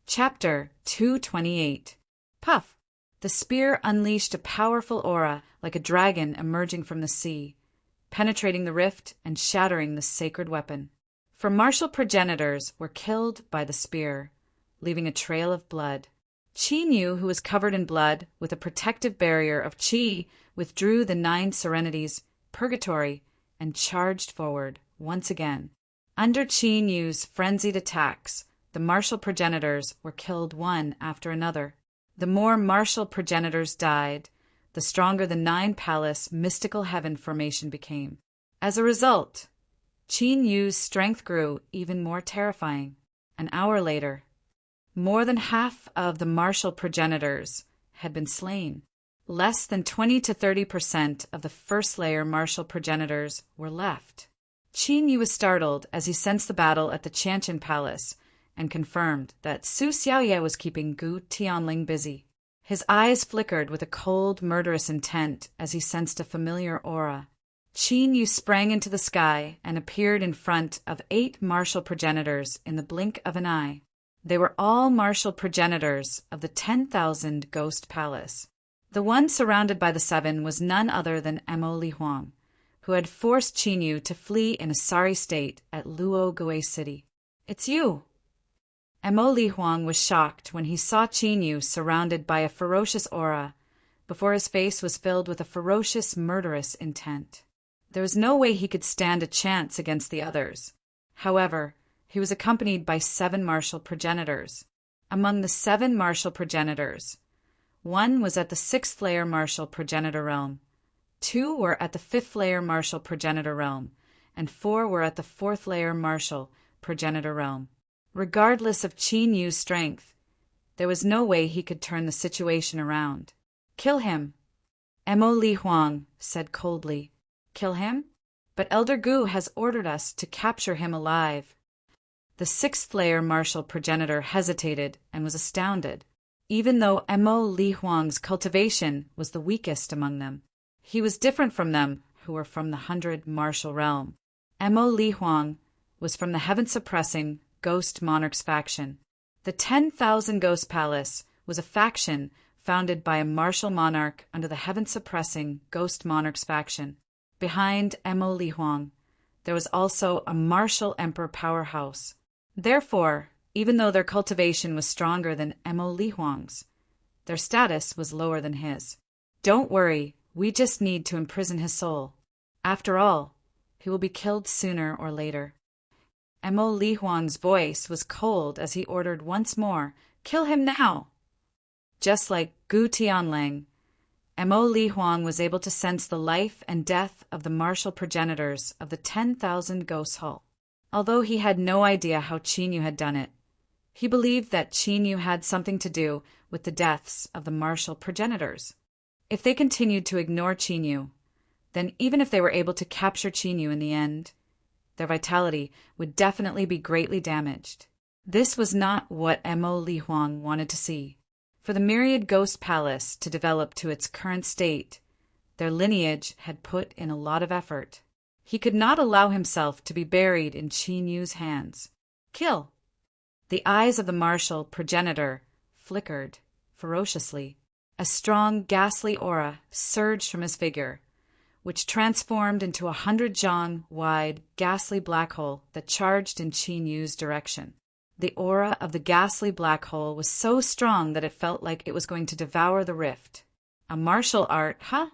Chapter 228. Puff! The spear unleashed a powerful aura like a dragon emerging from the sea, penetrating the rift and shattering the sacred weapon. For martial progenitors were killed by the spear, leaving a trail of blood. Qi Niu, who was covered in blood with a protective barrier of qi, withdrew the 9 serenities, purgatory, and charged forward once again. Under Qi Niu's frenzied attacks, the martial progenitors were killed one after another. The more martial progenitors died, the stronger the 9-palace mystical heaven formation became. As a result, Qi Niu's strength grew even more terrifying. An hour later, more than half of the martial progenitors had been slain. Less than 20 to 30% of the first-layer martial progenitors were left. Qi Niu was startled as he sensed the battle at the Qianqian Palace and confirmed that Su Xiaoye was keeping Gu Tianling busy. His eyes flickered with a cold, murderous intent as he sensed a familiar aura. Qi Niu sprang into the sky and appeared in front of 8 martial progenitors in the blink of an eye. They were all martial progenitors of the 10,000 Ghost Palace. The one surrounded by the 7 was none other than Mo Li Huang, who had forced Qi Niu to flee in a sorry state at Luo Gui City. "It's you!" Mo Li Huang was shocked when he saw Qi Niu surrounded by a ferocious aura, before his face was filled with a ferocious, murderous intent. There was no way he could stand a chance against the others. However, he was accompanied by 7 martial progenitors. Among the 7 martial progenitors, 1 was at the 6th-layer martial progenitor realm, 2 were at the 5th-layer martial progenitor realm, and 4 were at the 4th-layer martial progenitor realm. Regardless of Qi Niu's strength, there was no way he could turn the situation around. "Kill him," Mo Li Huang said coldly. "Kill him? But Elder Gu has ordered us to capture him alive." The 6th-layer martial progenitor hesitated and was astounded. Even though Mo Li Huang's cultivation was the weakest among them, he was different from them who were from the 100 martial realm. Mo Li Huang was from the heaven-suppressing Ghost Monarchs faction. The 10,000 Ghost Palace was a faction founded by a martial monarch under the heaven-suppressing Ghost Monarchs faction. Behind Mo Li Huang, there was also a martial emperor powerhouse. Therefore, even though their cultivation was stronger than Mo Li Huang's, their status was lower than his. "Don't worry, we just need to imprison his soul. After all, he will be killed sooner or later." Mo Li Huang's voice was cold as he ordered once more, "Kill him now!" Just like Gu Tianlang, Mo Li Huang was able to sense the life and death of the martial progenitors of the 10,000 Ghost Hall. Although he had no idea how Qi Niu had done it, he believed that Qi Niu had something to do with the deaths of the martial progenitors. If they continued to ignore Qi Niu, then even if they were able to capture Qi Niu in the end, their vitality would definitely be greatly damaged. This was not what Mo Li Huang wanted to see. For the myriad Ghost Palace to develop to its current state, their lineage had put in a lot of effort. He could not allow himself to be buried in Qi Niu's hands. "Kill!" The eyes of the martial progenitor flickered ferociously. A strong, ghastly aura surged from his figure, which transformed into a 100-zhang-wide, ghastly black hole that charged in Qi Niu's direction. The aura of the ghastly black hole was so strong that it felt like it was going to devour the rift. "A martial art, huh?"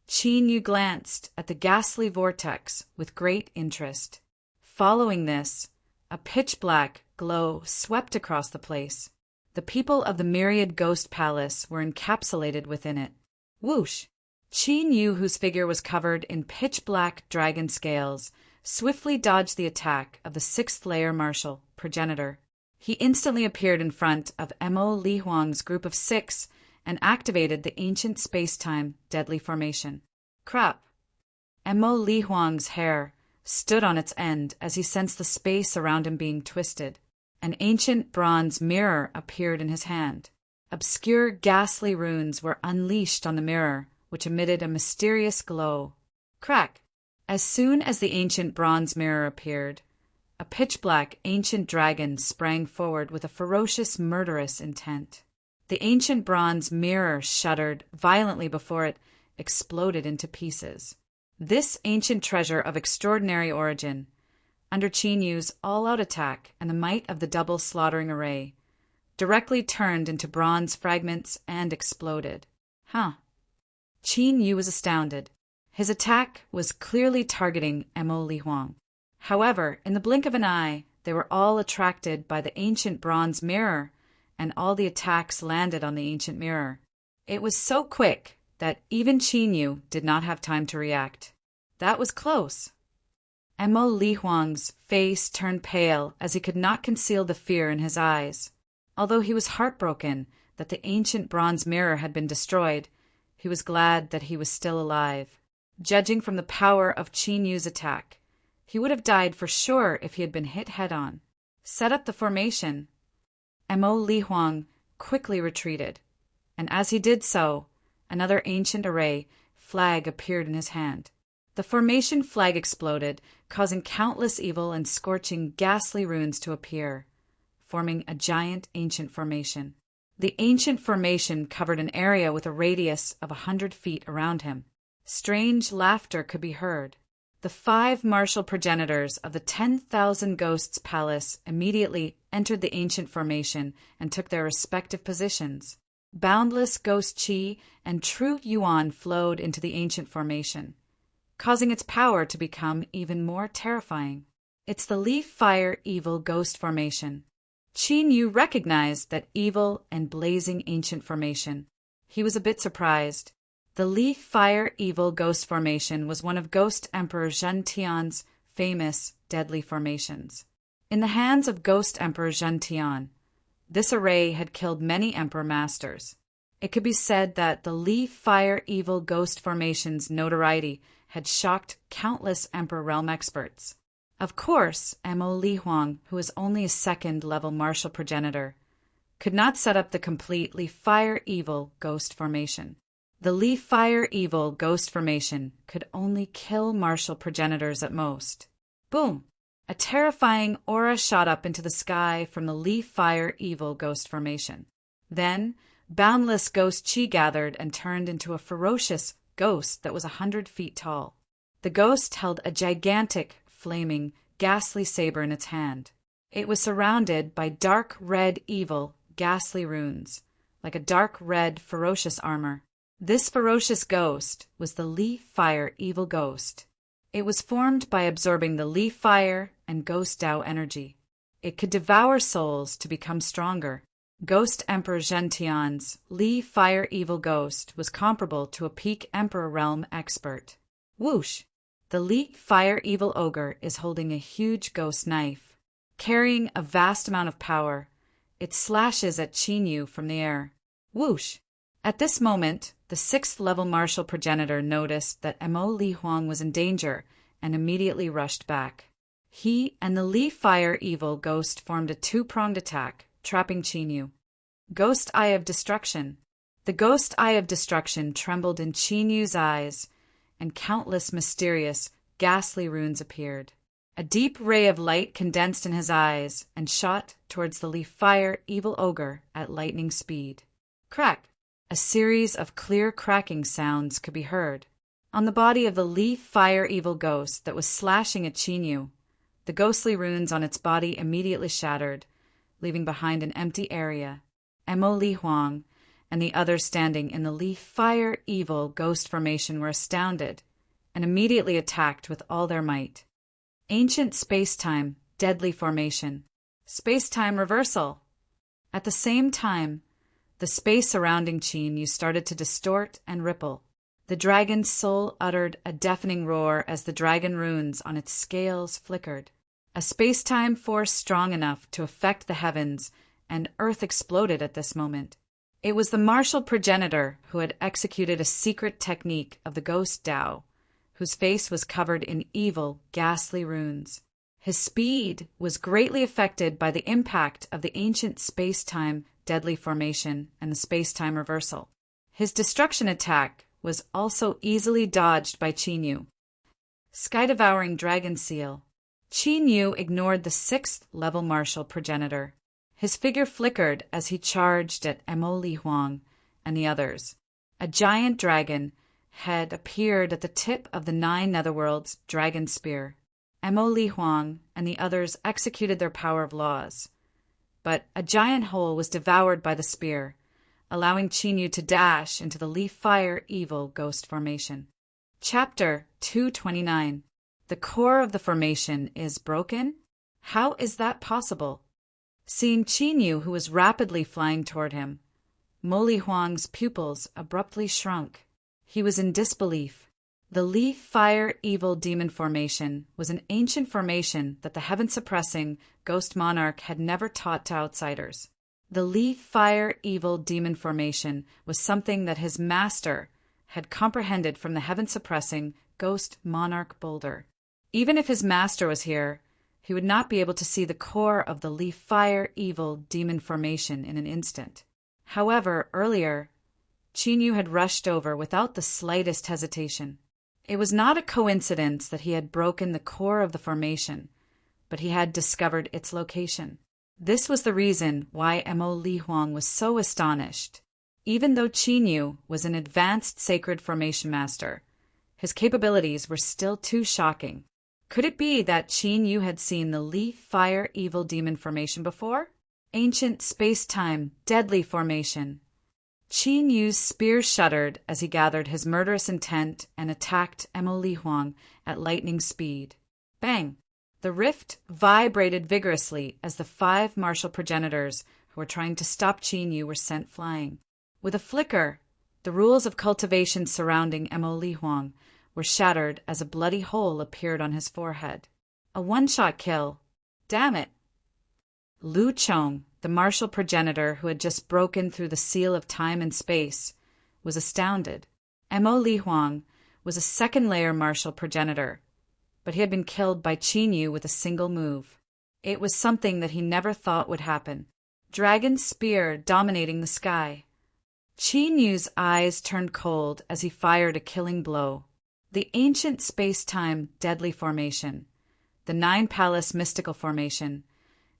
Qi Niu glanced at the ghastly vortex with great interest. Following this, a pitch-black glow swept across the place. The people of the myriad Ghost Palace were encapsulated within it. Whoosh! Qi Niu, whose figure was covered in pitch-black dragon scales, swiftly dodged the attack of the 6th-layer martial progenitor. He instantly appeared in front of Mo Li Huang's group of 6 and activated the ancient space-time deadly formation. Crap! Mo Li Huang's hair stood on its end as he sensed the space around him being twisted. An ancient bronze mirror appeared in his hand. Obscure, ghastly runes were unleashed on the mirror, which emitted a mysterious glow. Crack! As soon as the ancient bronze mirror appeared, a pitch-black ancient dragon sprang forward with a ferocious, murderous intent. The ancient bronze mirror shuddered violently before it exploded into pieces. This ancient treasure of extraordinary origin, under Qin Yu's all-out attack and the might of the double slaughtering array, directly turned into bronze fragments and exploded. Qin Yu was astounded. His attack was clearly targeting Mo Li Huang. However, in the blink of an eye, they were all attracted by the ancient bronze mirror, and all the attacks landed on the ancient mirror. It was so quick that even Qin Yu did not have time to react. That was close. Mo Li Huang's face turned pale as he could not conceal the fear in his eyes. Although he was heartbroken that the ancient bronze mirror had been destroyed, he was glad that he was still alive. Judging from the power of Qin Yu's attack, he would have died for sure if he had been hit head-on. Set up the formation. Mo Li Huang quickly retreated, and as he did so, another ancient array flag appeared in his hand. The formation flag exploded, causing countless evil and scorching, ghastly runes to appear, forming a giant ancient formation. The ancient formation covered an area with a radius of 100 feet around him. Strange laughter could be heard. The 5 martial progenitors of the 10,000 Ghosts Palace immediately entered the ancient formation and took their respective positions. Boundless ghost qi and true yuan flowed into the ancient formation, causing its power to become even more terrifying. It's the Leaf Fire Evil Ghost Formation. Qin Yu recognized that evil and blazing ancient formation. He was a bit surprised. The Leaf Fire Evil Ghost Formation was one of Ghost Emperor Zhentian's famous deadly formations. In the hands of Ghost Emperor Zhentian, this array had killed many Emperor Masters. It could be said that the Leaf Fire Evil Ghost Formation's notoriety had shocked countless Emperor Realm experts. Of course, Mo Li Huang, who was only a second-level martial progenitor, could not set up the complete Leaf Fire Evil Ghost Formation. The Leaf Fire Evil Ghost Formation could only kill martial progenitors at most. Boom! A terrifying aura shot up into the sky from the Leaf Fire Evil Ghost Formation. Then, boundless ghost qi gathered and turned into a ferocious ghost that was 100 feet tall. The ghost held a gigantic, flaming, ghastly saber in its hand. It was surrounded by dark red evil, ghastly runes, like a dark red, ferocious armor. This ferocious ghost was the Leaf Fire Evil Ghost. It was formed by absorbing the Leaf Fire and Ghost Tao energy. It could devour souls to become stronger. Ghost Emperor Zhentian's Leaf Fire Evil Ghost was comparable to a peak Emperor Realm expert. Whoosh! The Leaf Fire Evil Ogre is holding a huge ghost knife. Carrying a vast amount of power, it slashes at Qin Yu from the air. Whoosh! At this moment, the 6th-level martial progenitor noticed that Mo Li Huang was in danger and immediately rushed back. He and the Leaf Fire Evil Ghost formed a 2-pronged attack, trapping Qin Yu. Ghost Eye of Destruction. The Ghost Eye of Destruction trembled in Qin Yu's eyes, and countless mysterious, ghastly runes appeared. A deep ray of light condensed in his eyes and shot towards the Leaf Fire Evil Ogre at lightning speed. Crack! A series of clear cracking sounds could be heard. On the body of the Leaf Fire Evil Ghost that was slashing at Qin Yu, the ghostly runes on its body immediately shattered, leaving behind an empty area. Mo Li Huang and the others standing in the Leaf Fire Evil Ghost Formation were astounded and immediately attacked with all their might. Ancient Space-Time Deadly Formation. Space-Time Reversal. At the same time, the space surrounding Qin Yu started to distort and ripple. The dragon's soul uttered a deafening roar as the dragon runes on its scales flickered. A space-time force strong enough to affect the heavens and Earth exploded at this moment. It was the martial progenitor who had executed a secret technique of the Ghost Tao, whose face was covered in evil, ghastly runes. His speed was greatly affected by the impact of the ancient space-time deadly formation and the space-time reversal. His destruction attack was also easily dodged by Qin Yu. Sky-devouring dragon seal. Qin Yu ignored the sixth-level martial progenitor. His figure flickered as he charged at Mo Li Huang and the others. A giant dragon had appeared at the tip of the nine netherworld's dragon spear. Mo Li Huang and the others executed their power of laws. But a giant hole was devoured by the spear, allowing Qin Yu to dash into the Leaf Fire Evil Ghost Formation. Chapter 229. The core of the formation is broken? How is that possible? Seeing Qin Yu, who was rapidly flying toward him, Mo Li Huang's pupils abruptly shrunk. He was in disbelief. The Leaf Fire Evil Demon Formation was an ancient formation that the heaven-suppressing Ghost Monarch had never taught to outsiders. The Leaf Fire Evil Demon Formation was something that his master had comprehended from the heaven-suppressing Ghost Monarch Boulder. Even if his master was here, he would not be able to see the core of the Leaf Fire Evil Demon Formation in an instant. However, earlier, Qin Yu had rushed over without the slightest hesitation. It was not a coincidence that he had broken the core of the formation, but he had discovered its location. This was the reason why Mo Li Huang was so astonished. Even though Qin Yu was an advanced sacred formation master, his capabilities were still too shocking. Could it be that Qin Yu had seen the Leaf Fire Evil Demon Formation before? Ancient space-time deadly formation. Qin Yu's spear shuddered as he gathered his murderous intent and attacked Mo Li Huang at lightning speed. Bang! The rift vibrated vigorously as the 5 martial progenitors who were trying to stop Qin Yu were sent flying. With a flicker, the rules of cultivation surrounding Mo Li Huang were shattered as a bloody hole appeared on his forehead. A one-shot kill. Damn it! Lu Chong, the martial progenitor who had just broken through the seal of time and space, was astounded. Mo Li Huang was a second-layer martial progenitor, but he had been killed by Qin Yu with a single move. It was something that he never thought would happen. Dragon spear dominating the sky. Qin Yu's eyes turned cold as he fired a killing blow. The ancient space-time deadly formation, the 9-palace mystical formation,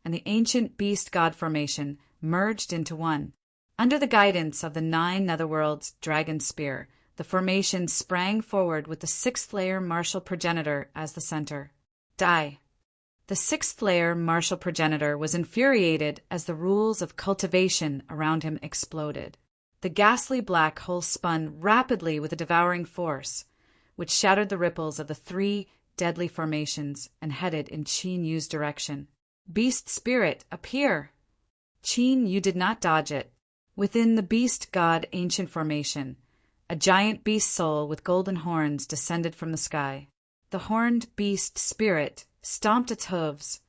and the ancient beast god formation merged into one. Under the guidance of the 9 netherworld's dragon spear, the formation sprang forward with the 6th-layer martial progenitor as the center. Die. The 6th-layer martial progenitor was infuriated as the rules of cultivation around him exploded. The ghastly black hole spun rapidly with a devouring force, which shattered the ripples of the 3 deadly formations and headed in Qin Yu's direction. Beast spirit, appear! Qin Yu did not dodge it. Within the beast god ancient formation, a giant beast soul with golden horns descended from the sky. The horned beast spirit stomped its hooves,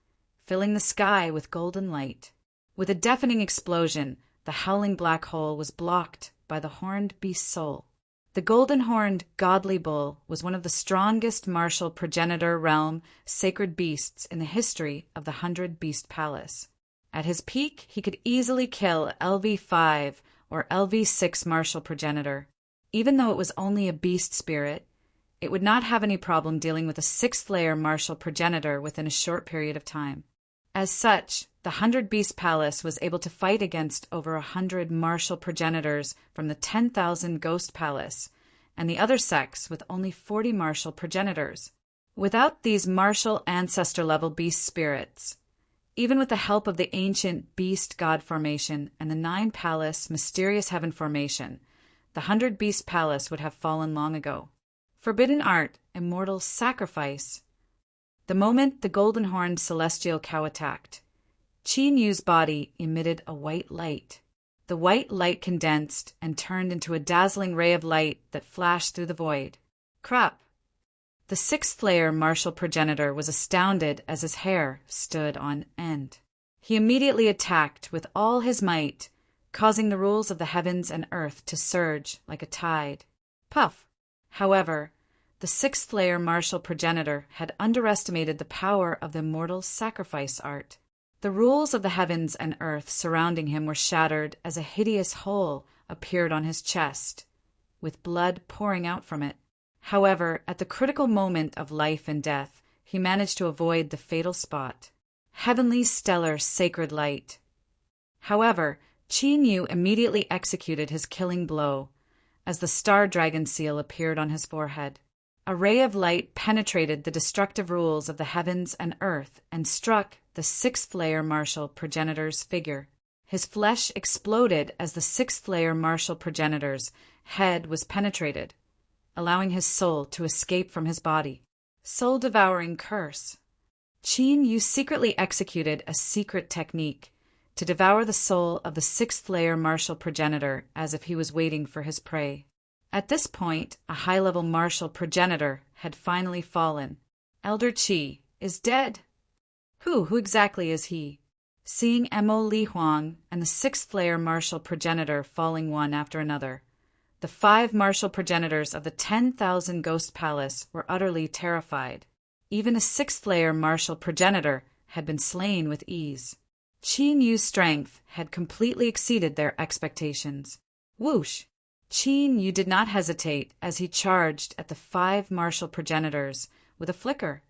filling the sky with golden light. With a deafening explosion, the howling black hole was blocked by the horned beast soul. The golden-horned godly bull was one of the strongest martial progenitor realm sacred beasts in the history of the 100 Beast Palace. At his peak, he could easily kill LV5 or LV6 martial progenitor. Even though it was only a beast spirit, it would not have any problem dealing with a 6th-layer martial progenitor within a short period of time. As such, the 100 Beast Palace was able to fight against over 100 martial progenitors from the 10,000 Ghost Palace, and the other sects with only 40 martial progenitors. Without these martial ancestor-level beast spirits, even with the help of the ancient beast god formation and the 9-palace mysterious heaven formation, the 100 Beast Palace would have fallen long ago. Forbidden art, immortal sacrifice. The moment the golden-horned celestial cow attacked, Qin Yu's body emitted a white light. The white light condensed and turned into a dazzling ray of light that flashed through the void. Crap! The 6th-layer martial progenitor was astounded as his hair stood on end. He immediately attacked with all his might, causing the rules of the heavens and earth to surge like a tide. Puff! However, the 6th-layer martial progenitor had underestimated the power of the immortal sacrifice art. The rules of the heavens and earth surrounding him were shattered as a hideous hole appeared on his chest, with blood pouring out from it. However, at the critical moment of life and death, he managed to avoid the fatal spot. Heavenly, stellar, sacred light. However, Qin Yu immediately executed his killing blow as the star dragon seal appeared on his forehead. A ray of light penetrated the destructive rules of the heavens and earth and struck the sixth-layer martial progenitor's figure. His flesh exploded as the sixth-layer martial progenitor's head was penetrated, allowing his soul to escape from his body. Soul-devouring curse. Qin Yu secretly executed a secret technique to devour the soul of the sixth-layer martial progenitor as if he was waiting for his prey. At this point, a high-level martial progenitor had finally fallen. Elder Qi is dead. Who exactly is he? Seeing Mo Li Huang and the sixth-layer martial progenitor falling one after another, the 5 martial progenitors of the 10,000 Ghost Palace were utterly terrified. Even a sixth-layer martial progenitor had been slain with ease. Qin Yu's strength had completely exceeded their expectations. Whoosh! Qin Yu did not hesitate as he charged at the 5 martial progenitors with a flicker.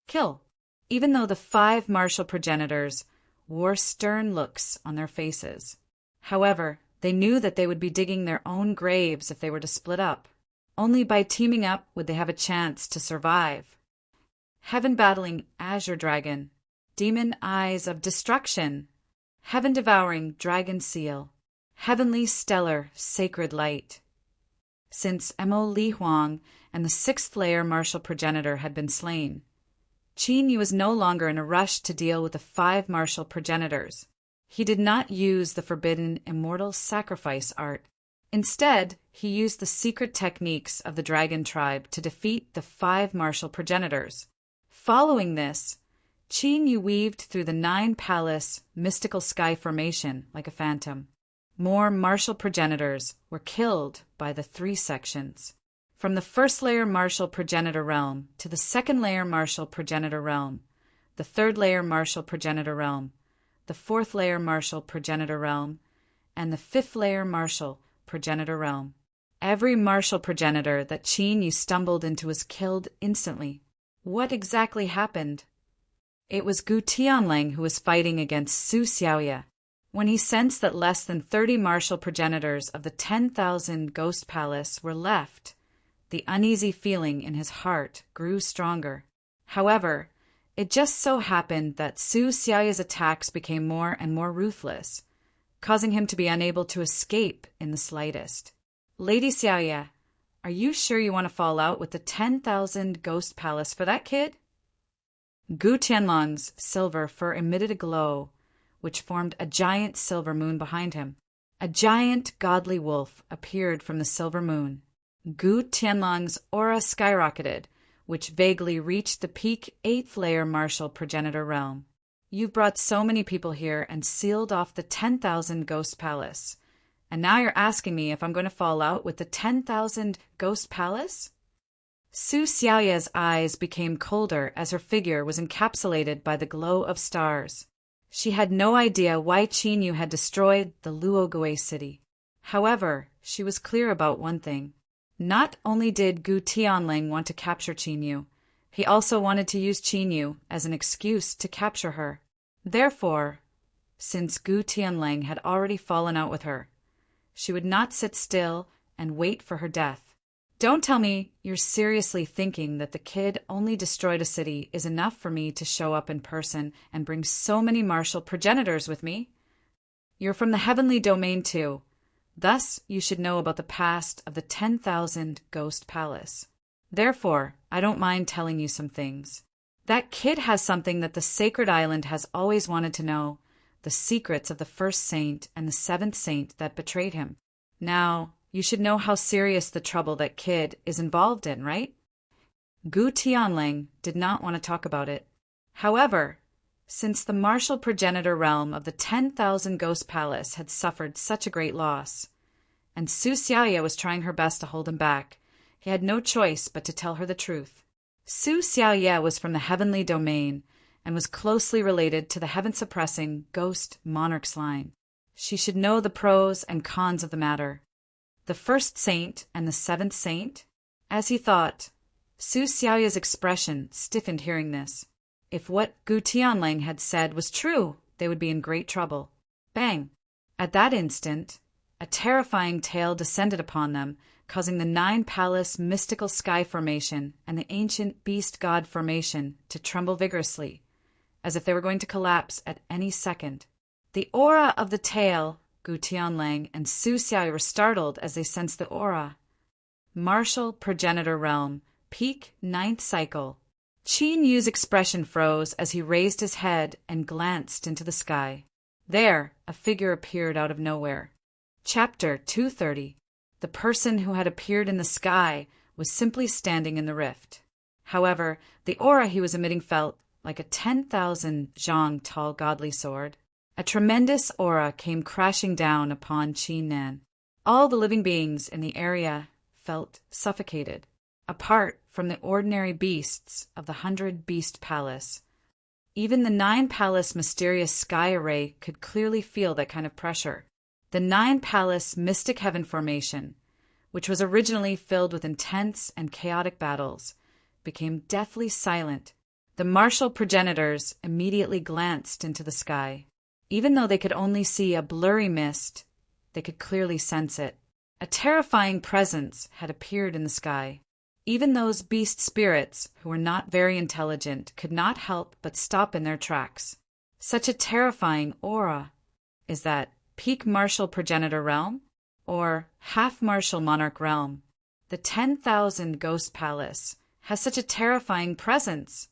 Kill! Even though the 5 martial progenitors wore stern looks on their faces. However, they knew that they would be digging their own graves if they were to split up. Only by teaming up would they have a chance to survive. Heaven-battling azure dragon, demon eyes of destruction, heaven-devouring dragon seal, heavenly stellar sacred light. Since Mo Li Huang and the sixth-layer martial progenitor had been slain, Qin Yu was no longer in a rush to deal with the 5 martial progenitors. He did not use the forbidden immortal sacrifice art. Instead, he used the secret techniques of the dragon tribe to defeat the 5 martial progenitors. Following this, Qin Yu weaved through the 9-palace mystical sky formation like a phantom. More martial progenitors were killed by the 3 sections. From the first-layer martial progenitor realm to the second-layer martial progenitor realm, the third-layer martial progenitor realm, the fourth-layer martial progenitor realm, and the fifth-layer martial progenitor realm. Every martial progenitor that Qin Yu stumbled into was killed instantly. What exactly happened? It was Gu Tianlang who was fighting against Su Xiaoya. When he sensed that less than 30 martial progenitors of the 10,000 Ghost Palace were left, the uneasy feeling in his heart grew stronger. However, it just so happened that Su Xiaoya's attacks became more and more ruthless, causing him to be unable to escape in the slightest. Lady Xiaoya, are you sure you want to fall out with the 10,000 Ghost Palace for that kid? Gu Tianlong's silver fur emitted a glow, which formed a giant silver moon behind him. A giant godly wolf appeared from the silver moon. Gu Tianlong's aura skyrocketed, which vaguely reached the peak 8th-layer martial progenitor realm. You've brought so many people here and sealed off the 10,000 Ghost Palace. And now you're asking me if I'm going to fall out with the 10,000 Ghost Palace? Su Xiaoya's eyes became colder as her figure was encapsulated by the glow of stars. She had no idea why Qin Yu had destroyed the Luogue city. However, she was clear about one thing. Not only did Gu Tianlang want to capture Qin Yu, he also wanted to use Qin Yu as an excuse to capture her. Therefore, since Gu Tianlang had already fallen out with her, she would not sit still and wait for her death. Don't tell me you're seriously thinking that the kid only destroyed a city is enough for me to show up in person and bring so many martial progenitors with me. You're from the heavenly domain too. Thus, you should know about the past of the 10,000 Ghost Palace. Therefore, I don't mind telling you some things. That kid has something that the Sacred Island has always wanted to know, the secrets of the first saint and the 7th saint that betrayed him. Now, you should know how serious the trouble that kid is involved in, right? Gu Tianlang did not want to talk about it. However, since the martial progenitor realm of the 10,000 Ghost Palace had suffered such a great loss, and Su Xiaoya was trying her best to hold him back, he had no choice but to tell her the truth. Su Xiaoya was from the heavenly domain and was closely related to the heaven-suppressing ghost monarch's line. She should know the pros and cons of the matter. The first saint and the 7th saint? As he thought, Su Xiaoya's expression stiffened hearing this. If what Gu Tianlang had said was true, they would be in great trouble. Bang! At that instant, a terrifying tail descended upon them, causing the nine-palace mystical sky formation and the ancient beast god formation to tremble vigorously, as if they were going to collapse at any second. The aura of the tail, Gu Tianlang and Su Xiaoya were startled as they sensed the aura. Martial Progenitor Realm, Peak 9th Cycle. Qin Yu's expression froze as he raised his head and glanced into the sky. There, a figure appeared out of nowhere. Chapter 230. The person who had appeared in the sky was simply standing in the rift. However, the aura he was emitting felt like a 10,000 zhang tall godly sword. A tremendous aura came crashing down upon Qin Nan. All the living beings in the area felt suffocated, apart from the ordinary beasts of the 100-beast palace. Even the 9-palace mysterious sky array could clearly feel that kind of pressure. The 9-palace mystic heaven formation, which was originally filled with intense and chaotic battles, became deathly silent. The martial progenitors immediately glanced into the sky. Even though they could only see a blurry mist, they could clearly sense it. A terrifying presence had appeared in the sky. Even those beast spirits, who were not very intelligent, could not help but stop in their tracks. Such a terrifying aura. Is that Peak Martial Progenitor Realm? Or Half Martial Monarch Realm? The 10,000 Ghost Palace has such a terrifying presence.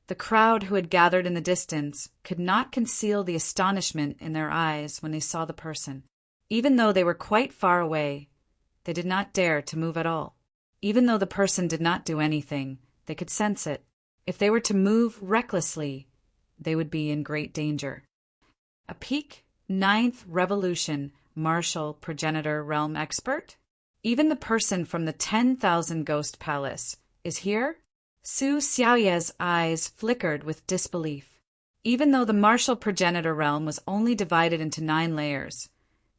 The crowd who had gathered in the distance could not conceal the astonishment in their eyes when they saw the person. Even though they were quite far away, they did not dare to move at all. Even though the person did not do anything, they could sense it. If they were to move recklessly, they would be in great danger. A Peak 9th Revolution Martial Progenitor Realm expert? Even the person from the 10,000 Ghost Palace is here? Su Xiaoya's eyes flickered with disbelief. Even though the Martial Progenitor Realm was only divided into 9 layers,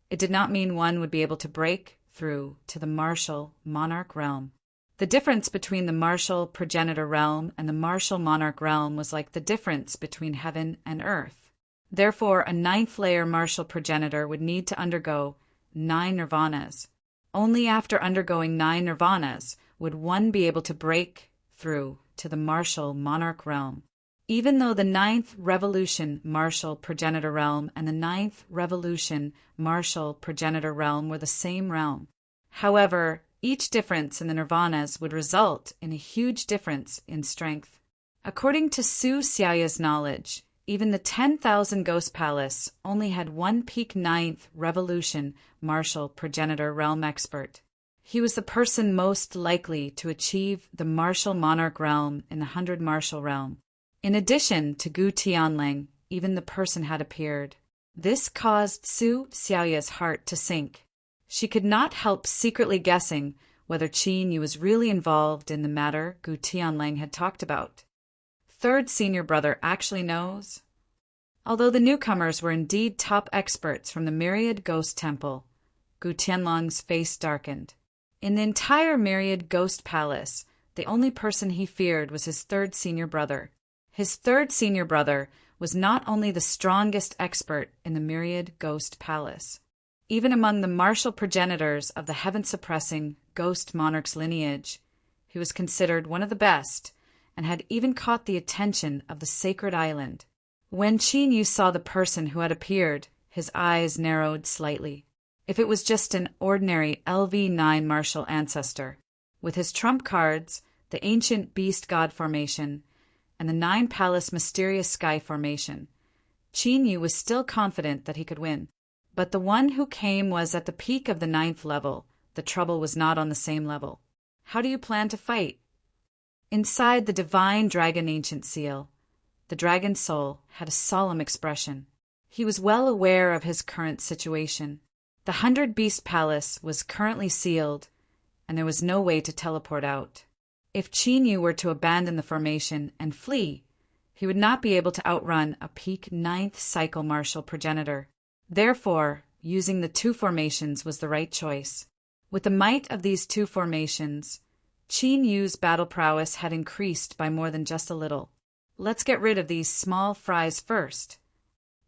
it did not mean one would be able to break through to the Martial Monarch Realm. The difference between the Martial Progenitor Realm and the Martial Monarch Realm was like the difference between heaven and earth. Therefore, a 9th layer Martial Progenitor would need to undergo 9 nirvanas. Only after undergoing 9 nirvanas would one be able to break through to the Martial Monarch Realm. Even though the 9th Revolution Martial Progenitor Realm and the 9th Revolution Martial Progenitor Realm were the same realm. However, each difference in the nirvanas would result in a huge difference in strength. According to Su Xiaoya's knowledge, even the 10,000 Ghost Palace only had one Peak 9th Revolution Martial Progenitor Realm expert. He was the person most likely to achieve the Martial Monarch Realm in the 100 Martial Realm. In addition to Gu Tianlang, even the person had appeared. This caused Su Xiaoya's heart to sink. She could not help secretly guessing whether Qin Yu was really involved in the matter Gu Tianlang had talked about. Third senior brother actually knows. Although the newcomers were indeed top experts from the Myriad Ghost Temple, Gu Tianlang's face darkened. In the entire Myriad Ghost Palace, the only person he feared was his third senior brother. His third senior brother was not only the strongest expert in the Myriad Ghost Palace. Even among the martial progenitors of the heaven-suppressing Ghost Monarch's lineage, he was considered one of the best and had even caught the attention of the Sacred Island. When Qin Yu saw the person who had appeared, his eyes narrowed slightly. If it was just an ordinary LV9 martial ancestor, with his trump cards, the ancient beast god formation, and the 9-palace mysterious sky formation, Qin Yu was still confident that he could win. But the one who came was at the peak of the 9th level. The trouble was not on the same level. How do you plan to fight? Inside the divine dragon ancient seal, the dragon soul had a solemn expression. He was well aware of his current situation. The 100-beast palace was currently sealed, and there was no way to teleport out. If Qin Yu were to abandon the formation and flee, he would not be able to outrun a peak 9th cycle martial progenitor. Therefore, using the 2 formations was the right choice. With the might of these 2 formations, Qin Yu's battle prowess had increased by more than just a little. Let's get rid of these small fries first.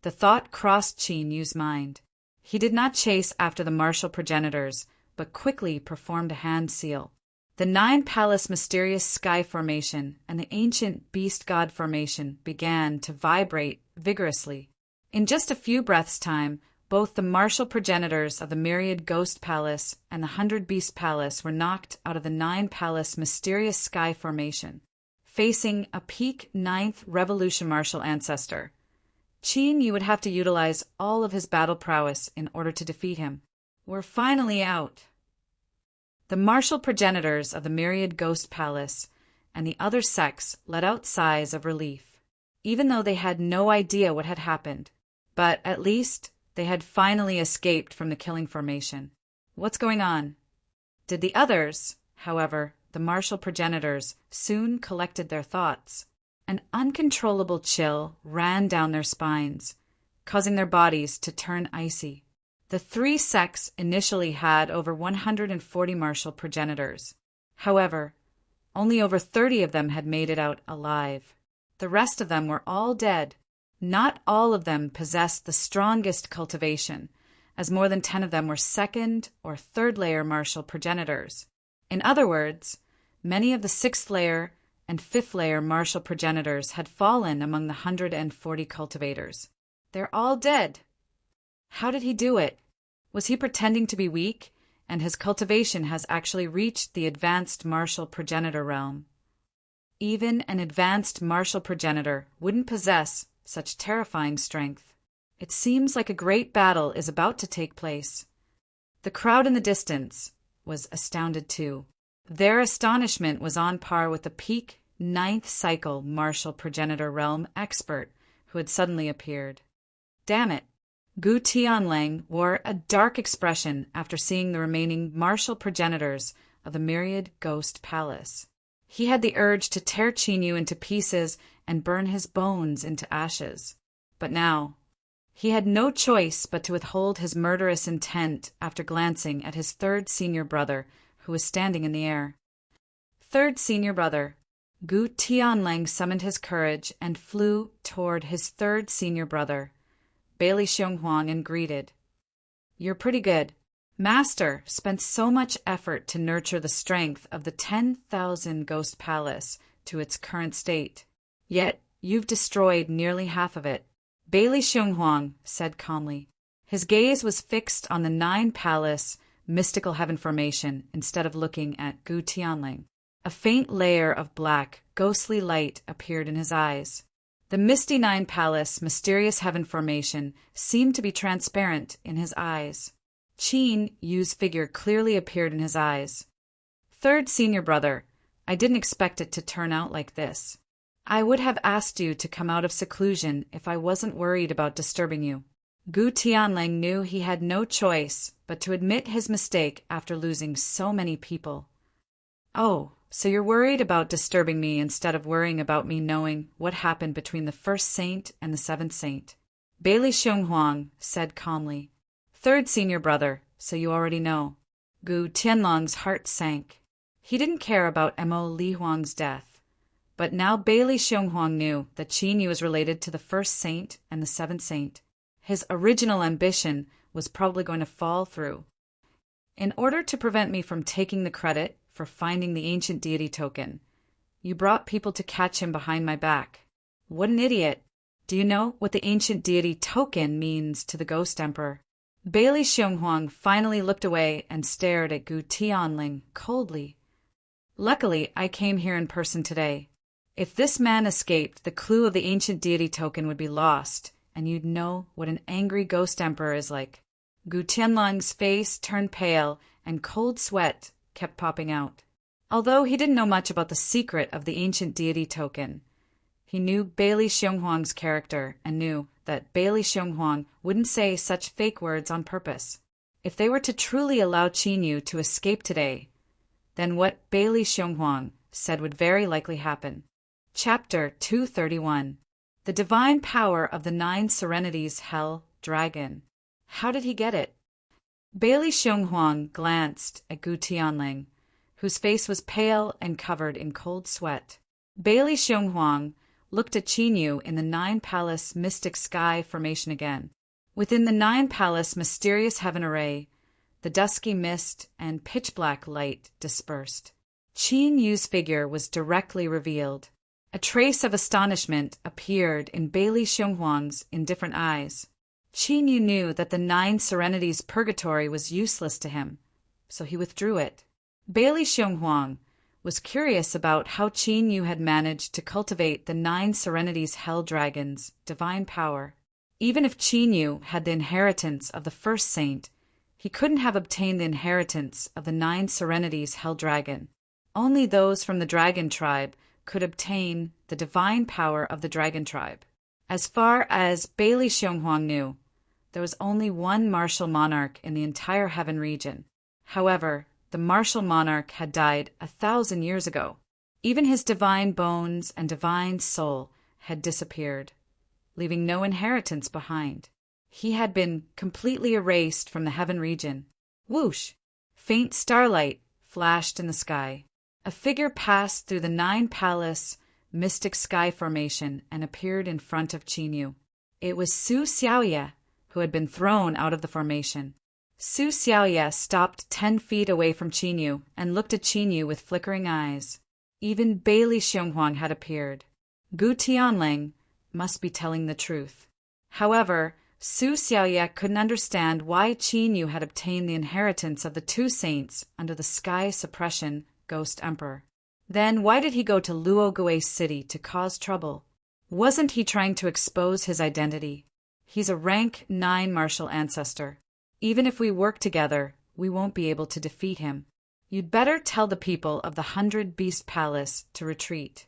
The thought crossed Qin Yu's mind. He did not chase after the martial progenitors, but quickly performed a hand seal. The 9-palace mysterious sky formation and the ancient beast god formation began to vibrate vigorously. In just a few breaths' time, both the martial progenitors of the myriad ghost palace and the 100 beast palace were knocked out of the 9-palace mysterious sky formation, facing a peak 9th revolution martial ancestor. Qin Yu would have to utilize all of his battle prowess in order to defeat him. We're finally out. The martial progenitors of the myriad ghost palace and the other sects let out sighs of relief, even though they had no idea what had happened. But at least they had finally escaped from the killing formation. What's going on? Did the others, however, the martial progenitors, soon collected their thoughts. An uncontrollable chill ran down their spines, causing their bodies to turn icy. The 3 sects initially had over 140 martial progenitors. However, only over 30 of them had made it out alive. The rest of them were all dead. Not all of them possessed the strongest cultivation, as more than 10 of them were 2nd or 3rd layer martial progenitors. In other words, many of the 6th layer and 5th layer martial progenitors had fallen among the 140 cultivators. They're all dead. How did he do it? Was he pretending to be weak, and his cultivation has actually reached the advanced martial progenitor realm? Even an advanced martial progenitor wouldn't possess such terrifying strength. It seems like a great battle is about to take place. The crowd in the distance was astounded too. Their astonishment was on par with the peak 9th cycle martial progenitor realm expert who had suddenly appeared. Damn it! Gu Tianlang wore a dark expression after seeing the remaining martial progenitors of the myriad ghost palace. He had the urge to tear Qin Yu into pieces and burn his bones into ashes. But now, he had no choice but to withhold his murderous intent after glancing at his 3rd senior brother, who was standing in the air. 3rd senior brother. Gu Tianlang summoned his courage and flew toward his 3rd senior brother, Bailey Xionghuang, and greeted. You're pretty good. Master spent so much effort to nurture the strength of the 10,000 Ghost Palace to its current state. Yet you've destroyed nearly half of it. Bailey Xionghuang said calmly. His gaze was fixed on the 9-palace mystical heaven formation instead of looking at Gu Tianlang. A faint layer of black, ghostly light appeared in his eyes. The misty 9-palace mysterious heaven formation seemed to be transparent in his eyes. Qin Yu's figure clearly appeared in his eyes. 3rd senior brother, I didn't expect it to turn out like this. I would have asked you to come out of seclusion if I wasn't worried about disturbing you. Gu Tianlang knew he had no choice but to admit his mistake after losing so many people. Oh, so you're worried about disturbing me instead of worrying about me knowing what happened between the 1st saint and the 7th saint. Bailey Xionghuang said calmly. 3rd senior brother, so you already know. Gu Tianlang's heart sank. He didn't care about Mo Li Huang's death. But now Bailey Xionghuang knew that Qin Yu was related to the 1st saint and the 7th saint. His original ambition was probably going to fall through. In order to prevent me from taking the credit for finding the ancient deity token, you brought people to catch him behind my back. What an idiot. Do you know what the ancient deity token means to the Ghost Emperor? Bailey Xionghuang finally looked away and stared at Gu Tianlang coldly. Luckily, I came here in person today. If this man escaped, the clue of the ancient deity token would be lost, and you'd know what an angry Ghost Emperor is like. Gu Tianlang's face turned pale, and cold sweat kept popping out. Although he didn't know much about the secret of the ancient deity token, he knew Bailey Xionghuang's character and knew that Bailey Xionghuang wouldn't say such fake words on purpose. If they were to truly allow Qin Yu to escape today, then what Bailey Xionghuang said would very likely happen. Chapter 231. The Divine Power of the 9 Serenities Hell Dragon. How did he get it? Bailey Xionghuang glanced at Gu Tianlang, whose face was pale and covered in cold sweat. Bailey Xionghuang looked at Qin Yu in the Nine Palace Mystic Sky Formation again. Within the Nine Palace Mysterious Heaven Array, the dusky mist and pitch-black light dispersed. Qin Yu's figure was directly revealed. A trace of astonishment appeared in Bailey Xionghuang's indifferent eyes. Qin Yu knew that the Nine Serenities Purgatory was useless to him, so he withdrew it. Bailey Xionghuang was curious about how Qin Yu had managed to cultivate the Nine Serenities Hell Dragon's divine power. Even if Qin Yu had the inheritance of the first saint, he couldn't have obtained the inheritance of the Nine Serenities Hell Dragon. Only those from the Dragon Tribe could obtain the divine power of the Dragon Tribe. As far as Bailey Xionghuang knew, there was only one martial monarch in the entire heaven region. However, the martial monarch had died 1,000 years ago. Even his divine bones and divine soul had disappeared, leaving no inheritance behind. He had been completely erased from the heaven region. Whoosh! Faint starlight flashed in the sky. A figure passed through the Nine Palace Mystic Sky Formation and appeared in front of Qin Yu. It was Su Xiaoye, who had been thrown out of the formation. Su Xiaoye stopped 10 feet away from Qin Yu and looked at Qin Yu with flickering eyes. Even Bailey Xionghuang had appeared. Gu Tianling must be telling the truth. However, Su Xiaoye couldn't understand why Qin Yu had obtained the inheritance of the two saints under the Sky Suppression Ghost Emperor. Then why did he go to Luogue City to cause trouble? Wasn't he trying to expose his identity? He's a rank 9 martial ancestor. Even if we work together, we won't be able to defeat him. You'd better tell the people of the 100 Beast Palace to retreat.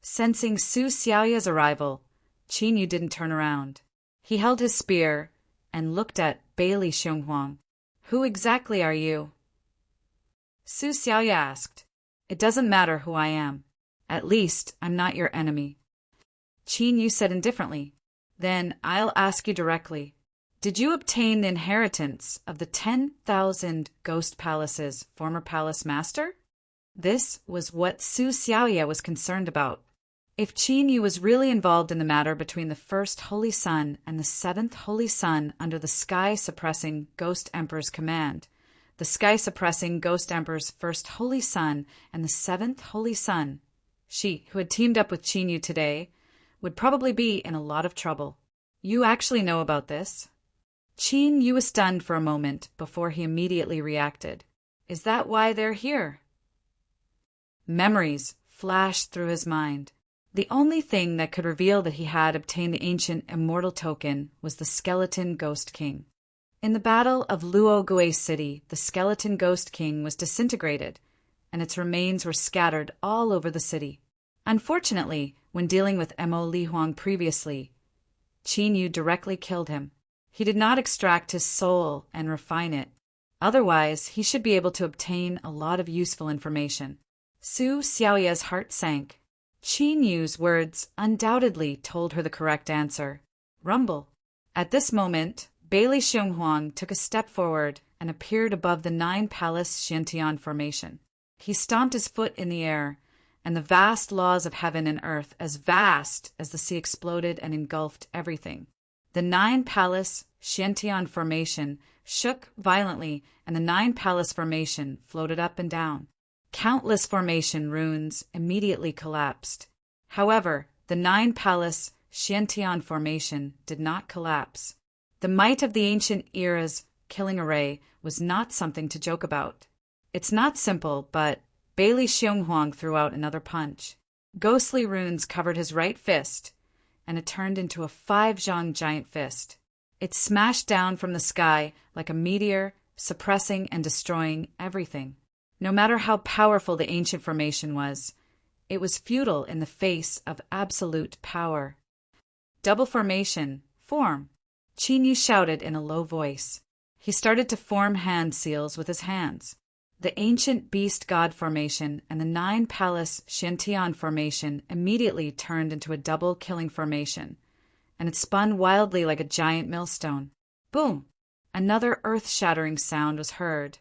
Sensing Su Xiaoye's arrival, Qin Yu didn't turn around. He held his spear and looked at Bailey Xionghuang. Who exactly are you? Su Xiaoye asked. It doesn't matter who I am. At least I'm not your enemy. Qin Yu said indifferently. Then I'll ask you directly. Did you obtain the inheritance of the 10,000 Ghost Palace's former palace master? This was what Su Xiaoye was concerned about. If Qin Yu was really involved in the matter between the first Holy Sun and the 7th Holy Sun under the Sky-Suppressing Ghost Emperor's command, the Sky-Suppressing Ghost Emperor's first Holy Sun and the 7th Holy Sun, she who had teamed up with Qin Yu today, would probably be in a lot of trouble. You actually know about this? Qin Yu was stunned for a moment before he immediately reacted. Is that why they're here? Memories flashed through his mind. The only thing that could reveal that he had obtained the ancient immortal token was the Skeleton Ghost King. In the Battle of Luogue City, the Skeleton Ghost King was disintegrated, and its remains were scattered all over the city. Unfortunately, when dealing with Mo Li Huang previously, Qin Yu directly killed him. He did not extract his soul and refine it. Otherwise, he should be able to obtain a lot of useful information. Su Xiaoye's heart sank. Qin Yu's words undoubtedly told her the correct answer. Rumble. At this moment, Bailey Xionghuang took a step forward and appeared above the 9 Palace Xiantian Formation. He stomped his foot in the air, and the vast laws of heaven and earth, as vast as the sea, exploded and engulfed everything. The 9 Palace Xiantian Formation shook violently, and the 9 Palace Formation floated up and down. Countless formation runes immediately collapsed. However, the 9 Palace Xiantian Formation did not collapse. The might of the ancient era's killing array was not something to joke about. It's not simple, but Bailey Xionghuang threw out another punch. Ghostly runes covered his right fist, and it turned into a 5-zhang giant fist. It smashed down from the sky like a meteor, suppressing and destroying everything. No matter how powerful the ancient formation was, it was futile in the face of absolute power. Double formation, form. Qin Yu shouted in a low voice. He started to form hand seals with his hands. The ancient beast god formation and the 9 Palace Xiantian formation immediately turned into a double killing formation, and it spun wildly like a giant millstone. Boom! Another earth-shattering sound was heard,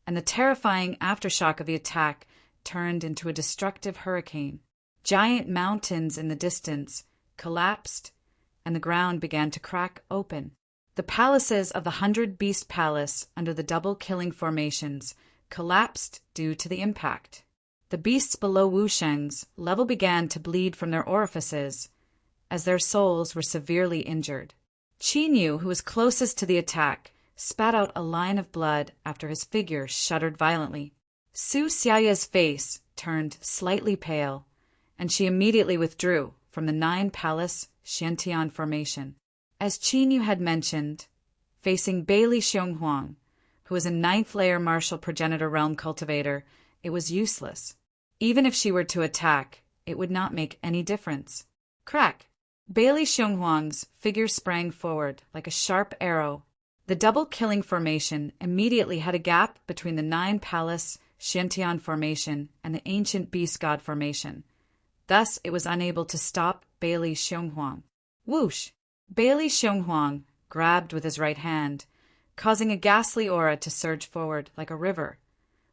and the terrifying aftershock of the attack turned into a destructive hurricane. Giant mountains in the distance collapsed, and the ground began to crack open. The palaces of the 100-Beast Palace under the double-killing formations collapsed due to the impact. The beasts below Wusheng's level began to bleed from their orifices, as their souls were severely injured. Qin Yu, who was closest to the attack, spat out a line of blood after his figure shuddered violently. Su Xiaoya's face turned slightly pale, and she immediately withdrew from the 9-Palace Xiantian formation. As Qin Yu had mentioned, facing Bailey Xionghuang, who was a 9th-layer martial progenitor realm cultivator, it was useless. Even if she were to attack, it would not make any difference. Crack! Bailey Xionghuang's figure sprang forward like a sharp arrow. The double-killing formation immediately had a gap between the 9-Palace Xiantian formation and the ancient beast god formation. Thus, it was unable to stop Bailey Xionghuang. Whoosh! Bailey Xionghuang grabbed with his right hand, causing a ghastly aura to surge forward like a river,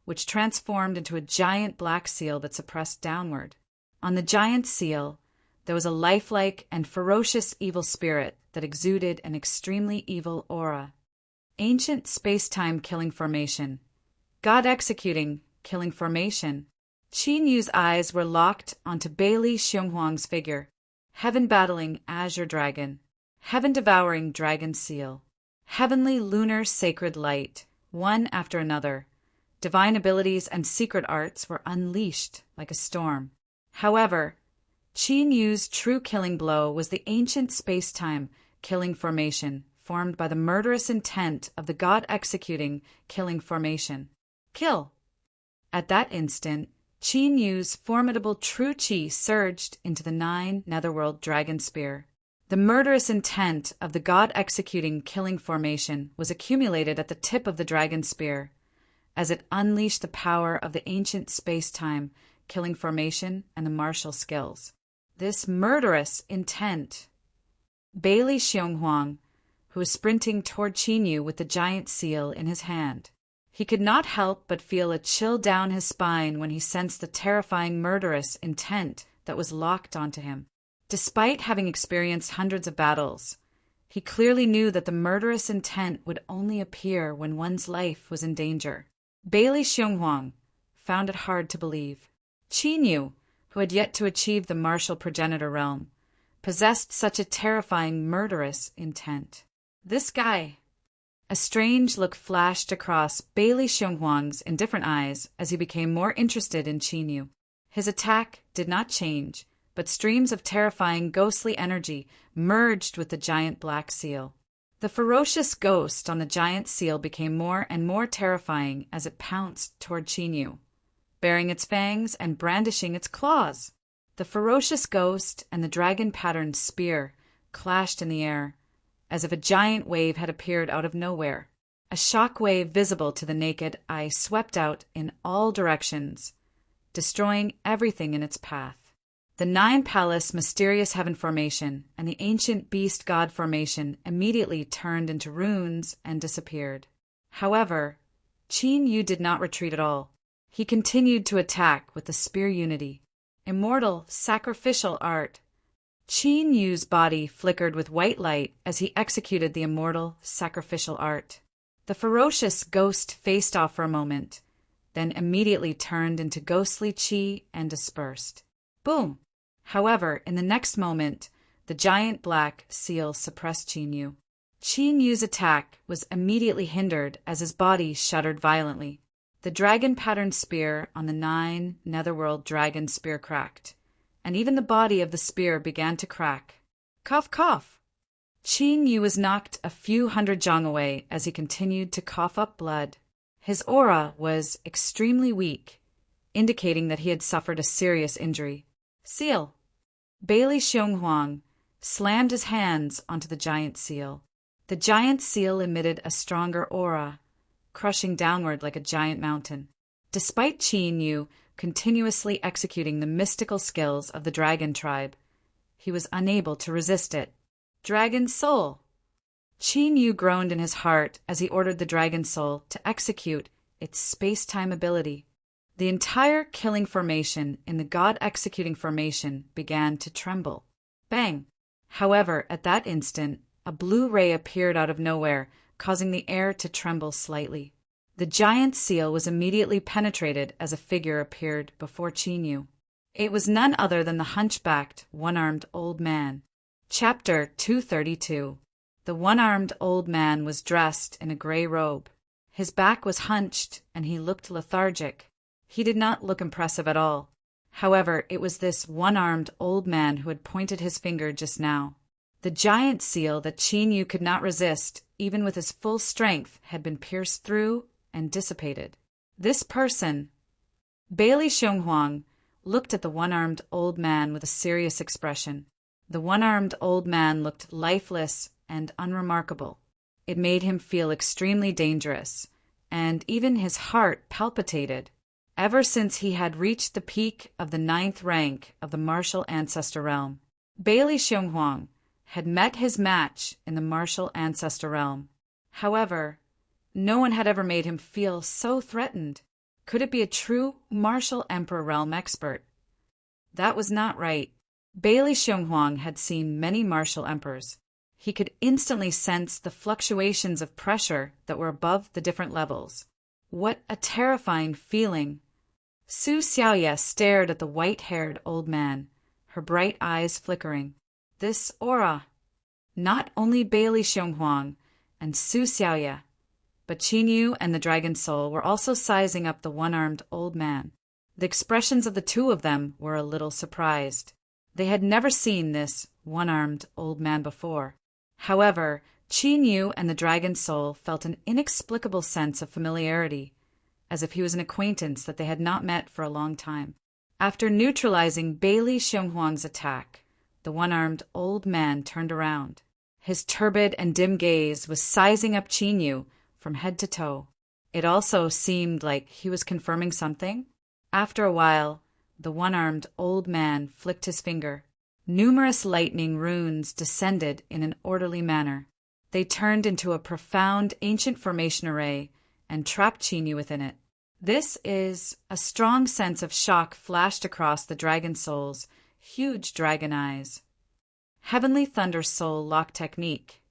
which transformed into a giant black seal that suppressed downward. On the giant seal, there was a lifelike and ferocious evil spirit that exuded an extremely evil aura. Ancient space-time killing formation. God executing killing formation. Qin Yu's eyes were locked onto Bailey Xionghuang's figure. Heaven-battling azure dragon. Heaven-devouring dragon seal. Heavenly lunar sacred light, one after another. Divine abilities and secret arts were unleashed like a storm. However, Qin Yu's true killing blow was the ancient space-time killing formation formed by the murderous intent of the god-executing killing formation. Kill! At that instant, Qin Yu's formidable true qi surged into the 9 Netherworld Dragon Spear. The murderous intent of the god-executing killing formation was accumulated at the tip of the dragon spear, as it unleashed the power of the ancient space-time killing formation and the martial skills. This murderous intent. Bailey Xionghuang, who was sprinting toward Qin Yu with the giant seal in his hand. He could not help but feel a chill down his spine when he sensed the terrifying murderous intent that was locked onto him. Despite having experienced hundreds of battles, he clearly knew that the murderous intent would only appear when one's life was in danger. Bailey Xionghuang found it hard to believe. Qin Yu, who had yet to achieve the martial progenitor realm, possessed such a terrifying murderous intent. This guy. A strange look flashed across Bailey Xionghuang's indifferent eyes as he became more interested in Qin Yu. His attack did not change, but streams of terrifying ghostly energy merged with the giant black seal. The ferocious ghost on the giant seal became more and more terrifying as it pounced toward Qin Yu, baring its fangs and brandishing its claws. The ferocious ghost and the dragon-patterned spear clashed in the air, as if a giant wave had appeared out of nowhere. A shock wave visible to the naked eye swept out in all directions, destroying everything in its path. The 9-Palace Mysterious Heaven Formation and the Ancient Beast God Formation immediately turned into runes and disappeared. However, Qin Yu did not retreat at all. He continued to attack with the Spear Unity. Immortal, sacrificial art. Qin Yu's body flickered with white light as he executed the immortal, sacrificial art. The ferocious ghost faced off for a moment, then immediately turned into ghostly qi and dispersed. Boom! However, in the next moment, the giant black seal suppressed Qin Yu. Qin Yu's attack was immediately hindered as his body shuddered violently. The dragon-patterned spear on the 9 Netherworld Dragon Spear cracked, and even the body of the spear began to crack. Cough, cough! Qin Yu was knocked a few hundred zhang away as he continued to cough up blood. His aura was extremely weak, indicating that he had suffered a serious injury. Seal! Bailey Xionghuang slammed his hands onto the giant seal. The giant seal emitted a stronger aura, crushing downward like a giant mountain. Despite Qin Yu continuously executing the mystical skills of the dragon tribe, he was unable to resist it. Dragon Soul! Qin Yu groaned in his heart as he ordered the dragon soul to execute its space-time ability. The entire killing formation in the God-executing formation began to tremble. Bang! However, at that instant, a blue ray appeared out of nowhere, causing the air to tremble slightly. The giant seal was immediately penetrated as a figure appeared before Chinyu. It was none other than the hunchbacked, one-armed old man. Chapter 232. The one-armed old man was dressed in a gray robe. His back was hunched, and he looked lethargic. He did not look impressive at all. However, it was this one-armed old man who had pointed his finger just now. The giant seal that Chinyu could not resist, even with his full strength, had been pierced through and dissipated. This person, Bailey Xionghuang, looked at the one-armed old man with a serious expression. The one-armed old man looked lifeless and unremarkable. It made him feel extremely dangerous, and even his heart palpitated. Ever since he had reached the peak of the 9th rank of the martial ancestor realm, Bailey Xionghuang had met his match in the martial ancestor realm. However, no one had ever made him feel so threatened. Could it be a true martial emperor realm expert? That was not right. Bailey Xionghuang had seen many martial emperors. He could instantly sense the fluctuations of pressure that were above the different levels. What a terrifying feeling! Su Xiaoye stared at the white-haired old man, her bright eyes flickering. This aura! Not only Bailey Xionghuang and Su Xiaoye, but Chinyu and the Dragon Soul were also sizing up the one-armed old man. The expressions of the two of them were a little surprised. They had never seen this one-armed old man before. However, Chinyu and the Dragon Soul felt an inexplicable sense of familiarity, as if he was an acquaintance that they had not met for a long time. After neutralizing Bailey Xionghuang's attack, the one-armed old man turned around. His turbid and dim gaze was sizing up Chinyu from head to toe. It also seemed like he was confirming something. After a while, the one-armed old man flicked his finger. Numerous lightning runes descended in an orderly manner. They turned into a profound ancient formation array and trapped Chinyu within it. This is a strong sense of shock flashed across the Dragon Soul's huge dragon eyes. Heavenly Thunder Soul Lock Technique.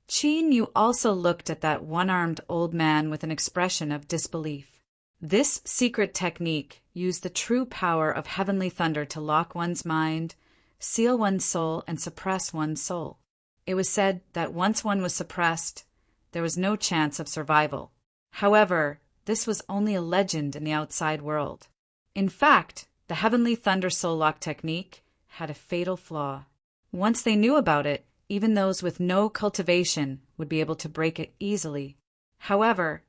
Chinyu also looked at that one-armed old man with an expression of disbelief. This secret technique used the true power of Heavenly Thunder to lock one's mind, seal one's soul, and suppress one's soul. It was said that once one was suppressed, there was no chance of survival. However, this was only a legend in the outside world. In fact, the Heavenly Thunder Soul Lock technique had a fatal flaw. Once they knew about it, even those with no cultivation would be able to break it easily. However,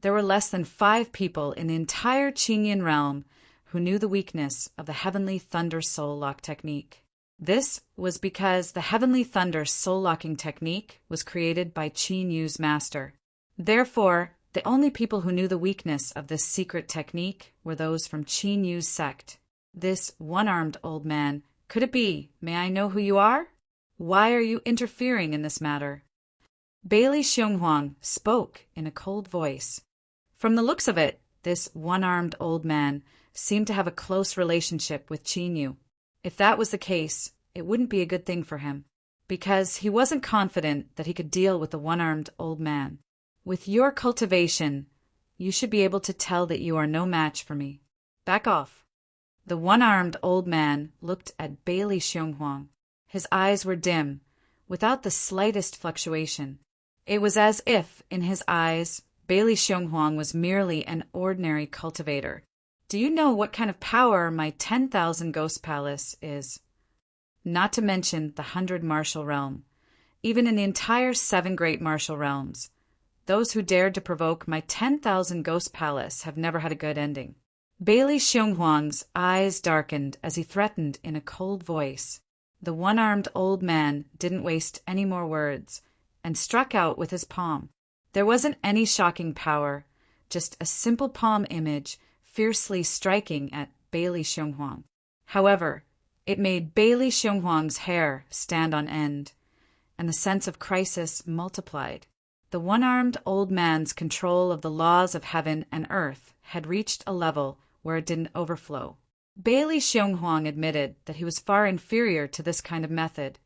there were less than 5 people in the entire Qinyan realm who knew the weakness of the Heavenly Thunder Soul Lock technique. This was because the Heavenly Thunder Soul Locking technique was created by Qinyu's master. Therefore, the only people who knew the weakness of this secret technique were those from Qinyu's sect. This one-armed old man, could it be? May I know who you are? Why are you interfering in this matter? Bailey Xionghuang spoke in a cold voice. From the looks of it, this one-armed old man seemed to have a close relationship with Chinyu. If that was the case, it wouldn't be a good thing for him, because he wasn't confident that he could deal with the one-armed old man. With your cultivation, you should be able to tell that you are no match for me. Back off. The one-armed old man looked at Bailey Xionghuang. His eyes were dim, without the slightest fluctuation. It was as if, in his eyes, Bailey Xionghuang was merely an ordinary cultivator. Do you know what kind of power my 10,000 Ghost Palace is? Not to mention the 100 Martial Realm. Even in the entire 7 Great Martial Realms, those who dared to provoke my 10,000 Ghost Palace have never had a good ending. Bailey Xionghuang's eyes darkened as he threatened in a cold voice. The one-armed old man didn't waste any more words and struck out with his palm. There wasn't any shocking power, just a simple palm image fiercely striking at Bailey Xionghuang. However, it made Bailey Xionghuang's hair stand on end, and the sense of crisis multiplied. The one-armed old man's control of the laws of heaven and earth had reached a level where it didn't overflow. Bailey Xionghuang admitted that he was far inferior to this kind of method.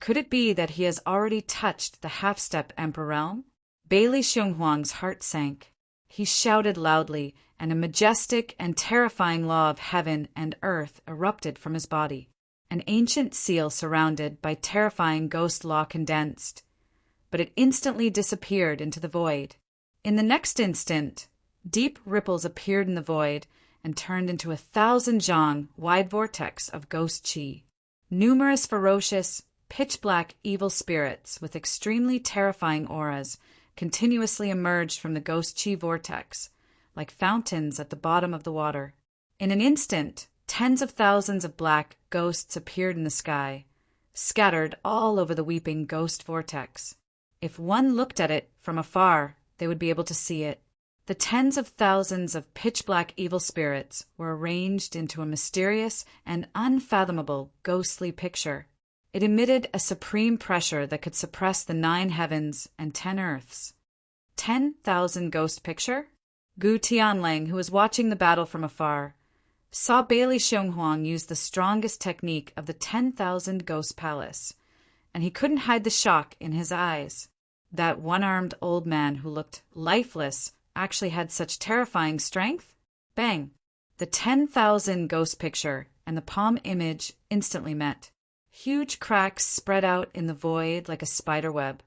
Could it be that he has already touched the half-step emperor realm? Bailey Xionghuang's heart sank. He shouted loudly, and a majestic and terrifying law of heaven and earth erupted from his body. An ancient seal surrounded by terrifying ghost law condensed, but it instantly disappeared into the void. In the next instant, deep ripples appeared in the void and turned into 1,000 zhang wide vortex of ghost qi. Numerous ferocious, pitch-black evil spirits with extremely terrifying auras continuously emerged from the ghost qi vortex, like fountains at the bottom of the water. In an instant, tens of thousands of black ghosts appeared in the sky, scattered all over the weeping ghost vortex. If one looked at it from afar, they would be able to see it. The tens of thousands of pitch-black evil spirits were arranged into a mysterious and unfathomable ghostly picture. It emitted a supreme pressure that could suppress the 9 heavens and 10 earths. 10,000 ghost picture? Gu Tianlang, who was watching the battle from afar, saw Bailey Xionghuang use the strongest technique of the 10,000 ghost palace, and he couldn't hide the shock in his eyes. That one-armed old man who looked lifeless actually had such terrifying strength? Bang! The 10,000 ghost picture and the palm image instantly met. Huge cracks spread out in the void like a spider web,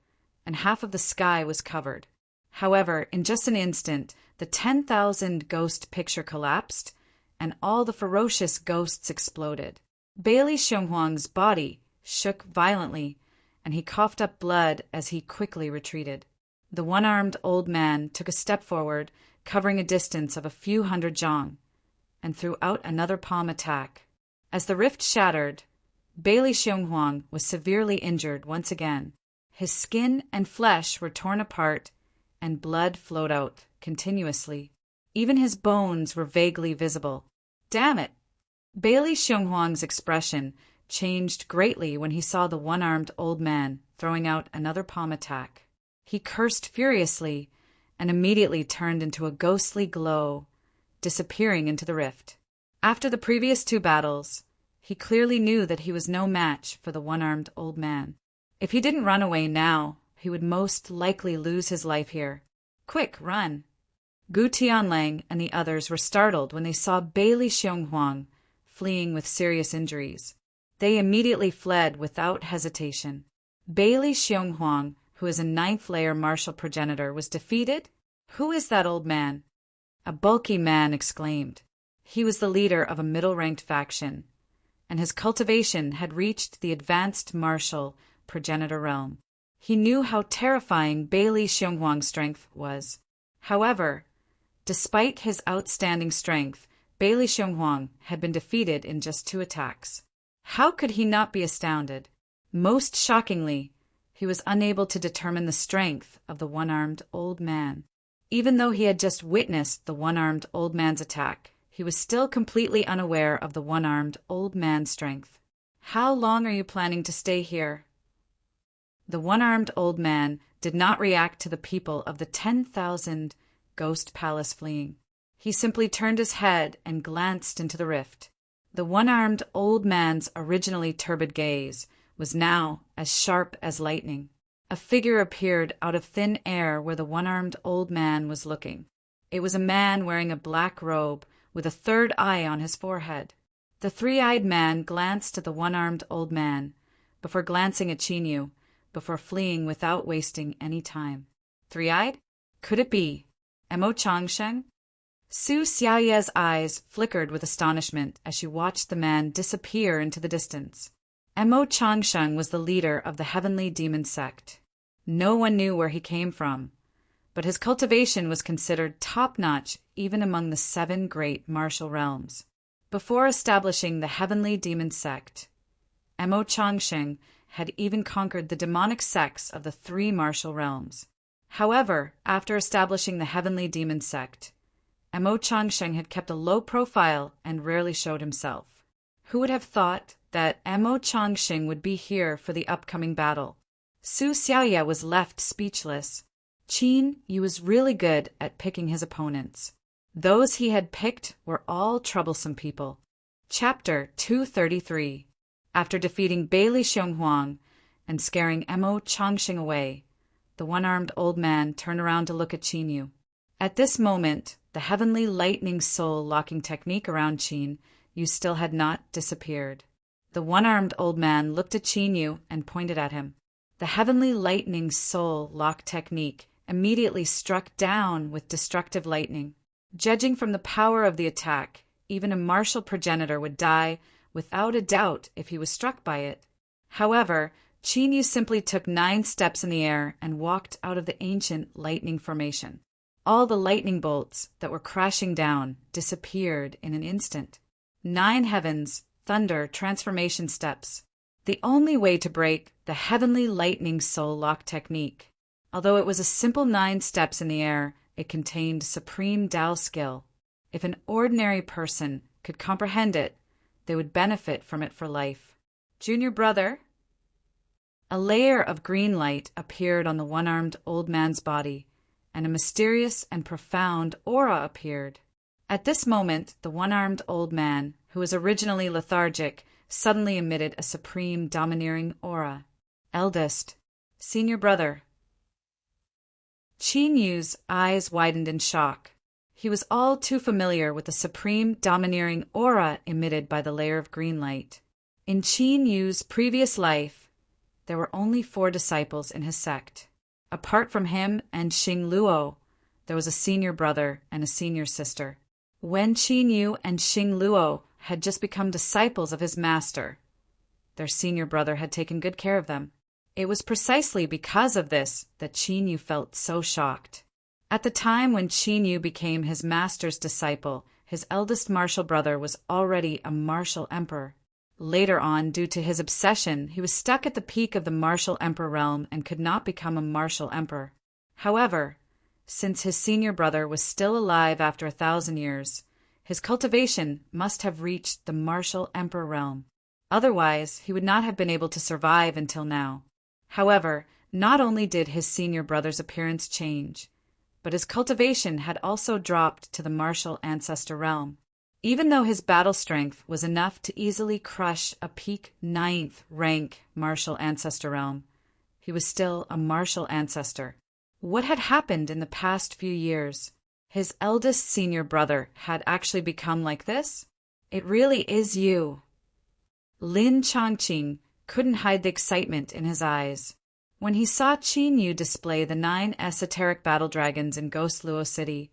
and half of the sky was covered. However, in just an instant, the 10,000 ghost picture collapsed, and all the ferocious ghosts exploded. Bailey Xionghuang's body shook violently, and he coughed up blood as he quickly retreated. The one-armed old man took a step forward, covering a distance of a few hundred zhang, and threw out another palm attack. As the rift shattered, Bailey Xionghuang was severely injured once again. His skin and flesh were torn apart, and blood flowed out continuously. Even his bones were vaguely visible. Damn it! Bailey Xionghuang's expression changed greatly when he saw the one-armed old man throwing out another palm attack. He cursed furiously and immediately turned into a ghostly glow, disappearing into the rift. After the previous 2 battles, he clearly knew that he was no match for the one-armed old man. If he didn't run away now, he would most likely lose his life here. Quick, run! Gu Tianlang and the others were startled when they saw Bailey Xionghuang fleeing with serious injuries. They immediately fled without hesitation. Bailey Xionghuang, who is a 9th-layer martial progenitor, was defeated? Who is that old man? A bulky man exclaimed. He was the leader of a middle-ranked faction, and his cultivation had reached the advanced martial progenitor realm. He knew how terrifying Bailey Xionghuang's strength was. However, despite his outstanding strength, Bailey Xionghuang had been defeated in just 2 attacks. How could he not be astounded? Most shockingly, he was unable to determine the strength of the one-armed old man. Even though he had just witnessed the one-armed old man's attack, he was still completely unaware of the one-armed old man's strength. How long are you planning to stay here? The one-armed old man did not react to the people of the 10,000 ghost palace fleeing. He simply turned his head and glanced into the rift. The one-armed old man's originally turbid gaze was now as sharp as lightning. A figure appeared out of thin air where the one-armed old man was looking. It was a man wearing a black robe with a 3rd eye on his forehead. The 3-eyed man glanced at the one-armed old man, before glancing at Qinyu, before fleeing without wasting any time. 3-eyed? Could it be Mo Changsheng? Su Xiaoye's eyes flickered with astonishment as she watched the man disappear into the distance. Mo Changsheng was the leader of the heavenly demon sect. No one knew where he came from, but his cultivation was considered top-notch even among the 7 great martial realms. Before establishing the heavenly demon sect, Mo Changsheng had even conquered the demonic sects of the 3 martial realms. However, after establishing the heavenly demon sect, Mo Changsheng had kept a low profile and rarely showed himself. Who would have thought that Mo Changsheng would be here for the upcoming battle? Su Xiaoye was left speechless. Qin Yu was really good at picking his opponents. Those he had picked were all troublesome people. Chapter 233. After defeating Bailey Xionghuang and scaring Emo Changxing away, the one-armed old man turned around to look at Qin Yu. At this moment, the heavenly lightning soul locking technique around Qin Yu still had not disappeared. The one-armed old man looked at Qin Yu and pointed at him. The heavenly lightning soul lock technique immediately struck down with destructive lightning. Judging from the power of the attack, even a martial progenitor would die without a doubt if he was struck by it. However, Qin Yu simply took 9 steps in the air and walked out of the ancient lightning formation. All the lightning bolts that were crashing down disappeared in an instant. 9 heavens, thunder, transformation steps. The only way to break the heavenly lightning soul lock technique. Although it was a simple 9 steps in the air, it contained supreme Tao skill. If an ordinary person could comprehend it, they would benefit from it for life. Junior brother? A layer of green light appeared on the one-armed old man's body, and a mysterious and profound aura appeared. At this moment, the one-armed old man, who was originally lethargic, suddenly emitted a supreme domineering aura. Eldest, senior brother. Qin Yu's eyes widened in shock. He was all too familiar with the supreme domineering aura emitted by the layer of green light. In Qin Yu's previous life, there were only 4 disciples in his sect. Apart from him and Xing Luo, there was a senior brother and a senior sister. When Qin Yu and Xing Luo had just become disciples of his master, their senior brother had taken good care of them. It was precisely because of this that Qin Yu felt so shocked. At the time when Qin Yu became his master's disciple, his eldest martial brother was already a martial emperor. Later on, due to his obsession, he was stuck at the peak of the martial emperor realm and could not become a martial emperor. However, since his senior brother was still alive after 1,000 years, his cultivation must have reached the martial emperor realm. Otherwise, he would not have been able to survive until now. However, not only did his senior brother's appearance change, but his cultivation had also dropped to the martial ancestor realm. Even though his battle strength was enough to easily crush a peak 9th rank martial ancestor realm, he was still a martial ancestor. What had happened in the past few years? His eldest senior brother had actually become like this? It really is you. Lin Changqing couldn't hide the excitement in his eyes. When he saw Qin Yu display the 9 esoteric battle dragons in Ghost Luo City,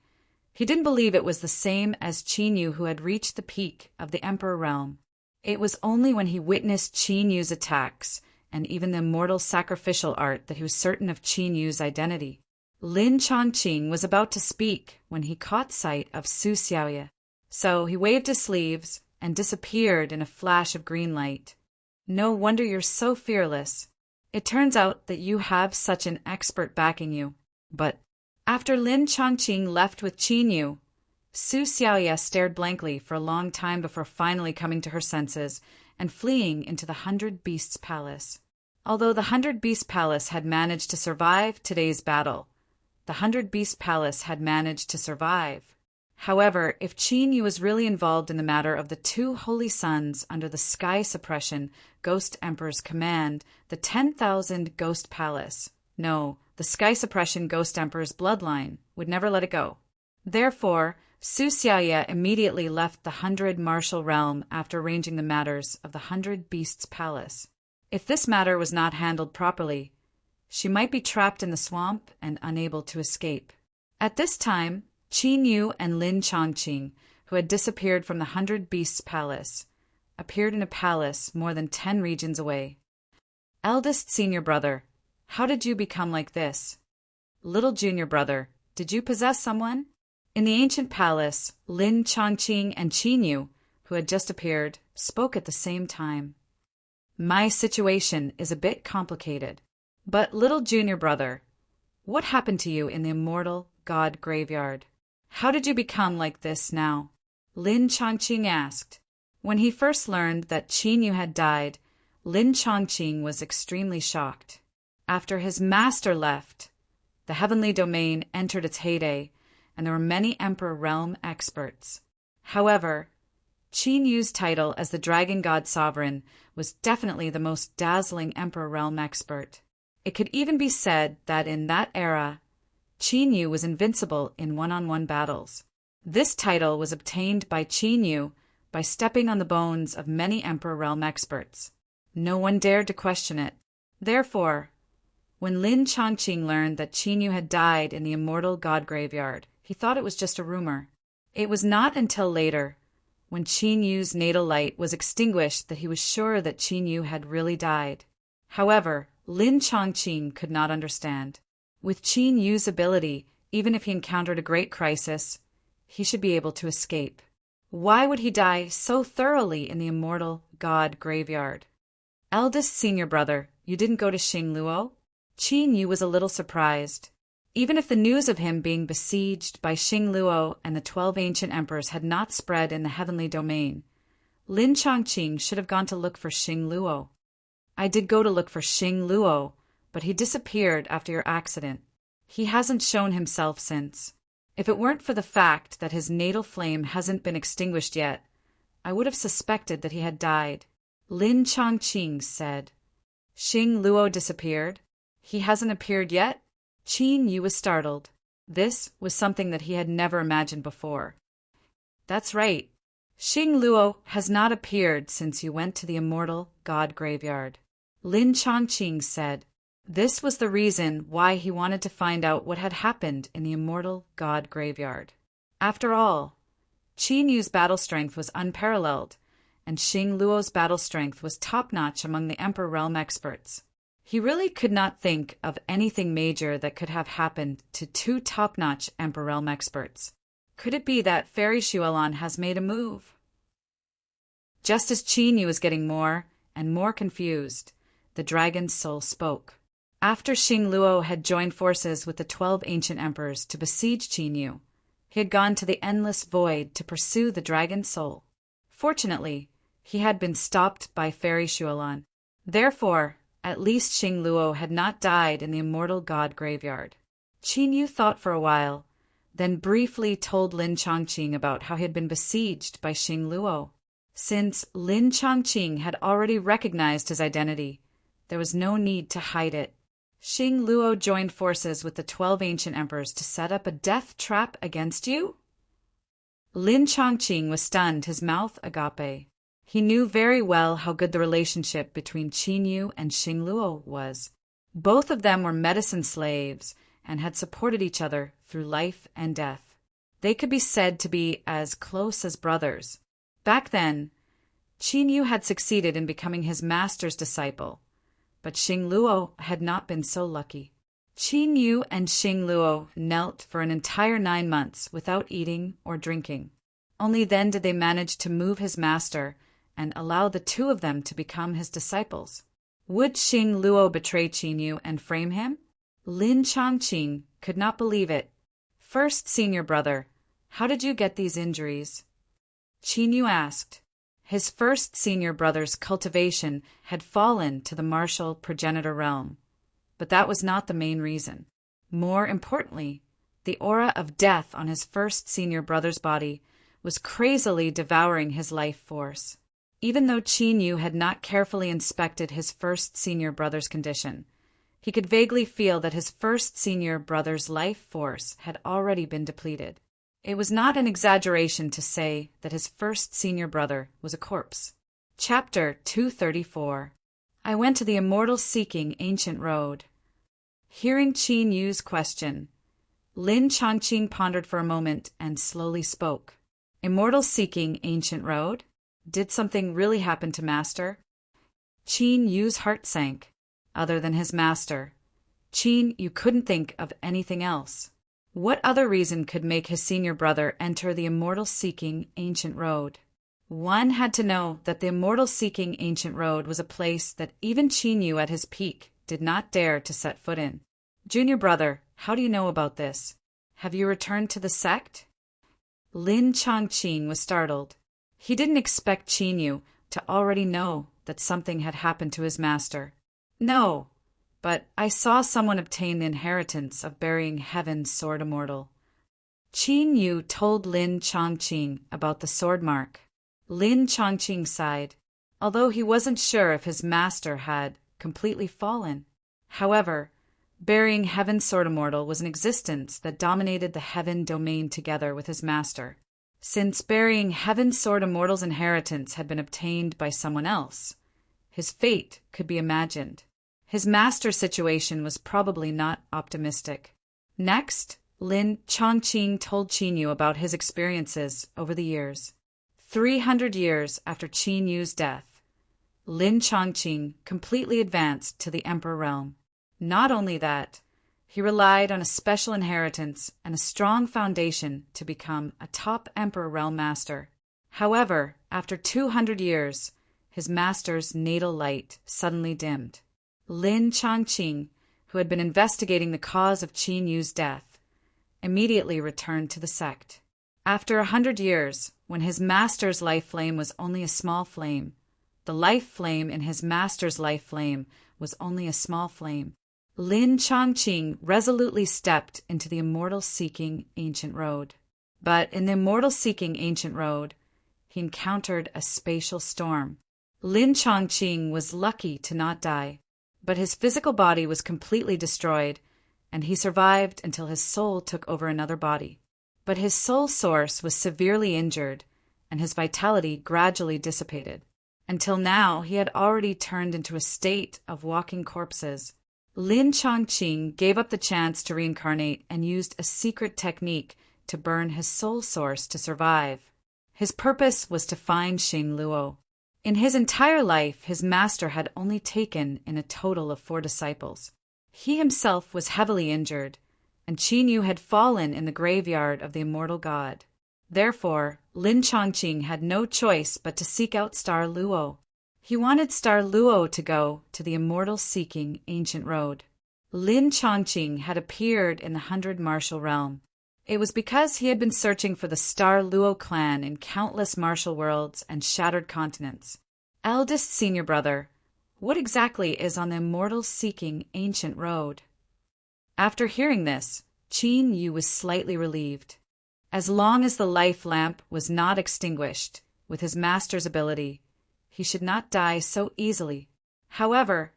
he didn't believe it was the same as Qin Yu who had reached the peak of the Emperor realm. It was only when he witnessed Qin Yu's attacks and even the immortal sacrificial art that he was certain of Qin Yu's identity. Lin Changqing was about to speak when he caught sight of Su Xiaoye. So he waved his sleeves and disappeared in a flash of green light. No wonder you're so fearless. It turns out that you have such an expert backing you. But after Lin Changqing left with Qin Yu, Su Xiaoye stared blankly for a long time before finally coming to her senses and fleeing into the 100 Beasts Palace. Although the 100 Beast Palace had managed to survive today's battle, the 100 Beast Palace had managed to survive. However, if Qin Yu was really involved in the matter of the 2 holy sons under the Sky Suppression Ghost Emperor's command, the 10,000 Ghost Palace, no, the Sky Suppression Ghost Emperor's bloodline, would never let it go. Therefore, Su Xiaoye immediately left the 100 martial realm after arranging the matters of the 100 Beasts Palace. If this matter was not handled properly, she might be trapped in the swamp and unable to escape. At this time, Qin Yu and Lin Changqing, who had disappeared from the 100 Beasts Palace, appeared in a palace more than 10 regions away. Eldest senior brother, how did you become like this? Little junior brother, did you possess someone? In the ancient palace, Lin Changqing and Qin Yu, who had just appeared, spoke at the same time. My situation is a bit complicated. But little junior brother, what happened to you in the immortal God graveyard? How did you become like this now? Lin Changqing asked. When he first learned that Qin Yu had died, Lin Changqing was extremely shocked. After his master left, The heavenly domain entered its heyday, and there were many Emperor Realm experts. However, Qin Yu's title as the Dragon God Sovereign was definitely the most dazzling Emperor Realm expert. It could even be said that in that era, Qin Yu was invincible in one-on-one battles. This title was obtained by Qin Yu by stepping on the bones of many Emperor Realm experts. No one dared to question it. Therefore, when Lin Chongqing learned that Qin Yu had died in the immortal god graveyard, he thought it was just a rumor. It was not until later, when Qin Yu's natal light was extinguished, that he was sure that Qin Yu had really died. However, Lin Chongqing could not understand. With Qin Yu's ability, even if he encountered a great crisis, he should be able to escape. Why would he die so thoroughly in the immortal god graveyard? Eldest senior brother, you didn't go to Xingluo? Qin Yu was a little surprised. Even if the news of him being besieged by Xingluo and the 12 ancient emperors had not spread in the heavenly domain, Lin Chongqing should have gone to look for Xingluo. I did go to look for Xingluo, but he disappeared after your accident. He hasn't shown himself since. If it weren't for the fact that his natal flame hasn't been extinguished yet, I would have suspected that he had died. Lin Chongqing said. Xingluo disappeared? He hasn't appeared yet? Qin Yu was startled. This was something that he had never imagined before. That's right. Xingluo has not appeared since you went to the immortal god graveyard. Lin Chongqing said. This was the reason why he wanted to find out what had happened in the immortal god graveyard. After all, Qin Yu's battle strength was unparalleled, and Xingluo's battle strength was top-notch among the Emperor Realm experts. He really could not think of anything major that could have happened to two top-notch Emperor Realm experts. Could it be that Fairy Xuelon has made a move? Just as Qin Yu was getting more and more confused, the dragon's soul spoke. After Xingluo had joined forces with the 12 ancient emperors to besiege Qin Yu, he had gone to the endless void to pursue the dragon's soul. Fortunately, he had been stopped by Fairy Xuelon. Therefore, at least Xingluo had not died in the immortal god graveyard. Qin Yu thought for a while, then briefly told Lin Chongqing about how he had been besieged by Xingluo. Since Lin Chongqing had already recognized his identity, there was no need to hide it. Xingluo joined forces with the 12 ancient emperors to set up a death trap against you? Lin Chongqing was stunned, his mouth agape. He knew very well how good the relationship between Qin Yu and Xingluo was. Both of them were medicine slaves and had supported each other through life and death. They could be said to be as close as brothers. Back then, Qin Yu had succeeded in becoming his master's disciple, but Xingluo had not been so lucky. Qin Yu and Xingluo knelt for an entire 9 months without eating or drinking. Only then did they manage to move his master and allow the two of them to become his disciples. Would Xingluo betray Qin Yu and frame him? Lin Chongqing could not believe it. First senior brother, how did you get these injuries? Qin Yu asked. His first senior brother's cultivation had fallen to the martial progenitor realm, but that was not the main reason. More importantly, the aura of death on his first senior brother's body was crazily devouring his life force. Even though Qin Yu had not carefully inspected his first senior brother's condition, he could vaguely feel that his first senior brother's life force had already been depleted. It was not an exaggeration to say that his first senior brother was a corpse. Chapter 234. I went to the immortal-seeking ancient road. Hearing Qin Yu's question, Lin Chongqing pondered for a moment and slowly spoke. Immortal-seeking ancient road? Did something really happen to Master? Qin Yu's heart sank. Other than his master, Qin Yu couldn't think of anything else. What other reason could make his senior brother enter the immortal-seeking ancient road? One had to know that the immortal-seeking ancient road was a place that even Qin Yu at his peak did not dare to set foot in. Junior brother, how do you know about this? Have you returned to the sect? Lin Chongqing was startled. He didn't expect Qin Yu to already know that something had happened to his master. No, but I saw someone obtain the inheritance of burying heaven's sword immortal. Qin Yu told Lin Chongqing about the sword mark. Lin Chongqing sighed, although he wasn't sure if his master had completely fallen. However, burying heaven's sword immortal was an existence that dominated the heaven domain together with his master. Since burying heaven's sword immortal's inheritance had been obtained by someone else, his fate could be imagined. His master's situation was probably not optimistic. Next, Lin Chongqing told Qin Yu about his experiences over the years. 300 years after Qin Yu's death, Lin Chongqing completely advanced to the emperor realm. Not only that, he relied on a special inheritance and a strong foundation to become a top emperor realm master. However, after 200 years, his master's natal light suddenly dimmed. Lin Chongqing, who had been investigating the cause of Qin Yu's death, immediately returned to the sect. After 100 years, when his master's life flame was only a small flame, the life flame in his master's life flame was only a small flame, Lin Chongqing resolutely stepped into the immortal-seeking ancient road. But in the immortal-seeking ancient road, he encountered a spatial storm. Lin Chongqing was lucky to not die, but his physical body was completely destroyed, and he survived until his soul took over another body. But his soul source was severely injured, and his vitality gradually dissipated. Until now, he had already turned into a state of walking corpses. Lin Chongqing gave up the chance to reincarnate and used a secret technique to burn his soul source to survive. His purpose was to find Xing Luo. In his entire life, his master had only taken in a total of 4 disciples. He himself was heavily injured, and Qin Yu had fallen in the graveyard of the immortal god. Therefore, Lin Chongqing had no choice but to seek out Star Luo. He wanted Star Luo to go to the immortal-seeking ancient road. Lin Chongqing had appeared in the 100 martial realm. It was because he had been searching for the Star Luo clan in countless martial worlds and shattered continents. Eldest senior brother, what exactly is on the immortal-seeking ancient road? After hearing this, Qin Yu was slightly relieved. As long as the life lamp was not extinguished with his master's ability, he should not die so easily. However,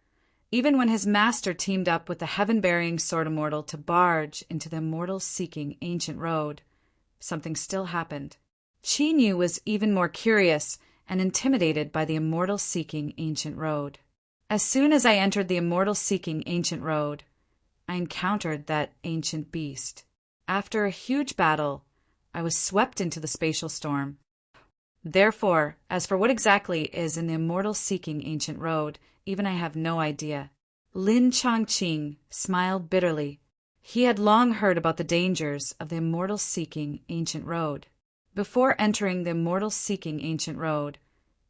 even when his master teamed up with the heaven-bearing sword immortal to barge into the immortal-seeking ancient road, something still happened. Qin Yu was even more curious and intimidated by the immortal-seeking ancient road. As soon as I entered the immortal-seeking ancient road, I encountered that ancient beast. After a huge battle, I was swept into the spatial storm. Therefore, as for what exactly is in the immortal-seeking ancient road, even I have no idea. Lin Chongqing smiled bitterly. He had long heard about the dangers of the immortal-seeking ancient road. Before entering the immortal-seeking ancient road,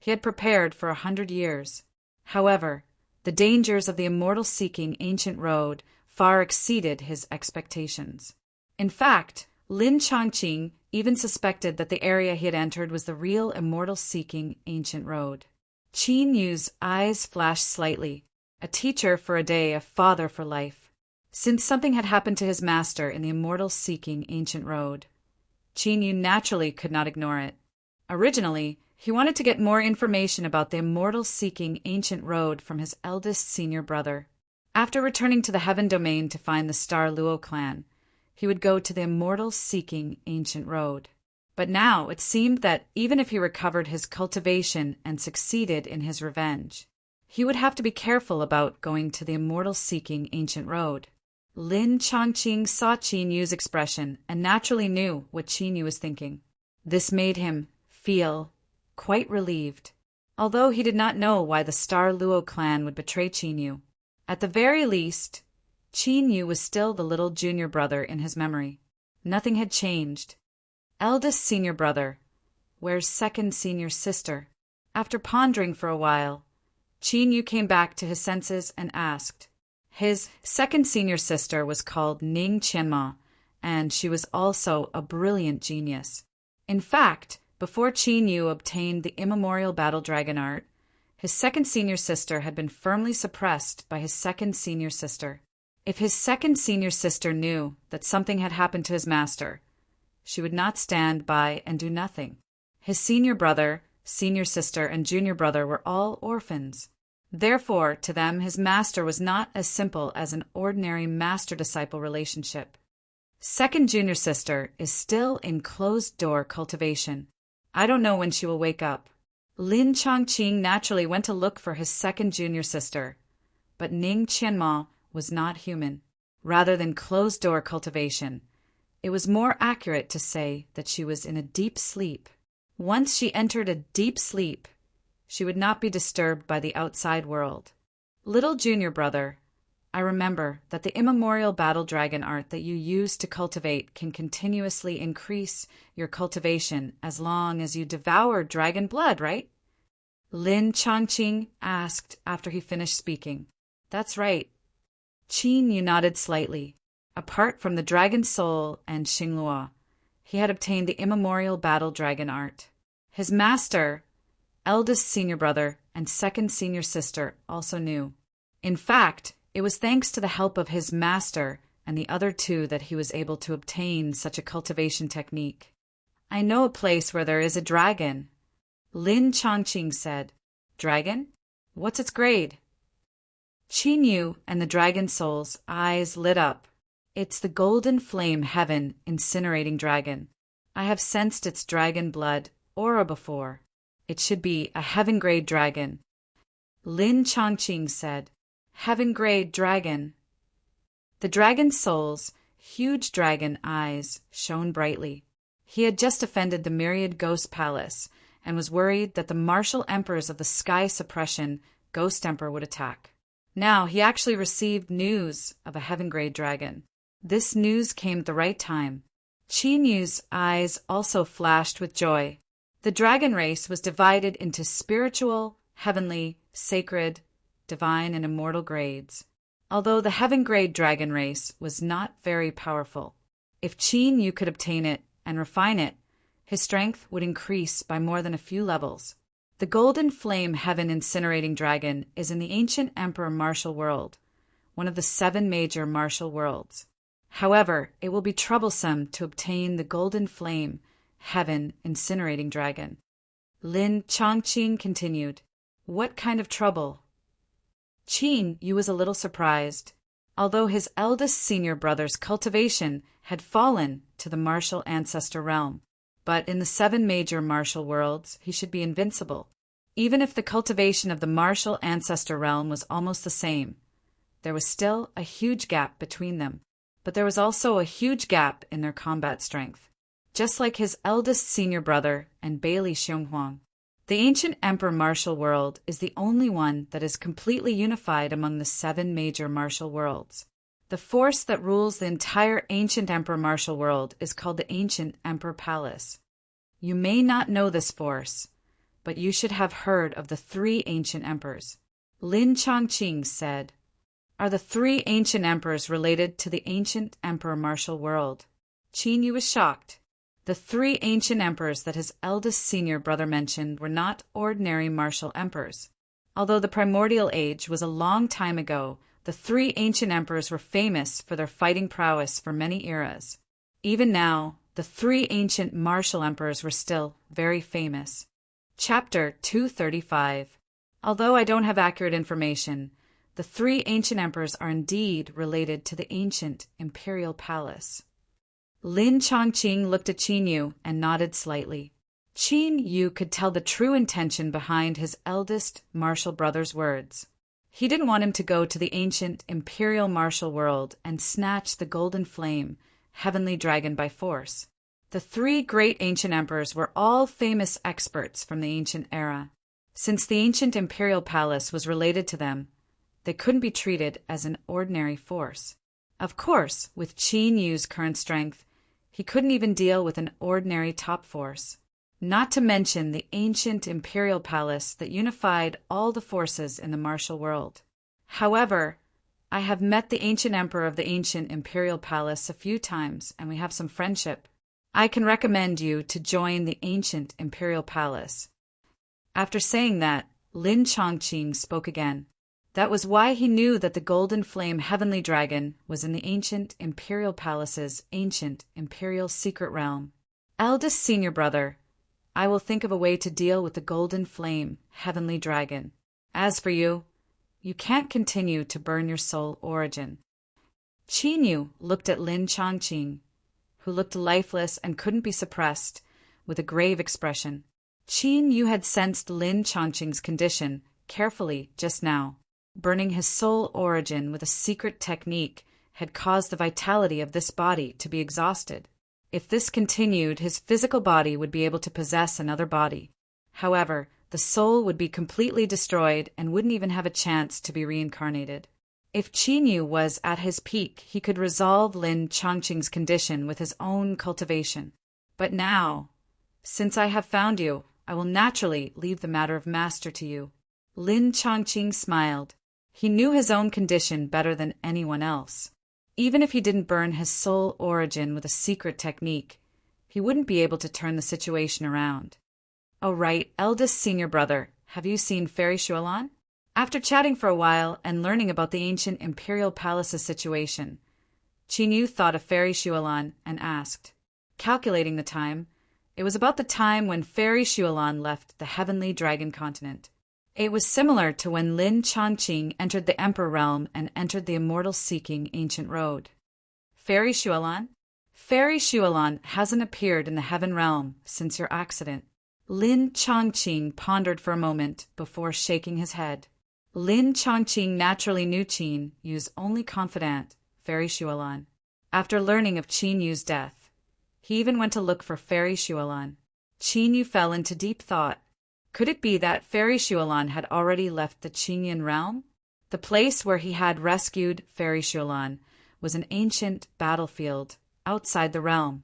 he had prepared for 100 years. However, the dangers of the immortal-seeking ancient road far exceeded his expectations. In fact, Lin Chongqing even suspected that the area he had entered was the real immortal-seeking ancient road. Qin Yu's eyes flashed slightly. A teacher for a day, a father for life. Since something had happened to his master in the immortal-seeking ancient road, Qin Yu naturally could not ignore it. Originally, he wanted to get more information about the immortal-seeking ancient road from his eldest senior brother. After returning to the heaven domain to find the Star Luo clan, he would go to the immortal-seeking ancient road. But now it seemed that even if he recovered his cultivation and succeeded in his revenge, he would have to be careful about going to the immortal-seeking ancient road. Lin Chongqing saw Qin Yu's expression and naturally knew what Qin Yu was thinking. This made him feel quite relieved, although he did not know why the Star Luo clan would betray Qin Yu. At the very least, Qin Yu was still the little junior brother in his memory. Nothing had changed. Eldest senior brother, where's second senior sister? After pondering for a while, Qin Yu came back to his senses and asked. His second senior sister was called Ning Qianma, and she was also a brilliant genius. In fact, before Qin Yu obtained the immemorial battle dragon art, His second senior sister had been firmly suppressed by his second senior sister. If his second senior sister knew that something had happened to his master, she would not stand by and do nothing. His senior brother, senior sister, and junior brother were all orphans. Therefore, to them, his master was not as simple as an ordinary master-disciple relationship. Second junior sister is still in closed-door cultivation. I don't know when she will wake up. Lin Chongqing naturally went to look for his second junior sister, but Ning Qianma was not human. Rather than closed-door cultivation, it was more accurate to say that she was in a deep sleep. Once she entered a deep sleep, she would not be disturbed by the outside world. Little junior brother, I remember that the immemorial battle dragon art that you use to cultivate can continuously increase your cultivation as long as you devour dragon blood, right? Lin Chongqing asked after he finished speaking. That's right. Qin Yu nodded slightly. Apart from the dragon soul and Xinglua, he had obtained the immemorial battle dragon art. His master, eldest senior brother, and second senior sister also knew. In fact, it was thanks to the help of his master and the other two that he was able to obtain such a cultivation technique. I know a place where there is a dragon, Lin Chongqing said. Dragon? What's its grade? Qin Yu and the dragon soul's eyes lit up. It's the golden flame heaven incinerating dragon. I have sensed its dragon blood aura before. It should be a heaven-grade dragon. Lin Chongqing said. Heaven-grade dragon. The dragon soul's huge dragon eyes shone brightly. He had just defended the myriad ghost palace and was worried that the martial emperors of the sky suppression ghost emperor would attack. Now he actually received news of a heaven-grade dragon. This news came at the right time. Qin Yu's eyes also flashed with joy. The dragon race was divided into spiritual, heavenly, sacred, divine, and immortal grades. Although the heaven-grade dragon race was not very powerful, if Qin Yu could obtain it and refine it, his strength would increase by more than a few levels. The golden flame heaven incinerating dragon is in the ancient emperor martial world, one of the 7 major martial worlds. However, it will be troublesome to obtain the golden flame heaven incinerating dragon. Lin Chongqing continued. What kind of trouble? Qin Yu was a little surprised. Although his eldest senior brother's cultivation had fallen to the martial ancestor realm, but in the 7 major martial worlds he should be invincible. Even if the cultivation of the martial ancestor realm was almost the same, there was still a huge gap between them. But there was also a huge gap in their combat strength. Just like his eldest senior brother and Bailey Xionghuang, the ancient emperor martial world is the only one that is completely unified among the 7 major martial worlds. The force that rules the entire ancient emperor martial world is called the ancient emperor palace. You may not know this force, but you should have heard of the 3 ancient emperors. Lin Chongqing said. Are the 3 ancient emperors related to the ancient emperor martial world? Qin Yu was shocked. The 3 ancient emperors that his eldest senior brother mentioned were not ordinary martial emperors. Although the primordial age was a long time ago, the 3 ancient emperors were famous for their fighting prowess for many eras. Even now, the 3 ancient martial emperors were still very famous. Chapter 235. Although I don't have accurate information, the 3 ancient emperors are indeed related to the ancient imperial palace. Lin Chongqing looked at Qin Yu and nodded slightly. Qin Yu could tell the true intention behind his eldest martial brother's words. He didn't want him to go to the ancient imperial martial world and snatch the golden flame, heavenly dragon by force. The 3 great ancient emperors were all famous experts from the ancient era. Since the ancient imperial palace was related to them, they couldn't be treated as an ordinary force. Of course, with Qin Yu's current strength, he couldn't even deal with an ordinary top force. Not to mention the ancient imperial palace that unified all the forces in the martial world. However, I have met the ancient emperor of the ancient imperial palace a few times, and we have some friendship. I can recommend you to join the ancient imperial palace. After saying that, Lin Chongqing spoke again. That was why he knew that the golden flame heavenly dragon was in the ancient imperial palace's ancient imperial secret realm. Eldest senior brother, I will think of a way to deal with the golden flame heavenly dragon. As for you, you can't continue to burn your soul origin. Qin Yu looked at Lin Chongqing, who looked lifeless and couldn't be suppressed, with a grave expression. Qin Yu had sensed Lin Chongqing's condition carefully just now. Burning his soul origin with a secret technique had caused the vitality of this body to be exhausted. If this continued, his physical body would be able to possess another body. However, the soul would be completely destroyed and wouldn't even have a chance to be reincarnated. If Qin Yu was at his peak, he could resolve Lin Chongqing's condition with his own cultivation. But now, since I have found you, I will naturally leave the matter of master to you. Lin Chongqing smiled. He knew his own condition better than anyone else. Even if he didn't burn his soul origin with a secret technique, he wouldn't be able to turn the situation around. Oh right, eldest senior brother, have you seen Fairy Shualan? After chatting for a while and learning about the ancient imperial palace's situation, Qin Yu thought of Fairy Shualan and asked. Calculating the time, it was about the time when Fairy Shualan left the heavenly dragon continent. It was similar to when Lin Chongqing entered the Emperor realm and entered the immortal-seeking ancient road. Fairy Shualan? Fairy Shualan hasn't appeared in the heaven realm since your accident. Lin Chongqing pondered for a moment before shaking his head. Lin Chongqing naturally knew Qin Yu's only confidant, Fairy Shualan. After learning of Qin Yu's death, he even went to look for Fairy Shualan. Qin Yu fell into deep thought. Could it be that Fairy Shualan had already left the Qinyan realm? The place where he had rescued Fairy Shualan was an ancient battlefield outside the realm.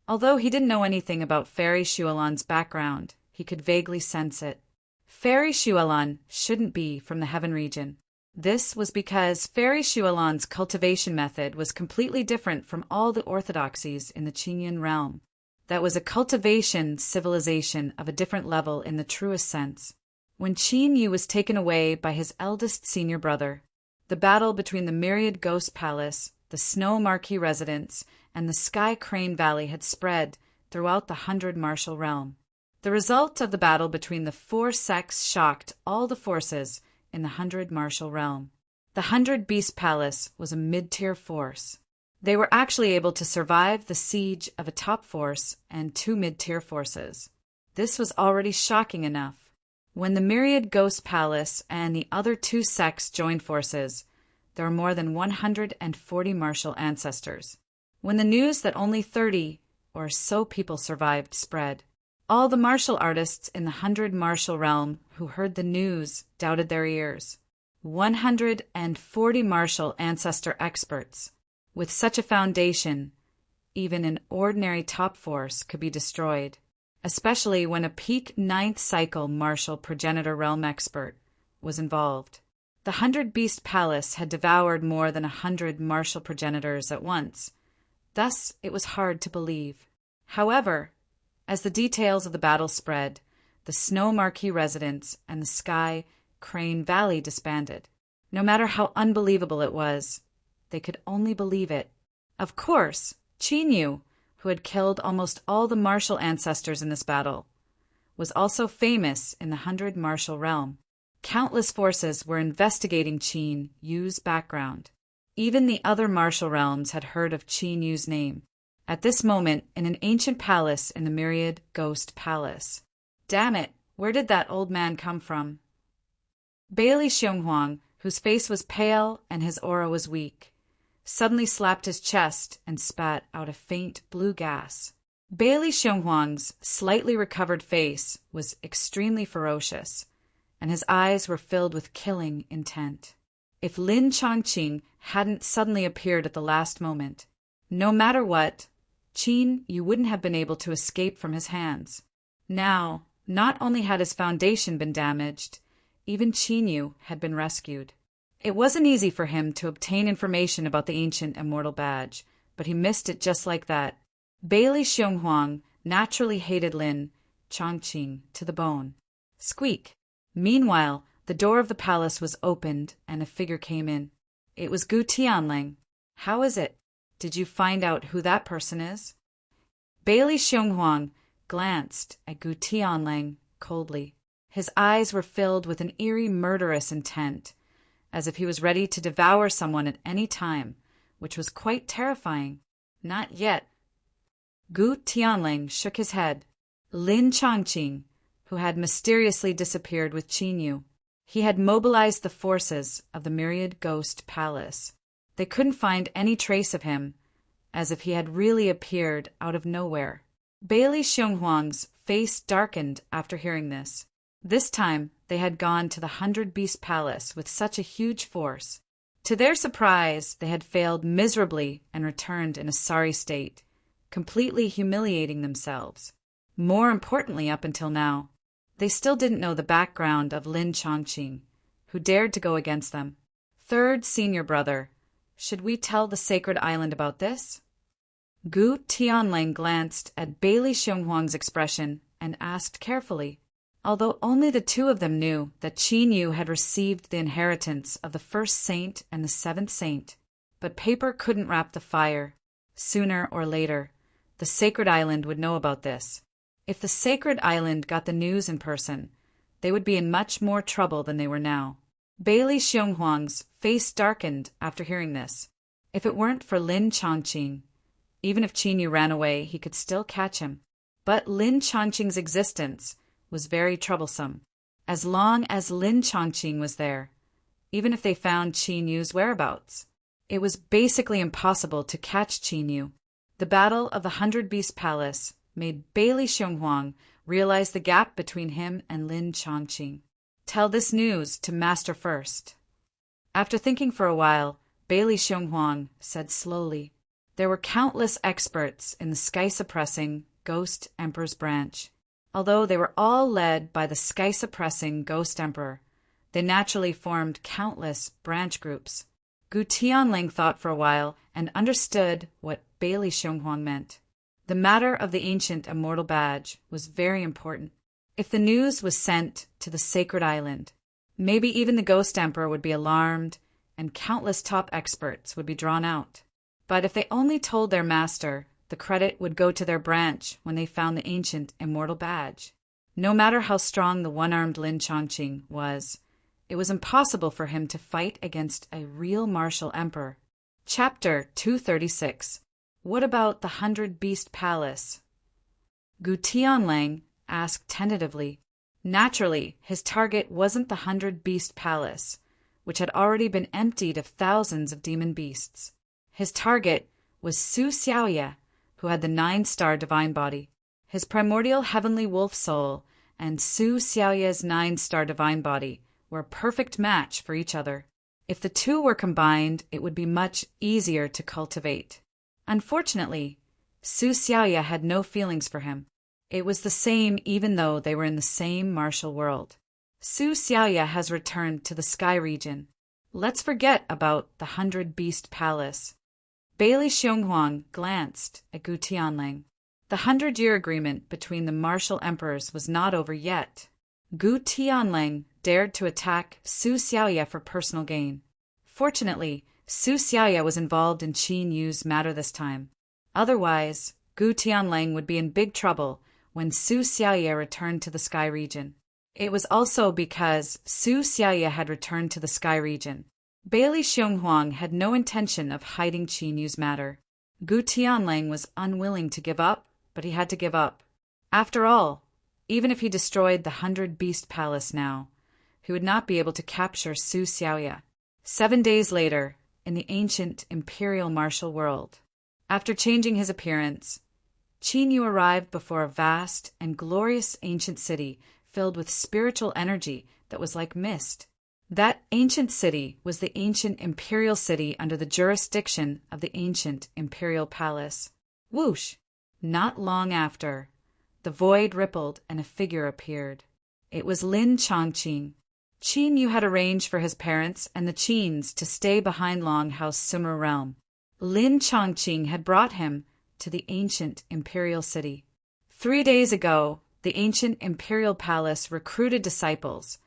Although he didn't know anything about Fairy Shualan's background, he could vaguely sense it. Fairy Shualan shouldn't be from the heaven region. This was because Fairy Shualan's cultivation method was completely different from all the orthodoxies in the Qinyan realm. That was a cultivation civilization of a different level in the truest sense. When Qin Yu was taken away by his eldest senior brother, the battle between the Myriad Ghost Palace, the Snow Marquee Residence, and the Sky Crane Valley had spread throughout the 100 Martial Realm. The result of the battle between the four sects shocked all the forces in the 100 Martial Realm. The 100 Beast Palace was a mid-tier force. They were actually able to survive the siege of a top force and 2 mid-tier forces. This was already shocking enough. When the Myriad Ghost Palace and the other 2 sects joined forces, there were more than 140 martial ancestors. When the news that only 30 or so people survived spread, all the martial artists in the 100 Martial Realm who heard the news doubted their ears. 140 martial ancestor experts. With such a foundation, even an ordinary top force could be destroyed, especially when a peak 9th cycle martial progenitor realm expert was involved. The 100 Beast Palace had devoured more than 100 martial progenitors at once. Thus, it was hard to believe. However, as the details of the battle spread, the Snow Marquee Residence and the Sky Crane Valley disbanded. No matter how unbelievable it was, they could only believe it. Of course, Qin Yu, who had killed almost all the martial ancestors in this battle, was also famous in the 100 Martial Realm. Countless forces were investigating Qin Yu's background. Even the other martial realms had heard of Qin Yu's name. At this moment, in an ancient palace in the Myriad Ghost Palace. Damn it, where did that old man come from? Bailey Xionghuang, whose face was pale and his aura was weak, suddenly slapped his chest and spat out a faint blue gas. Bailey Xionghuang's slightly recovered face was extremely ferocious, and his eyes were filled with killing intent. If Lin Chongqing hadn't suddenly appeared at the last moment, no matter what, Qin Yu wouldn't have been able to escape from his hands. Now, not only had his foundation been damaged, even Qin Yu had been rescued. It wasn't easy for him to obtain information about the ancient immortal badge, but he missed it just like that. Bailey Xionghuang naturally hated Lin Chongqing to the bone. Squeak! Meanwhile, the door of the palace was opened and a figure came in. It was Gu Tianling. How is it? Did you find out who that person is? Bailey Xionghuang glanced at Gu Tianling coldly. His eyes were filled with an eerie murderous intent, as if he was ready to devour someone at any time, which was quite terrifying. Not yet. Gu Tianling shook his head. Lin Changqing, who had mysteriously disappeared with Qin Yu. He had mobilized the forces of the Myriad Ghost Palace. They couldn't find any trace of him, as if he had really appeared out of nowhere. Bailey Xionghuang's face darkened after hearing this. This time, they had gone to the 100-Beast Palace with such a huge force. To their surprise, they had failed miserably and returned in a sorry state, completely humiliating themselves. More importantly, up until now, they still didn't know the background of Lin Changqing, who dared to go against them. Third senior brother, should we tell the sacred island about this? Gu Tianling glanced at Bailey Xionghuang's expression and asked carefully. Although only the two of them knew that Qin Yu had received the inheritance of the first saint and the seventh saint, but paper couldn't wrap the fire. Sooner or later, the sacred island would know about this. If the sacred island got the news in person, they would be in much more trouble than they were now. Bailey Xionghuang's face darkened after hearing this. If it weren't for Lin Changqing, even if Qin Yu ran away, he could still catch him. But Lin Changqing's existence was very troublesome. As long as Lin Changqing was there, even if they found Qin Yu's whereabouts, it was basically impossible to catch Qin Yu. The Battle of the 100-Beast Palace made Bailey Xionghuang realize the gap between him and Lin Changqing. Tell this news to Master first. After thinking for a while, Bailey Xionghuang said slowly, there were countless experts in the sky-suppressing Ghost Emperor's branch. Although they were all led by the sky-suppressing Ghost Emperor, they naturally formed countless branch groups. Gu Tianling thought for a while and understood what Bailey Xionghuang meant. The matter of the ancient immortal badge was very important. If the news was sent to the sacred island, maybe even the Ghost Emperor would be alarmed and countless top experts would be drawn out. But if they only told their master, the credit would go to their branch when they found the ancient immortal badge. No matter how strong the one-armed Lin Changqing was, it was impossible for him to fight against a real martial emperor. Chapter 236. What about the 100-Beast Palace? Gu Tianling asked tentatively. Naturally, his target wasn't the 100-Beast Palace, which had already been emptied of thousands of demon beasts. His target was Su Xiaoya, who had the 9-star divine body. His primordial heavenly wolf soul and Su Xiaoya's 9-star divine body were a perfect match for each other. If the two were combined, it would be much easier to cultivate. Unfortunately, Su Xiaoya had no feelings for him. It was the same even though they were in the same martial world. Su Xiaoya has returned to the sky region. Let's forget about the 100-Beast Palace. Bailey Xionghuang glanced at Gu Tianling. The 100-year agreement between the martial emperors was not over yet. Gu Tianling dared to attack Su Xiaoya for personal gain. Fortunately, Su Xiaoya was involved in Qin Yu's matter this time. Otherwise, Gu Tianling would be in big trouble when Su Xiaoya returned to the sky region. It was also because Su Xiaoya had returned to the sky region. Bailey Xionghuang had no intention of hiding Qin Yu's matter. Gu Tianling was unwilling to give up, but he had to give up. After all, even if he destroyed the 100-Beast Palace now, he would not be able to capture Su Xiaoya. 7 days later, in the ancient imperial martial world, after changing his appearance, Qin Yu arrived before a vast and glorious ancient city filled with spiritual energy that was like mist. That ancient city was the ancient imperial city under the jurisdiction of the ancient imperial palace. Whoosh! Not long after, the void rippled and a figure appeared. It was Lin Changqing. Qin Yu had arranged for his parents and the Qins to stay behind Longhouse Sumer realm. Lin Changqing had brought him to the ancient imperial city. 3 days ago, the ancient imperial palace recruited disciples,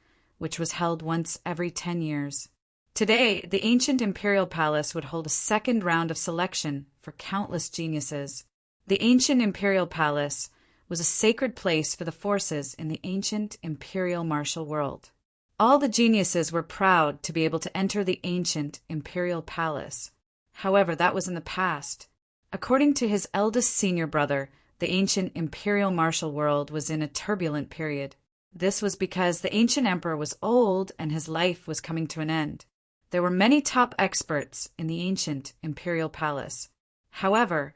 which was held once every 10 years. Today, the ancient imperial palace would hold a second round of selection for countless geniuses. The ancient imperial palace was a sacred place for the forces in the ancient imperial martial world. All the geniuses were proud to be able to enter the ancient imperial palace. However, that was in the past. According to his eldest senior brother, the ancient imperial martial world was in a turbulent period. This was because the ancient emperor was old and his life was coming to an end. There were many top experts in the ancient imperial palace. However,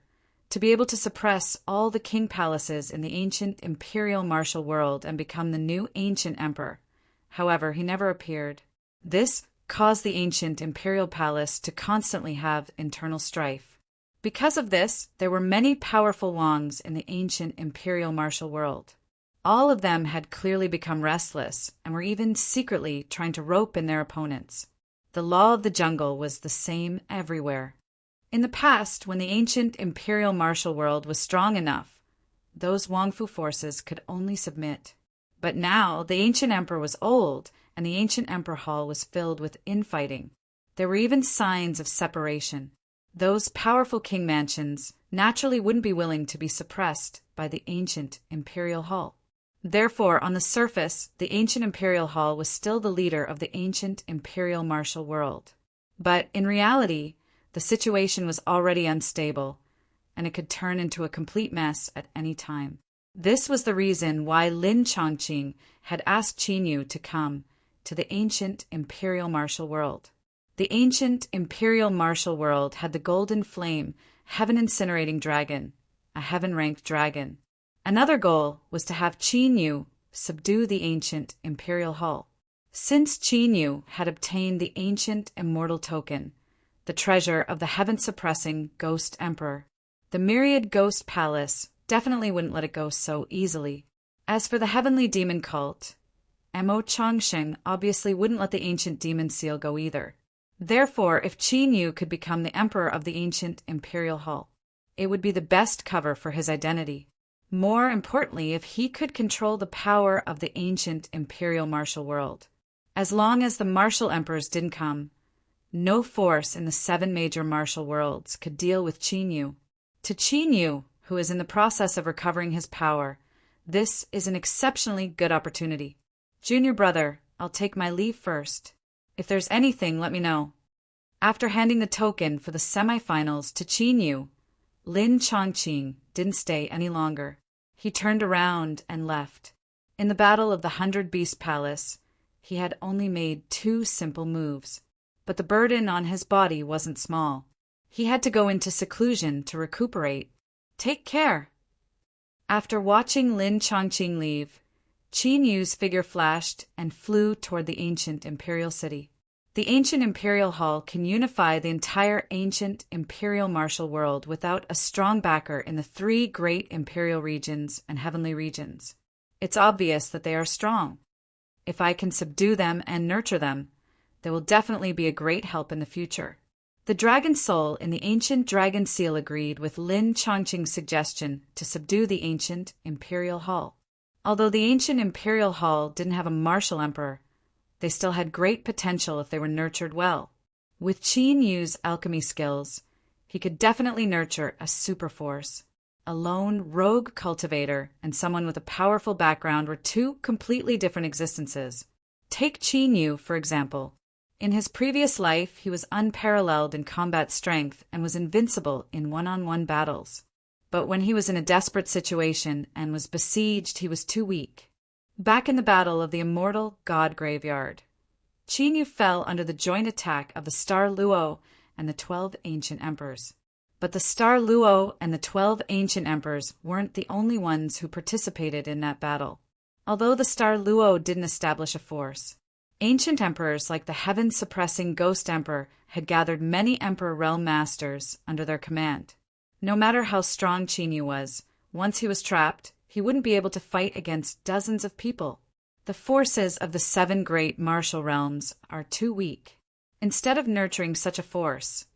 to be able to suppress all the king palaces in the ancient imperial martial world and become the new ancient emperor. However, he never appeared. This caused the ancient imperial palace to constantly have internal strife. Because of this, there were many powerful Wangs in the ancient imperial martial world. All of them had clearly become restless and were even secretly trying to rope in their opponents. The law of the jungle was the same everywhere. In the past, when the ancient imperial martial world was strong enough, those Wangfu forces could only submit. But now, the ancient emperor was old, and the ancient emperor hall was filled with infighting. There were even signs of separation. Those powerful king mansions naturally wouldn't be willing to be suppressed by the ancient imperial hall. Therefore, on the surface, the ancient imperial hall was still the leader of the ancient imperial martial world. But in reality, the situation was already unstable, and it could turn into a complete mess at any time. This was the reason why Lin Chongqing had asked Qin Yu to come to the ancient imperial martial world. The ancient imperial martial world had the golden flame, heaven-incinerating dragon, a heaven-ranked dragon. Another goal was to have Qin Yu subdue the ancient imperial hall. Since Qin Yu had obtained the ancient immortal token, the treasure of the heaven-suppressing ghost emperor, the myriad ghost palace definitely wouldn't let it go so easily. As for the heavenly demon cult, Mo Changsheng obviously wouldn't let the ancient demon seal go either. Therefore, if Qin Yu could become the emperor of the ancient imperial hall, it would be the best cover for his identity. More importantly, if he could control the power of the ancient imperial martial world. As long as the martial emperors didn't come, no force in the 7 major martial worlds could deal with Qin Yu. To Qin Yu, who is in the process of recovering his power, this is an exceptionally good opportunity. Junior brother, I'll take my leave first. If there's anything, let me know. After handing the token for the semifinals to Qin Yu, Lin Chongqing didn't stay any longer. He turned around and left. In the Battle of the 100 Beast Palace, he had only made 2 simple moves. But the burden on his body wasn't small. He had to go into seclusion to recuperate. Take care. After watching Lin Chongqing leave, Qin Yu's figure flashed and flew toward the ancient imperial city. The ancient imperial hall can unify the entire ancient imperial martial world without a strong backer in the 3 great imperial regions and heavenly regions. It's obvious that they are strong. If I can subdue them and nurture them, they will definitely be a great help in the future. The dragon soul in the ancient dragon seal agreed with Lin Chongqing's suggestion to subdue the ancient imperial hall. Although the ancient imperial hall didn't have a martial emperor, they still had great potential if they were nurtured well. With Qin Yu's alchemy skills, he could definitely nurture a super force. A lone rogue cultivator and someone with a powerful background were 2 completely different existences. Take Qin Yu, for example. In his previous life, he was unparalleled in combat strength and was invincible in one-on-one battles. But when he was in a desperate situation and was besieged, he was too weak. Back in the battle of the immortal God Graveyard, Qin Yu fell under the joint attack of the Star Luo and the 12 ancient emperors. But the Star Luo and the 12 ancient emperors weren't the only ones who participated in that battle. Although the Star Luo didn't establish a force, ancient emperors like the heaven-suppressing Ghost Emperor had gathered many Emperor Realm Masters under their command. No matter how strong Qin Yu was, once he was trapped, he wouldn't be able to fight against dozens of people. The forces of the 7 great martial realms are too weak. Instead of nurturing such a force,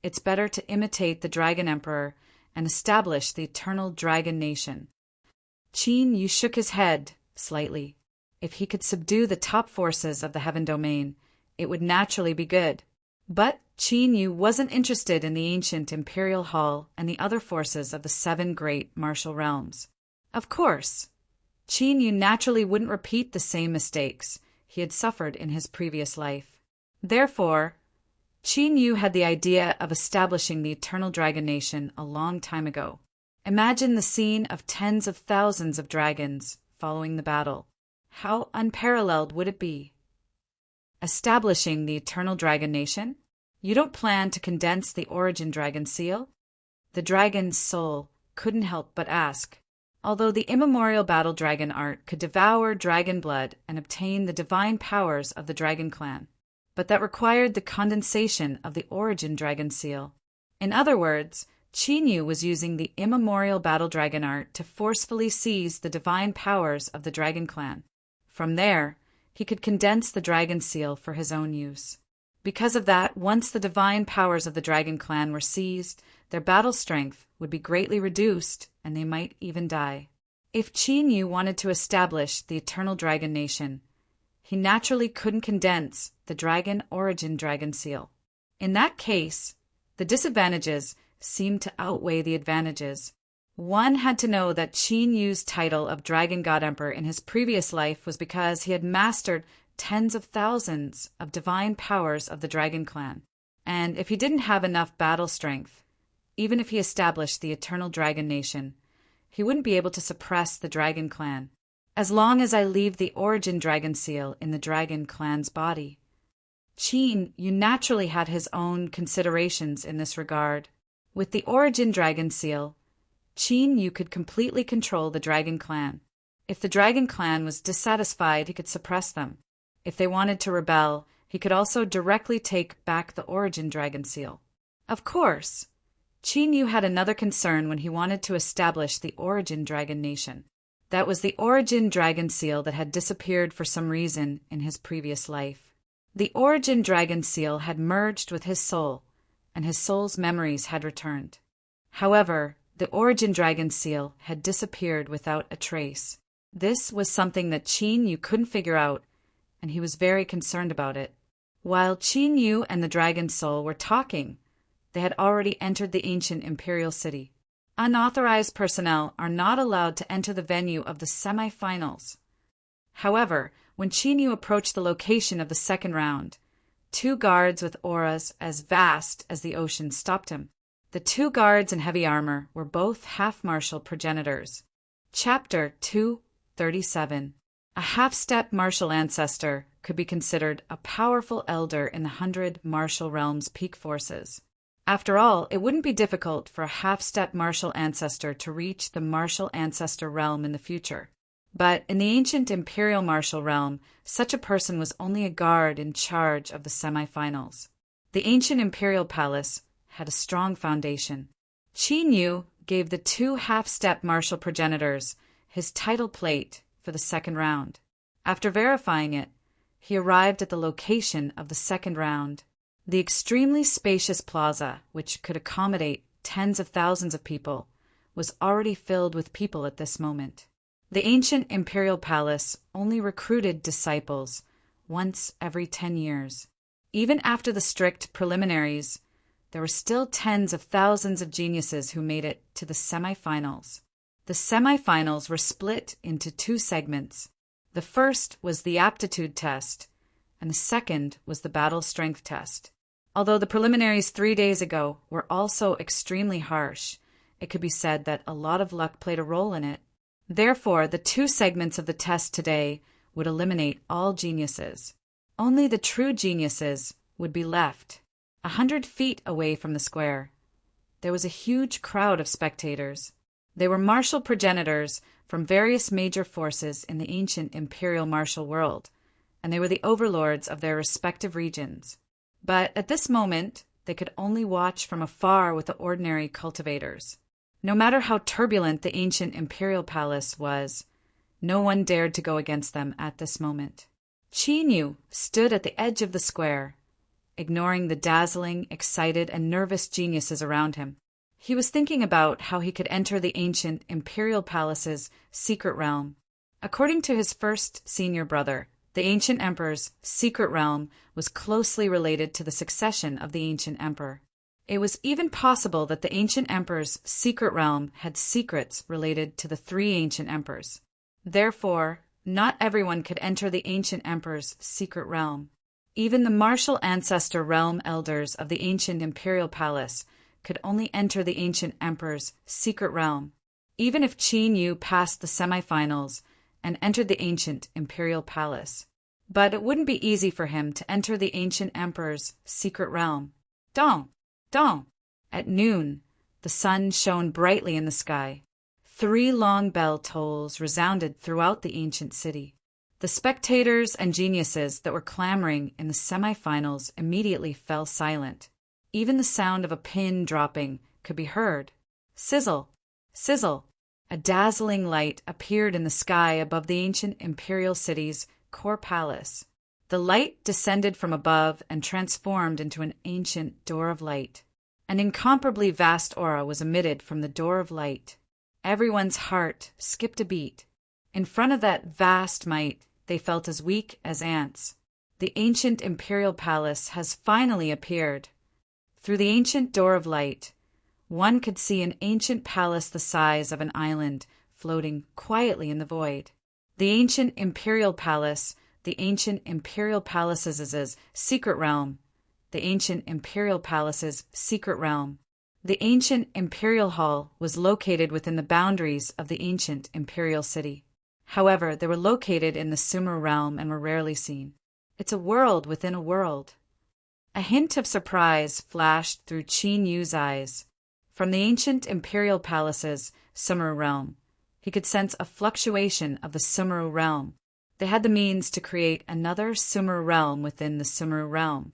it's better to imitate the Dragon Emperor and establish the eternal Dragon Nation. Qin Yu shook his head slightly. If he could subdue the top forces of the heaven domain, it would naturally be good. But Qin Yu wasn't interested in the ancient imperial hall and the other forces of the 7 great martial realms. Of course, Qin Yu naturally wouldn't repeat the same mistakes he had suffered in his previous life. Therefore, Qin Yu had the idea of establishing the Eternal Dragon Nation a long time ago. Imagine the scene of tens of thousands of dragons following the battle. How unparalleled would it be? Establishing the Eternal Dragon Nation? You don't plan to condense the Origin Dragon Seal? The dragon's soul couldn't help but ask. Although the immemorial battle dragon art could devour dragon blood and obtain the divine powers of the Dragon Clan, but that required the condensation of the Origin Dragon Seal. In other words, Qin Yu was using the immemorial battle dragon art to forcefully seize the divine powers of the Dragon Clan. From there, he could condense the Dragon Seal for his own use. Because of that, once the divine powers of the Dragon Clan were seized, their battle strength would be greatly reduced, and they might even die. If Qin Yu wanted to establish the Eternal Dragon Nation, he naturally couldn't condense the Dragon Origin Dragon Seal. In that case, the disadvantages seemed to outweigh the advantages. One had to know that Qin Yu's title of Dragon God Emperor in his previous life was because he had mastered tens of thousands of divine powers of the Dragon Clan. And if he didn't have enough battle strength, even if he established the Eternal Dragon Nation, he wouldn't be able to suppress the Dragon Clan. As long as I leave the Origin Dragon Seal in the Dragon Clan's body. Qin Yu naturally had his own considerations in this regard. With the Origin Dragon Seal, Qin Yu could completely control the Dragon Clan. If the Dragon Clan was dissatisfied, he could suppress them. If they wanted to rebel, he could also directly take back the Origin Dragon Seal. Of course, Qin Yu had another concern when he wanted to establish the Origin Dragon Nation. That was the Origin Dragon Seal that had disappeared for some reason in his previous life. The Origin Dragon Seal had merged with his soul, and his soul's memories had returned. However, the Origin Dragon Seal had disappeared without a trace. This was something that Qin Yu couldn't figure out, and he was very concerned about it. While Qin Yu and the Dragon Soul were talking, they had already entered the ancient imperial city. Unauthorized personnel are not allowed to enter the venue of the semi-finals. However, when Qin Yu approached the location of the second round, 2 guards with auras as vast as the ocean stopped him. The 2 guards in heavy armor were both half-martial progenitors. Chapter 237. A half-step martial ancestor could be considered a powerful elder in the 100 martial realms peak forces. After all, it wouldn't be difficult for a half-step martial ancestor to reach the martial ancestor realm in the future. But in the ancient imperial martial realm, such a person was only a guard in charge of the semi-finals. The ancient imperial palace had a strong foundation. Qin Yu gave the 2 half-step martial progenitors his title plate for the second round. After verifying it, he arrived at the location of the second round. The extremely spacious plaza, which could accommodate tens of thousands of people, was already filled with people at this moment. The ancient imperial palace only recruited disciples once every 10 years. Even after the strict preliminaries, there were still tens of thousands of geniuses who made it to the semi-finals. The semi-finals were split into 2 segments. The first was the aptitude test, and the second was the battle strength test. Although the preliminaries 3 days ago were also extremely harsh, it could be said that a lot of luck played a role in it. Therefore, the 2 segments of the test today would eliminate all geniuses. Only the true geniuses would be left. 100 feet away from the square, there was a huge crowd of spectators. They were martial progenitors from various major forces in the ancient imperial martial world, and they were the overlords of their respective regions. But at this moment, they could only watch from afar with the ordinary cultivators. No matter how turbulent the ancient imperial palace was, no one dared to go against them at this moment. Qin Yu stood at the edge of the square, ignoring the dazzling, excited, and nervous geniuses around him. He was thinking about how he could enter the ancient imperial palace's secret realm. According to his first senior brother, the ancient emperor's secret realm was closely related to the succession of the ancient emperor. It was even possible that the ancient emperor's secret realm had secrets related to the three ancient emperors. Therefore, not everyone could enter the ancient emperor's secret realm. Even the martial ancestor realm elders of the ancient imperial palace could only enter the ancient emperor's secret realm, even if Qin Yu passed the semifinals and entered the ancient imperial palace. But it wouldn't be easy for him to enter the ancient emperor's secret realm. Dong! Dong! At noon, the sun shone brightly in the sky. 3 long bell tolls resounded throughout the ancient city. The spectators and geniuses that were clamoring in the semifinals immediately fell silent. Even the sound of a pin dropping could be heard. Sizzle! Sizzle! A dazzling light appeared in the sky above the ancient imperial city's core palace. The light descended from above and transformed into an ancient door of light. An incomparably vast aura was emitted from the door of light. Everyone's heart skipped a beat. In front of that vast might, they felt as weak as ants. The ancient imperial palace has finally appeared. Through the ancient door of light, one could see an ancient palace the size of an island floating quietly in the void. The ancient imperial palace, the ancient imperial palace's secret realm, the ancient imperial palace's secret realm. The ancient imperial hall was located within the boundaries of the ancient imperial city. However, they were located in the Sumer realm and were rarely seen. It's a world within a world. A hint of surprise flashed through Qin Yu's eyes. From the ancient imperial palace's Sumer realm, he could sense a fluctuation of the Sumer realm. They had the means to create another Sumer realm within the Sumer realm.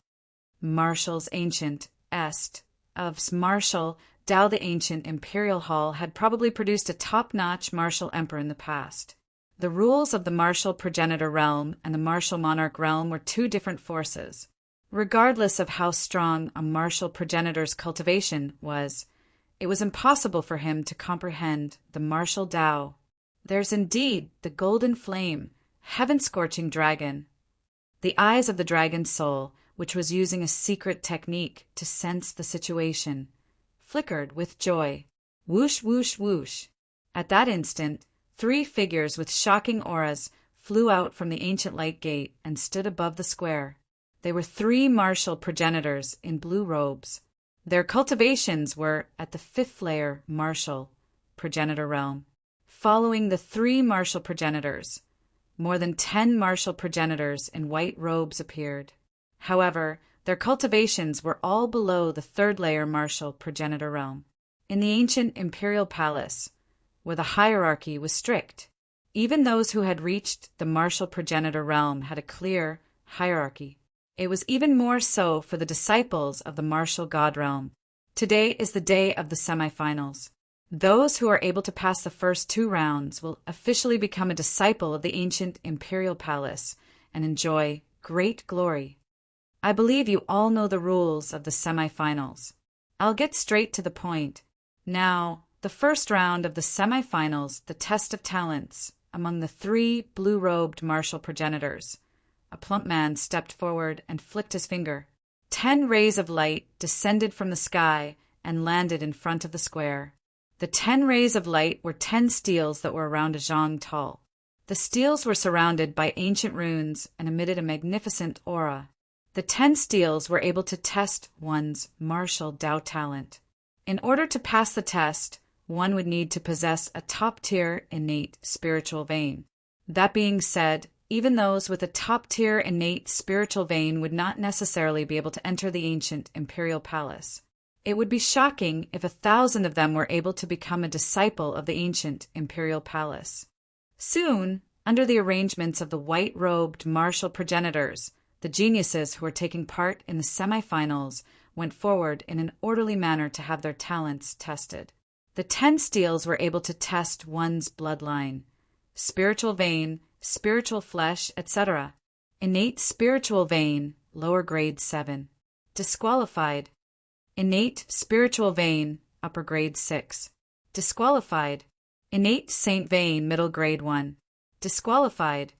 Martial's ancient est of Martial Dao, the ancient imperial hall, had probably produced a top-notch martial emperor in the past. The rules of the martial progenitor realm and the martial monarch realm were two different forces. Regardless of how strong a martial progenitor's cultivation was, it was impossible for him to comprehend the martial Dao. There's indeed the golden flame, heaven-scorching dragon. The eyes of the dragon's soul, which was using a secret technique to sense the situation, flickered with joy. Whoosh, whoosh, whoosh. At that instant, 3 figures with shocking auras flew out from the ancient light gate and stood above the square. They were 3 martial progenitors in blue robes. Their cultivations were at the 5th layer martial progenitor realm. Following the 3 martial progenitors, more than 10 martial progenitors in white robes appeared. However, their cultivations were all below the 3rd layer martial progenitor realm. In the ancient imperial palace, where the hierarchy was strict, even those who had reached the martial progenitor realm had a clear hierarchy. It was even more so for the disciples of the martial god realm. Today is the day of the semifinals. Those who are able to pass the first 2 rounds will officially become a disciple of the ancient imperial palace and enjoy great glory. I believe you all know the rules of the semifinals. I'll get straight to the point. Now, the first round of the semifinals, the test of talents, among the 3 blue-robed martial progenitors. A plump man stepped forward and flicked his finger. 10 rays of light descended from the sky and landed in front of the square. The 10 rays of light were 10 steels that were around a zhang tall. The steels were surrounded by ancient runes and emitted a magnificent aura. The 10 steels were able to test one's martial Dao talent. In order to pass the test, one would need to possess a top-tier innate spiritual vein. That being said, even those with a top-tier innate spiritual vein would not necessarily be able to enter the ancient imperial palace. It would be shocking if 1,000 of them were able to become a disciple of the ancient imperial palace. Soon, under the arrangements of the white-robed martial progenitors, the geniuses who were taking part in the semifinals went forward in an orderly manner to have their talents tested. The 10 steels were able to test one's bloodline, spiritual vein, spiritual flesh, etc. Innate spiritual vein, lower grade 7. Disqualified. Innate spiritual vein, upper grade 6. Disqualified. Innate saint vein, middle grade 1. Disqualified.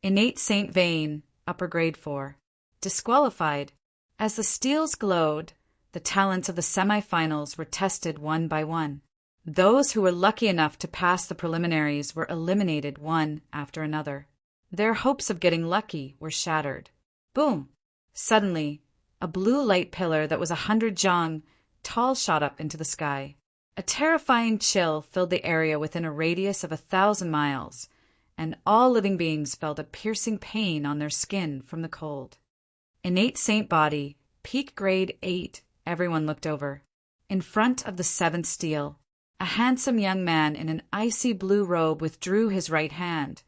Innate Saint Vein, upper grade 4. Disqualified. As the steels glowed, the talents of the semifinals were tested one by one. Those who were lucky enough to pass the preliminaries were eliminated one after another. Their hopes of getting lucky were shattered. Boom! Suddenly, a blue light pillar that was 100 jong tall shot up into the sky. A terrifying chill filled the area within a radius of 1,000 miles, and all living beings felt a piercing pain on their skin from the cold. Innate Saint Body, peak grade 8, everyone looked over. In front of the seventh steel, a handsome young man in an icy blue robe withdrew his right hand,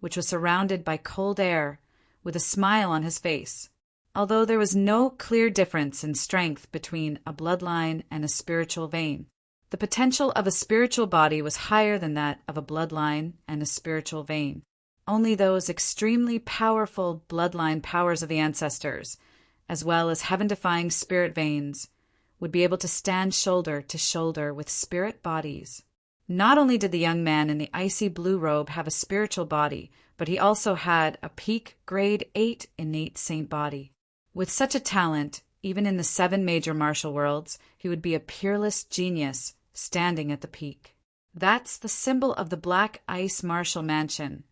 which was surrounded by cold air, with a smile on his face. Although there was no clear difference in strength between a bloodline and a spiritual vein, the potential of a spiritual body was higher than that of a bloodline and a spiritual vein. Only those extremely powerful bloodline powers of the ancestors, as well as heaven-defying spirit veins, would be able to stand shoulder to shoulder with spirit bodies. Not only did the young man in the icy blue robe have a spiritual body, but he also had a peak grade 8 innate saint body. With such a talent, even in the 7 major martial worlds, he would be a peerless genius standing at the peak. That's the symbol of the Black Ice Martial Mansion.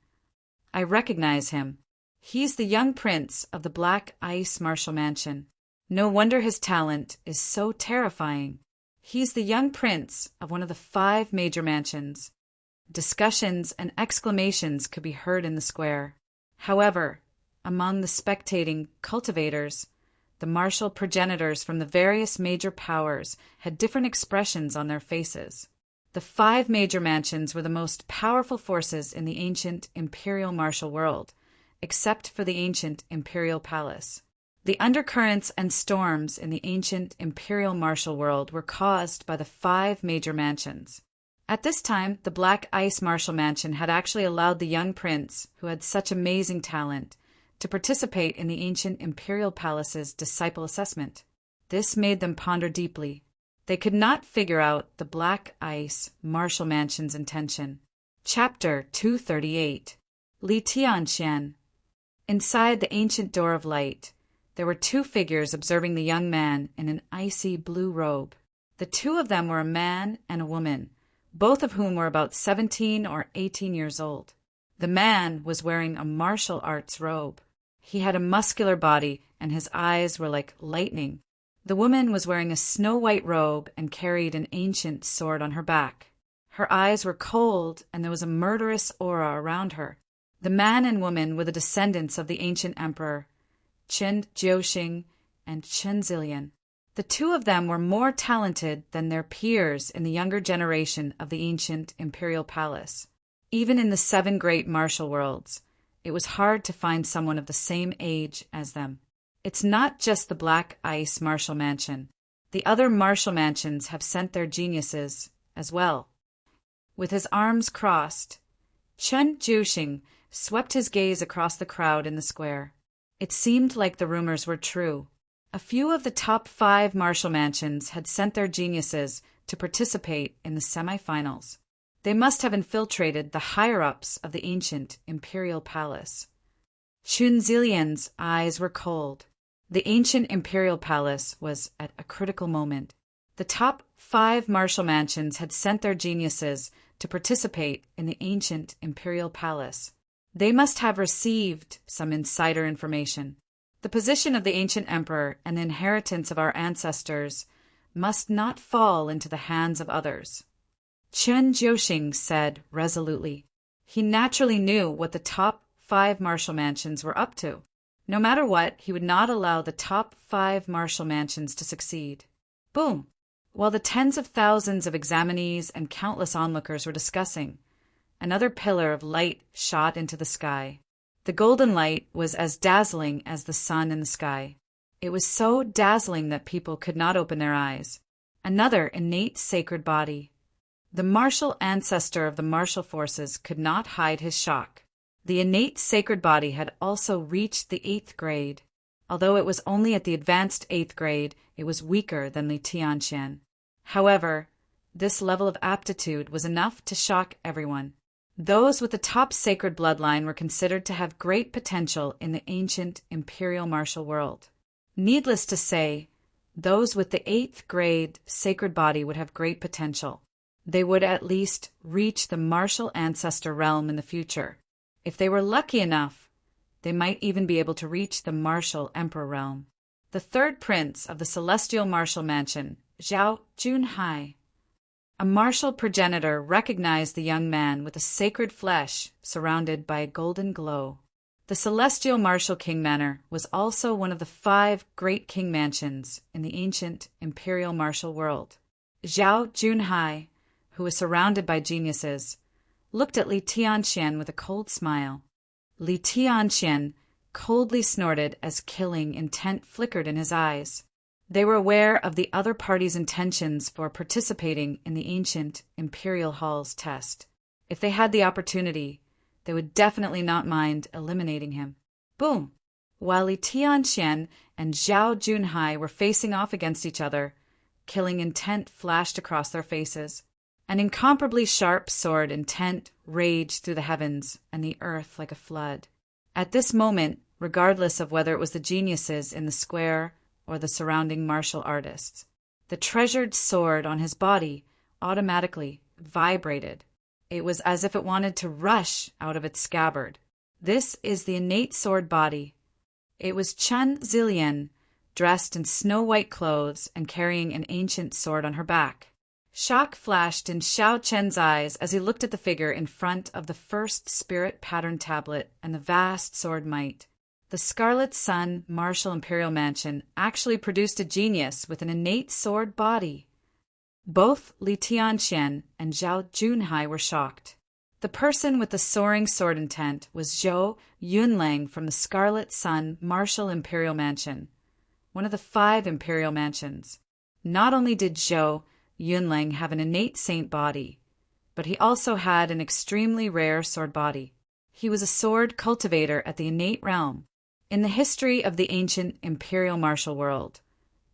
I recognize him. He's the young prince of the Black Ice Martial Mansion. No wonder his talent is so terrifying. He's the young prince of one of the 5 major mansions. Discussions and exclamations could be heard in the square. However, among the spectating cultivators, the martial progenitors from the various major powers had different expressions on their faces. The 5 major mansions were the most powerful forces in the ancient imperial martial world, except for the ancient imperial palace. The undercurrents and storms in the ancient imperial martial world were caused by the 5 major mansions. At this time, the Black Ice Martial Mansion had actually allowed the young prince, who had such amazing talent, to participate in the ancient imperial palace's disciple assessment. This made them ponder deeply. They could not figure out the Black Ice Martial Mansion's intention. Chapter 238. Li Tianxian. Inside the ancient door of light, there were 2 figures observing the young man in an icy blue robe. The 2 of them were a man and a woman, both of whom were about 17 or 18 years old. The man was wearing a martial arts robe. He had a muscular body, and his eyes were like lightning. The woman was wearing a snow-white robe and carried an ancient sword on her back. Her eyes were cold, and there was a murderous aura around her. The man and woman were the descendants of the ancient emperor, Chen Jiuxing and Chen Zilian. The 2 of them were more talented than their peers in the younger generation of the ancient imperial palace. Even in the 7 great martial worlds, it was hard to find someone of the same age as them. It's not just the Black Ice Martial Mansion. The other martial mansions have sent their geniuses as well. With his arms crossed, Chen Jiuxing swept his gaze across the crowd in the square. It seemed like the rumors were true. A few of the top 5 martial mansions had sent their geniuses to participate in the semifinals. They must have infiltrated the higher-ups of the ancient imperial palace. Chen Zilian's eyes were cold. The ancient imperial palace was at a critical moment. The top 5 martial mansions had sent their geniuses to participate in the ancient imperial palace. They must have received some insider information. The position of the ancient emperor and the inheritance of our ancestors must not fall into the hands of others. Chen Jiuxing said resolutely. He naturally knew what the top 5 martial mansions were up to. No matter what, he would not allow the top 5 martial mansions to succeed. Boom! While the tens of thousands of examinees and countless onlookers were discussing, another pillar of light shot into the sky. The golden light was as dazzling as the sun in the sky. It was so dazzling that people could not open their eyes. Another innate sacred body. The martial ancestor of the martial forces could not hide his shock. The innate sacred body had also reached the 8th grade. Although it was only at the advanced 8th grade, it was weaker than Li Tianxian. However, this level of aptitude was enough to shock everyone. Those with the top sacred bloodline were considered to have great potential in the ancient imperial martial world. Needless to say, those with the 8th grade sacred body would have great potential. They would at least reach the martial ancestor realm in the future. If they were lucky enough, they might even be able to reach the martial emperor realm. The third prince of the celestial martial mansion, Zhao Junhai. A martial progenitor recognized the young man with a sacred flesh surrounded by a golden glow. The celestial martial king manor was also one of the 5 great king mansions in the ancient imperial martial world. Zhao Junhai, who was surrounded by geniuses, looked at Li Tianxian with a cold smile. Li Tianxian coldly snorted as killing intent flickered in his eyes. They were aware of the other party's intentions for participating in the ancient Imperial Hall's test. If they had the opportunity, they would definitely not mind eliminating him. Boom! While Li Tianxian and Zhao Junhai were facing off against each other, killing intent flashed across their faces. An incomparably sharp sword intent raged through the heavens and the earth like a flood. At this moment, regardless of whether it was the geniuses in the square or the surrounding martial artists, the treasured sword on his body automatically vibrated. It was as if it wanted to rush out of its scabbard. This is the innate sword body. It was Chen Zilian, dressed in snow-white clothes and carrying an ancient sword on her back. Shock flashed in Xiao Chen's eyes as he looked at the figure in front of the first spirit pattern tablet and the vast sword might. The Scarlet Sun Martial Imperial Mansion actually produced a genius with an innate sword body. Both Li Tianxian and Zhao Junhai were shocked. The person with the soaring sword intent was Zhou Yunlang from the Scarlet Sun Martial Imperial Mansion, one of the 5 imperial mansions. Not only did Zhou Yunlang have an innate saint body, but he also had an extremely rare sword body. He was a sword cultivator at the innate realm. In the history of the ancient imperial martial world,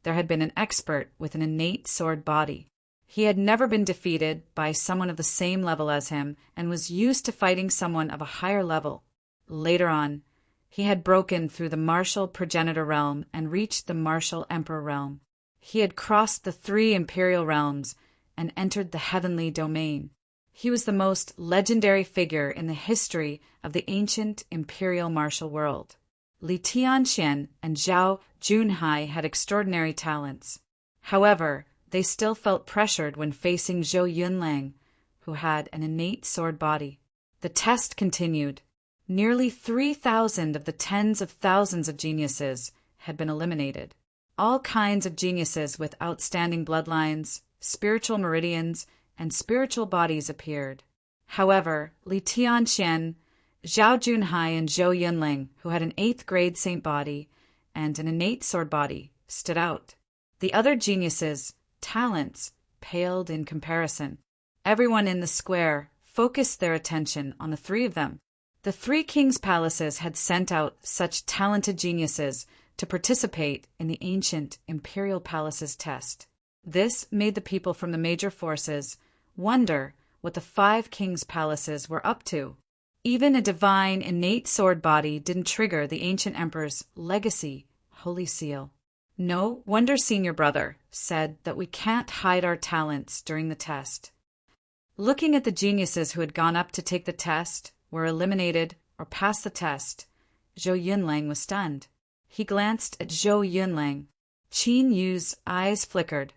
there had been an expert with an innate sword body. He had never been defeated by someone of the same level as him and was used to fighting someone of a higher level. Later on, he had broken through the martial progenitor realm and reached the martial emperor realm. He had crossed the 3 imperial realms and entered the heavenly domain. He was the most legendary figure in the history of the ancient imperial martial world. Li Tianxian and Zhao Junhai had extraordinary talents. However, they still felt pressured when facing Zhou Yunlang, who had an innate sword body. The test continued. Nearly 3,000 of the tens of thousands of geniuses had been eliminated. All kinds of geniuses with outstanding bloodlines, spiritual meridians, and spiritual bodies appeared. However, Li Tianxian, Zhao Junhai, and Zhou Yunling, who had an 8th grade saint body and an innate sword body, stood out. The other geniuses' talents paled in comparison. Everyone in the square focused their attention on the 3 of them. The 3 kings' palaces had sent out such talented geniuses to participate in the ancient imperial palaces test. This made the people from the major forces wonder what the 5 kings' palaces were up to. Even a divine innate sword body didn't trigger the ancient emperor's legacy holy seal. No wonder Senior Brother said that we can't hide our talents during the test. Looking at the geniuses who had gone up to take the test, were eliminated, or passed the test, Zhou Yunlang was stunned. He glanced at Zhou Yunlang. Qin Yu's eyes flickered.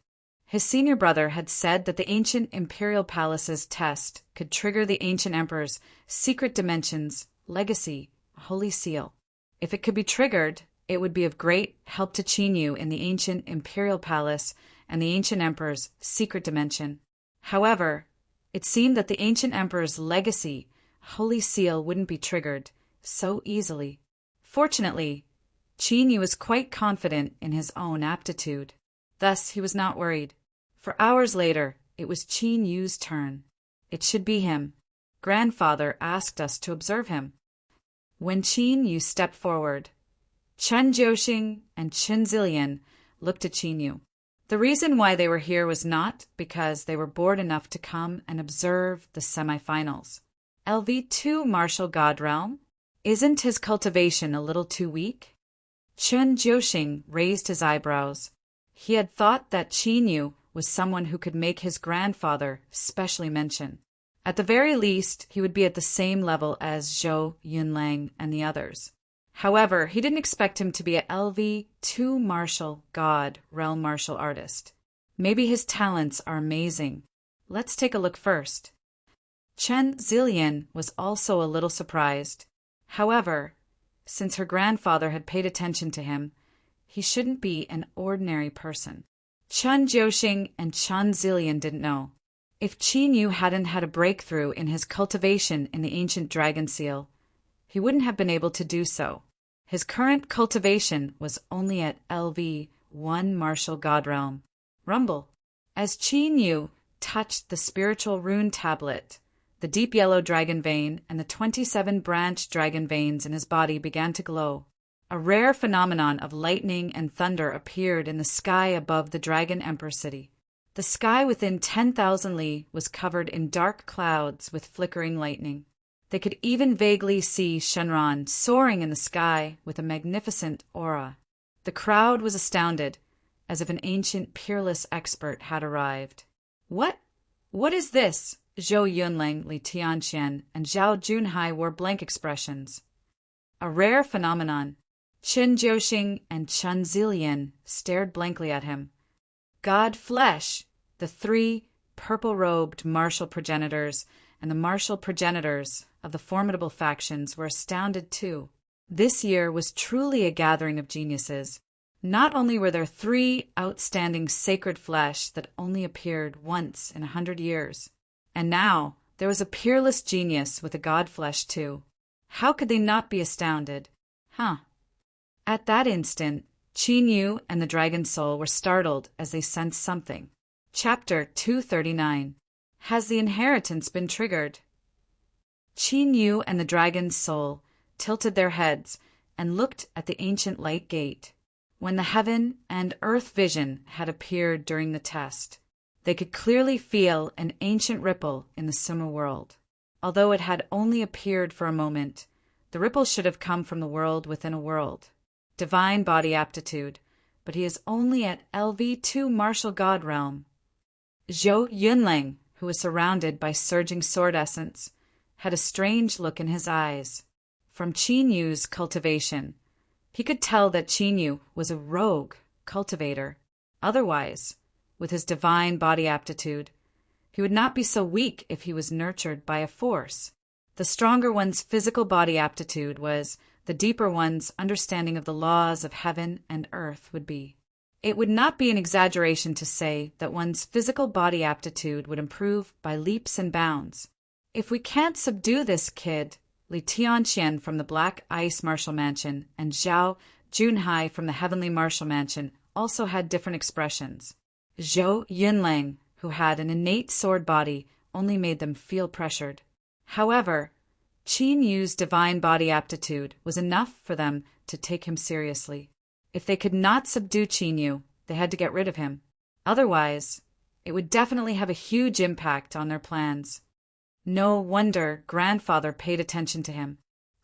His senior brother had said that the ancient imperial palace's test could trigger the ancient emperor's secret dimension's legacy holy seal. If it could be triggered, it would be of great help to Qin Yu in the ancient imperial palace and the ancient emperor's secret dimension. However, it seemed that the ancient emperor's legacy holy seal wouldn't be triggered so easily. Fortunately, Qin Yu was quite confident in his own aptitude. Thus, he was not worried. For hours later, it was Qin Yu's turn. It should be him. Grandfather asked us to observe him. When Qin Yu stepped forward, Chen Jiuxing and Chen Zilian looked at Qin Yu. The reason why they were here was not because they were bored enough to come and observe the semifinals. LV2 martial god realm? Isn't his cultivation a little too weak? Chen Jiuxing raised his eyebrows. He had thought that Qin Yu was someone who could make his grandfather specially mention. At the very least, he would be at the same level as Zhou Yunlang and the others. However, he didn't expect him to be a LV2 martial god realm martial artist. Maybe his talents are amazing. Let's take a look first. Chen Zilian was also a little surprised. However, since her grandfather had paid attention to him, he shouldn't be an ordinary person. Chen Jiuxing and Chen Zilian didn't know. If Qin Yu hadn't had a breakthrough in his cultivation in the ancient dragon seal, he wouldn't have been able to do so. His current cultivation was only at LV1 martial god realm. Rumble. As Qin Yu touched the spiritual rune tablet, the deep yellow dragon vein and the 27 branched dragon veins in his body began to glow. A rare phenomenon of lightning and thunder appeared in the sky above the Dragon Emperor city. The sky within 10,000 li was covered in dark clouds with flickering lightning. They could even vaguely see Shenron soaring in the sky with a magnificent aura. The crowd was astounded, as if an ancient peerless expert had arrived. What is this? Zhou Yunlang, Li Tianxian, and Zhao Junhai wore blank expressions. A rare phenomenon. Chen Jiuxing and Chen Zilian stared blankly at him. God Flesh, the three purple-robed martial progenitors and the martial progenitors of the formidable factions were astounded too. This year was truly a gathering of geniuses. Not only were there 3 outstanding sacred flesh that only appeared once in 100 years, and now there was a peerless genius with a god flesh too. How could they not be astounded? At that instant, Qin Yu and the Dragon Soul were startled as they sensed something. Chapter 239. Has the inheritance been triggered? Qin Yu and the Dragon's Soul tilted their heads and looked at the ancient light gate. When the heaven and earth vision had appeared during the test, they could clearly feel an ancient ripple in the Summa world. Although it had only appeared for a moment, the ripple should have come from the world within a world. Divine body aptitude, but he is only at LV2 martial god realm. Zhou Yunlang, who was surrounded by surging sword essence, had a strange look in his eyes. From Qin Yu's cultivation, he could tell that Qin Yu was a rogue cultivator. Otherwise, with his divine body aptitude, he would not be so weak if he was nurtured by a force. The stronger one's physical body aptitude was, the deeper one's understanding of the laws of heaven and earth would be. It would not be an exaggeration to say that one's physical body aptitude would improve by leaps and bounds. If we can't subdue this kid, Li Tianxian from the Black Ice Martial Mansion and Zhao Junhai from the Heavenly Martial Mansion also had different expressions. Zhou Yunlang, who had an innate sword body, only made them feel pressured. However, Qin Yu's divine body aptitude was enough for them to take him seriously. If they could not subdue Qin Yu, they had to get rid of him. Otherwise, it would definitely have a huge impact on their plans. No wonder grandfather paid attention to him.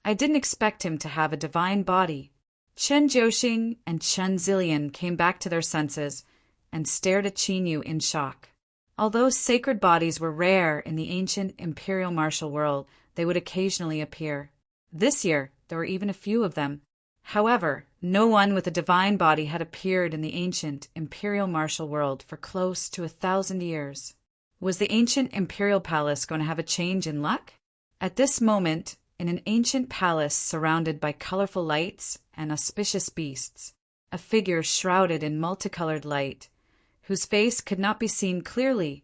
I didn't expect him to have a divine body. Chen Jiuxing and Chen Zilian came back to their senses and stared at Qin Yu in shock. Although sacred bodies were rare in the ancient imperial martial world, they would occasionally appear. This year, there were even a few of them. However, no one with a divine body had appeared in the ancient imperial martial world for close to 1,000 years. Was the ancient imperial palace going to have a change in luck? At this moment, in an ancient palace surrounded by colorful lights and auspicious beasts, a figure shrouded in multicolored light, whose face could not be seen clearly,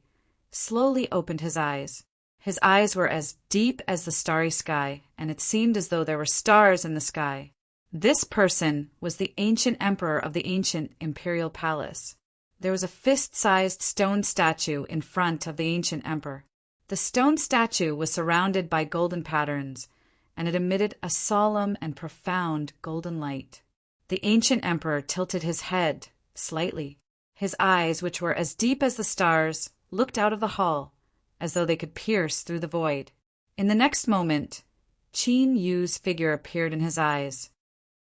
slowly opened his eyes. His eyes were as deep as the starry sky, and it seemed as though there were stars in the sky. This person was the ancient emperor of the ancient imperial palace. There was a fist-sized stone statue in front of the ancient emperor. The stone statue was surrounded by golden patterns, and it emitted a solemn and profound golden light. The ancient emperor tilted his head slightly. His eyes, which were as deep as the stars, looked out of the hall, as though they could pierce through the void. In the next moment, Qin Yu's figure appeared in his eyes.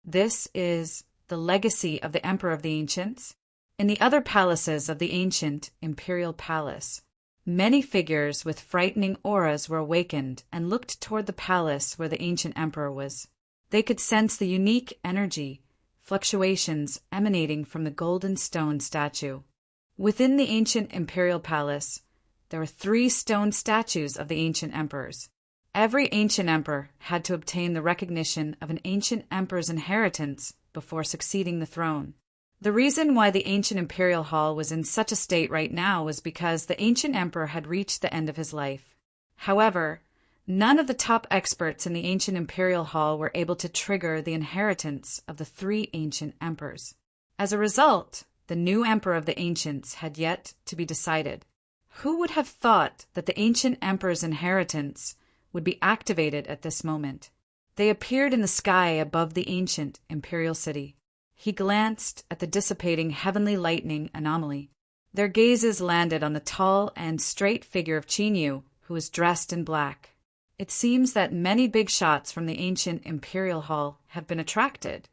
This is the legacy of the Emperor of the Ancients. In the other palaces of the ancient imperial palace, many figures with frightening auras were awakened and looked toward the palace where the ancient emperor was. They could sense the unique energy, fluctuations emanating from the golden stone statue. Within the ancient imperial palace, there were 3 stone statues of the ancient emperors. Every ancient emperor had to obtain the recognition of an ancient emperor's inheritance before succeeding the throne. The reason why the ancient imperial hall was in such a state right now was because the ancient emperor had reached the end of his life. However, none of the top experts in the ancient imperial hall were able to trigger the inheritance of the 3 ancient emperors. As a result, the new emperor of the ancients had yet to be decided. Who would have thought that the ancient emperor's inheritance would be activated at this moment? They appeared in the sky above the ancient imperial city. He glanced at the dissipating heavenly lightning anomaly. Their gazes landed on the tall and straight figure of Qin Yu, who was dressed in black. It seems that many big shots from the ancient imperial hall have been attracted.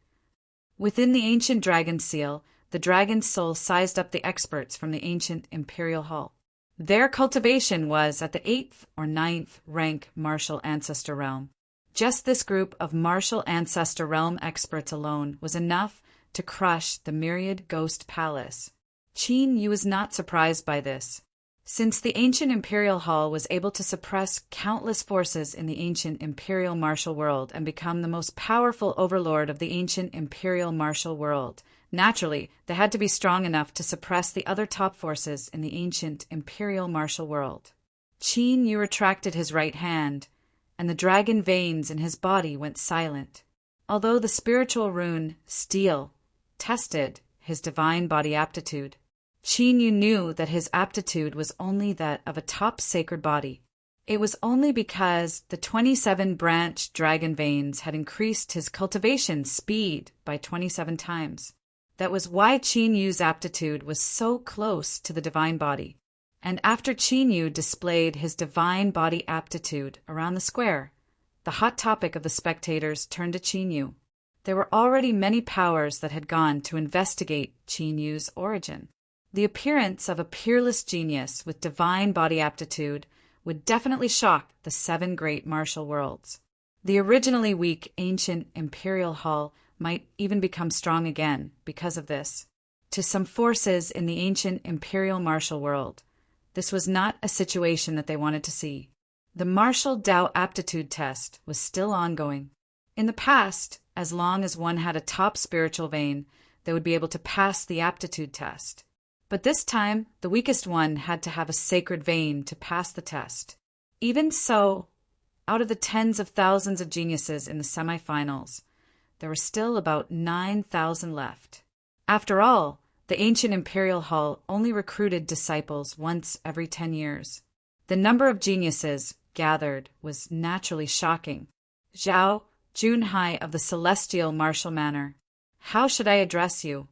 Within the ancient dragon seal, the dragon's soul sized up the experts from the ancient imperial hall. Their cultivation was at the 8th or 9th rank martial ancestor realm. Just this group of martial ancestor realm experts alone was enough to crush the myriad ghost palace. Qin Yu was not surprised by this. Since the ancient imperial hall was able to suppress countless forces in the ancient imperial martial world and become the most powerful overlord of the ancient imperial martial world, naturally, they had to be strong enough to suppress the other top forces in the ancient imperial martial world. Qin Yu retracted his right hand, and the dragon veins in his body went silent. Although the spiritual rune, Steel, tested his divine body aptitude, Qin Yu knew that his aptitude was only that of a top sacred body. It was only because the 27-branched dragon veins had increased his cultivation speed by 27 times. That was why Qin Yu's aptitude was so close to the divine body. And after Qin Yu displayed his divine body aptitude around the square, the hot topic of the spectators turned to Qin Yu. There were already many powers that had gone to investigate Qin Yu's origin. The appearance of a peerless genius with divine body aptitude would definitely shock the 7 great martial worlds. The originally weak ancient imperial hall might even become strong again because of this. To some forces in the ancient imperial martial world, this was not a situation that they wanted to see. The martial Dao aptitude test was still ongoing. In the past, as long as one had a top spiritual vein, they would be able to pass the aptitude test. But this time, the weakest one had to have a sacred vein to pass the test. Even so, out of the tens of thousands of geniuses in the semifinals, there were still about 9,000 left. After all, the ancient imperial hall only recruited disciples once every 10 years. The number of geniuses gathered was naturally shocking. Zhao Junhai of the celestial martial manner. How should I address you?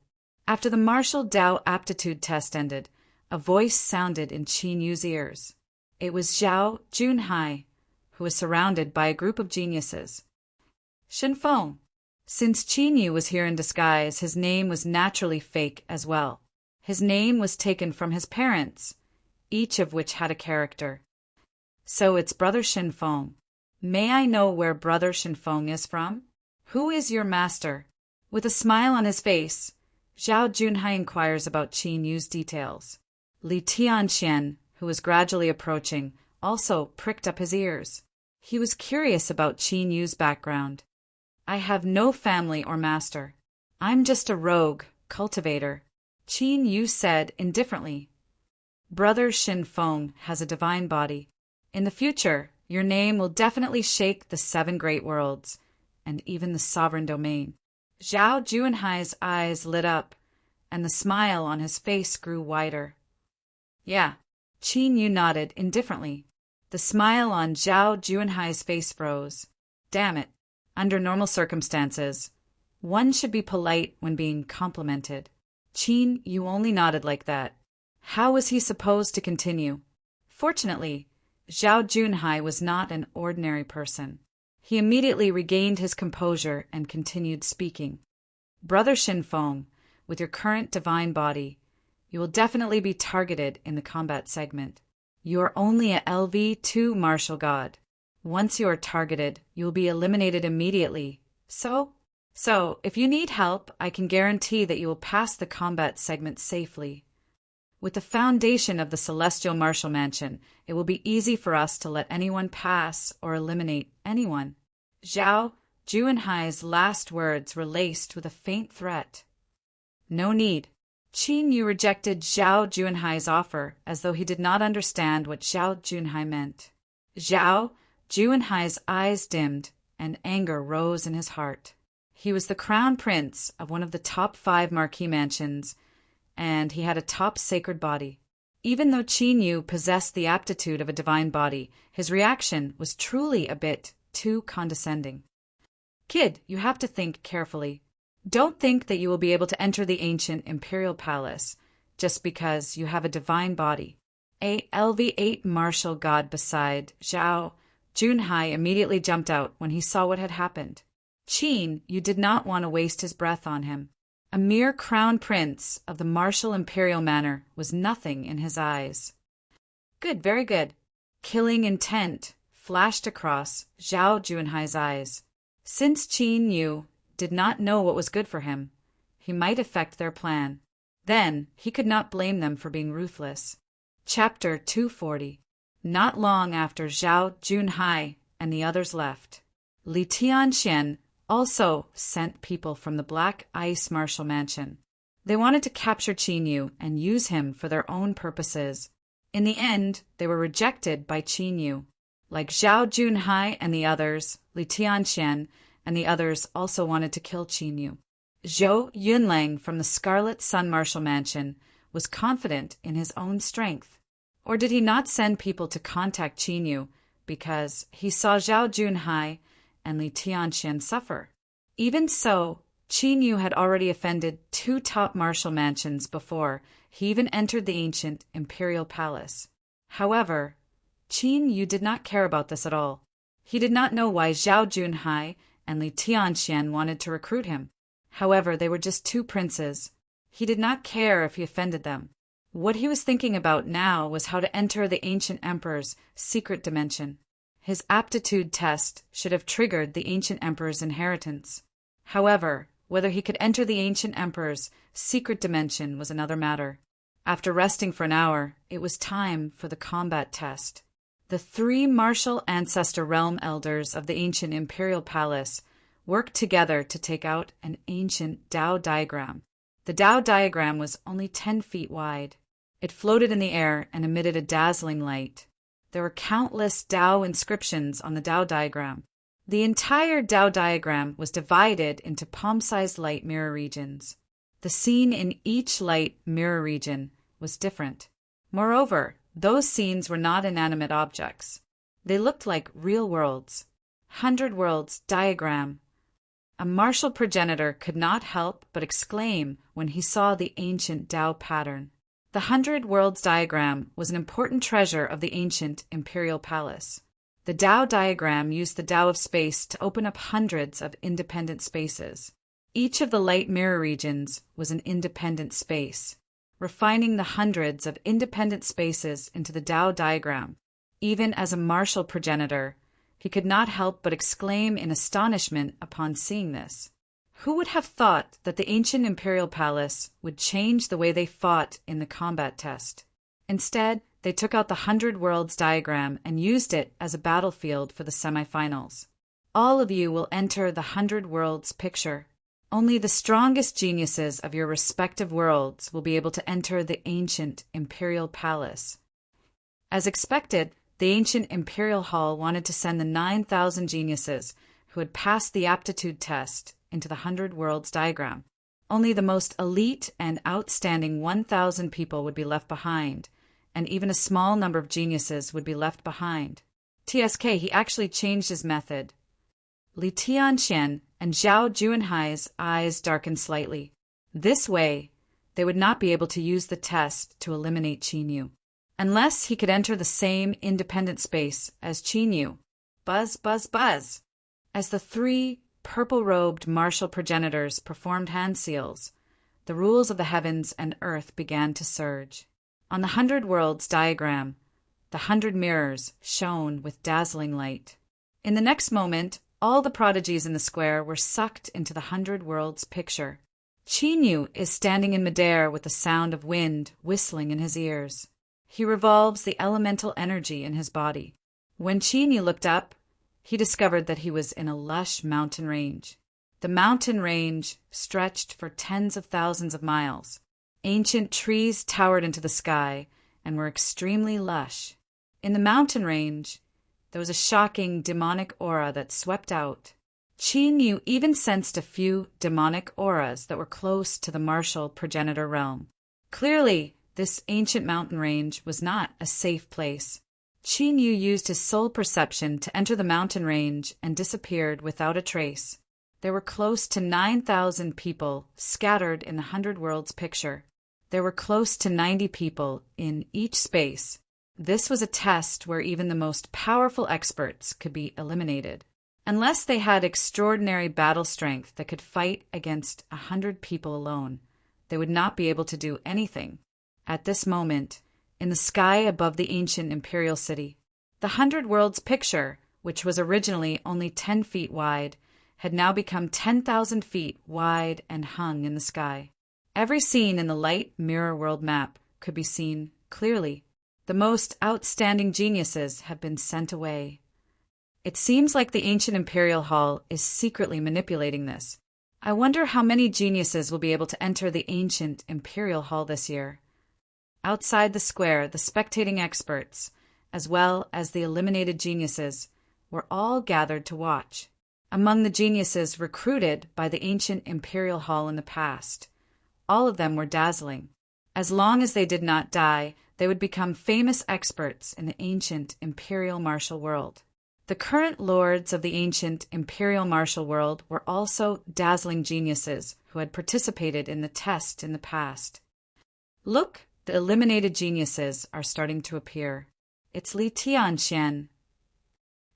After the martial Dao aptitude test ended, a voice sounded in Qin Yu's ears. It was Zhao Junhai, who was surrounded by a group of geniuses. Shenfeng. Since Qin Yu was here in disguise, his name was naturally fake as well. His name was taken from his parents, each of which had a character. So it's Brother Shenfeng. May I know where Brother Shenfeng is from? Who is your master? With a smile on his face, Zhao Junhai inquires about Qin Yu's details. Li Tianxian, who was gradually approaching, also pricked up his ears. He was curious about Qin Yu's background. I have no family or master. I'm just a rogue cultivator, Qin Yu said indifferently. Brother Shenfeng has a divine body. In the future, your name will definitely shake the 7 great worlds, and even the sovereign domain. Zhao Junhai's eyes lit up, and the smile on his face grew wider. Yeah, Qin Yu nodded indifferently. The smile on Zhao Junhai's face froze. Damn it. Under normal circumstances, one should be polite when being complimented. Qin Yu only nodded like that. How was he supposed to continue? Fortunately, Zhao Junhai was not an ordinary person. He immediately regained his composure and continued speaking. Brother Shinfeng, with your current divine body, you will definitely be targeted in the combat segment. You are only a LV2 martial god. Once you are targeted, you will be eliminated immediately. So, if you need help, I can guarantee that you will pass the combat segment safely. With the foundation of the Celestial Martial Mansion, it will be easy for us to let anyone pass or eliminate anyone. Zhao Junhai's last words were laced with a faint threat. No need. Qin Yu rejected Zhao Junhai's offer as though he did not understand what Zhao Junhai meant. Zhao Junhai's eyes dimmed and anger rose in his heart. He was the crown prince of one of the top 5 marquee mansions, and he had a top sacred body. Even though Qin Yu possessed the aptitude of a divine body, his reaction was truly a bit too condescending. Kid, you have to think carefully. Don't think that you will be able to enter the ancient imperial palace just because you have a divine body. A LV8 martial god beside Zhao Junhai immediately jumped out when he saw what had happened. Qin Yu did not want to waste his breath on him. A mere crown prince of the martial imperial manor was nothing in his eyes. Good, very good. Killing intent flashed across Zhao Junhai's eyes. Since Qin Yu did not know what was good for him, he might affect their plan. Then he could not blame them for being ruthless. Chapter 240. Not long after Zhao Junhai and the others left, Li Tianxian also sent people from the Black Ice Martial Mansion. They wanted to capture Qin Yu and use him for their own purposes. In the end, they were rejected by Qin Yu. Like Zhao Junhai and the others, Li Tianxian and the others also wanted to kill Qin Yu. Zhou Yunlang from the Scarlet Sun Martial Mansion was confident in his own strength. Or did he not send people to contact Qin Yu because he saw Zhao Junhai and Li Tianxian suffer? Even so, Qin Yu had already offended 2 top martial mansions before he even entered the ancient imperial palace. However, Qin Yu did not care about this at all. He did not know why Zhao Junhai and Li Tianxian wanted to recruit him. However, they were just 2 princes. He did not care if he offended them. What he was thinking about now was how to enter the ancient emperor's secret dimension. His aptitude test should have triggered the ancient emperor's inheritance. However, whether he could enter the ancient emperor's secret dimension was another matter. After resting for an hour, it was time for the combat test. The 3 martial ancestor realm elders of the ancient imperial palace worked together to take out an ancient Tao diagram. The Tao diagram was only 10 feet wide. It floated in the air and emitted a dazzling light. There were countless Tao inscriptions on the Tao diagram. The entire Tao diagram was divided into palm-sized light mirror regions. The scene in each light mirror region was different. Moreover, those scenes were not inanimate objects. They looked like real worlds. 100 Worlds diagram. A martial progenitor could not help but exclaim when he saw the ancient Tao pattern. The 100 Worlds diagram was an important treasure of the ancient imperial palace. The Tao diagram used the Tao of space to open up hundreds of independent spaces. Each of the light mirror regions was an independent space, refining the hundreds of independent spaces into the Tao diagram. Even as a martial progenitor, he could not help but exclaim in astonishment upon seeing this. Who would have thought that the ancient imperial palace would change the way they fought in the combat test? Instead, they took out the 100 Worlds diagram and used it as a battlefield for the semifinals. All of you will enter the 100 Worlds picture. Only the strongest geniuses of your respective worlds will be able to enter the ancient imperial palace. As expected, the ancient imperial hall wanted to send the 9,000 geniuses who had passed the aptitude test into the 100 Worlds diagram. Only the most elite and outstanding 1,000 people would be left behind, and even a small number of geniuses would be left behind. TSK, he actually changed his method. Li Tianxian and Zhao Junhai's eyes darkened slightly. This way, they would not be able to use the test to eliminate Qin Yu. unless he could enter the same independent space as Qinyu. Buzz, buzz, buzz. As the three purple-robed martial progenitors performed hand seals, the rules of the heavens and earth began to surge. On the 100 Worlds diagram, the 100 mirrors shone with dazzling light. In the next moment, all the prodigies in the square were sucked into the 100 Worlds picture. Qinyu is standing in midair with the sound of wind whistling in his ears. He revolves the elemental energy in his body. When Qinyu looked up, he discovered that he was in a lush mountain range. The mountain range stretched for tens of thousands of miles. Ancient trees towered into the sky and were extremely lush. In the mountain range, there was a shocking demonic aura that swept out. Qinyu even sensed a few demonic auras that were close to the martial progenitor realm. Clearly, this ancient mountain range was not a safe place. Qinyu used his soul perception to enter the mountain range and disappeared without a trace. There were close to 9,000 people scattered in the 100 Worlds picture. There were close to 90 people in each space. This was a test where even the most powerful experts could be eliminated. Unless they had extraordinary battle strength that could fight against 100 people alone, they would not be able to do anything. At this moment, in the sky above the ancient imperial city, the 100 Worlds picture, which was originally only 10 feet wide, had now become 10,000 feet wide and hung in the sky. Every scene in the light mirror world map could be seen clearly. The most outstanding geniuses have been sent away. It seems like the ancient Imperial Hall is secretly manipulating this. I wonder how many geniuses will be able to enter the ancient Imperial Hall this year. Outside the square, the spectating experts, as well as the eliminated geniuses, were all gathered to watch. Among the geniuses recruited by the ancient Imperial Hall in the past, all of them were dazzling. As long as they did not die, they would become famous experts in the ancient Imperial Martial World. The current lords of the ancient Imperial Martial World were also dazzling geniuses who had participated in the test in the past. Look, the eliminated geniuses are starting to appear. It's Li Tianxian.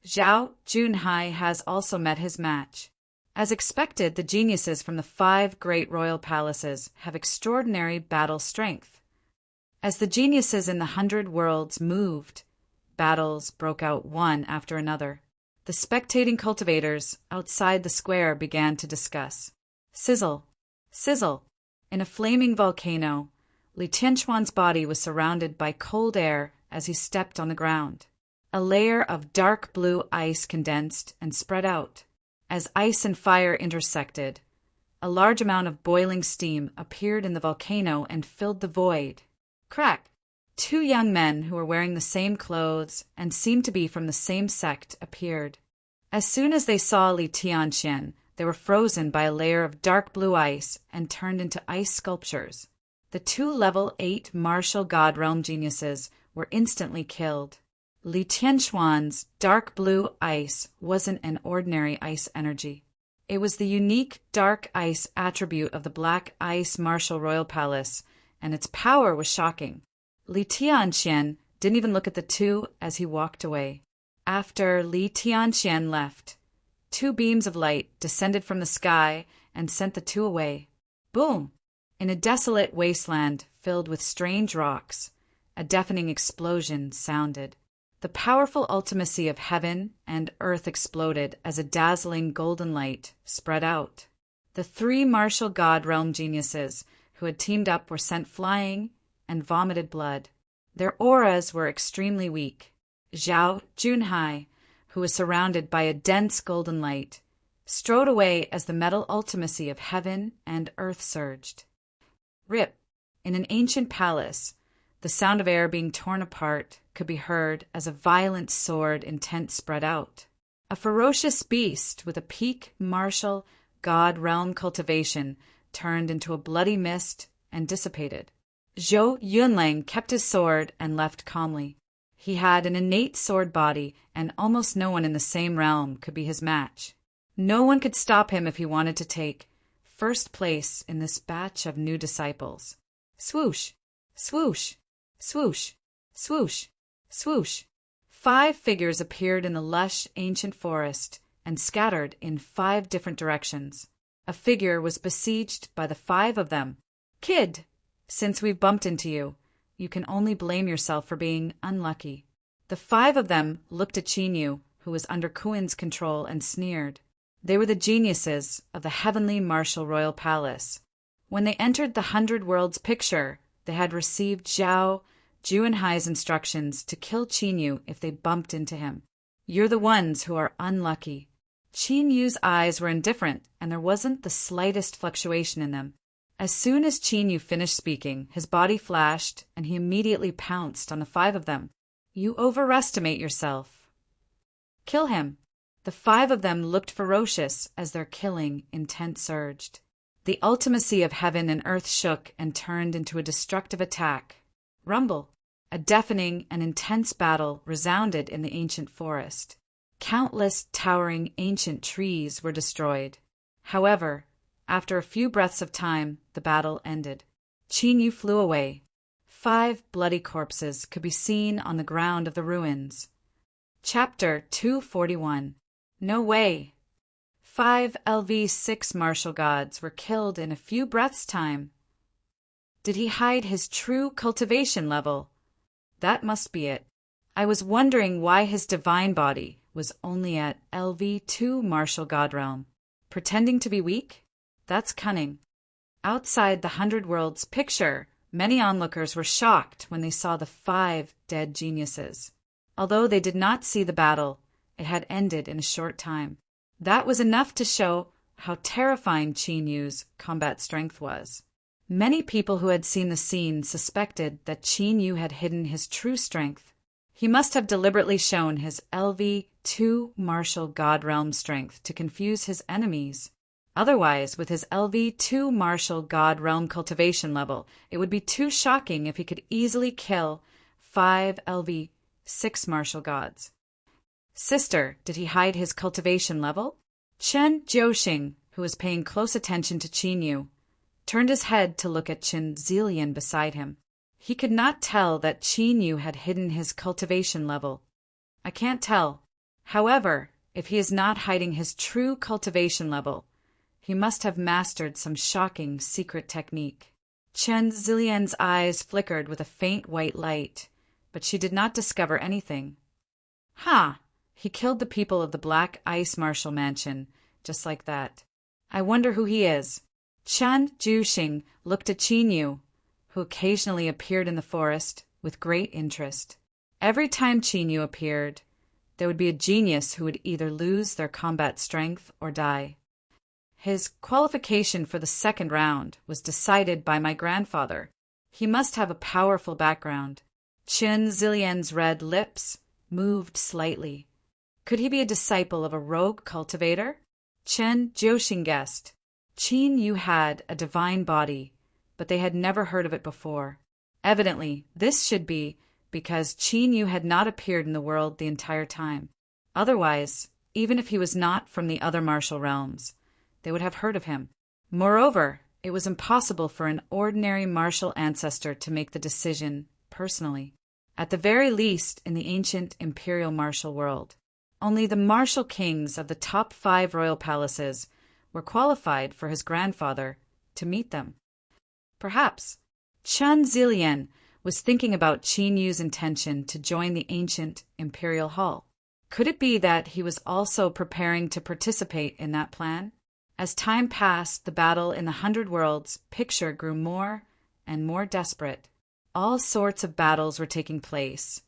Zhao Junhai has also met his match. As expected, the geniuses from the 5 great royal palaces have extraordinary battle strength. As the geniuses in the 100 Worlds moved, battles broke out one after another. The spectating cultivators outside the square began to discuss. Sizzle, sizzle. In a flaming volcano, Li Tianquan's body was surrounded by cold air as he stepped on the ground. A layer of dark blue ice condensed and spread out. As ice and fire intersected, a large amount of boiling steam appeared in the volcano and filled the void. Crack! 2 young men who were wearing the same clothes and seemed to be from the same sect appeared. As soon as they saw Li Tianxian, they were frozen by a layer of dark blue ice and turned into ice sculptures. The 2 level 8 martial god realm geniuses were instantly killed. Li Tianquan's dark blue ice wasn't an ordinary ice energy. It was the unique dark ice attribute of the Black Ice Martial Royal Palace, and its power was shocking. Li Tianxian didn't even look at the 2 as he walked away. After Li Tianxian left, 2 beams of light descended from the sky and sent the 2 away. Boom! In a desolate wasteland filled with strange rocks, a deafening explosion sounded. The powerful ultimacy of heaven and earth exploded as a dazzling golden light spread out. The 3 martial god realm geniuses who had teamed up were sent flying and vomited blood. Their auras were extremely weak. Zhao Junhai, who was surrounded by a dense golden light, strode away as the metal ultimacy of heaven and earth surged. Rip! In an ancient palace, the sound of air being torn apart could be heard as a violent sword intent spread out. A ferocious beast with a peak martial god realm cultivation turned into a bloody mist and dissipated. Zhou Yunlang kept his sword and left calmly. He had an innate sword body, and almost no one in the same realm could be his match. No one could stop him if he wanted to take first place in this batch of new disciples. Swoosh, swoosh, swoosh, Swoosh! Swoosh! 5 figures appeared in the lush, ancient forest and scattered in 5 different directions. A figure was besieged by the 5 of them. Kid, since we've bumped into you, you can only blame yourself for being unlucky. The 5 of them looked at Chinyu, who was under Kuin's control, and sneered. They were the geniuses of the heavenly martial royal palace. When they entered the 100 Worlds picture, they had received Zhao Juanhai's instructions to kill Chinyu if they bumped into him. You're the ones who are unlucky. Chinyu's eyes were indifferent, and there wasn't the slightest fluctuation in them. As soon as Chinyu finished speaking, his body flashed, and he immediately pounced on the 5 of them. You overestimate yourself. Kill him. The 5 of them looked ferocious as their killing intent surged. The ultimacy of heaven and earth shook and turned into a destructive attack. Rumble. A deafening and intense battle resounded in the ancient forest. Countless towering ancient trees were destroyed. However, after a few breaths of time, the battle ended. Chinyu flew away. 5 bloody corpses could be seen on the ground of the ruins. Chapter 241. No way! 5 LV6 martial gods were killed in a few breaths' time. Did he hide his true cultivation level? That must be it. I was wondering why his divine body was only at LV2 martial god realm. Pretending to be weak? That's cunning. Outside the 100 Worlds picture, many onlookers were shocked when they saw the 5 dead geniuses. Although they did not see the battle, it had ended in a short time. That was enough to show how terrifying Chinyu's combat strength was. Many people who had seen the scene suspected that Chinyu had hidden his true strength. He must have deliberately shown his LV2 martial god realm strength to confuse his enemies. Otherwise, with his LV2 martial god realm cultivation level, it would be too shocking if he could easily kill 5 LV6 martial gods. Sister, did he hide his cultivation level? Chen Jiuxing, who was paying close attention to Chinyu, turned his head to look at Chen Zilian beside him. He could not tell that Chinyu had hidden his cultivation level. I can't tell. However, if he is not hiding his true cultivation level, he must have mastered some shocking secret technique. Chen Zilian's eyes flickered with a faint white light, but she did not discover anything. Ha! He killed the people of the Black Ice Martial Mansion, just like that. I wonder who he is. Chen Jiuxing looked at Chinyu, who occasionally appeared in the forest, with great interest. Every time Chinyu appeared, there would be a genius who would either lose their combat strength or die. His qualification for the second round was decided by my grandfather. He must have a powerful background. Chen Zilian's red lips moved slightly. Could he be a disciple of a rogue cultivator? Chen Jiuxing guessed. Chinyu had a divine body, but they had never heard of it before. Evidently, this should be because Chinyu had not appeared in the world the entire time. Otherwise, even if he was not from the other martial realms, they would have heard of him. Moreover, it was impossible for an ordinary martial ancestor to make the decision personally. At the very least in the ancient imperial martial world, only the martial kings of the top 5 royal palaces were qualified for his grandfather to meet them. Perhaps Chen Zilian was thinking about Chinyu's intention to join the ancient imperial hall. Could it be that he was also preparing to participate in that plan? As time passed, the battle in the 100 Worlds picture grew more and more desperate. All sorts of battles were taking place,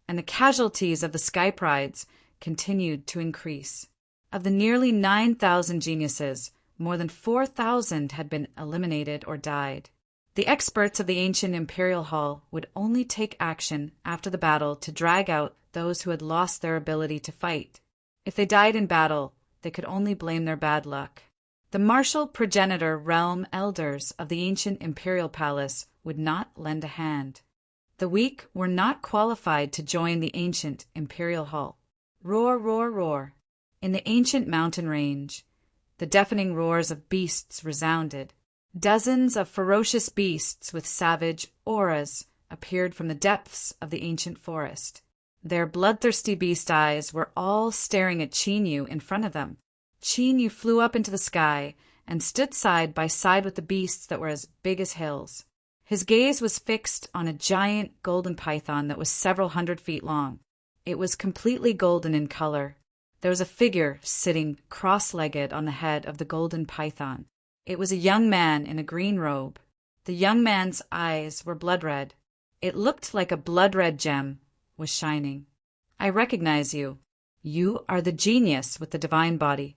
and the casualties of the Sky Prides continued to increase. Of the nearly 9,000 geniuses, more than 4,000 had been eliminated or died. The experts of the ancient Imperial Hall would only take action after the battle to drag out those who had lost their ability to fight. If they died in battle, they could only blame their bad luck. The martial progenitor realm elders of the ancient Imperial Palace would not lend a hand. The weak were not qualified to join the ancient Imperial Hall. Roar, roar, roar. In the ancient mountain range, the deafening roars of beasts resounded. Dozens of ferocious beasts with savage auras appeared from the depths of the ancient forest. Their bloodthirsty beast eyes were all staring at Chenyu in front of them. Chenyu flew up into the sky and stood side by side with the beasts that were as big as hills. His gaze was fixed on a giant golden python that was several 100 feet long. It was completely golden in color. There was a figure sitting cross-legged on the head of the golden python. It was a young man in a green robe. The young man's eyes were blood red. It looked like a blood-red gem was shining. "I recognize you. You are the genius with the divine body."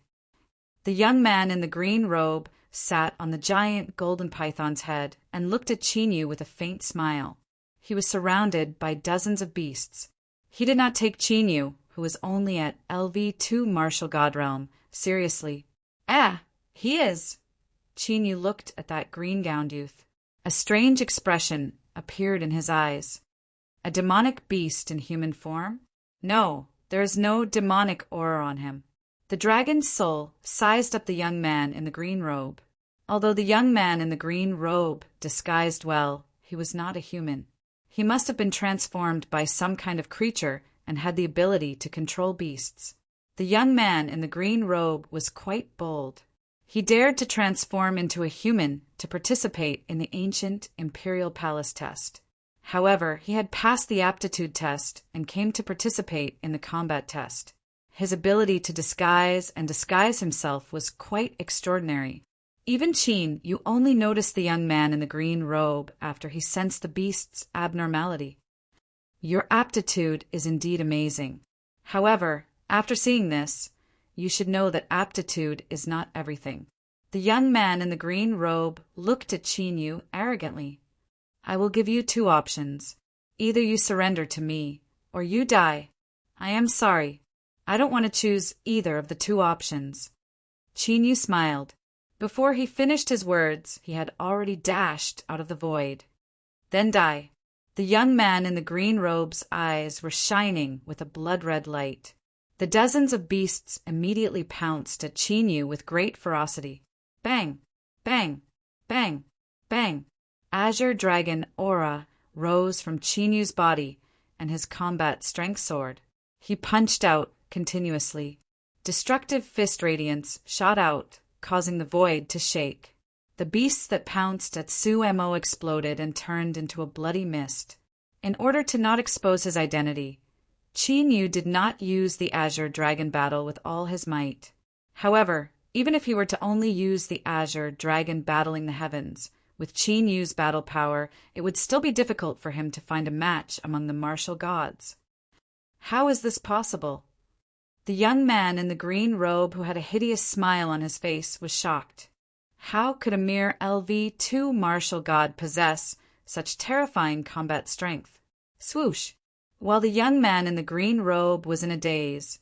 The young man in the green robe sat on the giant golden python's head and looked at Chenyu with a faint smile. He was surrounded by dozens of beasts. He did not take Chenyu, who was only at LV2 martial god realm, seriously. He is. Chenyu looked at that green-gowned youth. A strange expression appeared in his eyes. A demonic beast in human form? No, there is no demonic aura on him. The dragon's soul sized up the young man in the green robe. Although the young man in the green robe disguised well, he was not a human. He must have been transformed by some kind of creature and had the ability to control beasts. The young man in the green robe was quite bold. He dared to transform into a human to participate in the ancient Imperial Palace test. However, he had passed the aptitude test and came to participate in the combat test. His ability to disguise himself was quite extraordinary. Even Chen, you only noticed the young man in the green robe after he sensed the beast's abnormality. Your aptitude is indeed amazing. However, after seeing this, you should know that aptitude is not everything. The young man in the green robe looked at Chenyu arrogantly. I will give you 2 options. Either you surrender to me, or you die. I am sorry. I don't want to choose either of the 2 options. Chenyu smiled. Before he finished his words, he had already dashed out of the void. Then die. The young man in the green robe's eyes were shining with a blood-red light. The dozens of beasts immediately pounced at Chenyu with great ferocity. Bang! Bang! Bang! Bang! Azure Dragon aura rose from Chenyu's body and his combat strength soared. He punched out continuously. Destructive fist radiance shot out, causing the void to shake. The beasts that pounced at Su-Mo exploded and turned into a bloody mist. In order to not expose his identity, Chenyu did not use the Azure Dragon battle with all his might. However, even if he were to only use the Azure Dragon battling the heavens, with Chenyu's battle power, it would still be difficult for him to find a match among the martial gods. How is this possible? The young man in the green robe who had a hideous smile on his face was shocked. How could a mere LV2 martial god possess such terrifying combat strength? Swoosh! While the young man in the green robe was in a daze,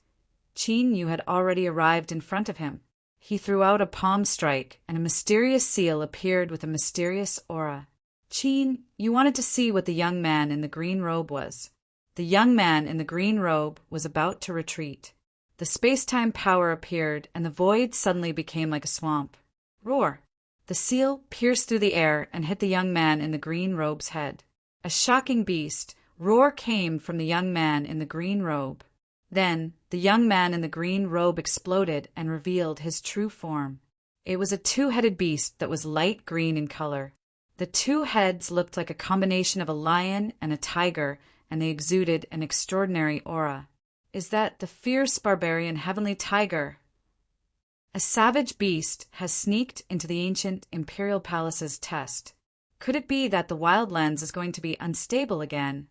Chenyu had already arrived in front of him. He threw out a palm strike, and a mysterious seal appeared with a mysterious aura. Chen, you wanted to see what the young man in the green robe was. The young man in the green robe was about to retreat. The space-time power appeared, and the void suddenly became like a swamp. Roar! The seal pierced through the air and hit the young man in the green robe's head. A shocking beast, roar came from the young man in the green robe. Then, the young man in the green robe exploded and revealed his true form. It was a 2-headed beast that was light green in color. The 2 heads looked like a combination of a lion and a tiger, and they exuded an extraordinary aura. Is that the fierce barbarian heavenly tiger? A savage beast has sneaked into the ancient Imperial Palace's test. Could it be that the Wildlands is going to be unstable again?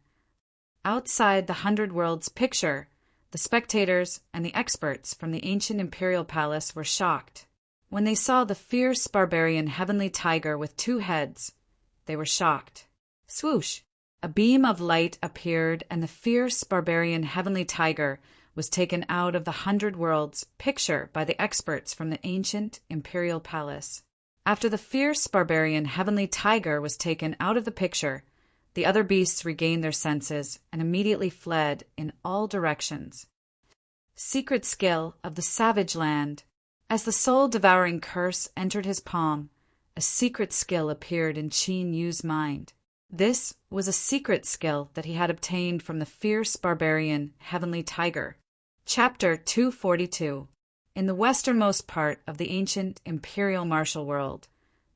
Outside the 100 Worlds picture, the spectators and the experts from the ancient Imperial Palace were shocked. When they saw the fierce barbarian heavenly tiger with 2 heads, they were shocked. Swoosh! A beam of light appeared, and the fierce barbarian heavenly tiger was taken out of the 100 Worlds picture by the experts from the ancient Imperial Palace. After the fierce barbarian heavenly tiger was taken out of the picture, the other beasts regained their senses and immediately fled in all directions. Secret skill of the savage land. As the soul-devouring curse entered his palm, a secret skill appeared in Chenyu's mind. This was a secret skill that he had obtained from the fierce barbarian Heavenly Tiger. Chapter 242. In the westernmost part of the ancient imperial martial world,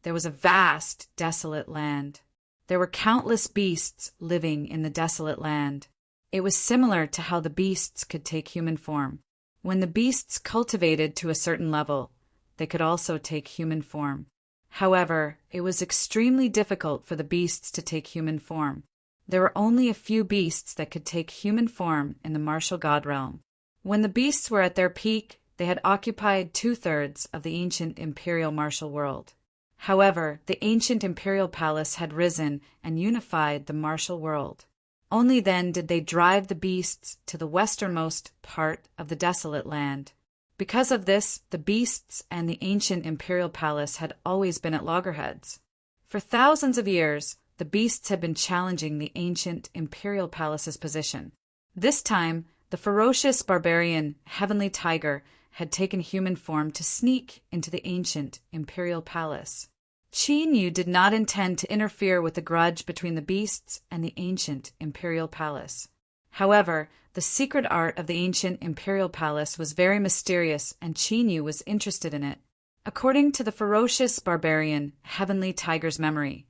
there was a vast, desolate land. There were countless beasts living in the desolate land. It was similar to how the beasts could take human form. When the beasts cultivated to a certain level, they could also take human form. However, it was extremely difficult for the beasts to take human form. There were only a few beasts that could take human form in the martial god realm. When the beasts were at their peak, they had occupied 2/3 of the ancient imperial martial world. However, the ancient imperial palace had risen and unified the martial world. Only then did they drive the beasts to the westernmost part of the desolate land. Because of this, the beasts and the ancient imperial palace had always been at loggerheads. For thousands of years, the beasts had been challenging the ancient imperial palace's position. This time, the ferocious barbarian Heavenly Tiger had taken human form to sneak into the ancient imperial palace. Qin Yu did not intend to interfere with the grudge between the beasts and the ancient imperial palace. However, the secret art of the ancient imperial palace was very mysterious, and Qin Yu was interested in it. According to the ferocious barbarian Heavenly Tiger's memory,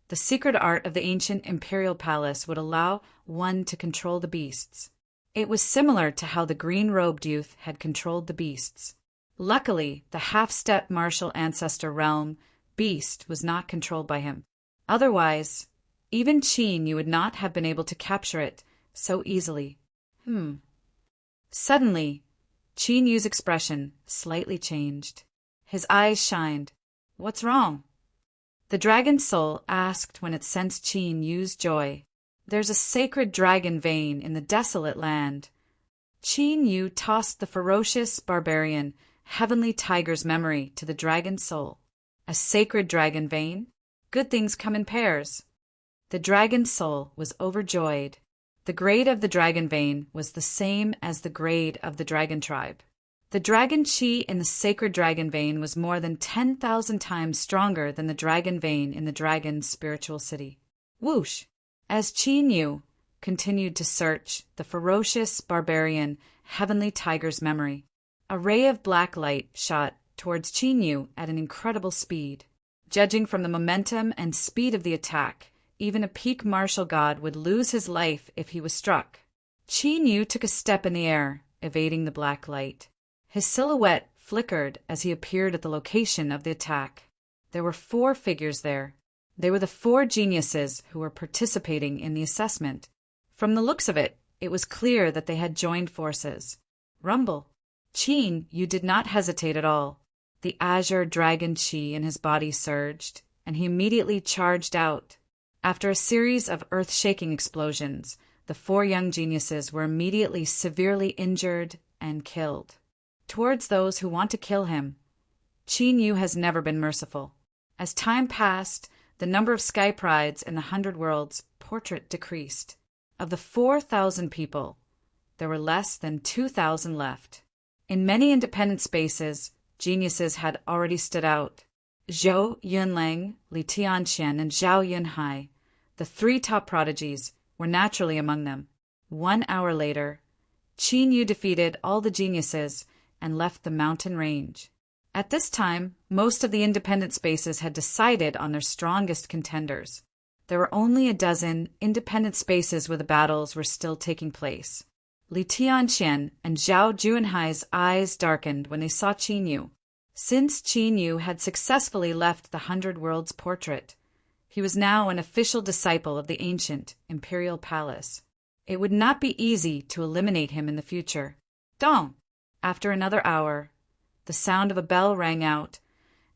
the secret art of the ancient imperial palace would allow one to control the beasts. It was similar to how the green-robed youth had controlled the beasts. Luckily, the half-step martial ancestor realm beast was not controlled by him. Otherwise, even Qin Yu would not have been able to capture it so easily. Suddenly, Qin Yu's expression slightly changed. His eyes shined. "What's wrong?" The dragon soul asked when it sensed Qin Yu's joy. "There's a sacred dragon vein in the desolate land." Qin Yu tossed the ferocious barbarian Heavenly Tiger's memory to the dragon soul. "A sacred dragon vein? Good things come in pairs." The dragon soul was overjoyed. The grade of the dragon vein was the same as the grade of the dragon tribe. The dragon chi in the sacred dragon vein was more than 10,000 times stronger than the dragon vein in the dragon's spiritual city. Whoosh! As Qin Yu continued to search the ferocious barbarian Heavenly Tiger's memory, a ray of black light shot towards Qin Yu at an incredible speed. Judging from the momentum and speed of the attack, even a peak martial god would lose his life if he was struck. Qin Yu took a step in the air, evading the black light. His silhouette flickered as he appeared at the location of the attack. There were 4 figures there. They were the 4 geniuses who were participating in the assessment. From the looks of it, it was clear that they had joined forces. Rumble. Qin Yu did not hesitate at all. The azure dragon chi in his body surged, and he immediately charged out. After a series of earth-shaking explosions, the 4 young geniuses were immediately severely injured and killed. Towards those who want to kill him, Qin Yu has never been merciful. As time passed, the number of sky prides in the 100 Worlds portrait decreased. Of the 4,000 people, there were less than 2,000 left. In many independent spaces, geniuses had already stood out. Zhou Yunlang, Li Tianqian, and Zhao Yunhai, the 3 top prodigies, were naturally among them. 1 hour later, Qin Yu defeated all the geniuses and left the mountain range. At this time, most of the independent spaces had decided on their strongest contenders. There were only a dozen independent spaces where the battles were still taking place. Li Tianqian and Zhao Junhai's eyes darkened when they saw Qin Yu. Since Qin Yu had successfully left the 100 Worlds portrait, he was now an official disciple of the ancient imperial palace. It would not be easy to eliminate him in the future. Dong! After another hour, the sound of a bell rang out,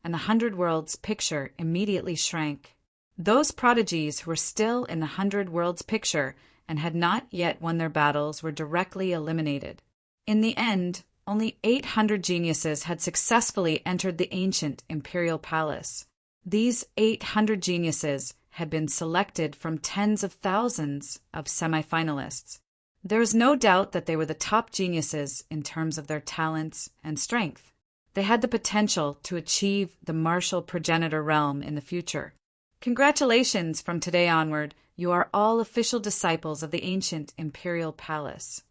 and the 100 Worlds picture immediately shrank. Those prodigies who were still in the 100 Worlds picture and had not yet won their battles were directly eliminated. In the end, only 800 geniuses had successfully entered the ancient imperial palace. These 800 geniuses had been selected from tens of thousands of semifinalists. There is no doubt that they were the top geniuses in terms of their talents and strength. They had the potential to achieve the martial progenitor realm in the future. Congratulations, from today onward, you are all official disciples of the ancient imperial palace.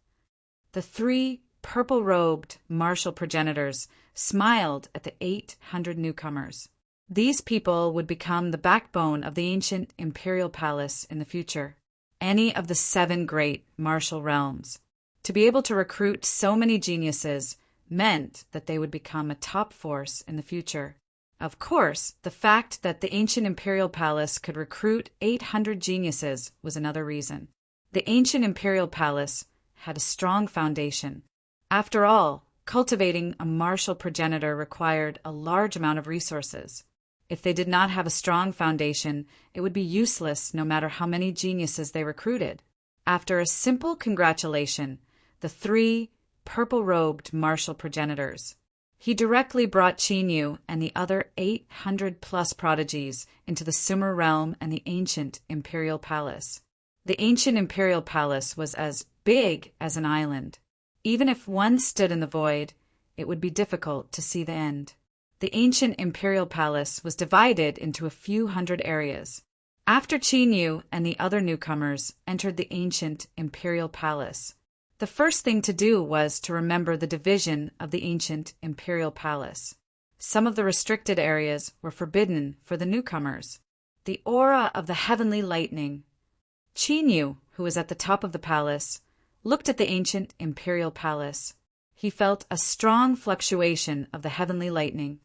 The 3 purple-robed martial progenitors smiled at the 800 newcomers. These people would become the backbone of the ancient imperial palace in the future, any of the 7 great martial realms. To be able to recruit so many geniuses meant that they would become a top force in the future. Of course, the fact that the ancient imperial palace could recruit 800 geniuses was another reason. The ancient imperial palace had a strong foundation. After all, cultivating a martial progenitor required a large amount of resources. If they did not have a strong foundation, it would be useless no matter how many geniuses they recruited. After a simple congratulation, the 3 purple-robed martial progenitors, he directly brought Qin and the other 800-plus prodigies into the Sumer realm and the ancient imperial palace. The ancient imperial palace was as big as an island. Even if one stood in the void, it would be difficult to see the end. The ancient imperial palace was divided into a few hundred areas. After Qin and the other newcomers entered the ancient imperial palace, the first thing to do was to remember the division of the ancient imperial palace. Some of the restricted areas were forbidden for the newcomers. The aura of the heavenly lightning. Qin, who was at the top of the palace, looked at the ancient imperial palace. He felt a strong fluctuation of the heavenly lightning.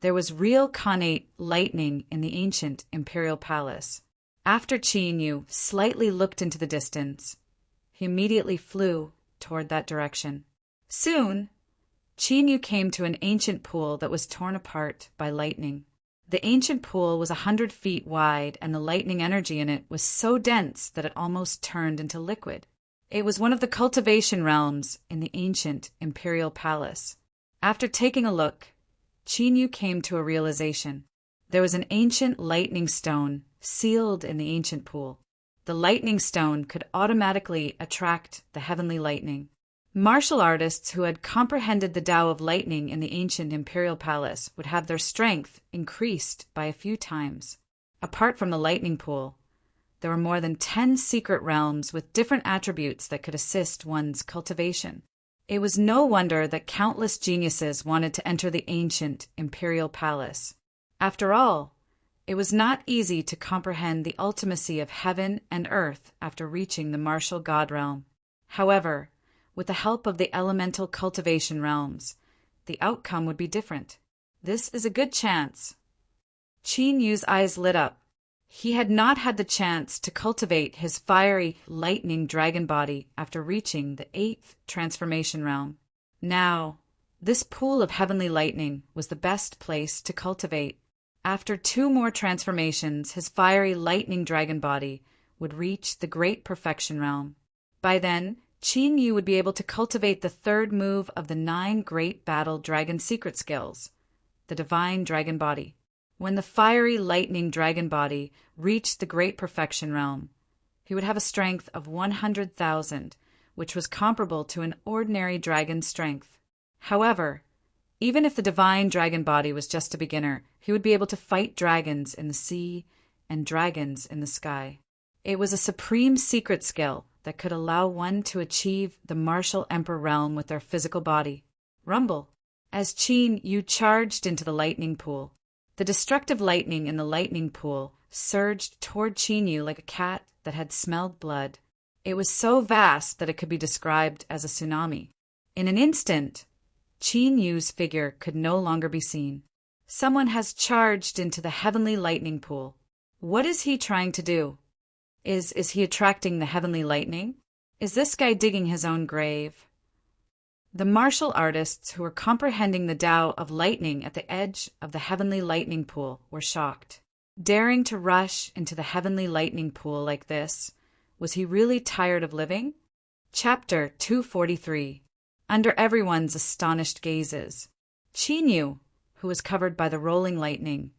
There was real connate lightning in the ancient imperial palace. After Qin slightly looked into the distance, he immediately flew toward that direction. Soon, Qin came to an ancient pool that was torn apart by lightning. The ancient pool was 100 feet wide, and the lightning energy in it was so dense that it almost turned into liquid. It was one of the cultivation realms in the ancient imperial palace. After taking a look, Qin came to a realization. There was an ancient lightning stone sealed in the ancient pool. The lightning stone could automatically attract the heavenly lightning. Martial artists who had comprehended the Tao of lightning in the ancient imperial palace would have their strength increased by a few times. Apart from the lightning pool, there were more than 10 secret realms with different attributes that could assist one's cultivation. It was no wonder that countless geniuses wanted to enter the ancient imperial palace. After all, it was not easy to comprehend the ultimacy of heaven and earth after reaching the martial god realm. However, with the help of the elemental cultivation realms, the outcome would be different. This is a good chance. Qin Yu's eyes lit up. He had not had the chance to cultivate his fiery lightning dragon body after reaching the 8th transformation realm. Now, this pool of heavenly lightning was the best place to cultivate. After 2 more transformations, his fiery lightning dragon body would reach the great perfection realm. By then, Qin Yu would be able to cultivate the 3rd move of the 9 great battle dragon secret skills, the divine dragon body. When the fiery lightning dragon body reached the great perfection realm, he would have a strength of 100,000, which was comparable to an ordinary dragon's strength. However, even if the divine dragon body was just a beginner, he would be able to fight dragons in the sea and dragons in the sky. It was a supreme secret skill that could allow one to achieve the martial emperor realm with their physical body. Rumble. As Qin Yu charged into the lightning pool, the destructive lightning in the lightning pool surged toward Qin Yu like a cat that had smelled blood. It was so vast that it could be described as a tsunami. In an instant, Qin Yu's figure could no longer be seen. Someone has charged into the heavenly lightning pool. What is he trying to do? Is he attracting the heavenly lightning? Is this guy digging his own grave? The martial artists who were comprehending the Tao of lightning at the edge of the heavenly lightning pool were shocked. Daring to rush into the heavenly lightning pool like this, was he really tired of living? Chapter 243. Under everyone's astonished gazes, Qin Yu, who was covered by the rolling lightning,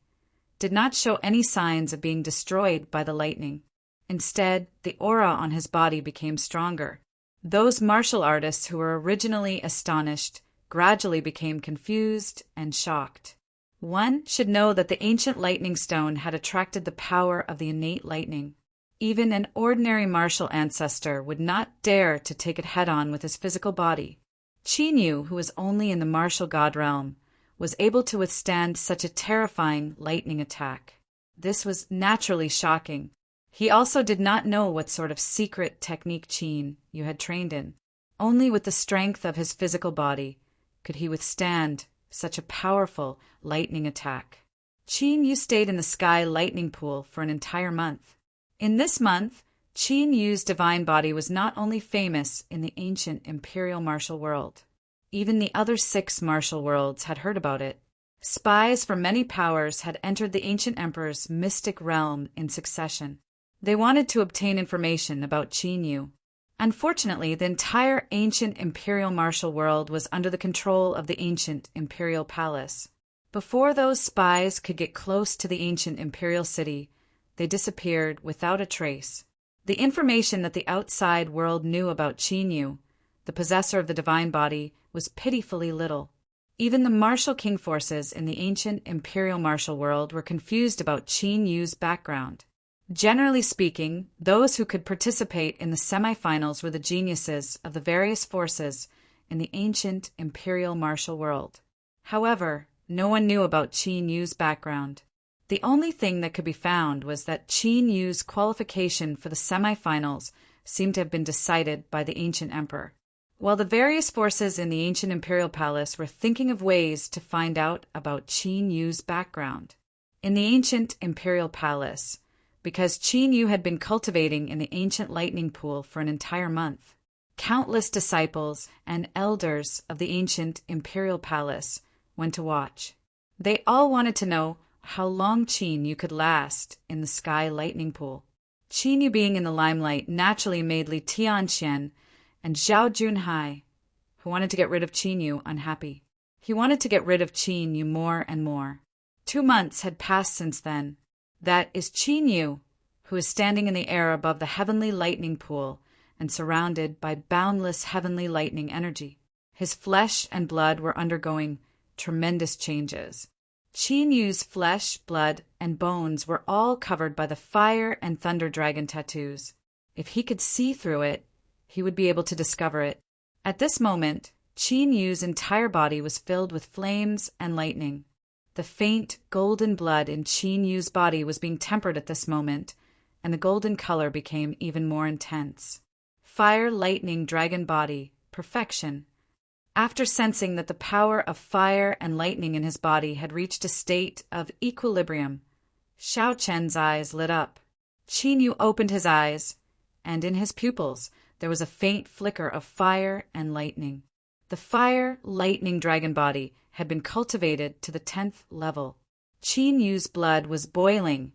did not show any signs of being destroyed by the lightning. Instead, the aura on his body became stronger. Those martial artists who were originally astonished gradually became confused and shocked. One should know that the ancient lightning stone had attracted the power of the innate lightning. Even an ordinary martial ancestor would not dare to take it head-on with his physical body. Qin Yu, who was only in the martial god realm, was able to withstand such a terrifying lightning attack. This was naturally shocking. He also did not know what sort of secret technique Qin Yu had trained in. Only with the strength of his physical body could he withstand such a powerful lightning attack. Qin Yu stayed in the sky lightning pool for an entire month. In this month, Qin Yu's divine body was not only famous in the ancient imperial martial world. Even the other 6 martial worlds had heard about it. Spies from many powers had entered the ancient emperor's mystic realm in succession. They wanted to obtain information about Qin Yu. Unfortunately, the entire ancient imperial martial world was under the control of the ancient imperial palace. Before those spies could get close to the ancient imperial city, they disappeared without a trace. The information that the outside world knew about Qin Yu, the possessor of the divine body, was pitifully little. Even the martial king forces in the ancient imperial martial world were confused about Qin Yu's background. Generally speaking, those who could participate in the semifinals were the geniuses of the various forces in the ancient imperial martial world. However, no one knew about Qin Yu's background. The only thing that could be found was that Qin Yu's qualification for the semifinals seemed to have been decided by the ancient emperor. While the various forces in the ancient imperial palace were thinking of ways to find out about Qin Yu's background. In the ancient imperial palace, because Qin Yu had been cultivating in the ancient lightning pool for an entire month, countless disciples and elders of the ancient imperial palace went to watch. They all wanted to know how long Qin Yu could last in the sky lightning pool. Qin Yu being in the limelight naturally made Li Tianxian and Zhao Junhai, who wanted to get rid of Qin Yu, unhappy. He wanted to get rid of Qin Yu more and more. 2 months had passed since then. That is Qin Yu, who is standing in the air above the heavenly lightning pool and surrounded by boundless heavenly lightning energy. His flesh and blood were undergoing tremendous changes. Qin Yu's flesh, blood, and bones were all covered by the fire and thunder dragon tattoos. If he could see through it, he would be able to discover it. At this moment, Qin Yu's entire body was filled with flames and lightning. The faint golden blood in Qin Yu's body was being tempered at this moment, and the golden color became even more intense. Fire, lightning, dragon body, perfection. After sensing that the power of fire and lightning in his body had reached a state of equilibrium, Xiao Chen's eyes lit up. Qin Yu opened his eyes, and in his pupils there was a faint flicker of fire and lightning. The fire, lightning dragon body had been cultivated to the 10th level. Qin Yu's blood was boiling,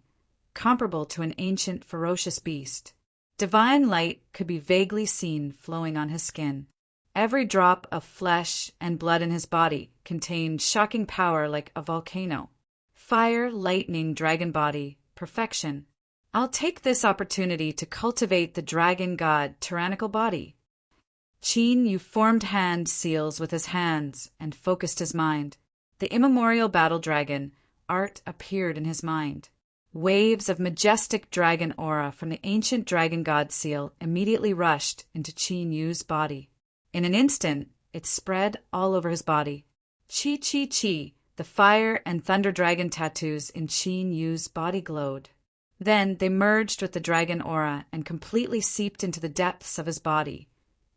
comparable to an ancient ferocious beast. Divine light could be vaguely seen flowing on his skin. Every drop of flesh and blood in his body contained shocking power like a volcano. Fire, lightning, dragon body, perfection. I'll take this opportunity to cultivate the dragon god tyrannical body. Qin Yu formed hand seals with his hands and focused his mind. The immemorial battle dragon, Art, appeared in his mind. Waves of majestic dragon aura from the ancient dragon god seal immediately rushed into Qin Yu's body. In an instant, it spread all over his body. Chi, chi, chi, the fire and thunder dragon tattoos in Qin Yu's body glowed. Then they merged with the dragon aura and completely seeped into the depths of his body,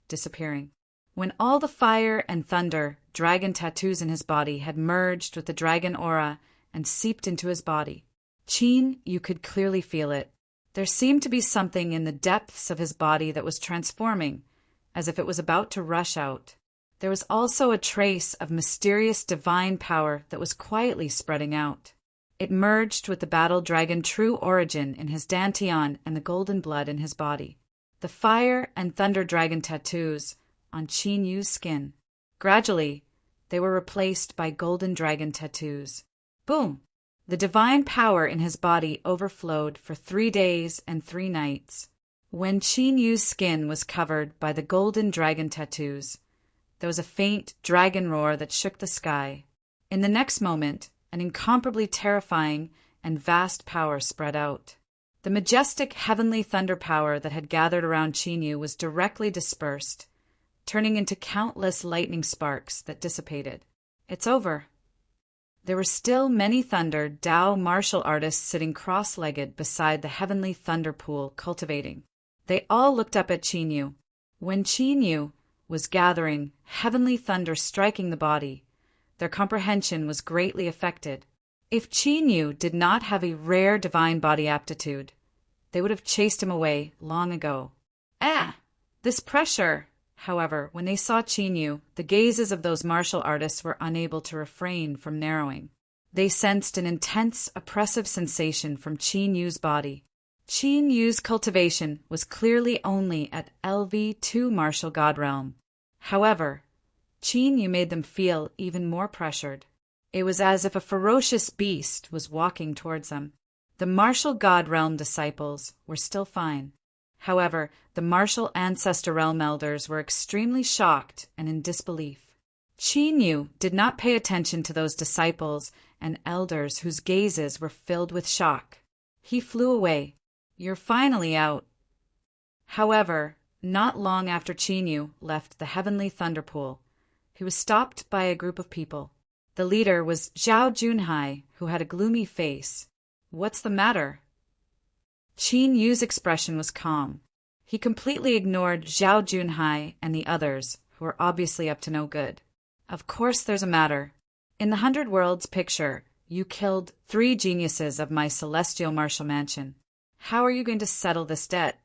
disappearing. When all the fire and thunder dragon tattoos in his body had merged with the dragon aura and seeped into his body, Qin Yu could clearly feel it. There seemed to be something in the depths of his body that was transforming, as if it was about to rush out. There was also a trace of mysterious divine power that was quietly spreading out. It merged with the battle dragon true origin in his dantian and the golden blood in his body. The fire and thunder dragon tattoos on Qin Yu's skin. Gradually, they were replaced by golden dragon tattoos. Boom! The divine power in his body overflowed for 3 days and 3 nights. When Qin Yu's skin was covered by the golden dragon tattoos, there was a faint dragon roar that shook the sky. In the next moment, an incomparably terrifying and vast power spread out. The majestic heavenly thunder power that had gathered around Qinyu was directly dispersed, turning into countless lightning sparks that dissipated. It's over. There were still many Thunder Dao martial artists sitting cross-legged beside the heavenly thunder pool cultivating. They all looked up at Qinyu. When Qinyu was gathering, heavenly thunder striking the body, their comprehension was greatly affected. If Qinyu did not have a rare divine body aptitude, they would have chased him away long ago. This pressure! However, when they saw Qinyu, the gazes of those martial artists were unable to refrain from narrowing. They sensed an intense, oppressive sensation from Qinyu's body. Qinyu's cultivation was clearly only at LV2 martial god realm. However, Qinyu made them feel even more pressured. It was as if a ferocious beast was walking towards them. The martial god realm disciples were still fine. However, the martial ancestor realm elders were extremely shocked and in disbelief. Qinyu did not pay attention to those disciples and elders whose gazes were filled with shock. He flew away. You're finally out. However, not long after Qinyu left the heavenly thunder pool, he was stopped by a group of people. The leader was Zhao Junhai, who had a gloomy face. What's the matter? Qinyu's expression was calm. He completely ignored Zhao Junhai and the others, who were obviously up to no good. Of course there's a matter. In the 100 Worlds picture, you killed 3 geniuses of my celestial martial mansion. How are you going to settle this debt?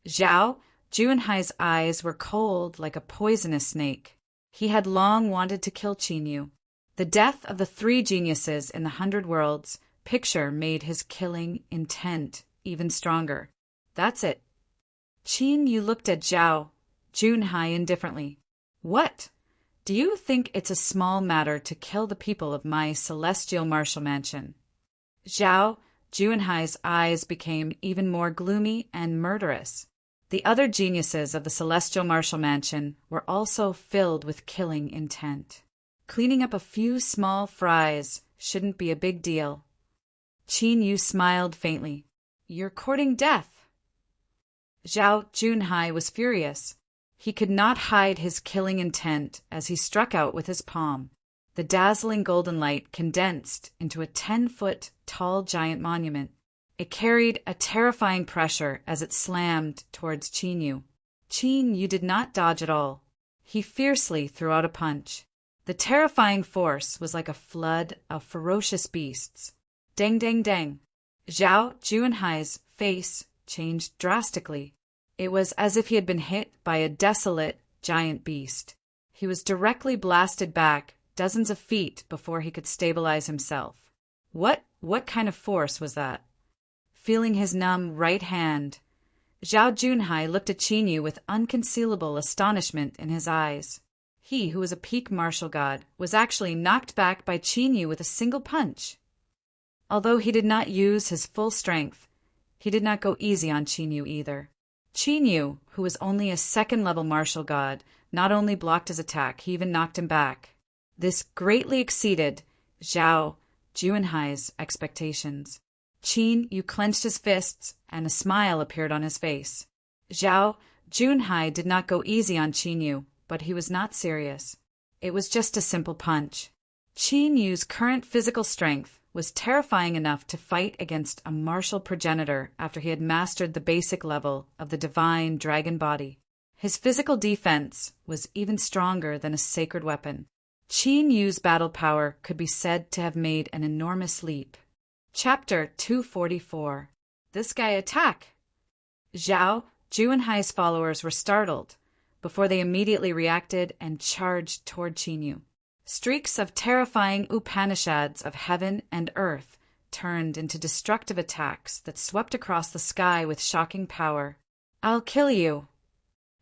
Zhao Junhai's eyes were cold like a poisonous snake. He had long wanted to kill Qinyu. The death of the 3 geniuses in the 100 Worlds picture made his killing intent even stronger. That's it. Qinyu looked at Zhao Junhai indifferently. What? Do you think it's a small matter to kill the people of my celestial martial mansion? Zhao Junhai's eyes became even more gloomy and murderous. The other geniuses of the celestial martial mansion were also filled with killing intent. Cleaning up a few small fries shouldn't be a big deal. Qinyu smiled faintly. You're courting death. Zhao Junhai was furious. He could not hide his killing intent as he struck out with his palm. The dazzling golden light condensed into a 10-foot tall giant monument. It carried a terrifying pressure as it slammed towards Qinyu. Qinyu did not dodge at all. He fiercely threw out a punch. The terrifying force was like a flood of ferocious beasts. Dang, dang, dang. Zhao Junhai's face changed drastically. It was as if he had been hit by a desolate giant beast. He was directly blasted back dozens of feet before he could stabilize himself. What kind of force was that? Feeling his numb right hand, Zhao Junhai looked at Qinyu with unconcealable astonishment in his eyes. He, who was a peak martial god, was actually knocked back by Qinyu with a single punch. Although he did not use his full strength, he did not go easy on Qinyu either. Qinyu, who was only a second-level martial god, not only blocked his attack, he even knocked him back. This greatly exceeded Zhao Junhai's expectations. Qinyu clenched his fists, and a smile appeared on his face. Zhao Junhai did not go easy on Qinyu, but he was not serious. It was just a simple punch. Qinyu's current physical strength was terrifying enough to fight against a martial progenitor after he had mastered the basic level of the divine dragon body. His physical defense was even stronger than a sacred weapon. Qinyu's battle power could be said to have made an enormous leap. Chapter 244. This guy attack! Zhao Junhai's followers were startled before they immediately reacted and charged toward Qinyu. Streaks of terrifying Upanishads of heaven and earth turned into destructive attacks that swept across the sky with shocking power. I'll kill you!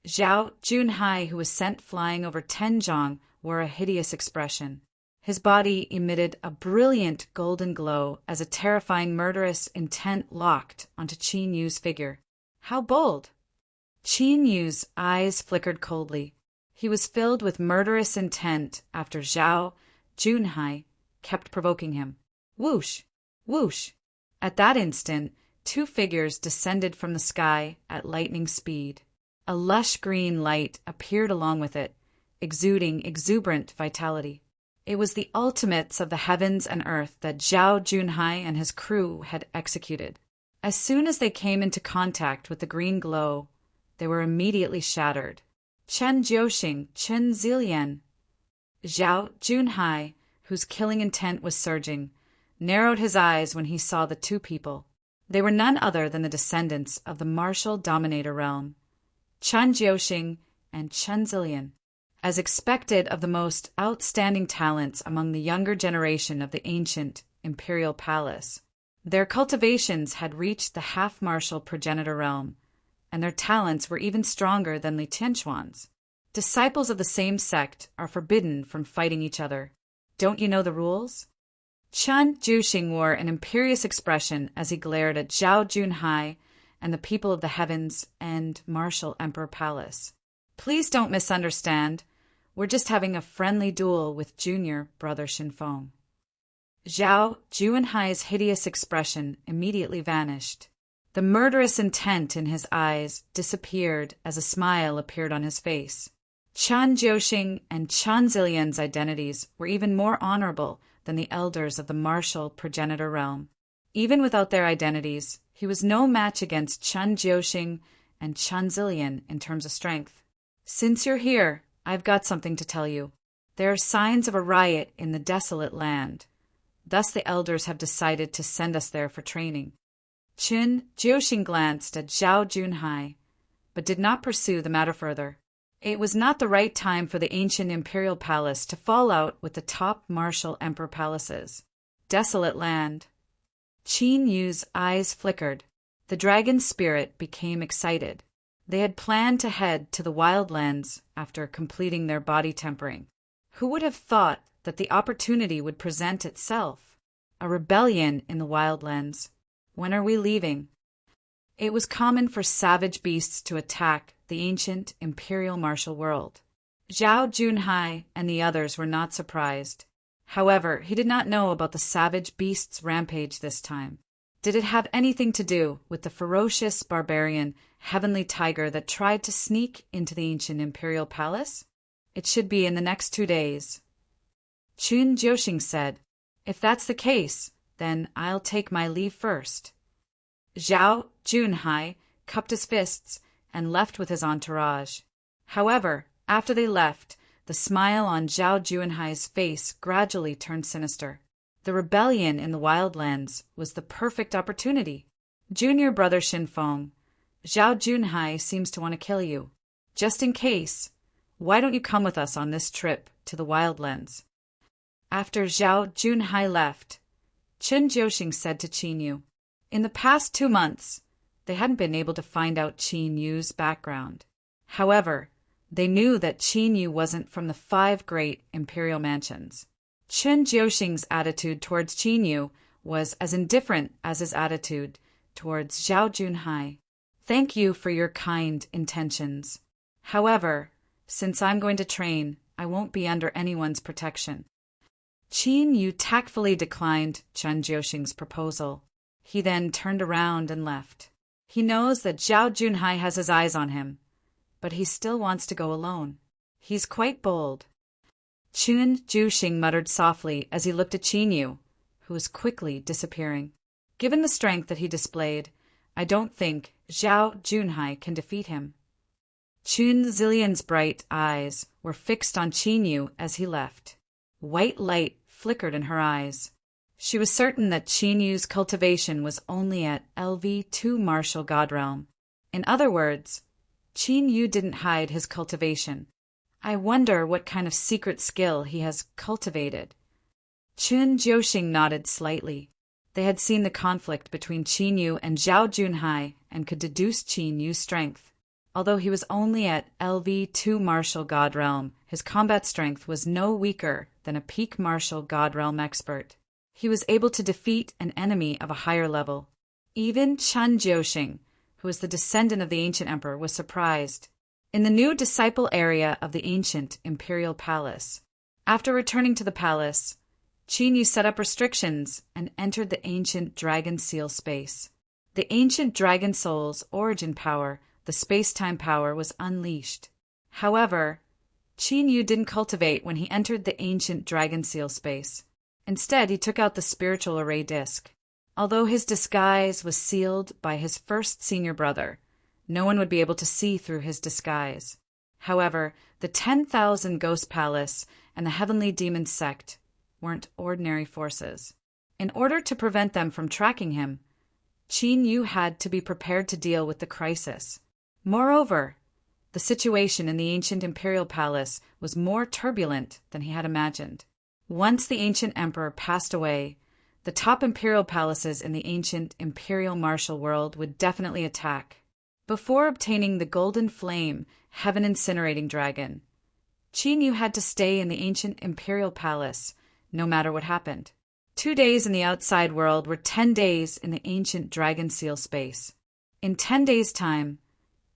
Zhao Junhai, who was sent flying over Tenjiang, wore a hideous expression. His body emitted a brilliant golden glow as a terrifying murderous intent locked onto Qinyu's figure. How bold! Qinyu's eyes flickered coldly. He was filled with murderous intent after Zhao Junhai kept provoking him. Whoosh! Whoosh! At that instant, two figures descended from the sky at lightning speed. A lush green light appeared along with it, exuding exuberant vitality. It was the ultimates of the heavens and earth that Zhao Junhai and his crew had executed. As soon as they came into contact with the green glow, they were immediately shattered. Chen Jiuxing, Chen Zilian. Zhao Junhai, whose killing intent was surging, narrowed his eyes when he saw the two people. They were none other than the descendants of the martial dominator realm, Chen Jiuxing and Chen Zilian. As expected of the most outstanding talents among the younger generation of the ancient imperial palace, their cultivations had reached the half-martial progenitor realm, and their talents were even stronger than Li Tianquan's. Disciples of the same sect are forbidden from fighting each other. Don't you know the rules? Chen Jiuxing wore an imperious expression as he glared at Zhao Junhai and the people of the heavens and martial emperor palace. Please don't misunderstand. We're just having a friendly duel with junior brother Xinfeng. Zhao Junhai's hideous expression immediately vanished. The murderous intent in his eyes disappeared as a smile appeared on his face. Chen Jiuxing and Chen Zilian's identities were even more honorable than the elders of the martial progenitor realm. Even without their identities, he was no match against Chen Jiuxing and Chen Zilian in terms of strength. Since you're here, I've got something to tell you. There are signs of a riot in the desolate land. Thus the elders have decided to send us there for training. Chen Jiuxing glanced at Zhao Junhai, but did not pursue the matter further. It was not the right time for the ancient imperial palace to fall out with the top martial emperor palaces. Desolate land. Qin Yu's eyes flickered. The dragon spirit became excited. They had planned to head to the Wildlands after completing their body tempering. Who would have thought that the opportunity would present itself? A rebellion in the Wildlands. When are we leaving? It was common for savage beasts to attack the ancient imperial martial world. Zhao Junhai and the others were not surprised. However, he did not know about the savage beast's rampage this time. Did it have anything to do with the ferocious barbarian heavenly tiger that tried to sneak into the ancient imperial palace? It should be in the next 2 days. Chen Jiuxing said, "If that's the case, then I'll take my leave first." Zhao Junhai cupped his fists and left with his entourage. However, after they left, the smile on Zhao Junhai's face gradually turned sinister. The rebellion in the Wildlands was the perfect opportunity. Junior brother Xinfeng, Zhao Junhai seems to want to kill you. Just in case, why don't you come with us on this trip to the Wildlands? After Zhao Junhai left, Chen Jiuxing said to Qin Yu, in the past 2 months, they hadn't been able to find out Qin Yu's background. However, they knew that Qin Yu wasn't from the 5 great imperial mansions. Chen Jiuxing's attitude towards Qin Yu was as indifferent as his attitude towards Zhao Junhai. Thank you for your kind intentions. However, since I'm going to train, I won't be under anyone's protection. Qin Yu tactfully declined Chen Jiuxing's proposal. He then turned around and left. He knows that Zhao Junhai has his eyes on him, but he still wants to go alone. He's quite bold. Chen Jiuxing muttered softly as he looked at Qin Yu, who was quickly disappearing. Given the strength that he displayed, I don't think Zhao Junhai can defeat him. Chen Zilian's bright eyes were fixed on Qin Yu as he left. White light flickered in her eyes. She was certain that Qin Yu's cultivation was only at LV2 martial god realm. In other words, Qin Yu didn't hide his cultivation. I wonder what kind of secret skill he has cultivated. Chen Jiuxing nodded slightly. They had seen the conflict between Qin Yu and Zhao Junhai and could deduce Qin Yu's strength. Although he was only at LV2 martial god realm, his combat strength was no weaker than a peak martial god realm expert. He was able to defeat an enemy of a higher level. Even Chen Jiuxing, who was the descendant of the ancient emperor, was surprised. In the new disciple area of the ancient imperial palace, after returning to the palace, Qin Yu set up restrictions and entered the ancient Dragon Seal space. The ancient Dragon Soul's origin power, the space-time power, was unleashed. However, Qin Yu didn't cultivate when he entered the ancient Dragon Seal space. Instead, he took out the spiritual array disk. Although his disguise was sealed by his first senior brother, no one would be able to see through his disguise. However, the 10,000 Ghost Palace and the Heavenly Demon Sect weren't ordinary forces. In order to prevent them from tracking him, Qin Yu had to be prepared to deal with the crisis. Moreover, the situation in the ancient Imperial Palace was more turbulent than he had imagined. Once the ancient emperor passed away, the top imperial palaces in the ancient imperial martial world would definitely attack. Before obtaining the golden flame, heaven incinerating dragon, Qin Yu had to stay in the ancient imperial palace, no matter what happened. 2 days in the outside world were 10 days in the ancient Dragon Seal space. In 10 days' time,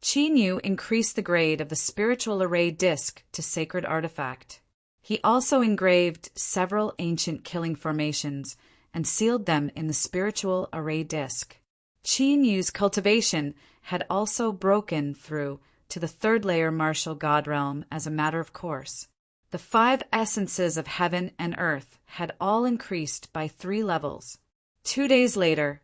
Qin Yu increased the grade of the spiritual array disk to sacred artifact. He also engraved several ancient killing formations and sealed them in the spiritual array disk. Qin Yu's cultivation had also broken through to the third layer martial god realm as a matter of course. The 5 essences of heaven and earth had all increased by 3 levels. 2 days later,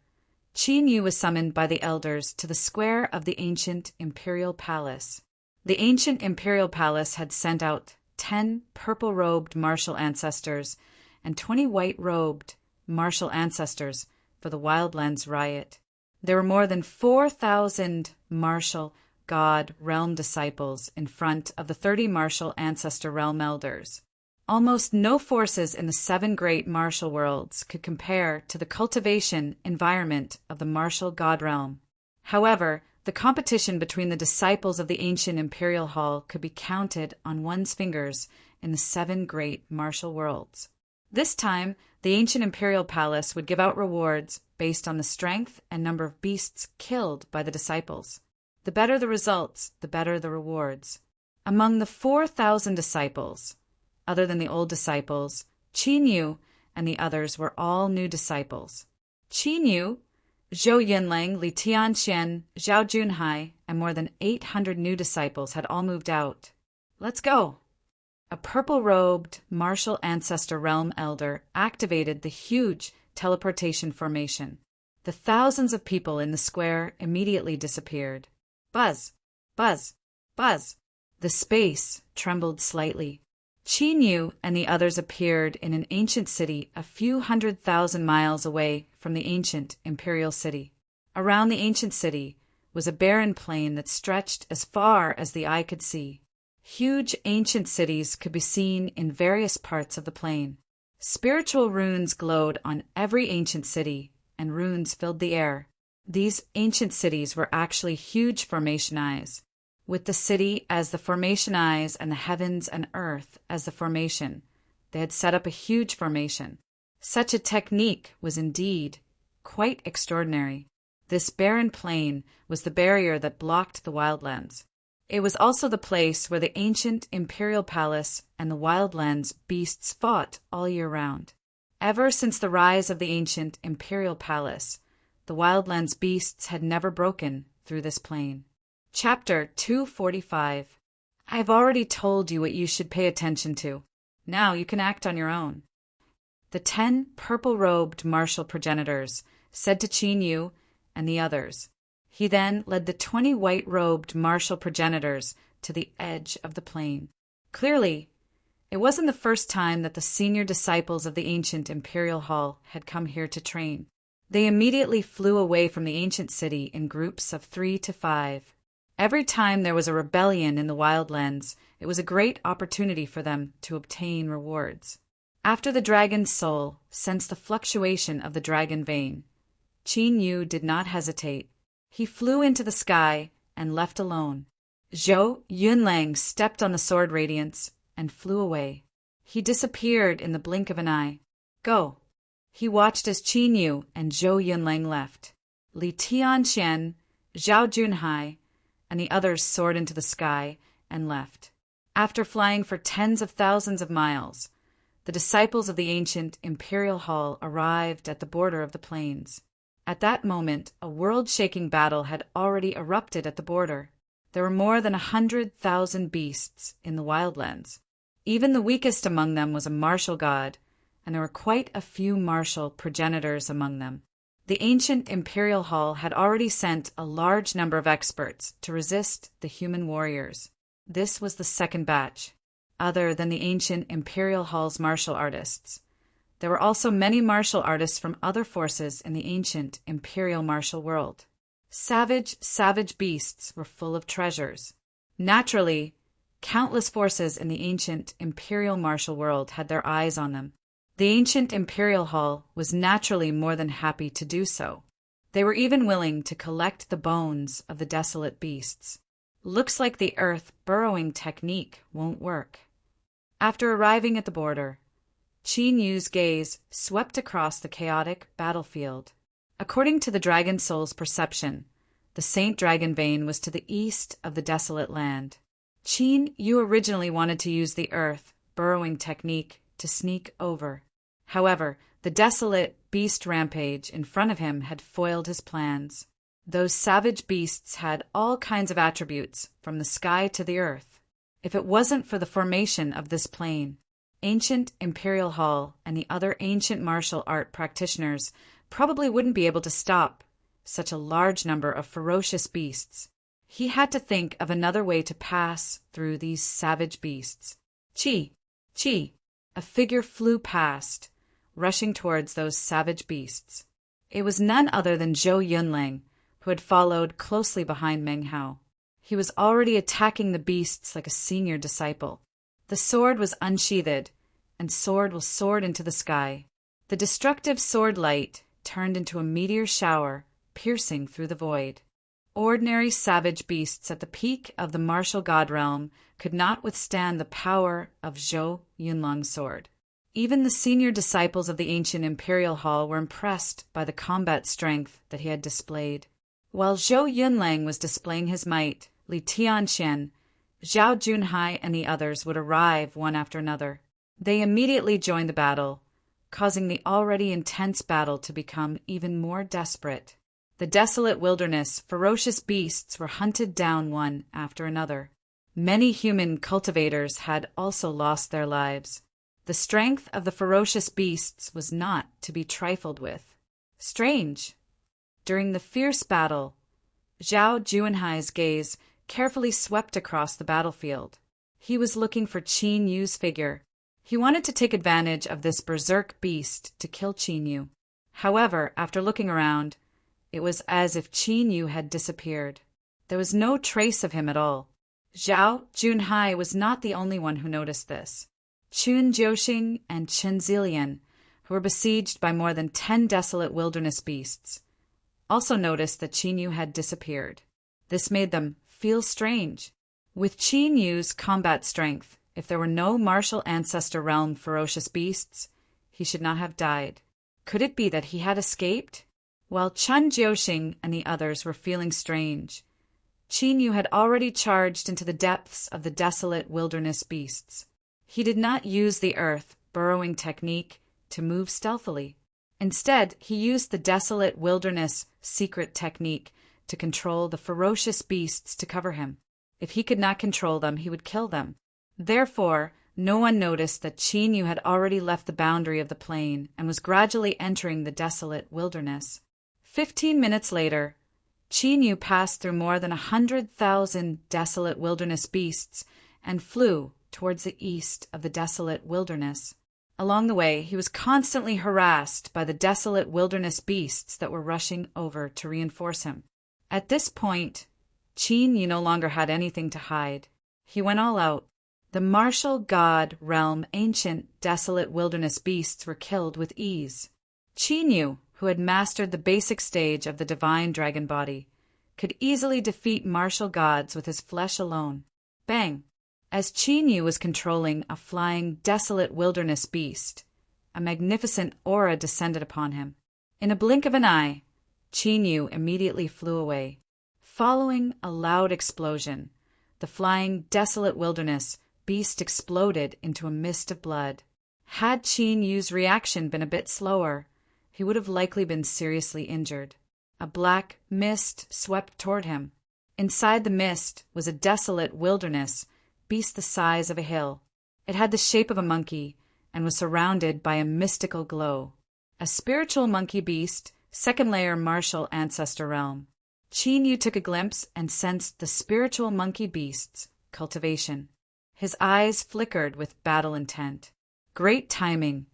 Qin Yu was summoned by the elders to the square of the ancient imperial palace. The ancient imperial palace had sent out 10 purple-robed martial ancestors and 20 white-robed martial ancestors for the Wildlands riot. There were more than 4,000 martial god realm disciples in front of the 30 martial ancestor realm elders. Almost no forces in the 7 great martial worlds could compare to the cultivation environment of the martial god realm. However, the competition between the disciples of the ancient imperial hall could be counted on one's fingers in the 7 great martial worlds. This time, the ancient imperial palace would give out rewards based on the strength and number of beasts killed by the disciples. The better the results, the better the rewards. Among the 4,000 disciples, other than the old disciples, Qin Yu and the others were all new disciples. Qin Yu, Zhou Yunlang, Li Tianxian, Zhao Junhai, and more than 800 new disciples had all moved out. Let's go! A purple-robed martial ancestor realm elder activated the huge teleportation formation. The thousands of people in the square immediately disappeared. Buzz! Buzz! Buzz! The space trembled slightly. Qin Yu and the others appeared in an ancient city a few 100,000 miles away from the ancient imperial city. Around the ancient city was a barren plain that stretched as far as the eye could see. Huge ancient cities could be seen in various parts of the plain. Spiritual runes glowed on every ancient city, and runes filled the air. These ancient cities were actually huge formation eyes, with the city as the formation eyes and the heavens and earth as the formation. They had set up a huge formation. Such a technique was indeed quite extraordinary. This barren plain was the barrier that blocked the wildlands. It was also the place where the ancient imperial palace and the wildlands beasts fought all year round. Ever since the rise of the ancient imperial palace, the wildlands beasts had never broken through this plain. Chapter 245. I've already told you what you should pay attention to. Now you can act on your own. The 10 purple-robed martial progenitors said to Qin Yu and the others. He then led the 20 white-robed martial progenitors to the edge of the plain. Clearly, it wasn't the first time that the senior disciples of the ancient imperial hall had come here to train. They immediately flew away from the ancient city in groups of 3 to 5. Every time there was a rebellion in the wildlands, it was a great opportunity for them to obtain rewards. After the dragon's soul sensed the fluctuation of the dragon vein, Qin Yu did not hesitate. He flew into the sky and left alone. Zhou Yunlang stepped on the sword radiance and flew away. He disappeared in the blink of an eye. Go! He watched as Qin Yu and Zhou Yunlang left. Li Tianxian, Zhao Junhai, and the others soared into the sky and left. After flying for tens of thousands of miles, the disciples of the ancient imperial hall arrived at the border of the plains. At that moment, a world-shaking battle had already erupted at the border. There were more than 100,000 beasts in the wildlands. Even the weakest among them was a martial god, and there were quite a few martial progenitors among them. The ancient imperial hall had already sent a large number of experts to resist the human warriors. This was the second batch, other than the ancient imperial hall's martial artists. There were also many martial artists from other forces in the ancient imperial martial world. Savage beasts were full of treasures. Naturally, countless forces in the ancient imperial martial world had their eyes on them. The ancient imperial hall was naturally more than happy to do so. They were even willing to collect the bones of the desolate beasts. Looks like the earth burrowing technique won't work. After arriving at the border, Qin Yu's gaze swept across the chaotic battlefield. According to the dragon soul's perception, the Saint Dragon Vein was to the east of the desolate land. Qin Yu originally wanted to use the earth burrowing technique to sneak over. However, the desolate beast rampage in front of him had foiled his plans. Those savage beasts had all kinds of attributes, from the sky to the earth. If it wasn't for the formation of this plane, ancient Imperial Hall and the other ancient martial art practitioners probably wouldn't be able to stop such a large number of ferocious beasts. He had to think of another way to pass through these savage beasts. Chi! A figure flew past, rushing towards those savage beasts. It was none other than Zhou Yunlang, who had followed closely behind Meng Hao. He was already attacking the beasts like a senior disciple. The sword was unsheathed, and sword will soared into the sky. The destructive sword light turned into a meteor shower, piercing through the void. Ordinary savage beasts at the peak of the martial god realm could not withstand the power of Zhou Yunlang's sword. Even the senior disciples of the ancient Imperial Hall were impressed by the combat strength that he had displayed. While Zhou Yunlang was displaying his might, Li Tianxian, Zhao Junhai, and the others would arrive one after another. They immediately joined the battle, causing the already intense battle to become even more desperate. The desolate wilderness, ferocious beasts were hunted down one after another. Many human cultivators had also lost their lives. The strength of the ferocious beasts was not to be trifled with. Strange! During the fierce battle, Zhao Junhai's gaze carefully swept across the battlefield. He was looking for Qin Yu's figure. He wanted to take advantage of this berserk beast to kill Qin Yu. However, after looking around, it was as if Qin Yu had disappeared. There was no trace of him at all. Zhao Junhai was not the only one who noticed this. Chun Jiuxing and Chen Zilian, who were besieged by more than 10 desolate wilderness beasts, also noticed that Qin Yu had disappeared. This made them feel strange. With Qin Yu's combat strength, if there were no martial ancestor realm ferocious beasts, he should not have died. Could it be that he had escaped? While Chun Jiuxing and the others were feeling strange, Qin Yu had already charged into the depths of the desolate wilderness beasts. He did not use the earth burrowing technique to move stealthily. Instead, he used the desolate wilderness secret technique to control the ferocious beasts to cover him. If he could not control them, he would kill them. Therefore, no one noticed that Qin Yu had already left the boundary of the plain and was gradually entering the desolate wilderness. 15 minutes later, Qin Yu passed through more than 100,000 desolate wilderness beasts and flew towards the east of the desolate wilderness. Along the way, he was constantly harassed by the desolate wilderness beasts that were rushing over to reinforce him. At this point, Qin Yu no longer had anything to hide. He went all out. The martial god realm ancient desolate wilderness beasts were killed with ease. Qin Yu, who had mastered the basic stage of the divine dragon body, could easily defeat martial gods with his flesh alone. Bang! As Qin Yu was controlling a flying desolate wilderness beast, a magnificent aura descended upon him. In a blink of an eye, Qin Yu immediately flew away. Following a loud explosion, the flying desolate wilderness beast exploded into a mist of blood. Had Qin Yu's reaction been a bit slower, he would have likely been seriously injured. A black mist swept toward him. Inside the mist was a desolate wilderness, beast the size of a hill. It had the shape of a monkey and was surrounded by a mystical glow. A spiritual monkey beast, second-layer martial ancestor realm. Qin Yu took a glimpse and sensed the spiritual monkey beast's cultivation. His eyes flickered with battle intent. Great timing.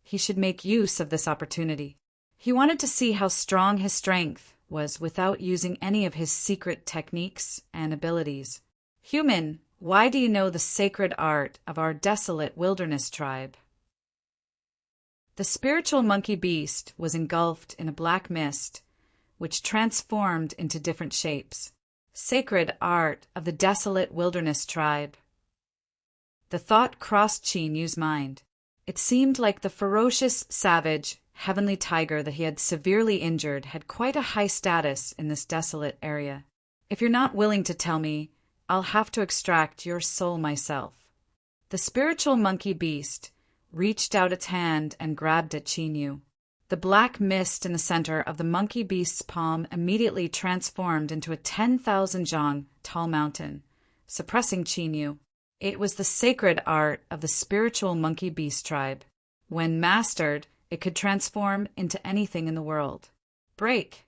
He should make use of this opportunity. He wanted to see how strong his strength was without using any of his secret techniques and abilities. Human, why do you know the sacred art of our desolate wilderness tribe? The spiritual monkey beast was engulfed in a black mist, which transformed into different shapes. Sacred art of the desolate wilderness tribe. The thought crossed Qin Yu's mind. It seemed like the ferocious, savage, heavenly tiger that he had severely injured had quite a high status in this desolate area. If you're not willing to tell me, I'll have to extract your soul myself. The spiritual monkey beast reached out its hand and grabbed at Qin Yu. The black mist in the center of the monkey beast's palm immediately transformed into a 10,000 zhang tall mountain, suppressing Qin Yu. It was the sacred art of the spiritual monkey beast tribe. When mastered, it could transform into anything in the world. Break!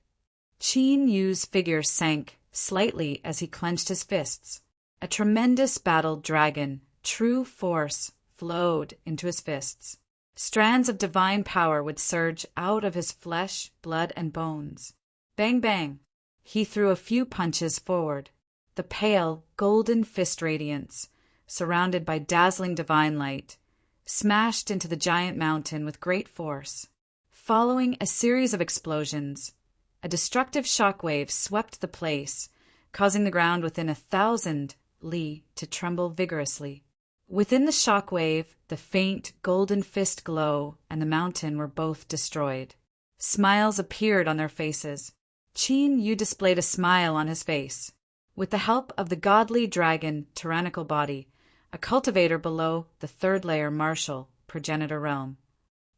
Qin Yu's figure sank slightly as he clenched his fists. A tremendous battled dragon, true force, flowed into his fists. Strands of divine power would surge out of his flesh, blood, and bones. Bang, bang! He threw a few punches forward. The pale, golden fist radiance, surrounded by dazzling divine light, smashed into the giant mountain with great force. Following a series of explosions, a destructive shockwave swept the place, causing the ground within 1,000 li to tremble vigorously. Within the shockwave, the faint golden fist glow and the mountain were both destroyed. Smiles appeared on their faces. Qin Yu displayed a smile on his face. With the help of the godly dragon tyrannical body, a cultivator below the third-layer martial progenitor realm.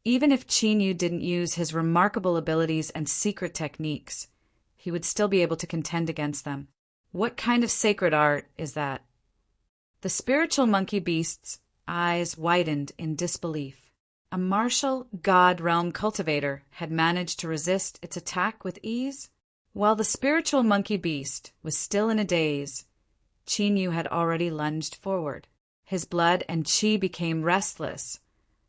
Even if Qin Yu didn't use his remarkable abilities and secret techniques, he would still be able to contend against them. What kind of sacred art is that? The spiritual monkey beast's eyes widened in disbelief. A martial god realm cultivator had managed to resist its attack with ease? While the spiritual monkey beast was still in a daze, Qin Yu had already lunged forward. His blood and qi became restless,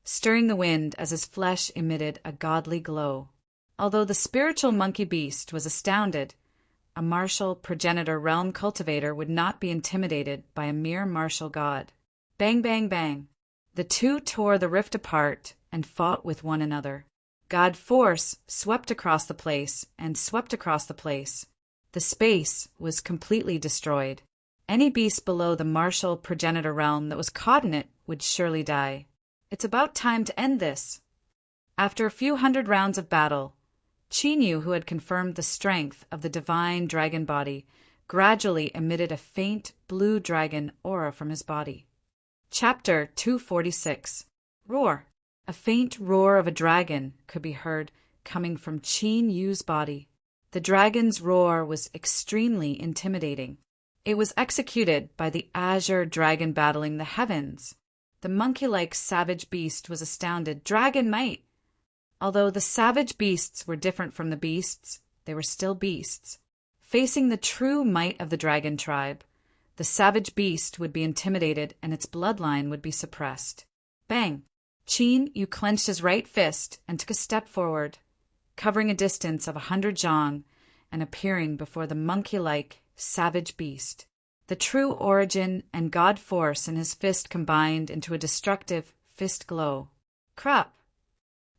stirring the wind as his flesh emitted a godly glow. Although the spiritual monkey beast was astounded, a martial progenitor realm cultivator would not be intimidated by a mere martial god. Bang, bang, bang. The two tore the rift apart and fought with one another. God force swept across the place and swept across the place. The space was completely destroyed. Any beast below the martial progenitor realm that was caught in it would surely die. It's about time to end this. After a few hundred rounds of battle, Qin Yu, who had confirmed the strength of the divine dragon body, gradually emitted a faint blue dragon aura from his body. Chapter 246. Roar. A faint roar of a dragon could be heard coming from Qin Yu's body. The dragon's roar was extremely intimidating. It was executed by the azure dragon battling the heavens. The monkey-like savage beast was astounded. Dragon might! Although the savage beasts were different from the beasts, they were still beasts. Facing the true might of the dragon tribe, the savage beast would be intimidated and its bloodline would be suppressed. Bang! Qin Yu clenched his right fist and took a step forward, covering a distance of 100 zhang and appearing before the monkey-like savage beast. The true origin and god force in his fist combined into a destructive fist glow. Crap!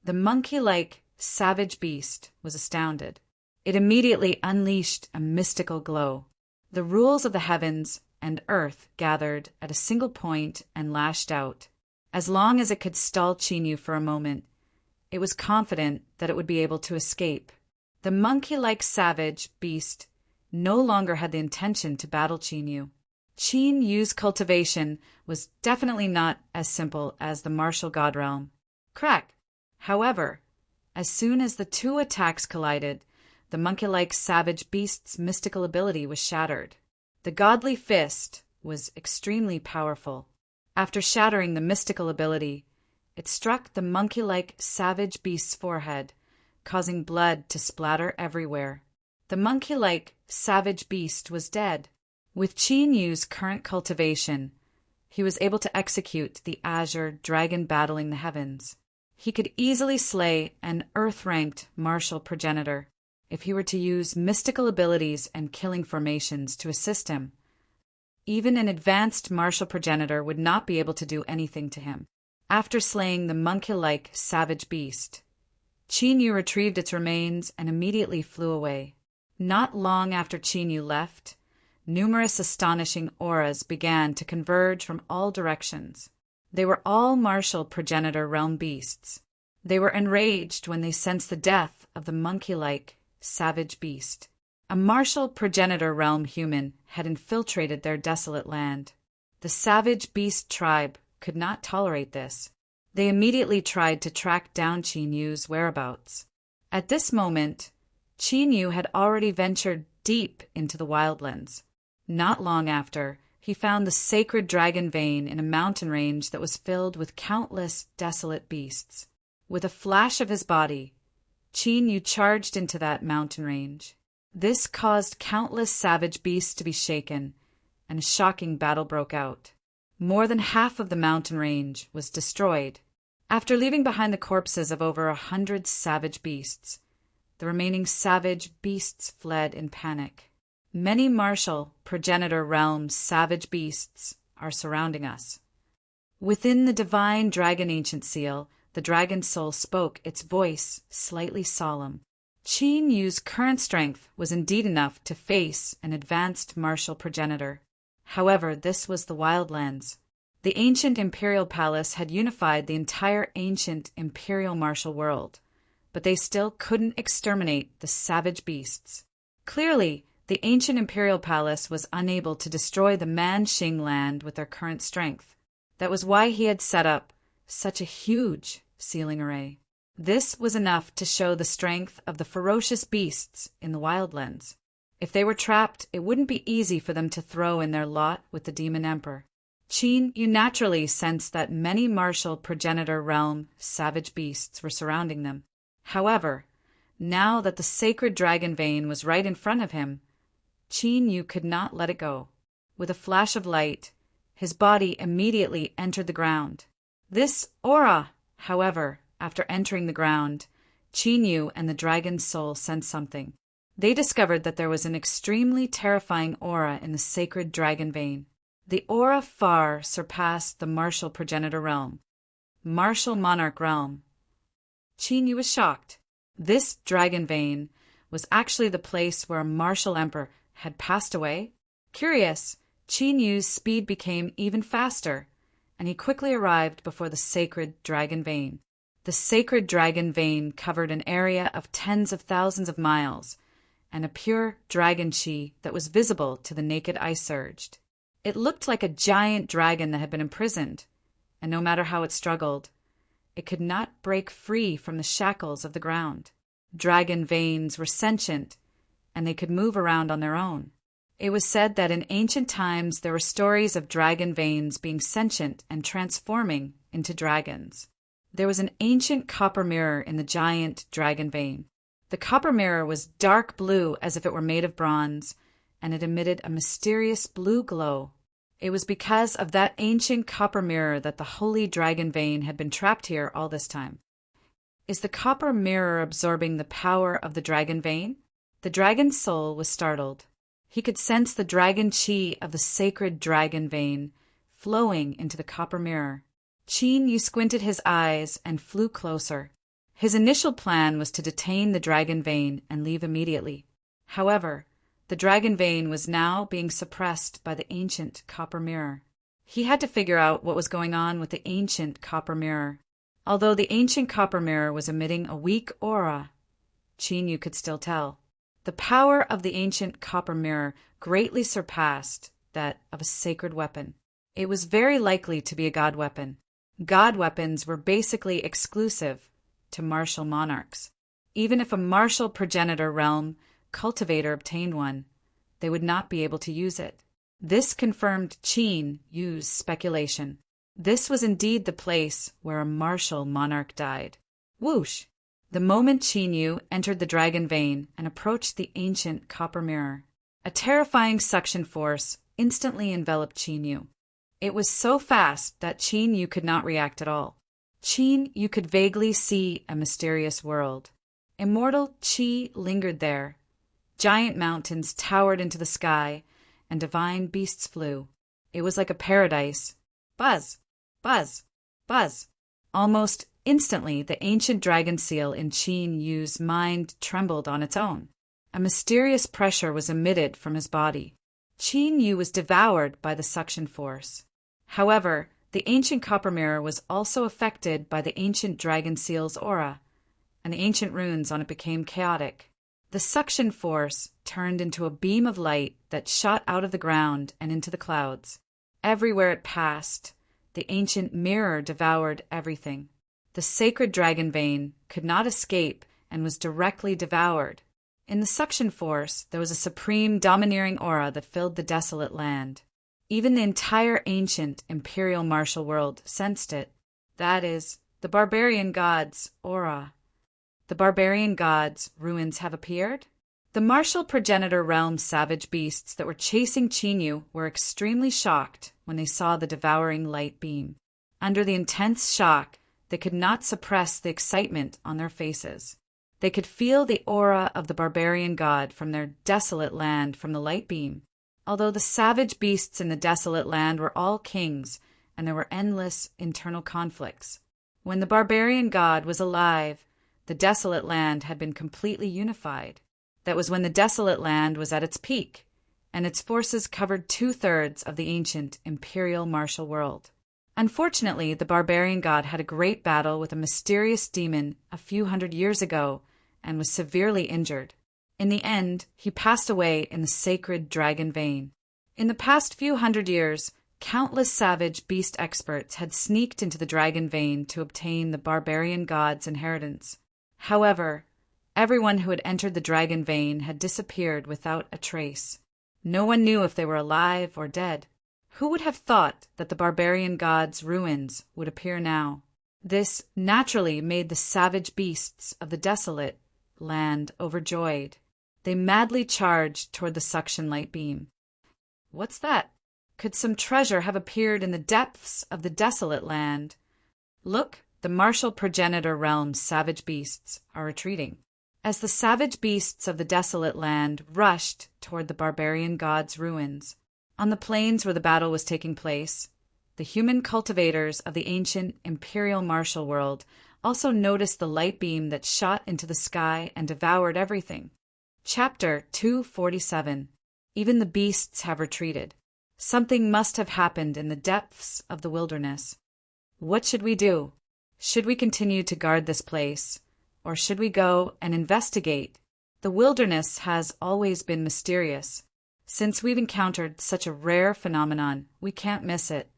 The monkey-like savage beast was astounded. It immediately unleashed a mystical glow. The rules of the heavens and earth gathered at a single point and lashed out. As long as it could stall Qin Yu for a moment, it was confident that it would be able to escape. The monkey-like savage beast no longer had the intention to battle Qin Yu. Qin Yu's cultivation was definitely not as simple as the martial god realm. Correct. However, as soon as the two attacks collided, the monkey-like savage beast's mystical ability was shattered. The godly fist was extremely powerful. After shattering the mystical ability, it struck the monkey-like savage beast's forehead, causing blood to splatter everywhere. The monkey-like savage beast was dead. With Qin Yu's current cultivation, he was able to execute the azure dragon battling the heavens. He could easily slay an earth-ranked martial progenitor if he were to use mystical abilities and killing formations to assist him. Even an advanced martial progenitor would not be able to do anything to him. After slaying the monkey-like savage beast, Qin Yu retrieved its remains and immediately flew away. Not long after Qin Yu left, numerous astonishing auras began to converge from all directions. They were all martial progenitor realm beasts. They were enraged when they sensed the death of the monkey-like savage beast. A martial progenitor realm human had infiltrated their desolate land. The savage beast tribe could not tolerate this. They immediately tried to track down Qin Yu's whereabouts. At this moment, Qin Yu had already ventured deep into the wildlands. Not long after, he found the sacred dragon vein in a mountain range that was filled with countless desolate beasts. With a flash of his body, Qin Yu charged into that mountain range. This caused countless savage beasts to be shaken, and a shocking battle broke out. More than half of the mountain range was destroyed. After leaving behind the corpses of over 100 savage beasts, the remaining savage beasts fled in panic. Many martial progenitor realm savage beasts are surrounding us. Within the divine dragon ancient seal, the dragon soul spoke, its voice slightly solemn. Qin Yu's current strength was indeed enough to face an advanced martial progenitor. However, this was the wildlands. The ancient imperial palace had unified the entire ancient imperial martial world, but they still couldn't exterminate the savage beasts. Clearly, the ancient imperial palace was unable to destroy the Manxing land with their current strength. That was why he had set up such a huge sealing array. This was enough to show the strength of the ferocious beasts in the wildlands. If they were trapped, it wouldn't be easy for them to throw in their lot with the demon emperor. Qin Yu naturally sensed that many martial progenitor realm savage beasts were surrounding them. However, now that the sacred dragon vein was right in front of him, Qin Yu could not let it go. With a flash of light, his body immediately entered the ground. This aura, however, after entering the ground, Qin Yu and the dragon's soul sensed something. They discovered that there was an extremely terrifying aura in the sacred dragon vein. The aura far surpassed the martial progenitor realm, martial monarch realm. Qin Yu was shocked. This dragon vein was actually the place where a martial emperor had passed away. Curious, Qin Yu's speed became even faster, and he quickly arrived before the sacred dragon vein. The sacred dragon vein covered an area of tens of thousands of miles, and a pure dragon chi that was visible to the naked eye surged. It looked like a giant dragon that had been imprisoned, and no matter how it struggled, it could not break free from the shackles of the ground. Dragon veins were sentient, and they could move around on their own. It was said that in ancient times there were stories of dragon veins being sentient and transforming into dragons. There was an ancient copper mirror in the giant dragon vein. The copper mirror was dark blue as if it were made of bronze, and it emitted a mysterious blue glow. It was because of that ancient copper mirror that the holy dragon vein had been trapped here all this time. Is the copper mirror absorbing the power of the dragon vein? The dragon's soul was startled. He could sense the dragon chi of the sacred dragon vein flowing into the copper mirror. Qin Yu squinted his eyes and flew closer. His initial plan was to detain the dragon vein and leave immediately. However, the dragon vein was now being suppressed by the ancient copper mirror. He had to figure out what was going on with the ancient copper mirror. Although the ancient copper mirror was emitting a weak aura, Qin Yu could still tell. The power of the ancient copper mirror greatly surpassed that of a sacred weapon. It was very likely to be a god weapon. God weapons were basically exclusive to martial monarchs. Even if a martial progenitor realm cultivator obtained one, they would not be able to use it. This confirmed Qin Yu's speculation. This was indeed the place where a martial monarch died. Whoosh! The moment Qin Yu entered the dragon vein and approached the ancient copper mirror, a terrifying suction force instantly enveloped Qin Yu. It was so fast that Qin Yu could not react at all. Qin Yu could vaguely see a mysterious world. Immortal Qi lingered there. Giant mountains towered into the sky, and divine beasts flew. It was like a paradise. Buzz! Buzz! Buzz! Almost instantly, the ancient dragon seal in Qin Yu's mind trembled on its own. A mysterious pressure was emitted from his body. Qin Yu was devoured by the suction force. However, the ancient copper mirror was also affected by the ancient dragon seal's aura, and the ancient runes on it became chaotic. The suction force turned into a beam of light that shot out of the ground and into the clouds. Everywhere it passed, the ancient mirror devoured everything. The sacred dragon vein could not escape and was directly devoured. In the suction force, there was a supreme domineering aura that filled the desolate land. Even the entire ancient imperial martial world sensed it. That is, the barbarian god's aura. The barbarian gods' ruins have appeared? The martial progenitor realm savage beasts that were chasing Qin Yu were extremely shocked when they saw the devouring light beam. Under the intense shock, they could not suppress the excitement on their faces. They could feel the aura of the barbarian god from their desolate land from the light beam. Although the savage beasts in the desolate land were all kings, and there were endless internal conflicts. When the barbarian god was alive, the desolate land had been completely unified. That was when the desolate land was at its peak, and its forces covered 2/3 of the ancient imperial martial world. Unfortunately, the barbarian god had a great battle with a mysterious demon a few hundred years ago and was severely injured. In the end, he passed away in the sacred dragon vein. In the past few hundred years, countless savage beast experts had sneaked into the dragon vein to obtain the barbarian god's inheritance. However, everyone who had entered the dragon vein had disappeared without a trace. No one knew if they were alive or dead. Who would have thought that the barbarian god's ruins would appear now? This naturally made the savage beasts of the desolate land overjoyed. They madly charged toward the suction light beam. What's that? Could some treasure have appeared in the depths of the desolate land? Look, the martial progenitor realm's savage beasts are retreating. As the savage beasts of the desolate land rushed toward the barbarian god's ruins, on the plains where the battle was taking place, the human cultivators of the ancient imperial martial world also noticed the light beam that shot into the sky and devoured everything. Chapter 247. Even the beasts have retreated. Something must have happened in the depths of the wilderness. What should we do? Should we continue to guard this place, or should we go and investigate? The wilderness has always been mysterious. Since we've encountered such a rare phenomenon, we can't miss it.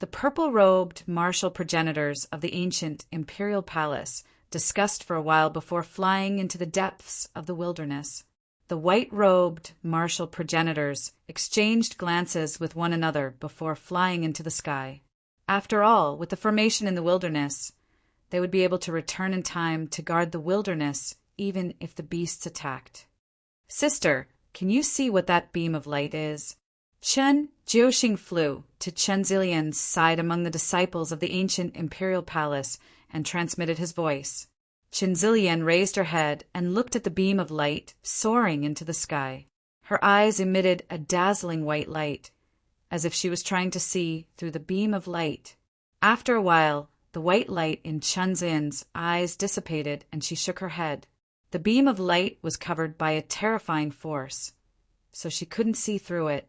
The purple-robed martial progenitors of the ancient imperial palace discussed for a while before flying into the depths of the wilderness. The white-robed martial progenitors exchanged glances with one another before flying into the sky. After all, with the formation in the wilderness, they would be able to return in time to guard the wilderness even if the beasts attacked. Sister, can you see what that beam of light is? Chen Jiuxing flew to Chen Zilian's side among the disciples of the ancient imperial palace and transmitted his voice. Chen Zilian raised her head and looked at the beam of light soaring into the sky. Her eyes emitted a dazzling white light, as if she was trying to see through the beam of light. After a while, the white light in Chen Zilian's eyes dissipated and she shook her head. The beam of light was covered by a terrifying force, so she couldn't see through it.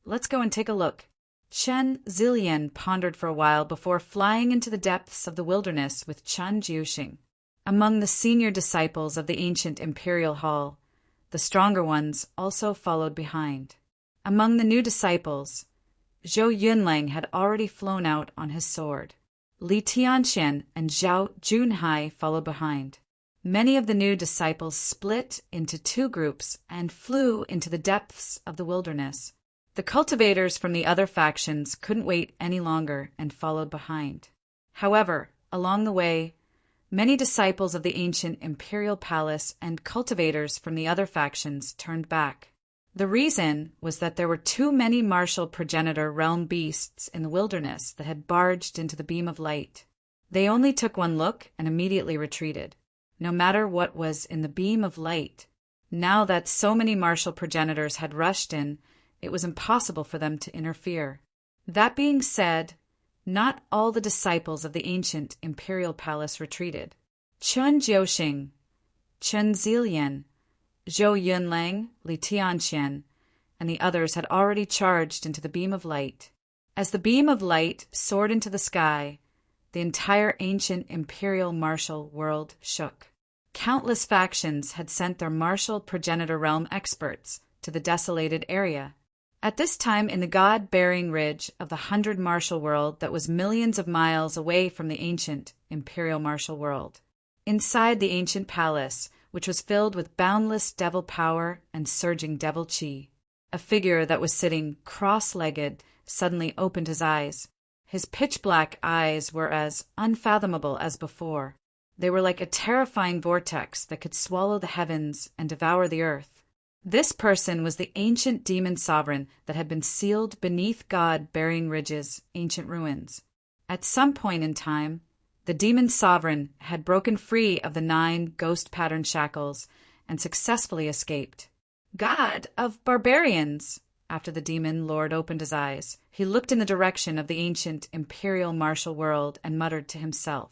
Let's go and take a look. Chen Zilian pondered for a while before flying into the depths of the wilderness with Chen Jiuxing. Among the senior disciples of the ancient imperial hall, the stronger ones also followed behind. Among the new disciples, Zhou Yunlang had already flown out on his sword. Li Tianxian and Zhao Junhai followed behind. Many of the new disciples split into two groups and flew into the depths of the wilderness. The cultivators from the other factions couldn't wait any longer and followed behind. However, along the way, many disciples of the ancient imperial palace and cultivators from the other factions turned back. The reason was that there were too many martial progenitor realm beasts in the wilderness that had barged into the beam of light. They only took one look and immediately retreated, no matter what was in the beam of light. Now that so many martial progenitors had rushed in, it was impossible for them to interfere. That being said, not all the disciples of the ancient imperial palace retreated. Chen Jiuxing, Chen Zilian, Zhou Yunlang, Li Tianxian, and the others had already charged into the beam of light. As the beam of light soared into the sky, the entire ancient imperial martial world shook. Countless factions had sent their martial progenitor realm experts to the desolated area. At this time in the god-bearing ridge of the 100 martial world that was millions of miles away from the ancient imperial martial world. Inside the ancient palace, which was filled with boundless devil power and surging devil chi, a figure that was sitting cross-legged suddenly opened his eyes. His pitch-black eyes were as unfathomable as before. They were like a terrifying vortex that could swallow the heavens and devour the earth. This person was the ancient demon sovereign that had been sealed beneath God-bearing ridge's ancient ruins. At some point in time, the demon sovereign had broken free of the 9 ghost-pattern shackles and successfully escaped. God of barbarians! After the demon lord opened his eyes, he looked in the direction of the ancient imperial martial world and muttered to himself.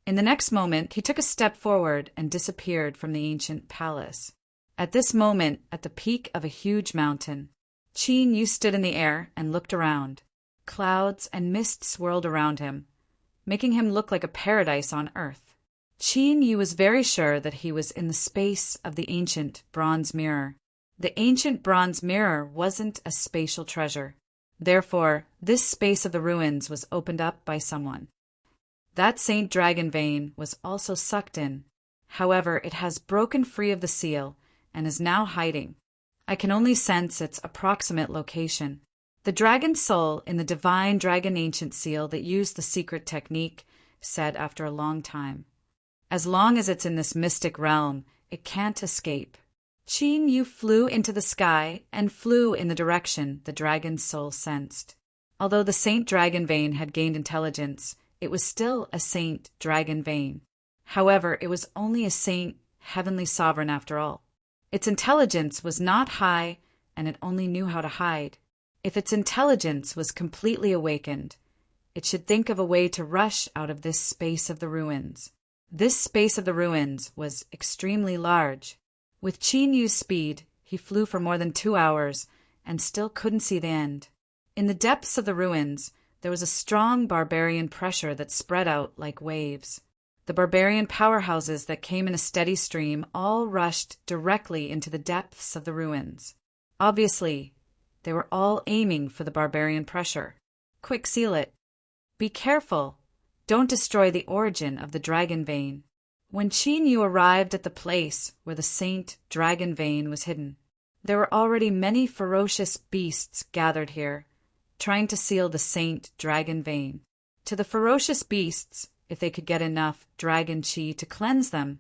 In the next moment, he took a step forward and disappeared from the ancient palace. At this moment, at the peak of a huge mountain, Qin Yu stood in the air and looked around. Clouds and mist swirled around him, making him look like a paradise on earth. Qin Yu was very sure that he was in the space of the ancient bronze mirror. The ancient bronze mirror wasn't a spatial treasure. Therefore, this space of the ruins was opened up by someone. That Saint Dragon vein was also sucked in. However, it has broken free of the seal and is now hiding. I can only sense its approximate location. The dragon soul in the divine dragon ancient seal that used the secret technique said after a long time, "As long as it's in this mystic realm, it can't escape." Qin Yu flew into the sky and flew in the direction the dragon's soul sensed. Although the Saint Dragon vein had gained intelligence, it was still a Saint Dragon vein. However, it was only a Saint Heavenly Sovereign after all. Its intelligence was not high, and it only knew how to hide. If its intelligence was completely awakened, it should think of a way to rush out of this space of the ruins. This space of the ruins was extremely large. With Qin Yu's speed, he flew for more than 2 hours and still couldn't see the end. In the depths of the ruins, there was a strong barbarian pressure that spread out like waves. The barbarian powerhouses that came in a steady stream all rushed directly into the depths of the ruins. Obviously, they were all aiming for the barbarian pressure. Quick, seal it. Be careful. Don't destroy the origin of the dragon vein. When Qin Yu arrived at the place where the Saint Dragon vein was hidden, there were already many ferocious beasts gathered here, trying to seal the Saint Dragon vein. To the ferocious beasts, if they could get enough dragon chi to cleanse them,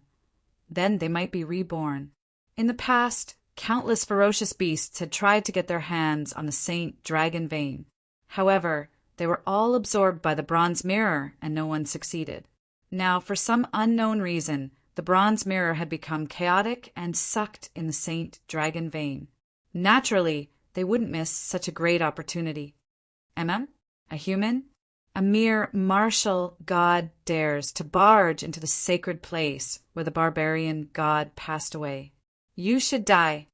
then they might be reborn. In the past, countless ferocious beasts had tried to get their hands on the Saint Dragon vein. However, they were all absorbed by the bronze mirror and no one succeeded. Now, for some unknown reason, the bronze mirror had become chaotic and sucked in the Saint Dragon vein. Naturally, they wouldn't miss such a great opportunity. A human? A mere martial god dares to barge into the sacred place where the barbarian god passed away. You should die.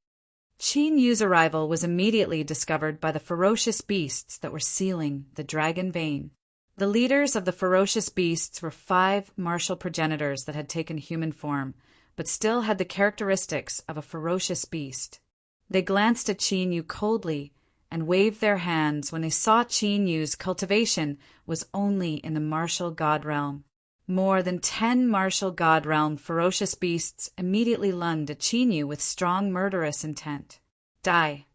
Qin Yu's arrival was immediately discovered by the ferocious beasts that were sealing the dragon vein. The leaders of the ferocious beasts were 5 martial progenitors that had taken human form, but still had the characteristics of a ferocious beast. They glanced at Qin Yu coldly and waved their hands when they saw Qin Yu's cultivation was only in the martial god realm. More than 10 martial god realm ferocious beasts immediately lunged at Qin Yu with strong murderous intent. Die.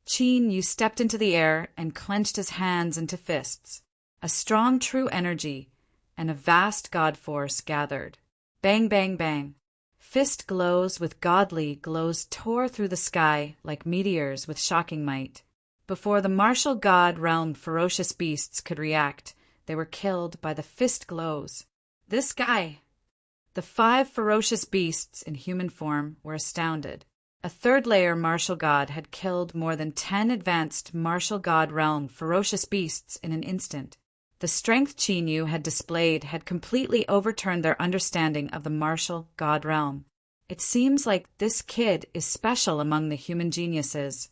Qin Yu stepped into the air and clenched his hands into fists. A strong true energy and a vast god force gathered. Bang, bang, bang. Fist glows with godly glows tore through the sky like meteors with shocking might. Before the martial god realm ferocious beasts could react, they were killed by the fist glows. This guy! The 5 ferocious beasts in human form were astounded. A third-layer martial god had killed more than 10 advanced martial god realm ferocious beasts in an instant. The strength Qin Yu had displayed had completely overturned their understanding of the martial god realm. It seems like this kid is special among the human geniuses.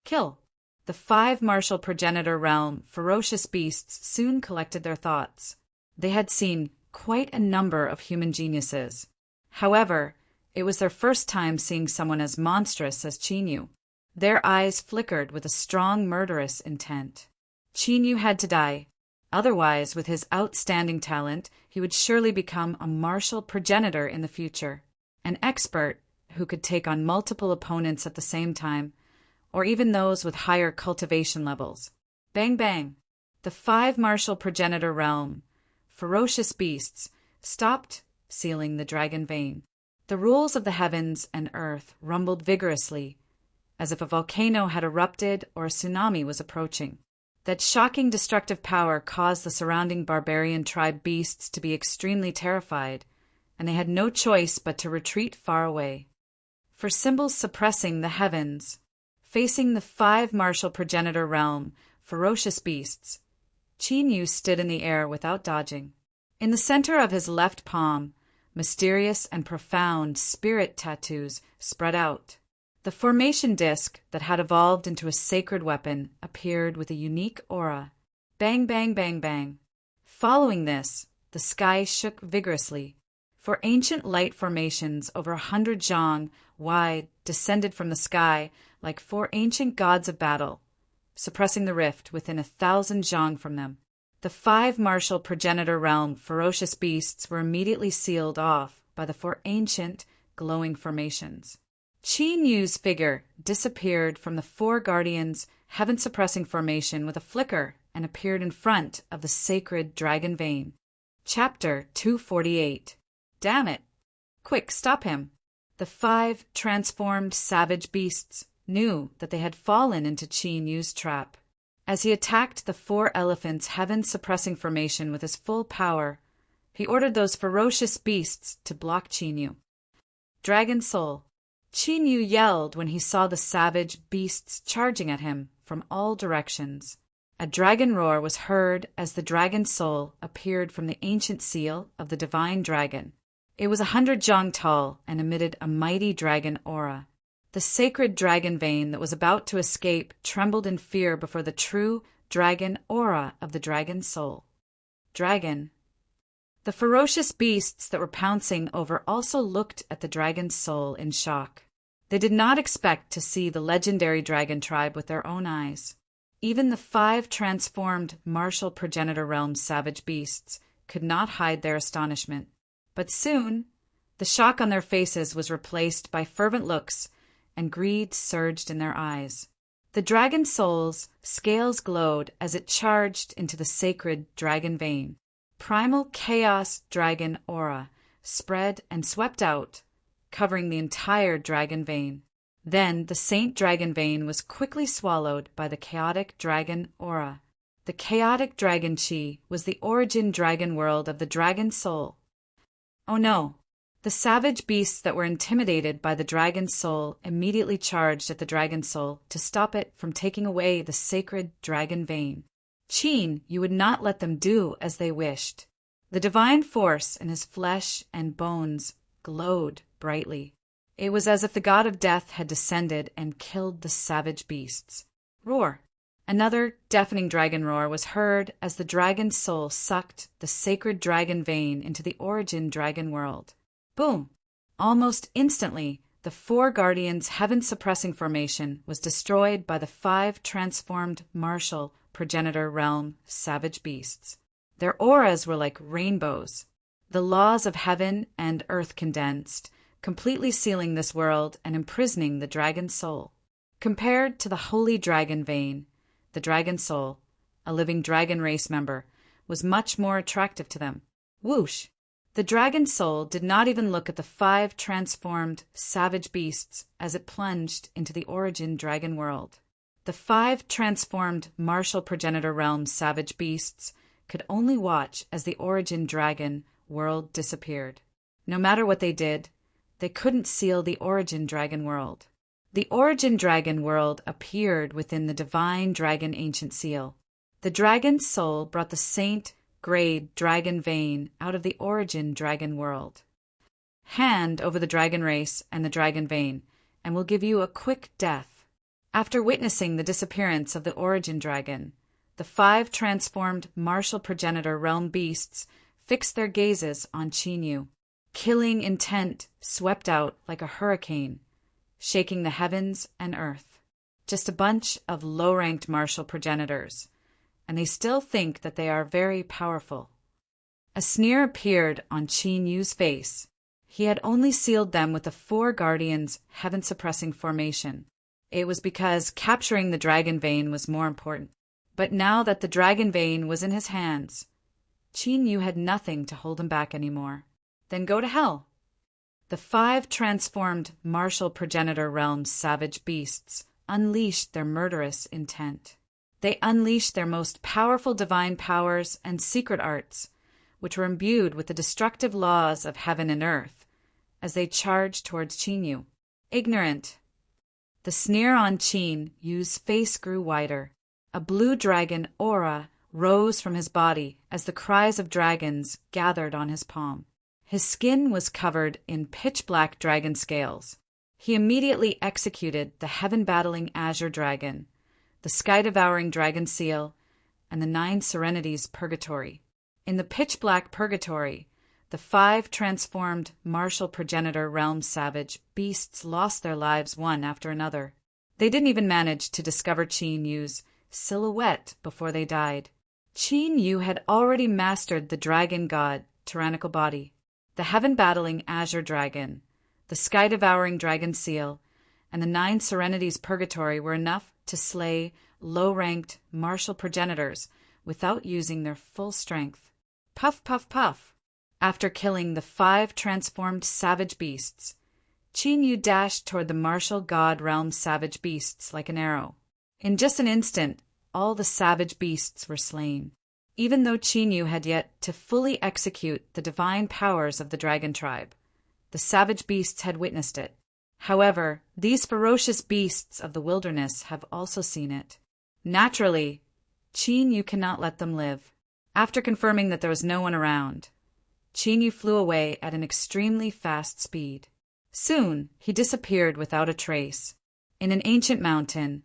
Kill. The 5 martial progenitor realm ferocious beasts soon collected their thoughts. They had seen quite a number of human geniuses. However, it was their first time seeing someone as monstrous as Qin Yu. Their eyes flickered with a strong murderous intent. Qin Yu had to die. Otherwise, with his outstanding talent, he would surely become a martial progenitor in the future, an expert who could take on multiple opponents at the same time, or even those with higher cultivation levels. Bang bang! The 5 martial progenitor realm, ferocious beasts, stopped sealing the dragon vein. The rules of the heavens and earth rumbled vigorously, as if a volcano had erupted or a tsunami was approaching. That shocking destructive power caused the surrounding barbarian tribe beasts to be extremely terrified, and they had no choice but to retreat far away. For symbols suppressing the heavens, facing the 5 martial progenitor realm, ferocious beasts, Qin Yu stood in the air without dodging. In the center of his left palm, mysterious and profound spirit tattoos spread out. The formation disc that had evolved into a sacred weapon appeared with a unique aura. Bang, bang, bang, bang. Following this, the sky shook vigorously, for ancient light formations over 100 zhang wide descended from the sky like 4 ancient gods of battle, suppressing the rift within 1,000 zhang from them. The 5 martial progenitor realm ferocious beasts were immediately sealed off by the 4 ancient glowing formations. Qin Yu's figure disappeared from the 4 guardians' heaven-suppressing formation with a flicker and appeared in front of the sacred dragon vein. Chapter 248. Damn it! Quick, stop him! The 5 transformed savage beasts knew that they had fallen into Qin Yu's trap. As he attacked the 4 elephants' heaven-suppressing formation with his full power, he ordered those ferocious beasts to block Qin Yu. Dragon Soul. Qin Yu yelled when he saw the savage beasts charging at him from all directions. A dragon roar was heard as the dragon soul appeared from the ancient seal of the divine dragon. It was 100 zhang tall and emitted a mighty dragon aura. The sacred dragon vein that was about to escape trembled in fear before the true dragon aura of the dragon soul. Dragon. The ferocious beasts that were pouncing over also looked at the dragon's soul in shock. They did not expect to see the legendary dragon tribe with their own eyes. Even the 5 transformed martial progenitor realm savage beasts could not hide their astonishment. But soon, the shock on their faces was replaced by fervent looks, and greed surged in their eyes. The dragon soul's scales glowed as it charged into the sacred dragon vein. Primal chaos dragon aura spread and swept out, covering the entire dragon vein. Then the saint dragon vein was quickly swallowed by the chaotic dragon aura. The chaotic dragon chi was the origin dragon world of the dragon soul. Oh no! The savage beasts that were intimidated by the dragon soul immediately charged at the dragon soul to stop it from taking away the sacred dragon vein. Qin Yu would not let them do as they wished. The divine force in his flesh and bones glowed brightly. It was as if the god of death had descended and killed the savage beasts. Roar! Another deafening dragon roar was heard as the dragon soul sucked the sacred dragon vein into the origin dragon world. Boom! Almost instantly, the Four Guardians' heaven-suppressing formation was destroyed by the 5 transformed martial progenitor realm savage beasts. Their auras were like rainbows, the laws of heaven and earth condensed, completely sealing this world and imprisoning the dragon's soul. Compared to the holy dragon vein, the dragon soul, a living dragon race member, was much more attractive to them. Whoosh! The dragon soul did not even look at the 5 transformed savage beasts as it plunged into the origin dragon world. The 5 transformed martial progenitor realm savage beasts could only watch as the origin dragon world disappeared. No matter what they did, they couldn't seal the origin dragon world. The origin dragon world appeared within the divine dragon ancient seal. The dragon's soul brought the saint-grade dragon vein out of the origin dragon world. Hand over the dragon race and the dragon vein, and we'll give you a quick death. After witnessing the disappearance of the origin dragon, the 5 transformed martial progenitor realm beasts fixed their gazes on Qin. Killing intent swept out like a hurricane, shaking the heavens and earth. Just a bunch of low-ranked martial progenitors, and they still think that they are very powerful. A sneer appeared on Qin Yu's face. He had only sealed them with the 4 Guardians' heaven-suppressing formation. It was because capturing the dragon vein was more important. But now that the dragon vein was in his hands, Qin Yu had nothing to hold him back anymore. Then go to hell. The 5 transformed martial progenitor realm savage beasts unleashed their murderous intent. They unleashed their most powerful divine powers and secret arts, which were imbued with the destructive laws of heaven and earth, as they charged towards Qin Yu. Ignorant. The sneer on Qin Yu's face grew wider. A blue dragon aura rose from his body as the cries of dragons gathered on his palm. His skin was covered in pitch-black dragon scales. He immediately executed the heaven-battling azure dragon, the sky-devouring dragon seal, and the 9 serenities purgatory. In the pitch-black purgatory, the 5 transformed martial progenitor realm savage beasts lost their lives one after another. They didn't even manage to discover Qin Yu's silhouette before they died. Qin Yu had already mastered the dragon god tyrannical body, the heaven-battling azure dragon, the sky-devouring dragon seal, and the 9 serenities purgatory were enough to slay low-ranked martial progenitors without using their full strength. Puff, puff, puff. After killing the 5 transformed savage beasts, Qin Yu dashed toward the martial god realm savage beasts like an arrow. In just an instant, all the savage beasts were slain. Even though Qin Yu had yet to fully execute the divine powers of the dragon tribe, the savage beasts had witnessed it. However, these ferocious beasts of the wilderness have also seen it. Naturally, Qin Yu cannot let them live. After confirming that there was no one around, Qin Yu flew away at an extremely fast speed. Soon, he disappeared without a trace. In an ancient mountain,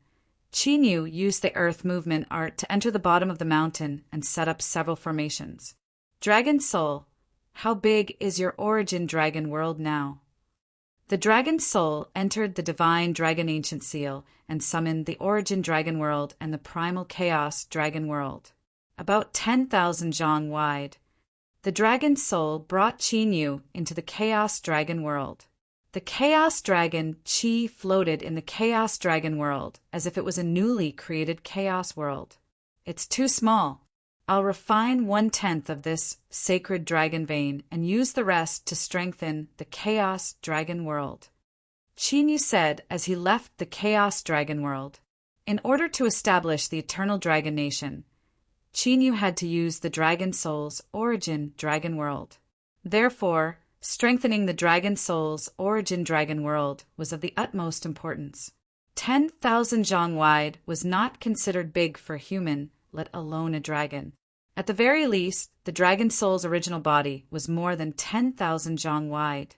Qin Yu used the earth movement art to enter the bottom of the mountain and set up several formations. Dragon Soul, how big is your origin dragon world now? The dragon soul entered the divine dragon ancient seal and summoned the origin dragon world and the primal chaos dragon world. About 10,000 zhang wide, the dragon soul brought Qin Yu into the chaos dragon world. The chaos dragon Qi floated in the chaos dragon world as if it was a newly created chaos world. It's too small. I'll refine 1/10 of this sacred dragon vein and use the rest to strengthen the chaos dragon world. Qin Yu said as he left the chaos dragon world. In order to establish the eternal dragon nation, Qin Yu had to use the dragon soul's origin dragon world. Therefore, strengthening the dragon soul's origin dragon world was of the utmost importance. 10,000 zhang wide was not considered big for a human, let alone a dragon. At the very least, the dragon soul's original body was more than 10,000 zhang wide.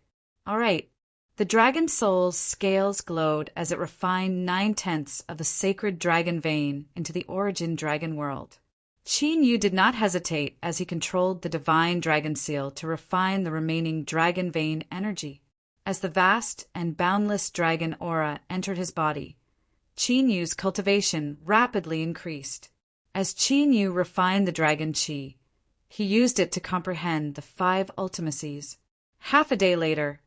All right, the dragon soul's scales glowed as it refined 9/10 of the sacred dragon vein into the origin dragon world. Qin Yu did not hesitate as he controlled the divine dragon seal to refine the remaining dragon vein energy. As the vast and boundless dragon aura entered his body, Qin Yu's cultivation rapidly increased. As Qin Yu refined the dragon qi, he used it to comprehend the 5 ultimacies. Half a day later,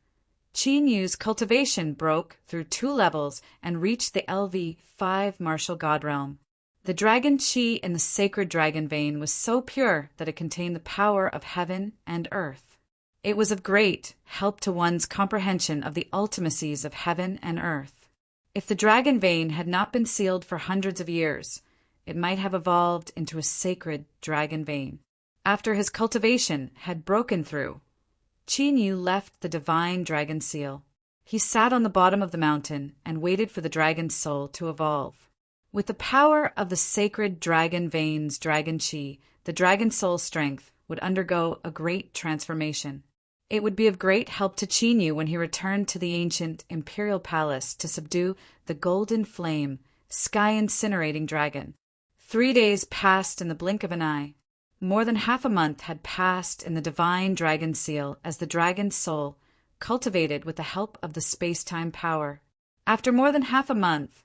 Qin Yu's cultivation broke through 2 levels and reached the LV5 martial god realm. The dragon qi in the sacred dragon vein was so pure that it contained the power of heaven and earth. It was of great help to one's comprehension of the ultimacies of heaven and earth. If the dragon vein had not been sealed for hundreds of years, it might have evolved into a sacred dragon vein. After his cultivation had broken through, Qin Yu left the divine dragon seal. He sat on the bottom of the mountain and waited for the dragon's soul to evolve. With the power of the sacred dragon vein's dragon qi, the dragon soul's strength would undergo a great transformation. It would be of great help to Qin Yu when he returned to the ancient imperial palace to subdue the golden flame, sky-incinerating dragon. 3 days passed in the blink of an eye. More than half a month had passed in the divine dragon seal as the dragon's soul cultivated with the help of the space-time power. After more than half a month,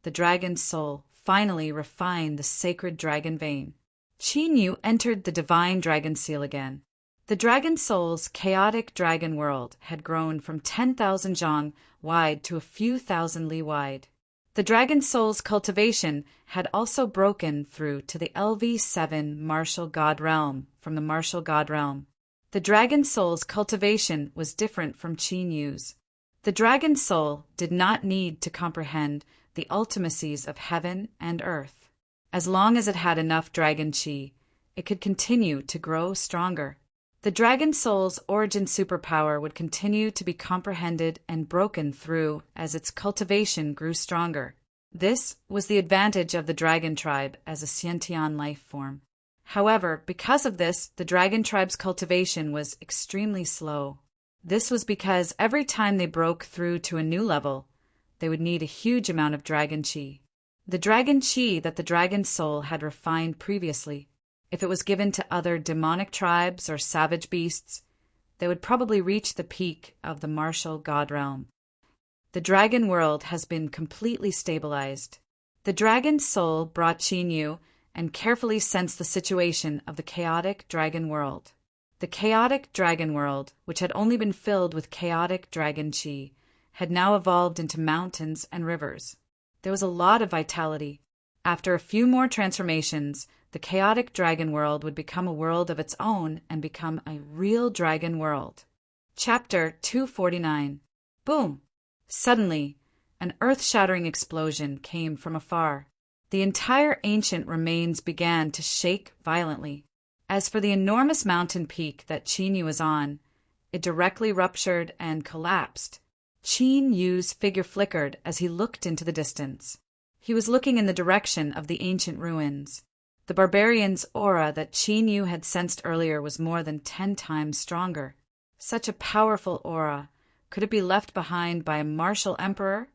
the dragon's soul finally refined the sacred dragon vein. Qin Yu entered the divine dragon seal again. The dragon soul's chaotic dragon world had grown from 10,000 zhang wide to a few thousand li wide. The dragon soul's cultivation had also broken through to the LV7 martial god realm from the martial god realm. The dragon soul's cultivation was different from Qin Yu's. The dragon soul did not need to comprehend the ultimacies of heaven and earth. As long as it had enough dragon qi, it could continue to grow stronger. The dragon soul's origin superpower would continue to be comprehended and broken through as its cultivation grew stronger. This was the advantage of the dragon tribe as a sentient life form. However, because of this, the dragon tribe's cultivation was extremely slow. This was because every time they broke through to a new level, they would need a huge amount of dragon qi. The dragon qi that the dragon soul had refined previously. If it was given to other demonic tribes or savage beasts, they would probably reach the peak of the martial god realm. The dragon world has been completely stabilized. The dragon soul brought Qin Yu and carefully sensed the situation of the chaotic dragon world. The chaotic dragon world, which had only been filled with chaotic dragon qi, had now evolved into mountains and rivers. There was a lot of vitality. After a few more transformations, the chaotic dragon world would become a world of its own and become a real dragon world. Chapter 249. Boom! Suddenly, an earth-shattering explosion came from afar. The entire ancient remains began to shake violently. As for the enormous mountain peak that Qin Yu was on, it directly ruptured and collapsed. Qin Yu's figure flickered as he looked into the distance. He was looking in the direction of the ancient ruins. The barbarian's aura that Qin Yu had sensed earlier was more than 10 times stronger. Such a powerful aura. Could it be left behind by a martial emperor?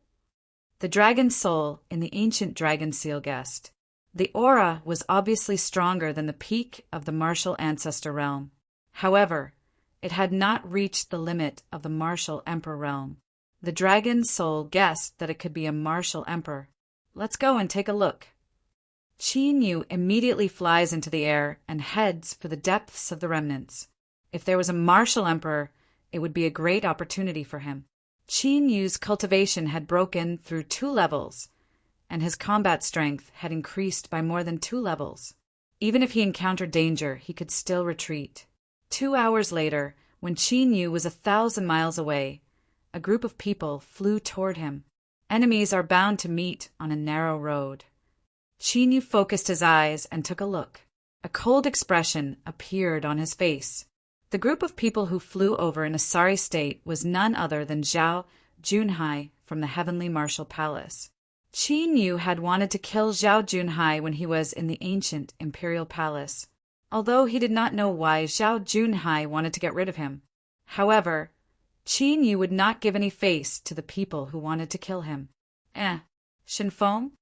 The dragon soul in the ancient dragon seal guessed. The aura was obviously stronger than the peak of the martial ancestor realm. However, it had not reached the limit of the martial emperor realm. The dragon soul guessed that it could be a martial emperor. Let's go and take a look. Qin Yu immediately flies into the air and heads for the depths of the remnants. If there was a martial emperor, it would be a great opportunity for him. Qin Yu's cultivation had broken through 2 levels, and his combat strength had increased by more than 2 levels. Even if he encountered danger, he could still retreat. 2 hours later, when Qin Yu was 1,000 miles away, a group of people flew toward him. Enemies are bound to meet on a narrow road. Qin Yu focused his eyes and took a look. A cold expression appeared on his face. The group of people who flew over in a sorry state was none other than Zhao Junhai from the Heavenly Martial Palace. Qin Yu had wanted to kill Zhao Junhai when he was in the ancient imperial palace, although he did not know why Zhao Junhai wanted to get rid of him. However, Qin Yu would not give any face to the people who wanted to kill him. Shinfeng?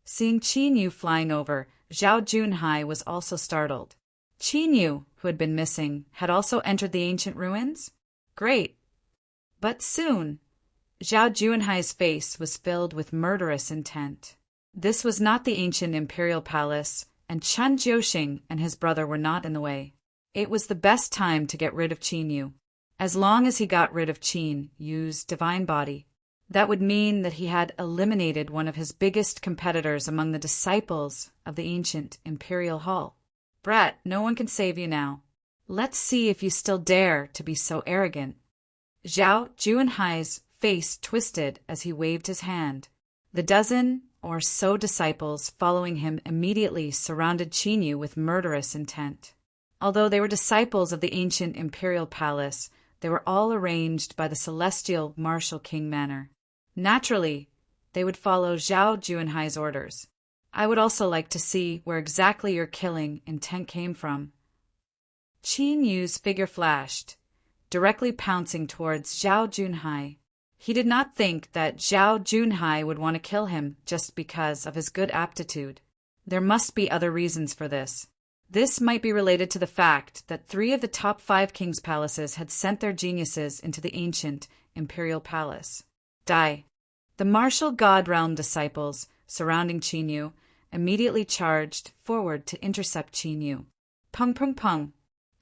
Seeing Qin Yu flying over, Zhao Junhai was also startled. Qin Yu, who had been missing, had also entered the ancient ruins? Great. But soon, Zhao Juanhai's face was filled with murderous intent. This was not the ancient imperial palace, and Chen Jiuxing and his brother were not in the way. It was the best time to get rid of Qin Yu. As long as he got rid of Qin Yu's divine body, that would mean that he had eliminated one of his biggest competitors among the disciples of the ancient imperial hall. Brat, no one can save you now. Let's see if you still dare to be so arrogant. Zhao Juanhai's face twisted as he waved his hand. The dozen or so disciples following him immediately surrounded Qin Yu with murderous intent. Although they were disciples of the ancient imperial palace, they were all arranged by the celestial martial king manner. Naturally, they would follow Zhao Juanhai's orders. I would also like to see where exactly your killing intent came from. Qin Yu's figure flashed, directly pouncing towards Zhao Junhai. He did not think that Zhao Junhai would want to kill him just because of his good aptitude. There must be other reasons for this. This might be related to the fact that 3 of the top 5 kings' palaces had sent their geniuses into the ancient imperial palace. Die. The martial god realm disciples surrounding Qin Yu immediately charged forward to intercept Qin Yu. Pung pung pung.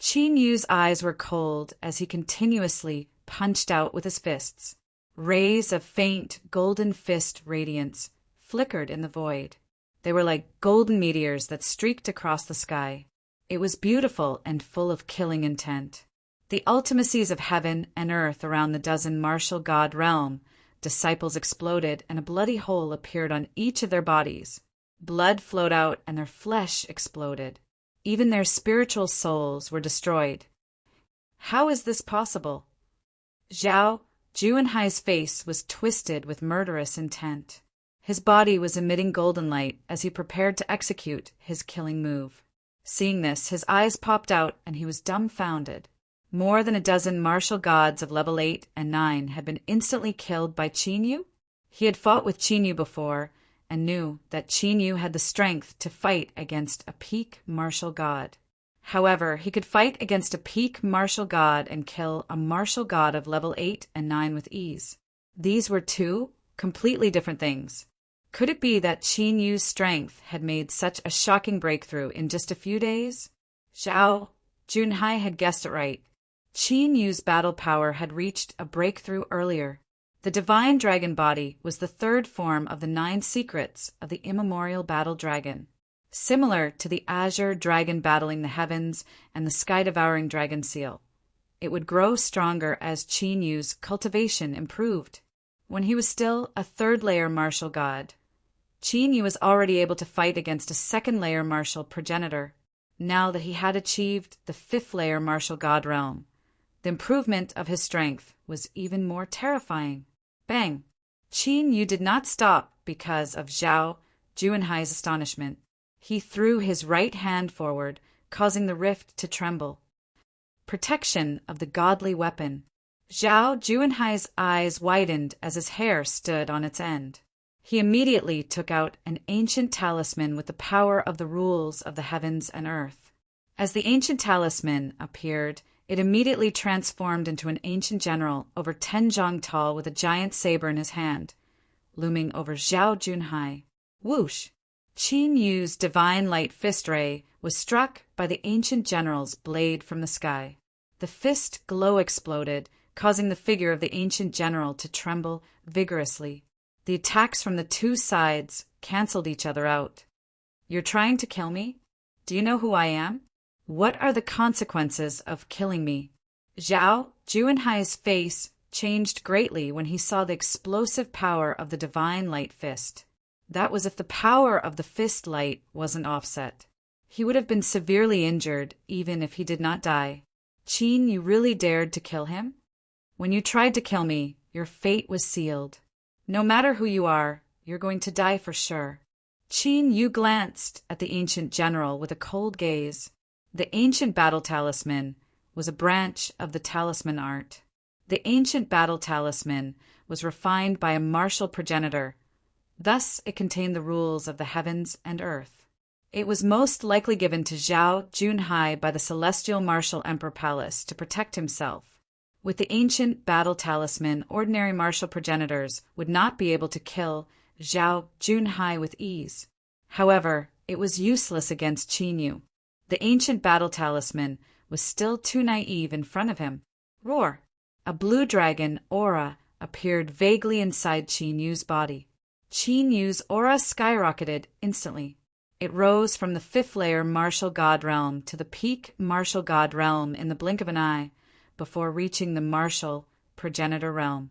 Qin Yu's eyes were cold as he continuously punched out with his fists. Rays of faint golden fist radiance flickered in the void. They were like golden meteors that streaked across the sky. It was beautiful and full of killing intent. The ultimacies of heaven and earth around the dozen martial god realm disciples exploded, and a bloody hole appeared on each of their bodies. Blood flowed out and their flesh exploded. Even their spiritual souls were destroyed. How is this possible? Zhao Juanhai's face was twisted with murderous intent. His body was emitting golden light as he prepared to execute his killing move. Seeing this, his eyes popped out and he was dumbfounded. More than a dozen martial gods of level 8 and 9 had been instantly killed by Qin Yu. He had fought with Qin Yu before and knew that Qin Yu had the strength to fight against a peak martial god. However, he could fight against a peak martial god and kill a martial god of level 8 and 9 with ease. These were 2 completely different things. Could it be that Qin Yu's strength had made such a shocking breakthrough in just a few days? Zhao Junhai had guessed it right. Qin Yu's battle power had reached a breakthrough earlier. The divine dragon body was the 3rd form of the 9 secrets of the immemorial battle dragon. Similar to the azure dragon battling the heavens and the sky-devouring dragon seal. It would grow stronger as Qin Yu's cultivation improved. When he was still a 3rd-layer martial god, Qin Yu was already able to fight against a 2nd-layer martial progenitor. Now that he had achieved the 5th-layer martial god realm, the improvement of his strength was even more terrifying. Bang! Qin Yu did not stop because of Zhao Juanhai's astonishment. He threw his right hand forward, causing the rift to tremble. Protection of the godly weapon. Zhao Juanhai's eyes widened as his hair stood on its end. He immediately took out an ancient talisman with the power of the rules of the heavens and earth. As the ancient talisman appeared, it immediately transformed into an ancient general over 10 zhang tall with a giant saber in his hand, looming over Zhao Junhai. Whoosh! Qin Yu's divine light fist ray was struck by the ancient general's blade from the sky. The fist glow exploded, causing the figure of the ancient general to tremble vigorously. The attacks from the 2 sides canceled each other out. You're trying to kill me? Do you know who I am? What are the consequences of killing me? Zhao Juanhai's face changed greatly when he saw the explosive power of the divine light fist. That was if the power of the fist light wasn't offset. He would have been severely injured even if he did not die. Qin, you really dared to kill him? When you tried to kill me, your fate was sealed. No matter who you are, you're going to die for sure. Qin Yu glanced at the ancient general with a cold gaze. The ancient battle talisman was a branch of the talisman art. The ancient battle talisman was refined by a martial progenitor. Thus, it contained the rules of the heavens and earth. It was most likely given to Zhao Junhai by the celestial martial emperor palace to protect himself. With the ancient battle talisman, ordinary martial progenitors would not be able to kill Zhao Junhai with ease. However, it was useless against Qin Yu. The ancient battle talisman was still too naive in front of him. Roar! A blue dragon aura appeared vaguely inside Qin Yu's body. Qin Yu's aura skyrocketed instantly. It rose from the fifth layer martial god realm to the peak martial god realm in the blink of an eye, before reaching the martial progenitor realm.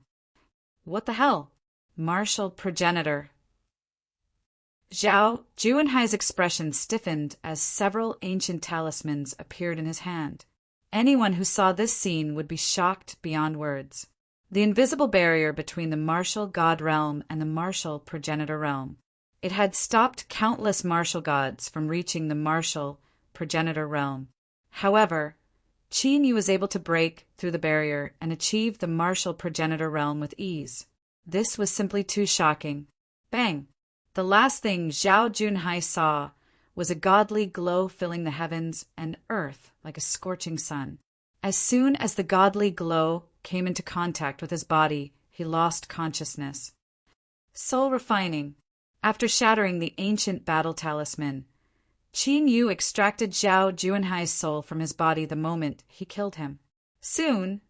What the hell? Martial progenitor. Zhao Junhai's expression stiffened as several ancient talismans appeared in his hand. Anyone who saw this scene would be shocked beyond words. The invisible barrier between the martial god realm and the martial progenitor realm. It had stopped countless martial gods from reaching the martial progenitor realm. However, Qin Yu was able to break through the barrier and achieve the martial progenitor realm with ease. This was simply too shocking. Bang! The last thing Zhao Junhai saw was a godly glow filling the heavens and earth like a scorching sun. As soon as the godly glow came into contact with his body, he lost consciousness. Soul refining. After shattering the ancient battle talisman, Qin Yu extracted Zhao Junhai's soul from his body the moment he killed him. Soon,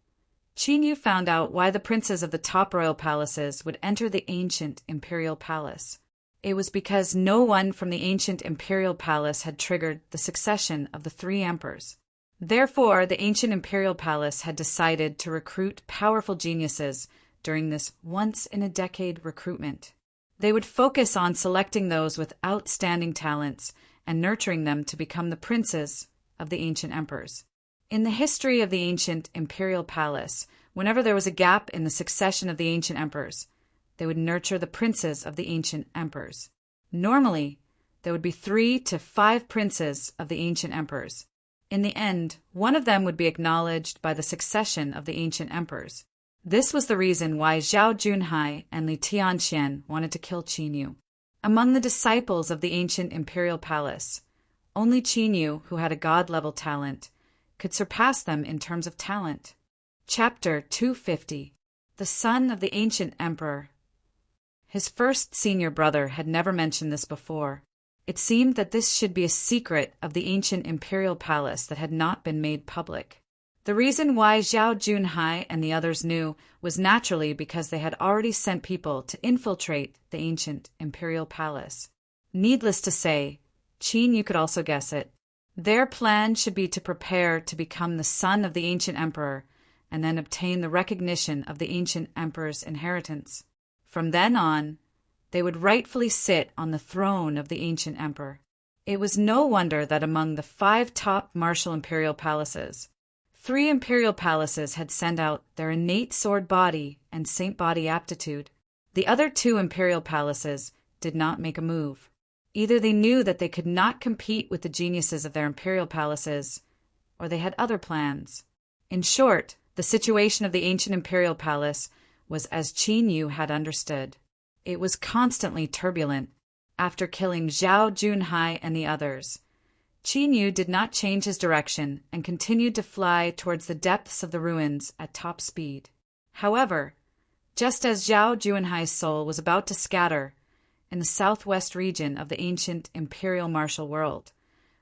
Qin Yu found out why the princes of the top royal palaces would enter the ancient imperial palace. It was because no one from the ancient imperial palace had triggered the succession of the three emperors. Therefore, the ancient imperial palace had decided to recruit powerful geniuses during this once-in-a-decade recruitment. They would focus on selecting those with outstanding talents and nurturing them to become the princes of the ancient emperors. In the history of the ancient imperial palace, whenever there was a gap in the succession of the ancient emperors, they would nurture the princes of the ancient emperors. Normally, there would be 3 to 5 princes of the ancient emperors. In the end, one of them would be acknowledged by the succession of the ancient emperors. This was the reason why Zhao Junhai and Li Tianxian wanted to kill Qin Yu. Among the disciples of the ancient imperial palace, only Qin Yu, who had a god-level talent, could surpass them in terms of talent. Chapter 250. The son of the ancient emperor. His first senior brother had never mentioned this before. It seemed that this should be a secret of the ancient imperial palace that had not been made public. The reason why Zhao Junhai and the others knew was naturally because they had already sent people to infiltrate the ancient imperial palace. Needless to say, Qin Yu could also guess it. Their plan should be to prepare to become the son of the ancient emperor and then obtain the recognition of the ancient emperor's inheritance. From then on, they would rightfully sit on the throne of the ancient emperor. It was no wonder that among the 5 top martial imperial palaces, 3 imperial palaces had sent out their innate sword body and saint body aptitude. The other 2 imperial palaces did not make a move. Either they knew that they could not compete with the geniuses of their imperial palaces, or they had other plans. In short, the situation of the ancient imperial palace was as Qin Yu had understood. It was constantly turbulent. After killing Zhao Junhai and the others, Qin Yu did not change his direction and continued to fly towards the depths of the ruins at top speed. However, just as Zhao Junhai's soul was about to scatter in the southwest region of the ancient imperial martial world,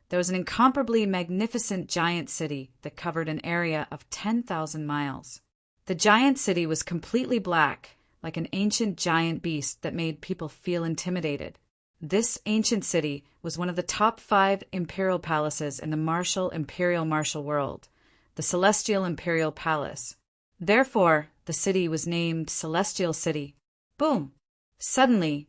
there was an incomparably magnificent giant city that covered an area of 10,000 miles. The giant city was completely black, like an ancient giant beast that made people feel intimidated. This ancient city was one of the top 5 imperial palaces in the imperial martial world, the Celestial Imperial Palace. Therefore, the city was named Celestial City. Boom! Suddenly,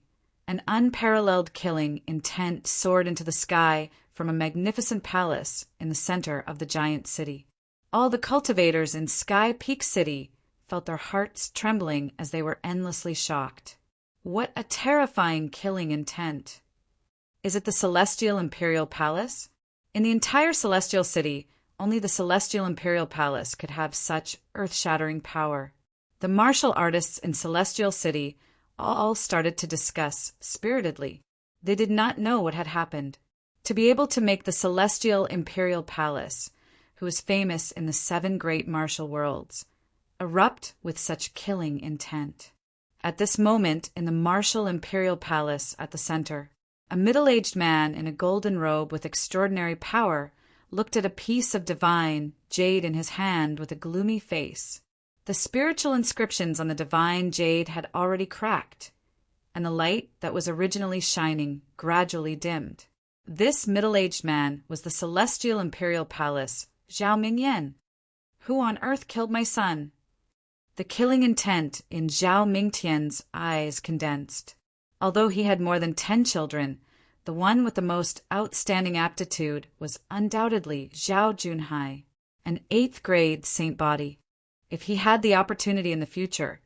an unparalleled killing intent soared into the sky from a magnificent palace in the center of the giant city. All the cultivators in Sky Peak City felt their hearts trembling as they were endlessly shocked. What a terrifying killing intent! Is it the Celestial Imperial Palace? In the entire Celestial City, only the Celestial Imperial Palace could have such earth-shattering power. The martial artists in Celestial City all started to discuss spiritedly. They did not know what had happened. To be able to make the Celestial Imperial Palace, who was famous in the 7 great martial worlds, erupt with such killing intent. At this moment, in the martial imperial palace at the center, a middle-aged man in a golden robe with extraordinary power looked at a piece of divine jade in his hand with a gloomy face. The spiritual inscriptions on the divine jade had already cracked, and the light that was originally shining gradually dimmed. This middle-aged man was the celestial imperial palace, Zhao Mingyan. Who on earth killed my son? The killing intent in Zhao Mingtian's eyes condensed. Although he had more than 10 children, the one with the most outstanding aptitude was undoubtedly Zhao Junhai, an 8th-grade saint body. If he had the opportunity in the future,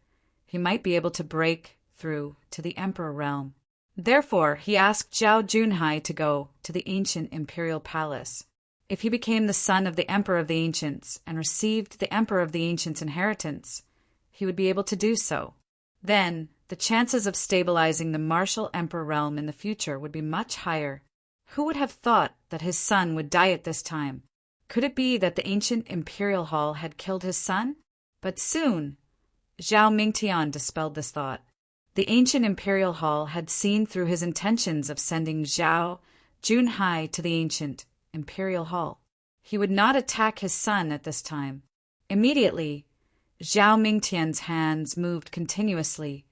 he might be able to break through to the emperor realm. Therefore, he asked Zhao Junhai to go to the ancient imperial palace. If he became the son of the emperor of the ancients and received the emperor of the ancients' inheritance, he would be able to do so. Then, the chances of stabilizing the martial emperor realm in the future would be much higher. Who would have thought that his son would die at this time? Could it be that the ancient imperial hall had killed his son? But soon, Zhao Mingtian dispelled this thought. The ancient imperial hall had seen through his intentions of sending Zhao Junhai to the ancient imperial hall. He would not attack his son at this time. Immediately, Zhao Mingtian's hands moved continuously,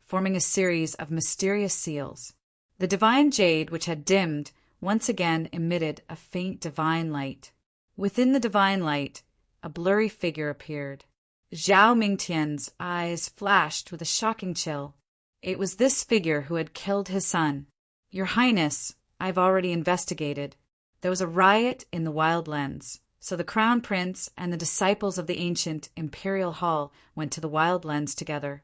forming a series of mysterious seals. The divine jade, which had dimmed, once again emitted a faint divine light. Within the divine light, a blurry figure appeared. Zhao Mingtian's eyes flashed with a shocking chill. It was this figure who had killed his son. Your Highness, I've already investigated. There was a riot in the Wildlands, so the Crown Prince and the disciples of the ancient Imperial Hall went to the Wildlands together.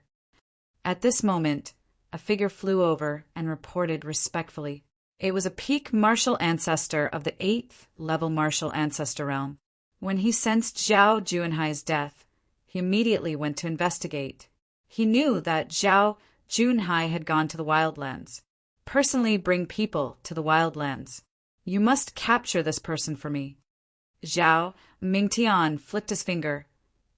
At this moment, a figure flew over and reported respectfully. It was a peak martial ancestor of the 8th level martial ancestor realm. When he sensed Zhao Junhai's death, he immediately went to investigate. He knew that Zhao Junhai had gone to the Wildlands. Personally bring people to the Wildlands. You must capture this person for me. Zhao Mingtian flicked his finger,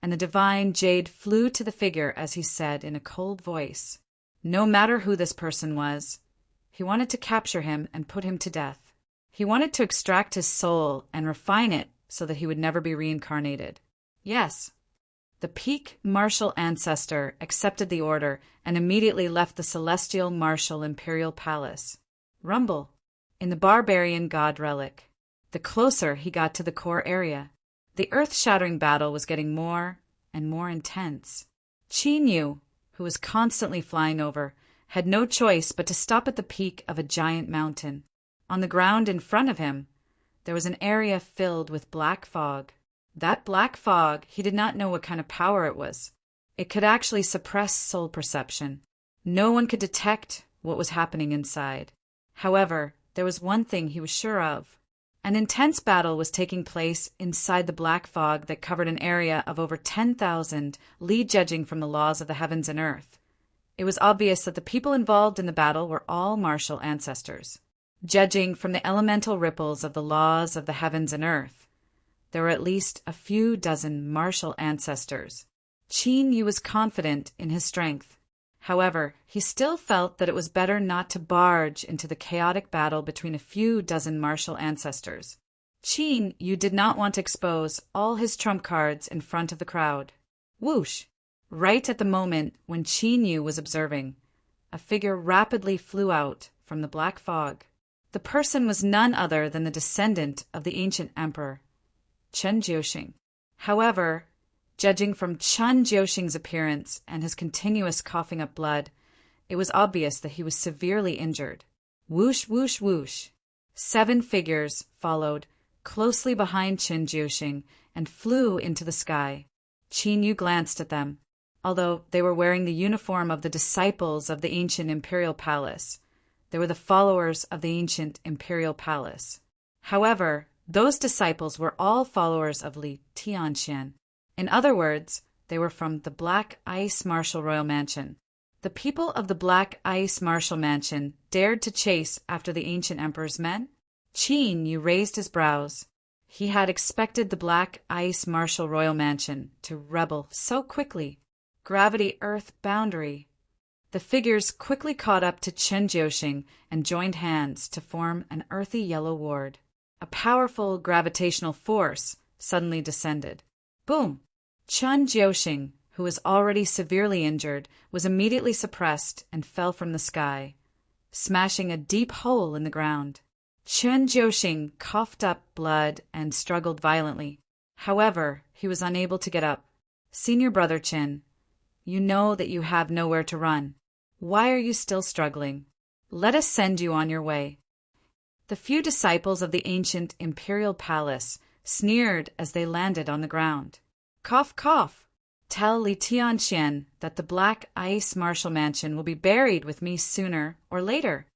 and the divine jade flew to the figure as he said in a cold voice, no matter who this person was, he wanted to capture him and put him to death. He wanted to extract his soul and refine it so that he would never be reincarnated. Yes, the peak martial ancestor accepted the order and immediately left the celestial martial imperial palace. Rumble in the barbarian god relic. The closer he got to the core area, the earth-shattering battle was getting more and more intense. Qin Yu, who was constantly flying over, had no choice but to stop at the peak of a giant mountain. On the ground in front of him, there was an area filled with black fog. That black fog, he did not know what kind of power it was. It could actually suppress soul perception. No one could detect what was happening inside. However, there was one thing he was sure of. An intense battle was taking place inside the black fog that covered an area of over 10,000 li judging from the laws of the heavens and earth. It was obvious that the people involved in the battle were all martial ancestors. Judging from the elemental ripples of the laws of the heavens and earth, there were at least a few dozen martial ancestors. Qin Yu was confident in his strength. However, he still felt that it was better not to barge into the chaotic battle between a few dozen martial ancestors. Qin Yu did not want to expose all his trump cards in front of the crowd. Whoosh! Right at the moment when Qin Yu was observing, a figure rapidly flew out from the black fog. The person was none other than the descendant of the ancient emperor, Chen Jiuxing. However, judging from Chen Jiuxing's appearance and his continuous coughing up blood, it was obvious that he was severely injured. Whoosh, whoosh, whoosh. 7 figures followed closely behind Chen Jiuxing and flew into the sky. Qin Yu glanced at them. Although they were wearing the uniform of the disciples of the ancient imperial palace, they were the followers of the ancient imperial palace. However, those disciples were all followers of Li Tianxian. In other words, they were from the Black Ice Martial Royal Mansion. The people of the Black Ice Martial Mansion dared to chase after the ancient emperor's men? Qin Yu raised his brows. He had expected the black ice martial royal mansion to rebel so quickly. Gravity Earth boundary. The figures quickly caught up to Chen Jiuxing and joined hands to form an earthy yellow ward. A powerful gravitational force suddenly descended. Boom! Chen Jiuxing, who was already severely injured, was immediately suppressed and fell from the sky, smashing a deep hole in the ground. Chen Jiuxing coughed up blood and struggled violently. However, he was unable to get up. Senior brother Chen, you know that you have nowhere to run. Why are you still struggling? Let us send you on your way. The few disciples of the ancient imperial palace sneered as they landed on the ground. Cough, cough. Tell Li Tianxian that the black ice martial mansion will be buried with me sooner or later.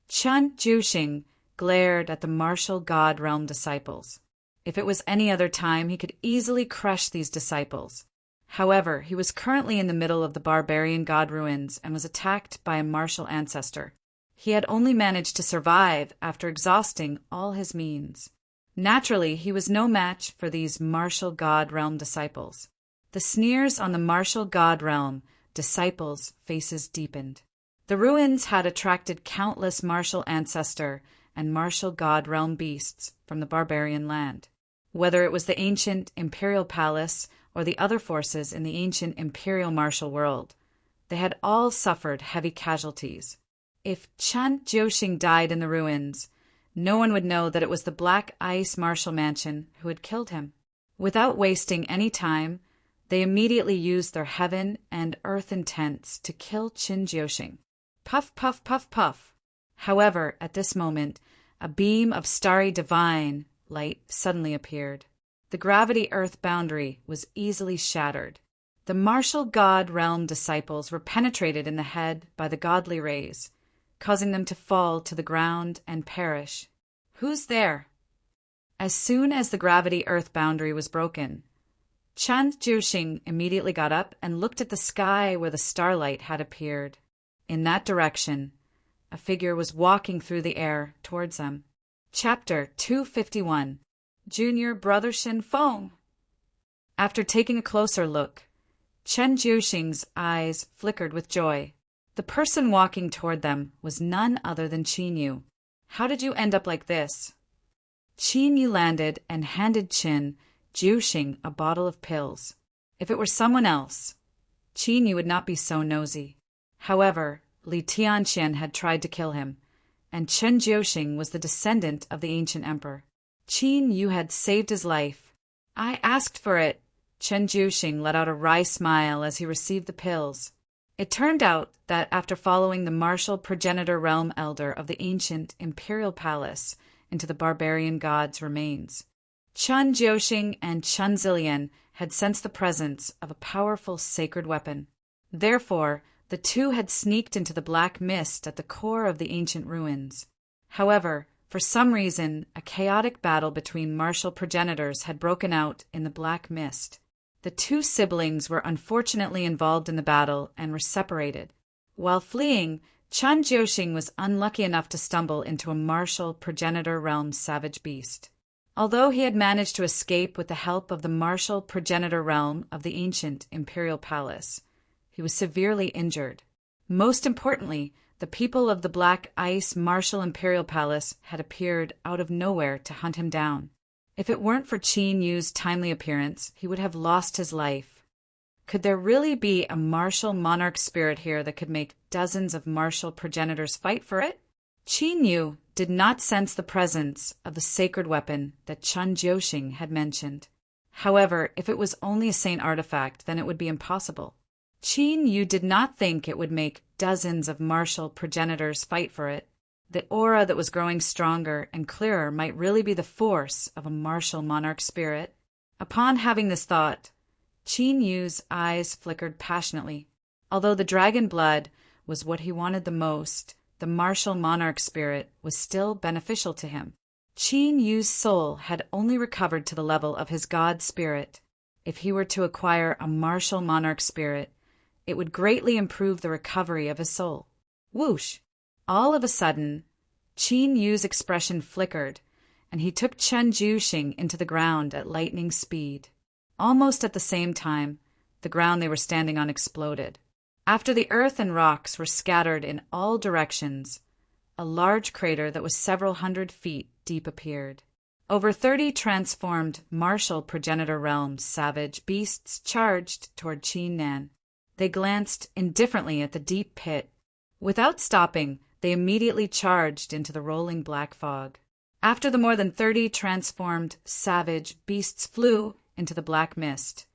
Chen Jiuxing glared at the martial god realm disciples. If it was any other time, he could easily crush these disciples. However, he was currently in the middle of the barbarian god ruins and was attacked by a martial ancestor. He had only managed to survive after exhausting all his means. Naturally, he was no match for these martial god realm disciples. The sneers on the martial god realm disciples' faces deepened. The ruins had attracted countless martial ancestor and martial god realm beasts from the barbarian land. Whether it was the ancient imperial palace or the other forces in the ancient imperial martial world, they had all suffered heavy casualties. If Chen Jiuxing died in the ruins, no one would know that it was the Black Ice Martial Mansion who had killed him. Without wasting any time, they immediately used their heaven and earth intents to kill Chen Jiuxing. Puff, puff, puff, puff. However, at this moment, a beam of starry divine light suddenly appeared. The gravity-earth boundary was easily shattered. The martial god realm disciples were penetrated in the head by the godly rays, causing them to fall to the ground and perish. Who's there? As soon as the gravity-earth boundary was broken, Chen Jiuxing immediately got up and looked at the sky where the starlight had appeared. In that direction, a figure was walking through the air towards them. Chapter 251. Junior Brother Shin Feng. After taking a closer look, Chen Jiuxing's eyes flickered with joy. The person walking toward them was none other than Qin Yu. How did you end up like this? Qin Yu landed and handed Chen Jiuxing a bottle of pills. If it were someone else, Qin Yu would not be so nosy. However, Li Tianxian had tried to kill him, and Chen Jiuxing was the descendant of the ancient emperor. Qin Yu had saved his life. I asked for it. Chen Jiuxing let out a wry smile as he received the pills. It turned out that after following the martial progenitor realm elder of the ancient imperial palace into the barbarian god's remains, Chen Jiuxing and Chen Zilian had sensed the presence of a powerful sacred weapon. Therefore, the two had sneaked into the black mist at the core of the ancient ruins. However, for some reason, a chaotic battle between martial progenitors had broken out in the black mist. The two siblings were unfortunately involved in the battle and were separated. While fleeing, Chen Jiuxing was unlucky enough to stumble into a martial progenitor realm savage beast. Although he had managed to escape with the help of the martial progenitor realm of the ancient imperial palace, he was severely injured. Most importantly, the people of the Black Ice Martial Imperial Palace had appeared out of nowhere to hunt him down. If it weren't for Qin Yu's timely appearance, he would have lost his life. Could there really be a martial monarch spirit here that could make dozens of martial progenitors fight for it? Qin Yu did not sense the presence of the sacred weapon that Chen Jiuxing had mentioned. However, if it was only a saint artifact, then it would be impossible. Qin Yu did not think it would make dozens of martial progenitors fight for it. The aura that was growing stronger and clearer might really be the force of a martial monarch spirit. Upon having this thought, Qin Yu's eyes flickered passionately. Although the dragon blood was what he wanted the most, the martial monarch spirit was still beneficial to him. Qin Yu's soul had only recovered to the level of his god spirit. If he were to acquire a martial monarch spirit, it would greatly improve the recovery of his soul. Whoosh! All of a sudden, Qin Yu's expression flickered, and he took Chen Jiuxing into the ground at lightning speed. Almost at the same time, the ground they were standing on exploded. After the earth and rocks were scattered in all directions, a large crater that was several hundred feet deep appeared. Over 30 transformed martial progenitor realms savage beasts charged toward Qin Nan. They glanced indifferently at the deep pit. Without stopping, they immediately charged into the rolling black fog. After the more than 30 transformed savage beasts flew into the black mist,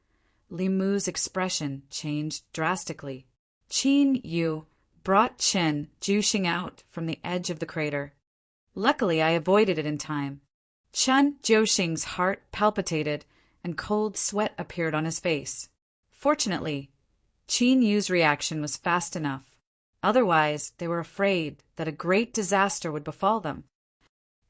Li Mu's expression changed drastically. Qin Yu brought Chen Jiuxing out from the edge of the crater. Luckily, I avoided it in time. Chen Jiuxing's heart palpitated and cold sweat appeared on his face. Fortunately, Qin Yu's reaction was fast enough. Otherwise, they were afraid that a great disaster would befall them.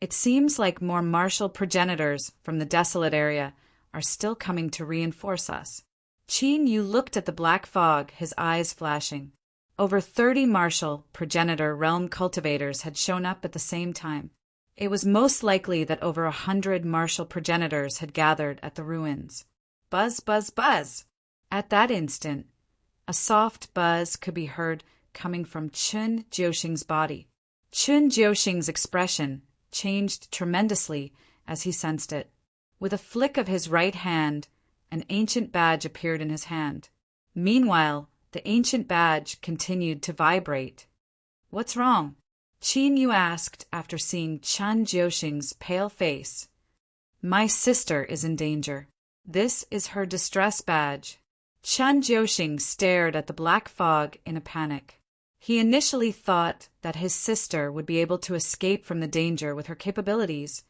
It seems like more martial progenitors from the desolate area are still coming to reinforce us. Qin Yu looked at the black fog, his eyes flashing. Over 30 martial progenitor realm cultivators had shown up at the same time. It was most likely that over 100 martial progenitors had gathered at the ruins. Buzz, buzz, buzz! At that instant, a soft buzz could be heard coming from Chen Jiuxing's body. Chen Jiuxing's expression changed tremendously as he sensed it. With a flick of his right hand, an ancient badge appeared in his hand. Meanwhile, the ancient badge continued to vibrate. "What's wrong?" Qin Yu asked after seeing Chen Jiuxing's pale face. "My sister is in danger. This is her distress badge." Chen Jiuxing stared at the black fog in a panic. He initially thought that his sister would be able to escape from the danger with her capabilities.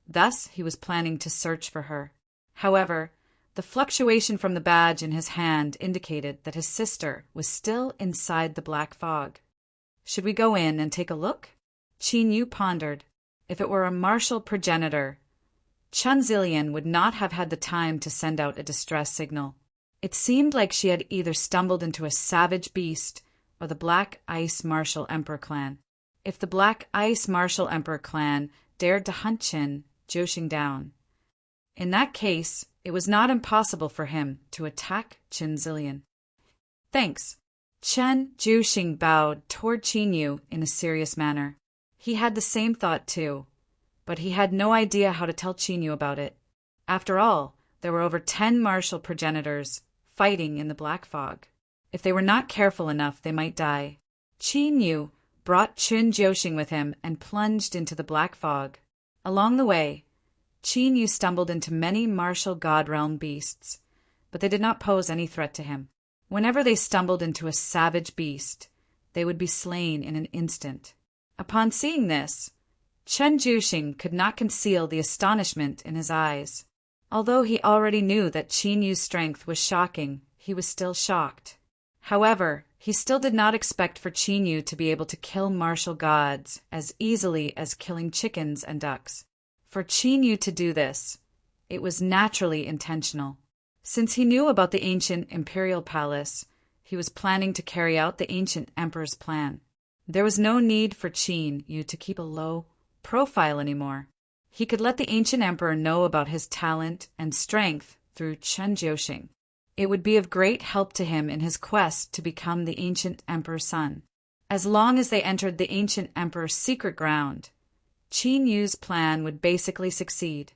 Thus, he was planning to search for her. However, the fluctuation from the badge in his hand indicated that his sister was still inside the black fog. "Should we go in and take a look?" Qin Yu pondered. If it were a martial progenitor, Chen Zillian would not have had the time to send out a distress signal. It seemed like she had either stumbled into a savage beast or the Black Ice Martial Emperor clan. If the Black Ice Martial Emperor clan dared to hunt Chen Jiuxing down, in that case, it was not impossible for him to attack Chen Zillian. "Thanks." Chen Jiuxing bowed toward Qin Yu in a serious manner. He had the same thought too, but he had no idea how to tell Qin Yu about it. After all, there were over 10 martial progenitors fighting in the black fog. If they were not careful enough, they might die. Qin Yu brought Chen Jiuxing with him and plunged into the black fog. Along the way, Qin Yu stumbled into many martial god realm beasts, but they did not pose any threat to him. Whenever they stumbled into a savage beast, they would be slain in an instant. Upon seeing this, Chen Jiuxing could not conceal the astonishment in his eyes. Although he already knew that Qin Yu's strength was shocking, he was still shocked. However, he still did not expect for Qin Yu to be able to kill martial gods as easily as killing chickens and ducks. For Qin Yu to do this, it was naturally intentional. Since he knew about the ancient imperial palace, he was planning to carry out the ancient emperor's plan. There was no need for Qin Yu to keep a low profile anymore. He could let the ancient emperor know about his talent and strength through Chen Jiuxing. It would be of great help to him in his quest to become the ancient emperor's son. As long as they entered the ancient emperor's secret ground, Qin Yu's plan would basically succeed.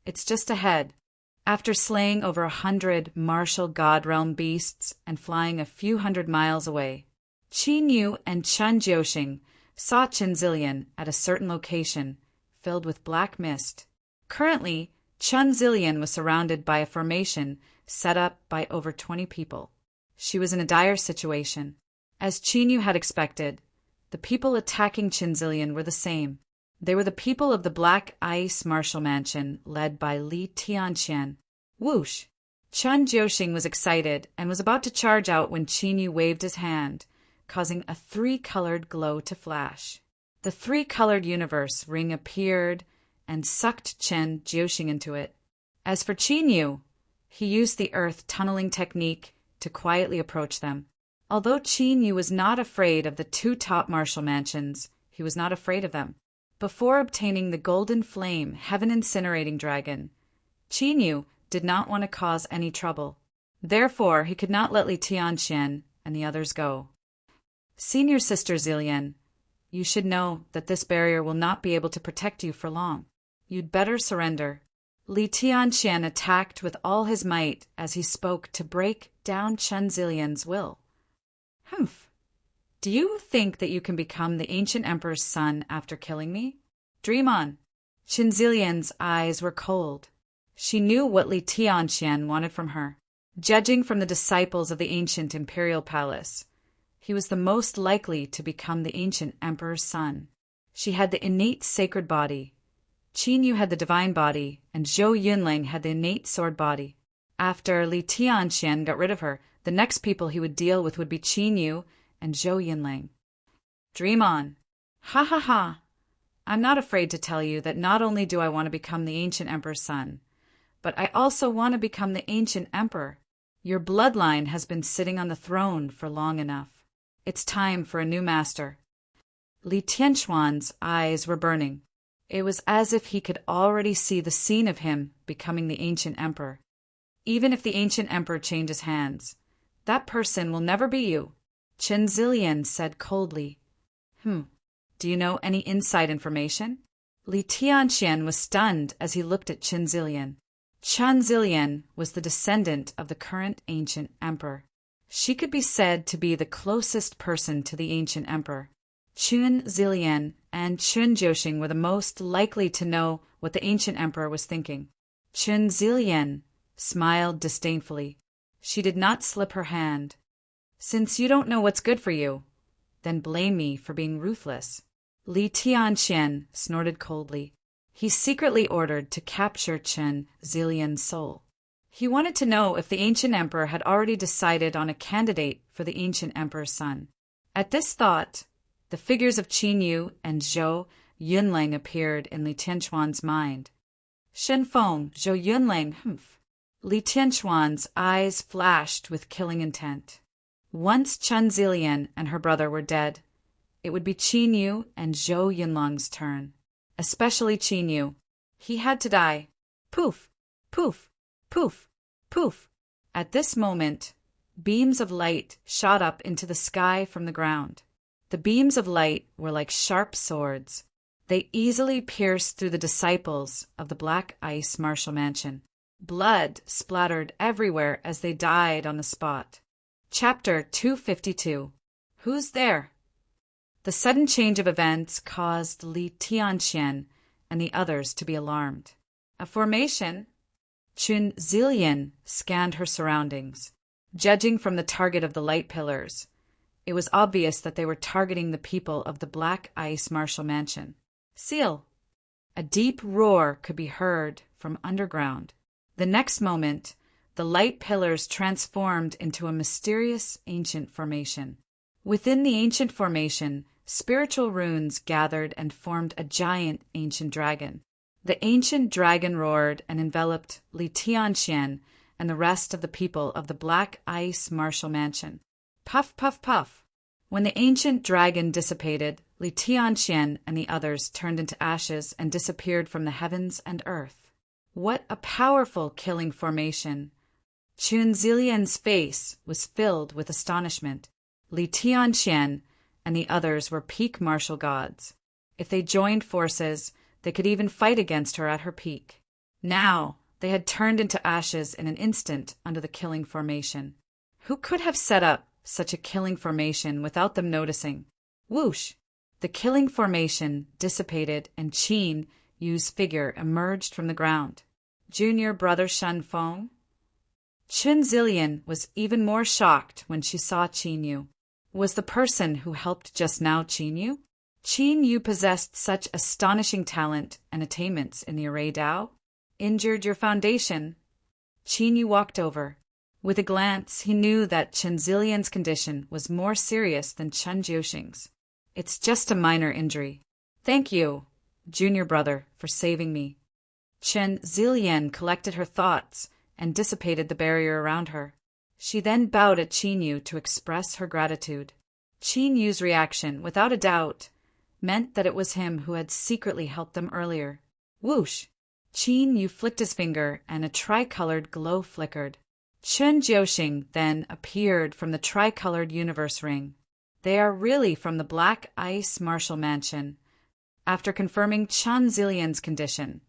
It's just ahead. After slaying over 100 martial god realm beasts and flying a few hundred miles away, Qin Yu and Chen Jiuxing saw Chen Zillian at a certain location filled with black mist. Currently, Chen Zillian was surrounded by a formation set up by over 20 people. She was in a dire situation. As Qin Yu had expected, the people attacking Chen Zillian were the same. They were the people of the Black Ice Martial Mansion, led by Li Tianqian. Whoosh! Chen Jiuxing was excited and was about to charge out when Qin Yu waved his hand, causing a 3-colored glow to flash. The 3-colored universe ring appeared and sucked Chen Jiuxing into it. As for Qin Yu, he used the earth tunneling technique to quietly approach them. Although Qin Yu was not afraid of the 2 top martial mansions, he was not afraid of them. Before obtaining the golden flame heaven-incinerating dragon, Qinyu did not want to cause any trouble. Therefore, he could not let Li Tianxian and the others go. Senior Sister Zillian, you should know that this barrier will not be able to protect you for long. You'd better surrender. Li Tianxian attacked with all his might as he spoke to break down Chen Zillian's will. Humph. Do you think that you can become the ancient emperor's son after killing me? Dream on. Chen Zillian's eyes were cold. She knew what Li Tianxian wanted from her. Judging from the disciples of the ancient imperial palace, he was the most likely to become the ancient emperor's son. She had the innate sacred body. Qinyu had the divine body, and Zhou Yunling had the innate sword body. After Li Tianxian got rid of her, the next people he would deal with would be Qinyu and Zhou Yunling. Dream on. Ha ha ha. I'm not afraid to tell you that not only do I want to become the ancient emperor's son, but I also want to become the ancient emperor. Your bloodline has been sitting on the throne for long enough. It's time for a new master. Li Tianxuan's eyes were burning. It was as if he could already see the scene of him becoming the ancient emperor. Even if the ancient emperor changes hands, that person will never be you. Chen Zillian said coldly. Do you know any inside information? Li Tianxian was stunned as he looked at Chen Zillian. Chen Zillian was the descendant of the current ancient emperor. She could be said to be the closest person to the ancient emperor. Chen Zillian and Chen Zhouxing were the most likely to know what the ancient emperor was thinking. Chen Zillian smiled disdainfully. She did not slip her hand. Since you don't know what's good for you, then blame me for being ruthless. Li Tianxian snorted coldly. He secretly ordered to capture Chen Zillian's soul. He wanted to know if the ancient emperor had already decided on a candidate for the ancient emperor's son. At this thought, the figures of Qinyu and Zhou Yunling appeared in Li Tianxuan's mind. Shen Feng, Zhou Yunling, Li Tianxuan's eyes flashed with killing intent. Once Chen Zillian and her brother were dead, it would be Qinyu and Zhou Yunling's turn. Especially Qinyu. He had to die. Poof, poof, poof, poof. At this moment, beams of light shot up into the sky from the ground. The beams of light were like sharp swords. They easily pierced through the disciples of the Black Ice Martial Mansion. Blood splattered everywhere as they died on the spot. Chapter 252. Who's there? The sudden change of events caused Li Tianxian and the others to be alarmed. A formation? Chen Zillian scanned her surroundings. Judging from the target of the light pillars, it was obvious that they were targeting the people of the Black Ice Martial Mansion. Seal! A deep roar could be heard from underground. The next moment, the light pillars transformed into a mysterious ancient formation. Within the ancient formation, spiritual runes gathered and formed a giant ancient dragon. The ancient dragon roared and enveloped Li Tianxian and the rest of the people of the Black Ice Martial Mansion. Puff, puff, puff. When the ancient dragon dissipated, Li Tianxian and the others turned into ashes and disappeared from the heavens and earth. What a powerful killing formation! Chen Zillian's face was filled with astonishment. Li Tianxian and the others were peak martial gods. If they joined forces, they could even fight against her at her peak. Now, they had turned into ashes in an instant under the killing formation. Who could have set up such a killing formation without them noticing? Whoosh! The killing formation dissipated and Qin Yu's figure emerged from the ground. Junior brother Shen Feng? Chen Zillian was even more shocked when she saw Qinyu. Was the person who helped just now Qinyu? Qinyu possessed such astonishing talent and attainments in the Array Dao. Injured your foundation? Qinyu walked over. With a glance, he knew that Chen Zillian's condition was more serious than Chen Zhouxing's. It's just a minor injury. Thank you, junior brother, for saving me. Chen Zillian collected her thoughts and dissipated the barrier around her. She then bowed at Qinyu to express her gratitude. Qinyu's reaction, without a doubt, meant that it was him who had secretly helped them earlier. Whoosh! Qin Yu flicked his finger, and a tricolored glow flickered. Chen Jiuxing then appeared from the tricolored universe ring. They are really from the Black Ice Martial Mansion. After confirming Chen Zilian's condition,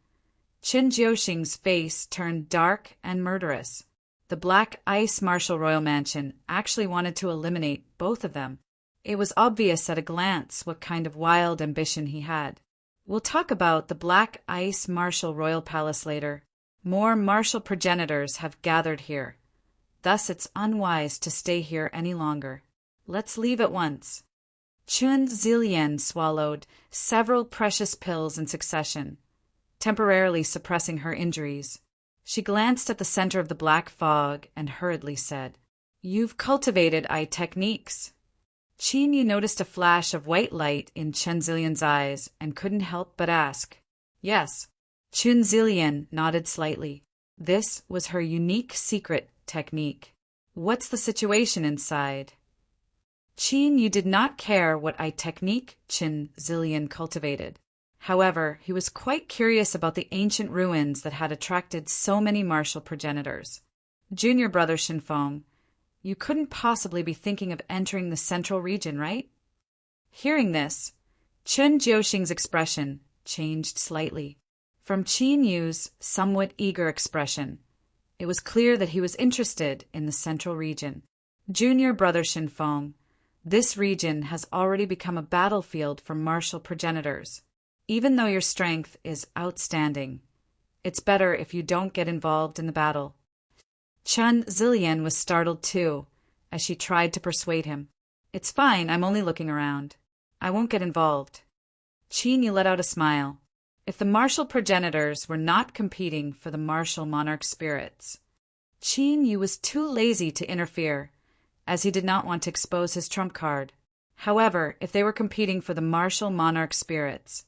Chen Jiuxing's face turned dark and murderous. The Black Ice Martial Royal Mansion actually wanted to eliminate both of them. It was obvious at a glance what kind of wild ambition he had. We'll talk about the Black Ice Martial Royal Palace later. More martial progenitors have gathered here. Thus it's unwise to stay here any longer. Let's leave at once. Chen Zilian swallowed several precious pills in succession, temporarily suppressing her injuries. She glanced at the center of the black fog and hurriedly said, "You've cultivated eye techniques." Qin Yu noticed a flash of white light in Chen Zilian's eyes and couldn't help but ask. Yes. Chen Zilian nodded slightly. This was her unique secret technique. What's the situation inside? Qin Yu did not care what eye technique Chen Zilian cultivated. However, he was quite curious about the ancient ruins that had attracted so many martial progenitors. Junior brother Shinfeng, you couldn't possibly be thinking of entering the central region, right? Hearing this, Chen Jiuxing's expression changed slightly. From Qin Yu's somewhat eager expression, it was clear that he was interested in the central region. Junior brother Shinfeng, this region has already become a battlefield for martial progenitors. Even though your strength is outstanding, it's better if you don't get involved in the battle. Chen Zilian was startled too, as she tried to persuade him. It's fine, I'm only looking around. I won't get involved. Qin Yu let out a smile. If the martial progenitors were not competing for the martial monarch spirits, Qin Yu was too lazy to interfere, as he did not want to expose his trump card. However, if they were competing for the martial monarch spirits,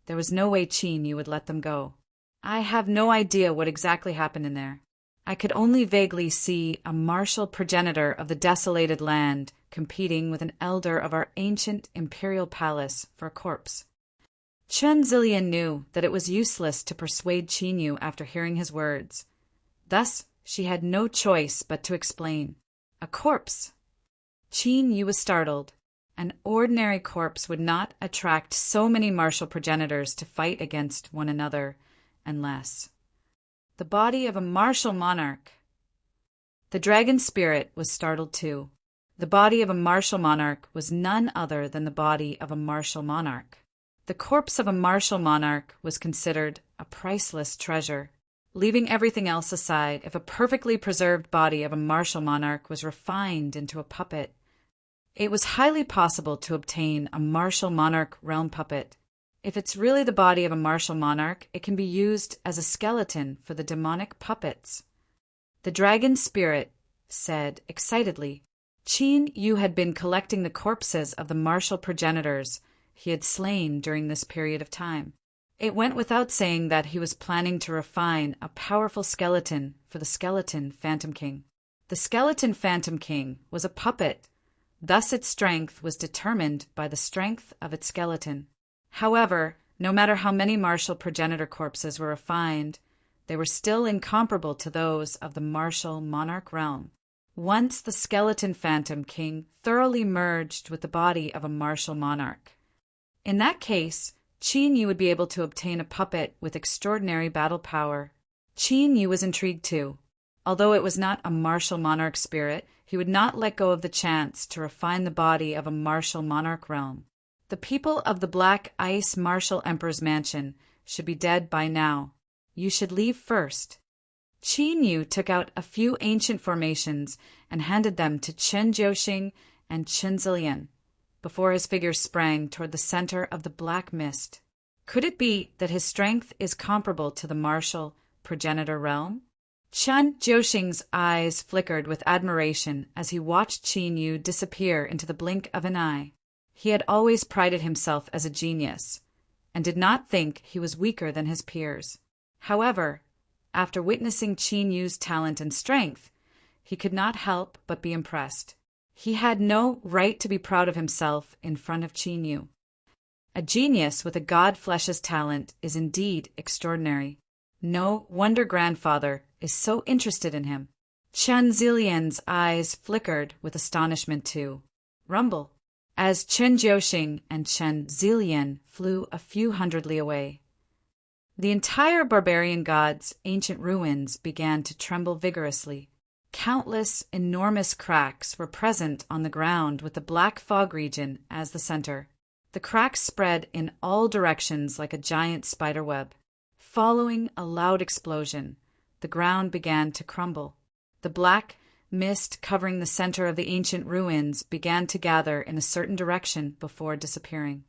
there was no way Qin Yu would let them go. I have no idea what exactly happened in there. I could only vaguely see a martial progenitor of the desolated land competing with an elder of our ancient imperial palace for a corpse. Chen Zilian knew that it was useless to persuade Qin Yu after hearing his words. Thus, she had no choice but to explain. A corpse. Qin Yu was startled. An ordinary corpse would not attract so many martial progenitors to fight against one another unless... The body of a martial monarch. The dragon spirit was startled too. The body of a martial monarch was none other than the body of a martial monarch. The corpse of a martial monarch was considered a priceless treasure. Leaving everything else aside, if a perfectly preserved body of a martial monarch was refined into a puppet, it was highly possible to obtain a martial monarch realm puppet. If it's really the body of a martial monarch, it can be used as a skeleton for the demonic puppets. The dragon spirit said excitedly. Qin Yu had been collecting the corpses of the martial progenitors he had slain during this period of time. It went without saying that he was planning to refine a powerful skeleton for the skeleton Phantom King. The skeleton Phantom King was a puppet, thus its strength was determined by the strength of its skeleton. However, no matter how many martial progenitor corpses were refined, they were still incomparable to those of the martial monarch realm. Once the skeleton Phantom King thoroughly merged with the body of a martial monarch. In that case, Qin Yu would be able to obtain a puppet with extraordinary battle power. Qin Yu was intrigued too. Although it was not a martial monarch spirit, he would not let go of the chance to refine the body of a martial monarch realm. The people of the Black Ice Martial Emperor's Mansion should be dead by now. You should leave first. Qin Yu took out a few ancient formations and handed them to Chen Jiuxing and Chen Zilian, before his figure sprang toward the center of the black mist. Could it be that his strength is comparable to the martial progenitor realm? Chen Jiuxing's eyes flickered with admiration as he watched Qin Yu disappear into the blink of an eye. He had always prided himself as a genius, and did not think he was weaker than his peers. However, after witnessing Qin Yu's talent and strength, he could not help but be impressed. He had no right to be proud of himself in front of Qin Yu. A genius with a god-flesh's talent is indeed extraordinary. No wonder grandfather is so interested in him. Chen Zilian's eyes flickered with astonishment too. Rumble. As Chen Jiuxing and Chen Zilian flew a few hundred li away. The entire barbarian god's ancient ruins began to tremble vigorously. Countless enormous cracks were present on the ground with the black fog region as the center. The cracks spread in all directions like a giant spider web. Following a loud explosion, the ground began to crumble. The black mist covering the center of the ancient ruins began to gather in a certain direction before disappearing.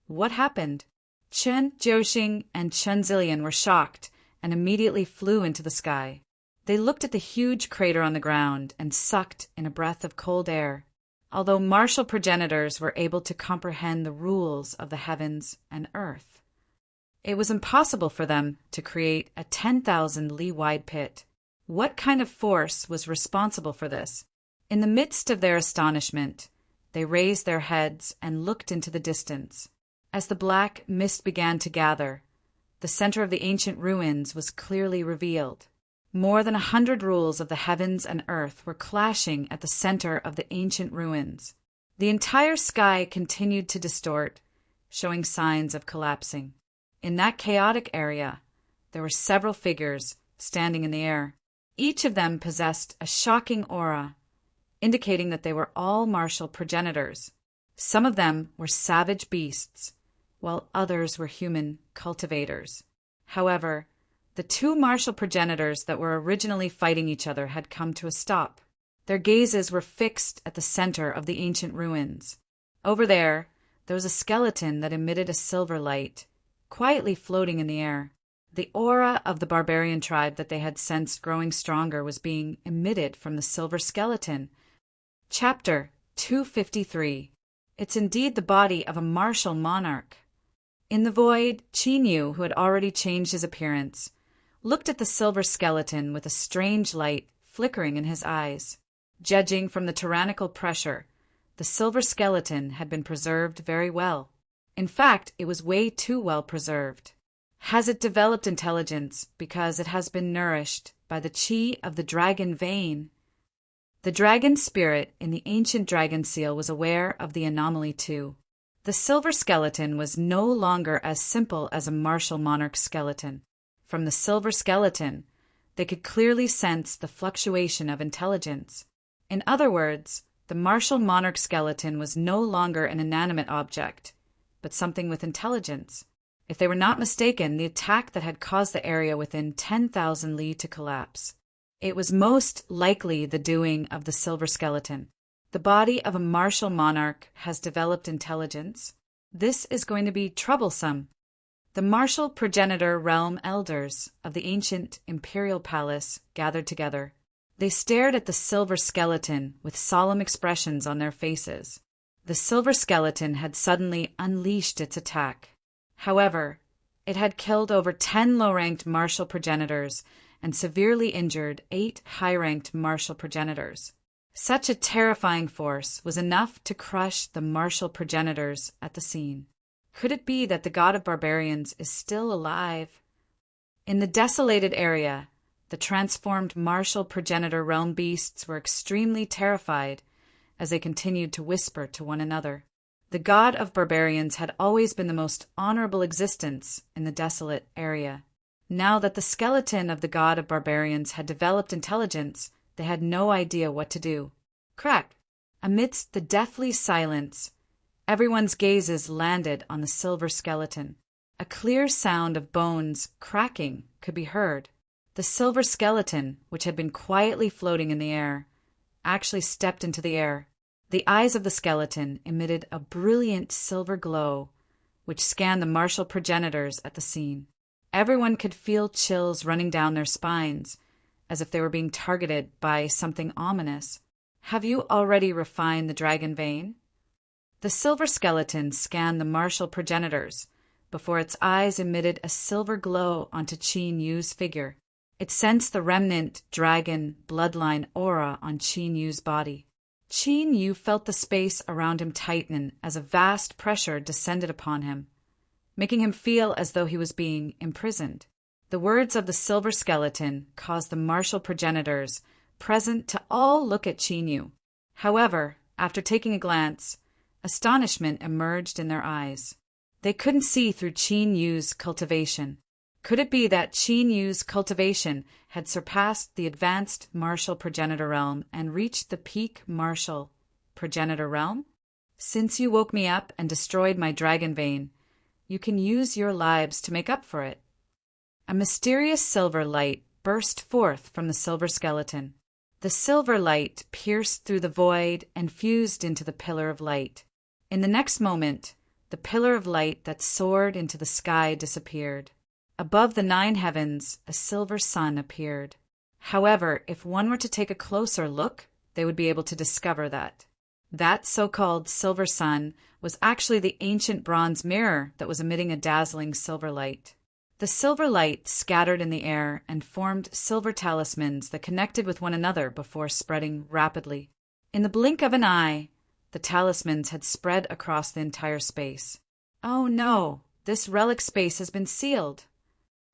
What happened? Chen Jiuxing and Chen Zilian were shocked and immediately flew into the sky. They looked at the huge crater on the ground and sucked in a breath of cold air. Although martial progenitors were able to comprehend the rules of the heavens and earth, it was impossible for them to create a 10,000 li wide pit. What kind of force was responsible for this? In the midst of their astonishment, they raised their heads and looked into the distance. As the black mist began to gather, the center of the ancient ruins was clearly revealed. More than 100 rules of the heavens and earth were clashing at the center of the ancient ruins. The entire sky continued to distort, showing signs of collapsing. In that chaotic area, there were several figures standing in the air. Each of them possessed a shocking aura, indicating that they were all martial progenitors. Some of them were savage beasts, while others were human cultivators. However, the two martial progenitors that were originally fighting each other had come to a stop. Their gazes were fixed at the center of the ancient ruins. Over there was a skeleton that emitted a silver light, quietly floating in the air. The aura of the barbarian tribe that they had sensed growing stronger was being emitted from the silver skeleton. Chapter 253. It's indeed the body of a martial monarch. In the void, Qin Yu, who had already changed his appearance, looked at the silver skeleton with a strange light flickering in his eyes. Judging from the tyrannical pressure, the silver skeleton had been preserved very well. In fact, it was way too well preserved. Has it developed intelligence because it has been nourished by the qi of the dragon vein? The dragon spirit in the ancient dragon seal was aware of the anomaly too. The silver skeleton was no longer as simple as a martial monarch skeleton. From the silver skeleton, they could clearly sense the fluctuation of intelligence. In other words, the martial monarch skeleton was no longer an inanimate object, but something with intelligence. If they were not mistaken, the attack that had caused the area within 10,000 li to collapse. It was most likely the doing of the silver skeleton. The body of a martial monarch has developed intelligence. This is going to be troublesome. The martial progenitor realm elders of the ancient imperial palace gathered together. They stared at the silver skeleton with solemn expressions on their faces. The silver skeleton had suddenly unleashed its attack. However, it had killed over 10 low-ranked martial progenitors and severely injured 8 high-ranked martial progenitors. Such a terrifying force was enough to crush the martial progenitors at the scene. Could it be that the god of barbarians is still alive? In the desolated area, the transformed martial progenitor realm beasts were extremely terrified as they continued to whisper to one another. The god of barbarians had always been the most honorable existence in the desolate area. Now that the skeleton of the god of barbarians had developed intelligence, they had no idea what to do. Crack! Amidst the deathly silence, everyone's gazes landed on the silver skeleton. A clear sound of bones cracking could be heard. The silver skeleton, which had been quietly floating in the air, actually stepped into the air. The eyes of the skeleton emitted a brilliant silver glow, which scanned the martial progenitors at the scene. Everyone could feel chills running down their spines, as if they were being targeted by something ominous. Have you already refined the dragon vein? The silver skeleton scanned the martial progenitors before its eyes emitted a silver glow onto Qin Yu's figure. It sensed the remnant dragon bloodline aura on Qin Yu's body. Qin Yu felt the space around him tighten as a vast pressure descended upon him, making him feel as though he was being imprisoned. The words of the silver skeleton caused the martial progenitors present to all look at Qin Yu. However, after taking a glance, astonishment emerged in their eyes. They couldn't see through Qin Yu's cultivation. Could it be that Qin Yu's cultivation had surpassed the advanced martial progenitor realm and reached the peak martial progenitor realm? Since you woke me up and destroyed my dragon vein, you can use your lives to make up for it. A mysterious silver light burst forth from the silver skeleton. The silver light pierced through the void and fused into the pillar of light. In the next moment, the pillar of light that soared into the sky disappeared. Above the 9 heavens, a silver sun appeared. However, if one were to take a closer look, they would be able to discover that that so-called silver sun was actually the ancient bronze mirror that was emitting a dazzling silver light. The silver light scattered in the air and formed silver talismans that connected with one another before spreading rapidly. In the blink of an eye, the talismans had spread across the entire space. Oh no, this relic space has been sealed.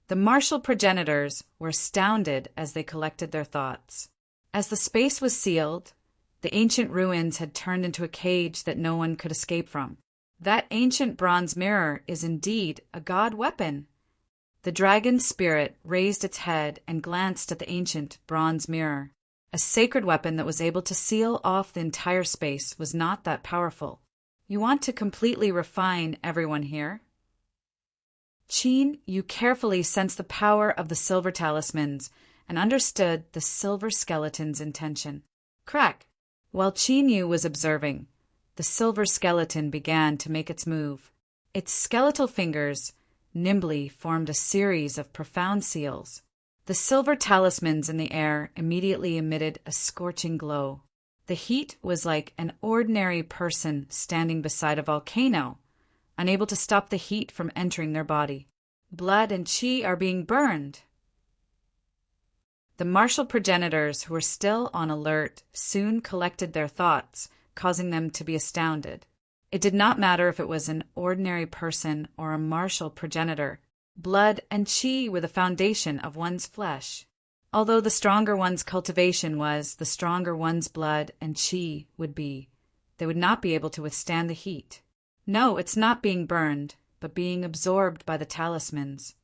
The martial progenitors were astounded as they collected their thoughts. As the space was sealed, the ancient ruins had turned into a cage that no one could escape from. That ancient bronze mirror is indeed a god weapon. The dragon's spirit raised its head and glanced at the ancient bronze mirror. A sacred weapon that was able to seal off the entire space was not that powerful. You want to completely refine everyone here? Qin Yu carefully sensed the power of the silver talismans and understood the silver skeleton's intention. Crack! While Qin Yu was observing, the silver skeleton began to make its move. Its skeletal fingers nimbly formed a series of profound seals. The silver talismans in the air immediately emitted a scorching glow. The heat was like an ordinary person standing beside a volcano, unable to stop the heat from entering their body. Blood and qi are being burned. The martial progenitors, who were still on alert, soon collected their thoughts, causing them to be astounded. It did not matter if it was an ordinary person or a martial progenitor. Blood and qi were the foundation of one's flesh. Although the stronger one's cultivation was, the stronger one's blood and qi would be. They would not be able to withstand the heat. No, it's not being burned, but being absorbed by the talismans.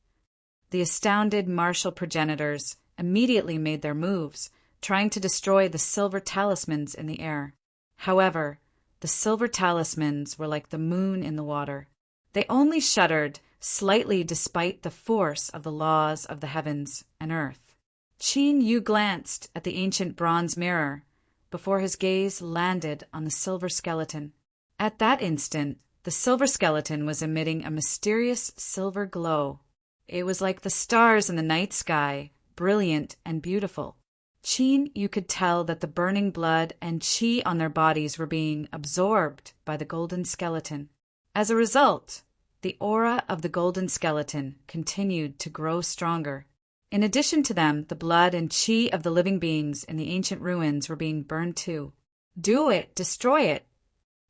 The astounded martial progenitors immediately made their moves, trying to destroy the silver talismans in the air. However, the silver talismans were like the moon in the water. They only shuddered slightly despite the force of the laws of the heavens and earth. Qin Yu glanced at the ancient bronze mirror before his gaze landed on the silver skeleton. At that instant, the silver skeleton was emitting a mysterious silver glow. It was like the stars in the night sky, brilliant and beautiful. Qin Yu could tell that the burning blood and qi on their bodies were being absorbed by the golden skeleton. As a result, the aura of the golden skeleton continued to grow stronger. In addition to them, the blood and qi of the living beings in the ancient ruins were being burned too. Do it! Destroy it!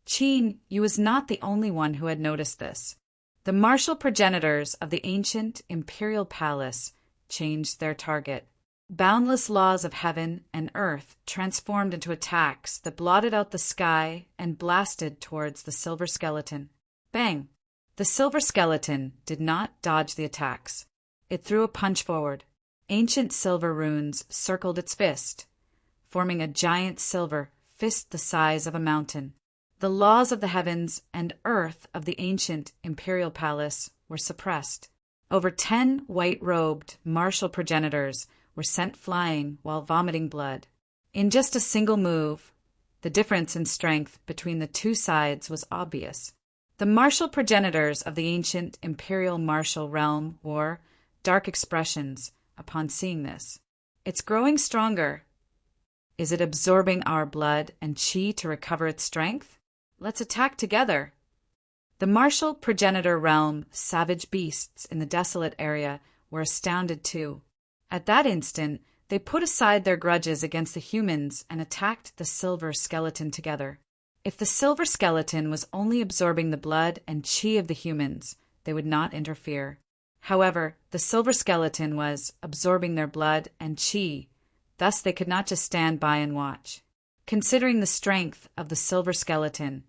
Qin Yu was not the only one who had noticed this. The martial progenitors of the ancient imperial palace changed their target. Boundless laws of heaven and earth transformed into attacks that blotted out the sky and blasted towards the silver skeleton. Bang! The silver skeleton did not dodge the attacks. It threw a punch forward. Ancient silver runes circled its fist, forming a giant silver fist the size of a mountain. The laws of the heavens and earth of the ancient imperial palace were suppressed. Over 10 white-robed martial progenitors were sent flying while vomiting blood. In just a single move, the difference in strength between the two sides was obvious. The martial progenitors of the ancient imperial martial realm wore dark expressions upon seeing this. It's growing stronger. Is it absorbing our blood and qi to recover its strength? Let's attack together. The martial progenitor realm savage beasts in the desolate area were astounded too. At that instant, They put aside their grudges against the humans and attacked the silver skeleton together. If the silver skeleton was only absorbing the blood and chi of the humans, they would not interfere. However, the silver skeleton was absorbing their blood and chi, thus they could not just stand by and watch. Considering the strength of the silver skeleton,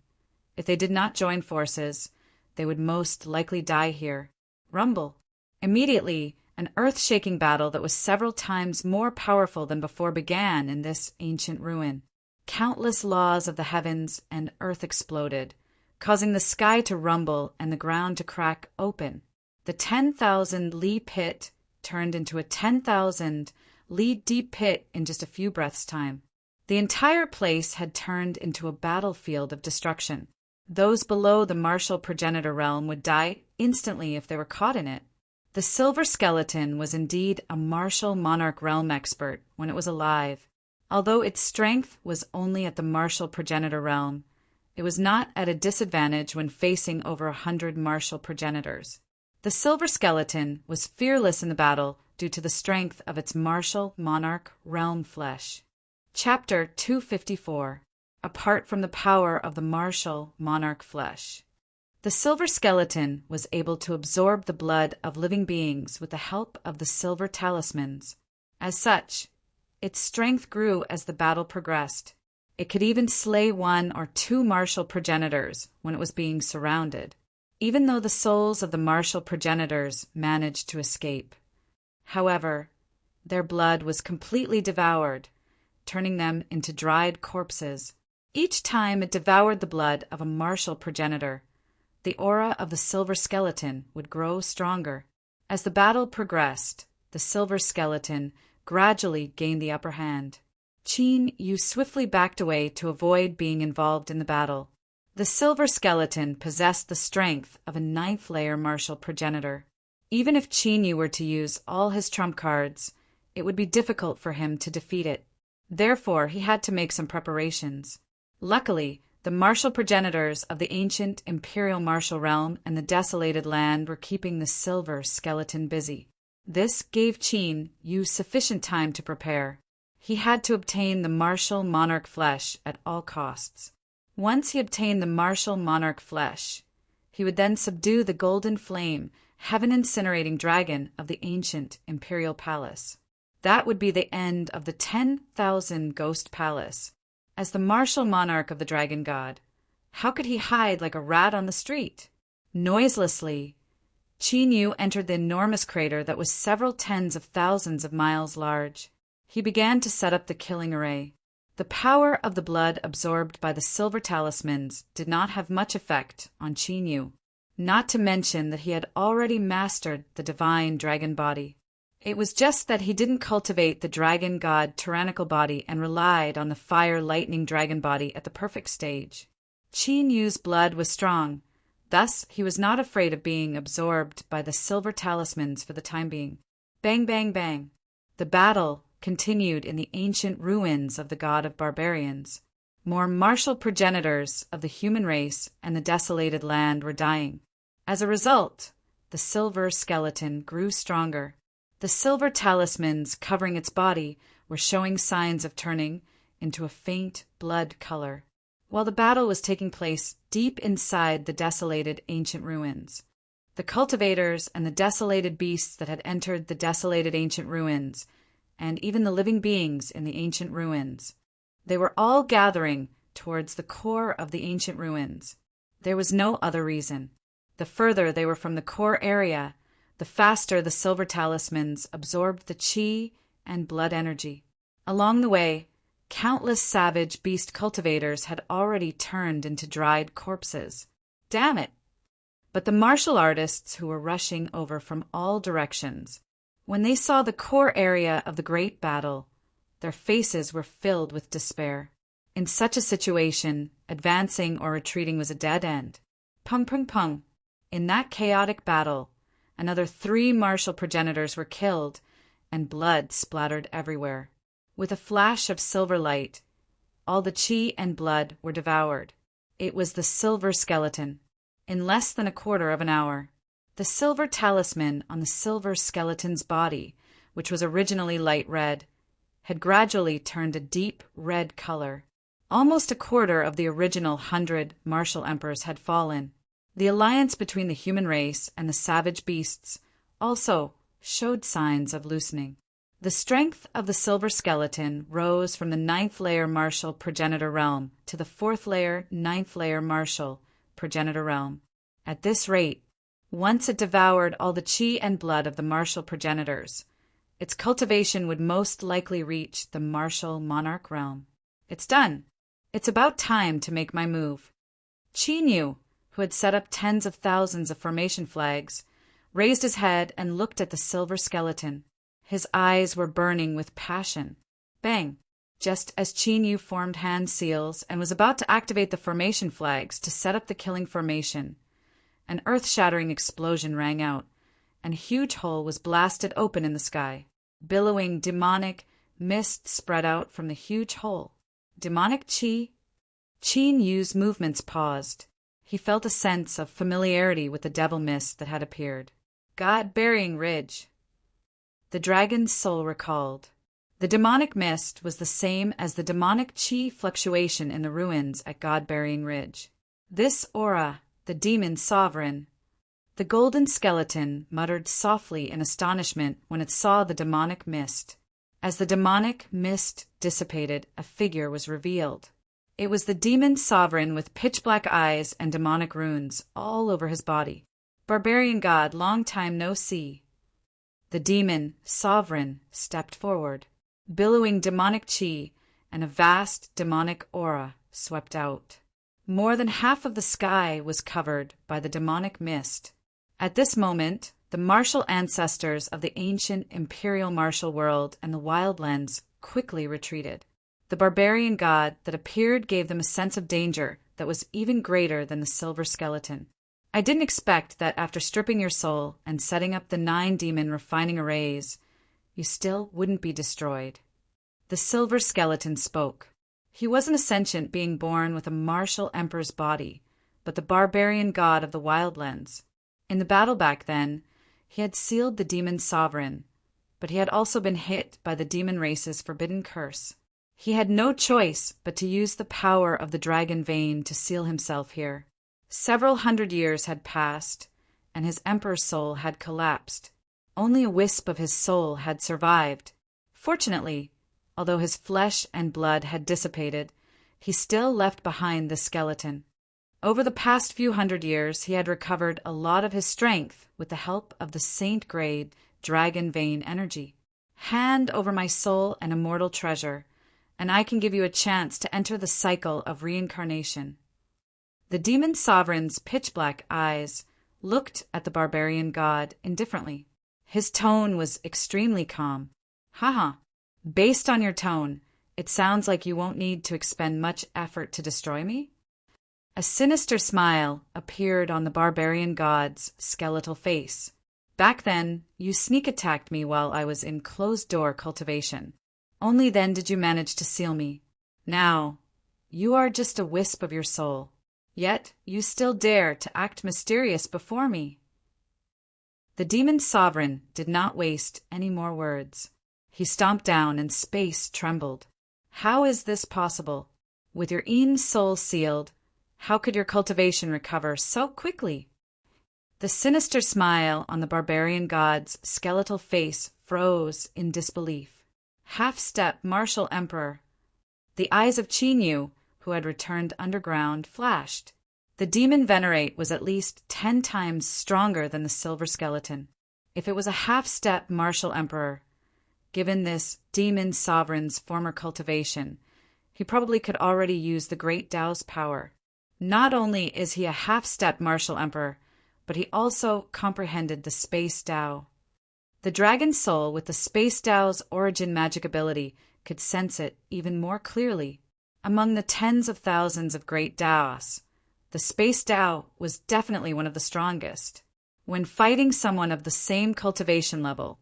if they did not join forces, they would most likely die here. Rumble. Immediately, an earth-shaking battle that was several times more powerful than before began in this ancient ruin. Countless laws of the heavens and earth exploded, causing the sky to rumble and the ground to crack open. The 10,000-li pit turned into a 10,000-li deep pit in just a few breaths' time. The entire place had turned into a battlefield of destruction. Those below the martial progenitor realm would die instantly if they were caught in it. The silver skeleton was indeed a martial monarch realm expert when it was alive. Although its strength was only at the martial progenitor realm, it was not at a disadvantage when facing over 100 martial progenitors. The silver skeleton was fearless in the battle due to the strength of its martial monarch realm flesh. Chapter 254. Apart from the power of the martial monarch flesh. The silver skeleton was able to absorb the blood of living beings with the help of the silver talismans. As such, its strength grew as the battle progressed. It could even slay 1 or 2 martial progenitors when it was being surrounded, even though the souls of the martial progenitors managed to escape. However, their blood was completely devoured, turning them into dried corpses. Each time it devoured the blood of a martial progenitor, the aura of the silver skeleton would grow stronger. As the battle progressed, the silver skeleton gradually gained the upper hand. Qin Yu swiftly backed away to avoid being involved in the battle. The silver skeleton possessed the strength of a 9th-layer martial progenitor. Even if Qin Yu were to use all his trump cards, it would be difficult for him to defeat it. Therefore, he had to make some preparations. Luckily, the martial progenitors of the ancient imperial martial realm and the desolated land were keeping the silver skeleton busy. This gave Qin Yu sufficient time to prepare. He had to obtain the martial monarch flesh at all costs. Once he obtained the martial monarch flesh, he would then subdue the golden flame, heaven-incinerating dragon of the ancient imperial palace. That would be the end of the 10,000 ghost palace. As the martial monarch of the dragon god, how could he hide like a rat on the street? Noiselessly, Qin Yu entered the enormous crater that was several tens of thousands of miles large. He began to set up the killing array. The power of the blood absorbed by the silver talismans did not have much effect on Qin Yu, not to mention that he had already mastered the divine dragon body. It was just that he didn't cultivate the dragon god tyrannical body and relied on the fire lightning dragon body at the perfect stage. Qin Yu's blood was strong. Thus, he was not afraid of being absorbed by the silver talismans for the time being. Bang, bang, bang. The battle continued in the ancient ruins of the god of barbarians. More martial progenitors of the human race and the desolated land were dying. As a result, the silver skeleton grew stronger. The silver talismans covering its body were showing signs of turning into a faint blood color. While the battle was taking place deep inside the desolated ancient ruins, the cultivators and the desolated beasts that had entered the desolated ancient ruins, and even the living beings in the ancient ruins, they were all gathering towards the core of the ancient ruins. There was no other reason. The further they were from the core area, the faster the silver talismans absorbed the chi and blood energy. Along the way, countless savage beast cultivators had already turned into dried corpses. Damn it! But the martial artists who were rushing over from all directions, when they saw the core area of the great battle, their faces were filled with despair. In such a situation, advancing or retreating was a dead end. Pung, pung, pung. In that chaotic battle, another 3 martial progenitors were killed, and blood splattered everywhere. With a flash of silver light, all the chi and blood were devoured. It was the silver skeleton. In less than a quarter of an hour, the silver talisman on the silver skeleton's body, which was originally light red, had gradually turned a deep red color. Almost a quarter of the original 100 martial emperors had fallen. The alliance between the human race and the savage beasts also showed signs of loosening. The strength of the silver skeleton rose from the 9th layer martial progenitor realm to the 4th layer, 9th layer martial progenitor realm. At this rate, once it devoured all the chi and blood of the martial progenitors, its cultivation would most likely reach the martial monarch realm. It's done. It's about time to make my move. Qinyu, who had set up tens of thousands of formation flags, raised his head and looked at the silver skeleton. His eyes were burning with passion. Bang! Just as Qinyu formed hand seals and was about to activate the formation flags to set up the killing formation, an earth-shattering explosion rang out, and a huge hole was blasted open in the sky. Billowing demonic mist spread out from the huge hole. Demonic chi? Qinyu's movements paused. He felt a sense of familiarity with the devil mist that had appeared. God-burying ridge. The dragon's soul recalled. The demonic mist was the same as the demonic chi fluctuation in the ruins at God-burying ridge. This aura, the demon sovereign. The golden skeleton muttered softly in astonishment when it saw the demonic mist. As the demonic mist dissipated, a figure was revealed. It was the demon sovereign with pitch-black eyes and demonic runes all over his body. Barbarian god, long time no see. The demon sovereign stepped forward. Billowing demonic chi and a vast demonic aura swept out. More than half of the sky was covered by the demonic mist. At this moment, the martial ancestors of the ancient imperial martial world and the wildlands quickly retreated. The barbarian god that appeared gave them a sense of danger that was even greater than the silver skeleton. I didn't expect that after stripping your soul and setting up the 9 demon refining arrays, you still wouldn't be destroyed. The silver skeleton spoke. He wasn't a sentient being born with a martial emperor's body, but the barbarian god of the wildlands. In the battle back then, he had sealed the demon sovereign, but he had also been hit by the demon race's forbidden curse. He had no choice but to use the power of the dragon vein to seal himself here. Several hundred years had passed, and his emperor's soul had collapsed. Only a wisp of his soul had survived. Fortunately, although his flesh and blood had dissipated, he still left behind the skeleton. Over the past few hundred years, he had recovered a lot of his strength with the help of the saint-grade dragon vein energy. Hand over my soul and immortal treasure, and I can give you a chance to enter the cycle of reincarnation. The demon sovereign's pitch-black eyes looked at the barbarian god indifferently. His tone was extremely calm. Haha, based on your tone, it sounds like you won't need to expend much effort to destroy me? A sinister smile appeared on the barbarian god's skeletal face. Back then, you sneak-attacked me while I was in closed-door cultivation. Only then did you manage to seal me. Now, you are just a wisp of your soul. Yet you still dare to act mysterious before me. The demon sovereign did not waste any more words. He stomped down and space trembled. How is this possible? With your own soul sealed, how could your cultivation recover so quickly? The sinister smile on the barbarian god's skeletal face froze in disbelief. Half-step martial emperor. The eyes of Qinyu, who had returned underground, flashed. The demon venerate was at least 10 times stronger than the silver skeleton. If it was a half-step martial emperor, given this demon sovereign's former cultivation, he probably could already use the great Tao's power. Not only is he a half-step martial emperor, but he also comprehended the space Tao. The dragon soul with the space Tao's origin magic ability could sense it even more clearly. Among the tens of thousands of great Taos, the space Tao was definitely one of the strongest. When fighting someone of the same cultivation level,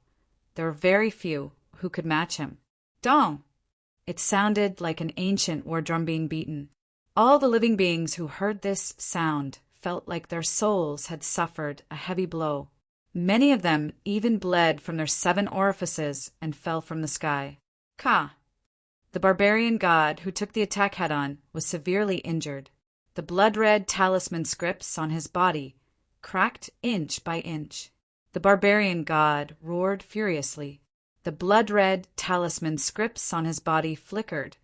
there were very few who could match him. Dong! It sounded like an ancient war drum being beaten. All the living beings who heard this sound felt like their souls had suffered a heavy blow. Many of them even bled from their 7 orifices and fell from the sky. Ka. The barbarian god who took the attack head-on was severely injured. The blood-red talisman scripts on his body cracked inch by inch. The barbarian god roared furiously. The blood-red talisman scripts on his body flickered,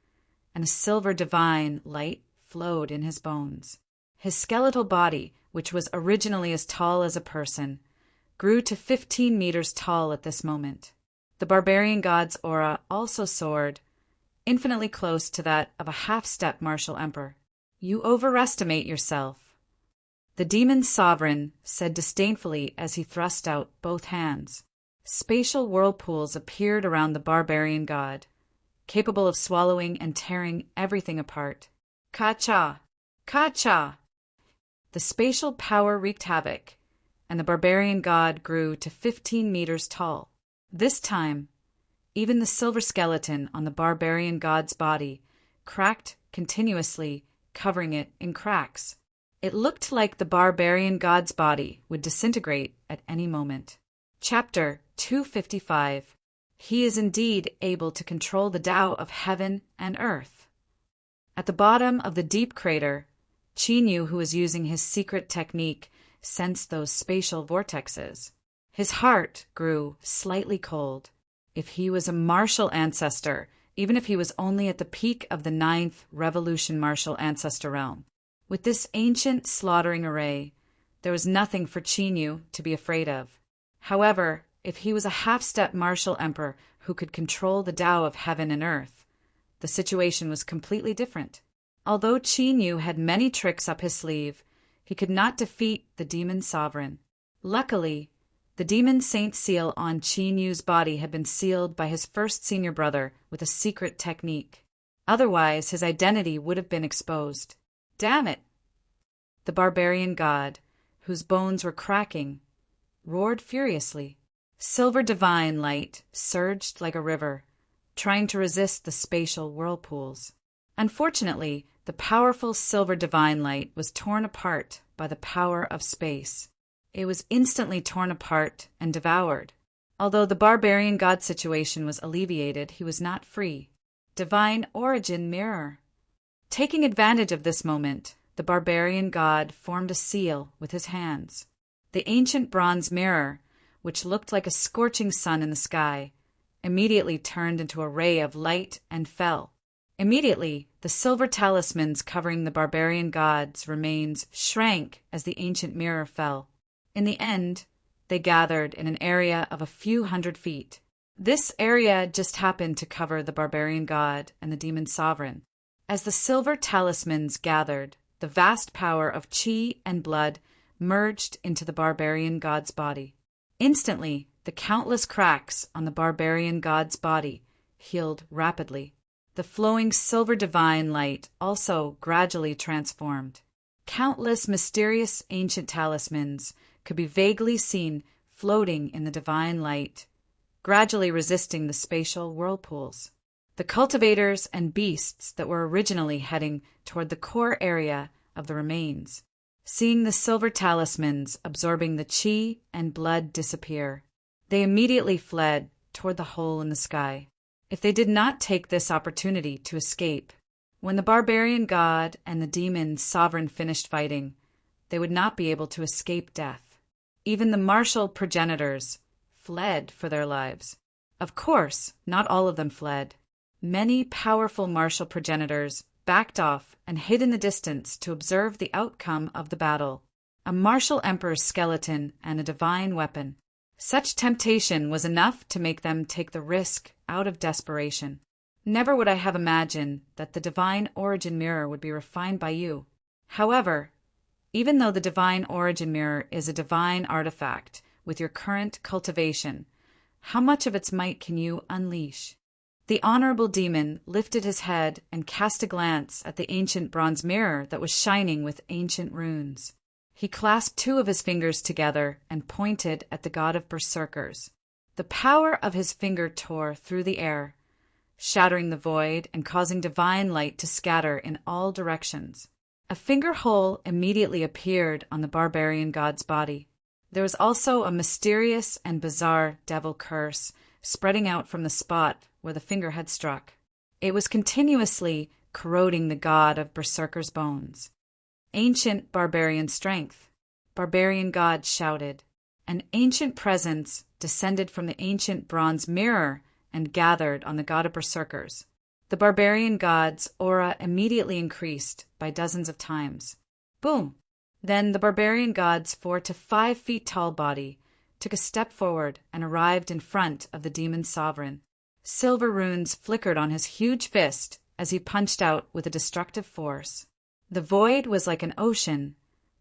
and a silver divine light flowed in his bones. His skeletal body, which was originally as tall as a person, grew to 15 meters tall at this moment. The barbarian god's aura also soared, infinitely close to that of a half-step martial emperor. You overestimate yourself, the demon sovereign said disdainfully as he thrust out both hands. Spatial whirlpools appeared around the barbarian god, capable of swallowing and tearing everything apart. Ka-cha! Ka-cha! The spatial power wreaked havoc, and the barbarian god grew to 15 meters tall. This time, even the silver skeleton on the barbarian god's body cracked continuously, covering it in cracks. It looked like the barbarian god's body would disintegrate at any moment. Chapter 255. He is indeed able to control the Tao of heaven and earth. At the bottom of the deep crater, Qinyu, who was using his secret technique, sensed those spatial vortexes. His heart grew slightly cold. If he was a martial ancestor, even if he was only at the peak of the 9th Revolution martial ancestor realm, with this ancient slaughtering array, there was nothing for Qinyu to be afraid of. However, if he was a half-step martial emperor who could control the Tao of heaven and earth, the situation was completely different. Although Qinyu had many tricks up his sleeve, he could not defeat the demon sovereign. Luckily, the demon saint seal on Qinyu's body had been sealed by his first senior brother with a secret technique. Otherwise, his identity would have been exposed. Damn it! The barbarian god, whose bones were cracking, roared furiously. Silver divine light surged like a river, trying to resist the spatial whirlpools. Unfortunately, the powerful silver divine light was torn apart by the power of space. It was instantly torn apart and devoured. Although the barbarian god situation was alleviated, he was not free. Divine origin mirror. Taking advantage of this moment, the barbarian god formed a seal with his hands. The ancient bronze mirror, which looked like a scorching sun in the sky, immediately turned into a ray of light and fell. Immediately, the silver talismans covering the barbarian god's remains shrank as the ancient mirror fell. In the end, they gathered in an area of a few hundred feet. This area just happened to cover the barbarian god and the demon sovereign. As the silver talismans gathered, the vast power of qi and blood merged into the barbarian god's body. Instantly, the countless cracks on the barbarian god's body healed rapidly. The flowing silver divine light also gradually transformed. Countless mysterious ancient talismans could be vaguely seen floating in the divine light, gradually resisting the spatial whirlpools. The cultivators and beasts that were originally heading toward the core area of the remains, seeing the silver talismans absorbing the qi and blood disappear, they immediately fled toward the hole in the sky. If they did not take this opportunity to escape, when the barbarian god and the demon sovereign finished fighting, they would not be able to escape death. Even the martial progenitors fled for their lives. Of course, not all of them fled. Many powerful martial progenitors backed off and hid in the distance to observe the outcome of the battle. A martial emperor's skeleton and a divine weapon. Such temptation was enough to make them take the risk out of desperation. Never would I have imagined that the divine origin mirror would be refined by you. However, even though the divine origin mirror is a divine artifact with your current cultivation, how much of its might can you unleash? The honorable demon lifted his head and cast a glance at the ancient bronze mirror that was shining with ancient runes. He clasped two of his fingers together and pointed at the god of berserkers. The power of his finger tore through the air, shattering the void and causing divine light to scatter in all directions. A finger hole immediately appeared on the barbarian god's body. There was also a mysterious and bizarre devil curse spreading out from the spot where the finger had struck. It was continuously corroding the god of Berserker's bones. Ancient barbarian strength, barbarian god shouted. An ancient presence descended from the ancient bronze mirror and gathered on the god of Berserkers. The barbarian god's aura immediately increased by dozens of times. Boom! Then the barbarian god's 4 to 5 feet tall body took a step forward and arrived in front of the demon sovereign. Silver runes flickered on his huge fist as he punched out with a destructive force. The void was like an ocean,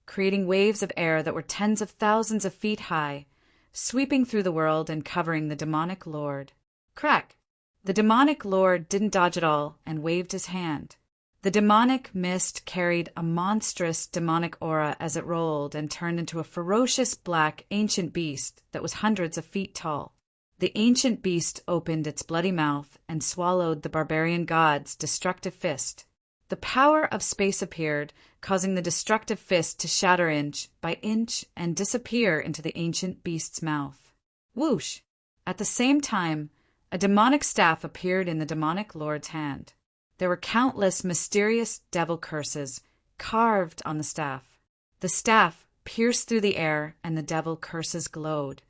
creating waves of air that were tens of thousands of feet high, sweeping through the world and covering the demonic lord. Crack! The demonic lord didn't dodge at all and waved his hand. The demonic mist carried a monstrous demonic aura as it rolled and turned into a ferocious black ancient beast that was hundreds of feet tall. The ancient beast opened its bloody mouth and swallowed the barbarian god's destructive fist. The power of space appeared, causing the destructive fist to shatter inch by inch and disappear into the ancient beast's mouth. Whoosh! At the same time, a demonic staff appeared in the demonic lord's hand. There were countless mysterious devil curses carved on the staff. The staff pierced through the air and the devil curses glowed.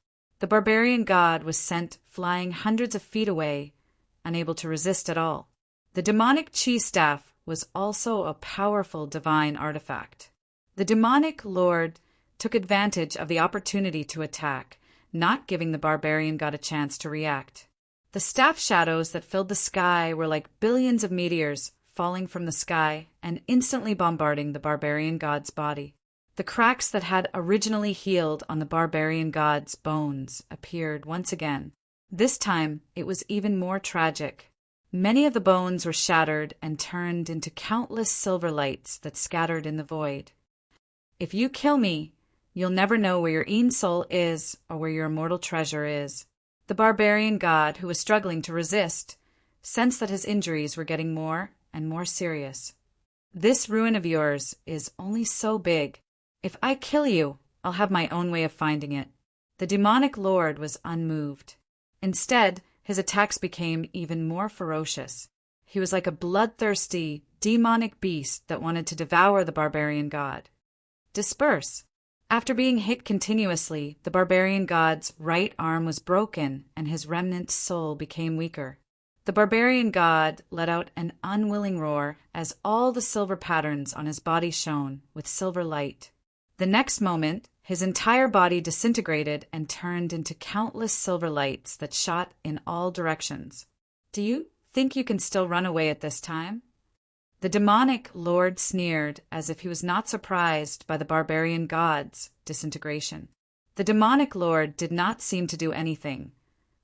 The barbarian god was sent flying hundreds of feet away, unable to resist at all. The demonic chi staff was also a powerful divine artifact. The demonic lord took advantage of the opportunity to attack, not giving the barbarian god a chance to react. The staff shadows that filled the sky were like billions of meteors falling from the sky and instantly bombarding the barbarian god's body. The cracks that had originally healed on the barbarian god's bones appeared once again. This time, it was even more tragic. Many of the bones were shattered and turned into countless silver lights that scattered in the void. If you kill me, you'll never know where your soul is or where your immortal treasure is. The barbarian god, who was struggling to resist, sensed that his injuries were getting more and more serious. This ruin of yours is only so big. If I kill you, I'll have my own way of finding it. The demonic lord was unmoved. Instead, his attacks became even more ferocious. He was like a bloodthirsty, demonic beast that wanted to devour the barbarian god. Disperse! After being hit continuously, the barbarian god's right arm was broken and his remnant soul became weaker. The barbarian god let out an unwilling roar as all the silver patterns on his body shone with silver light. The next moment, his entire body disintegrated and turned into countless silver lights that shot in all directions. Do you think you can still run away at this time? The demonic lord sneered as if he was not surprised by the barbarian god's disintegration. The demonic lord did not seem to do anything,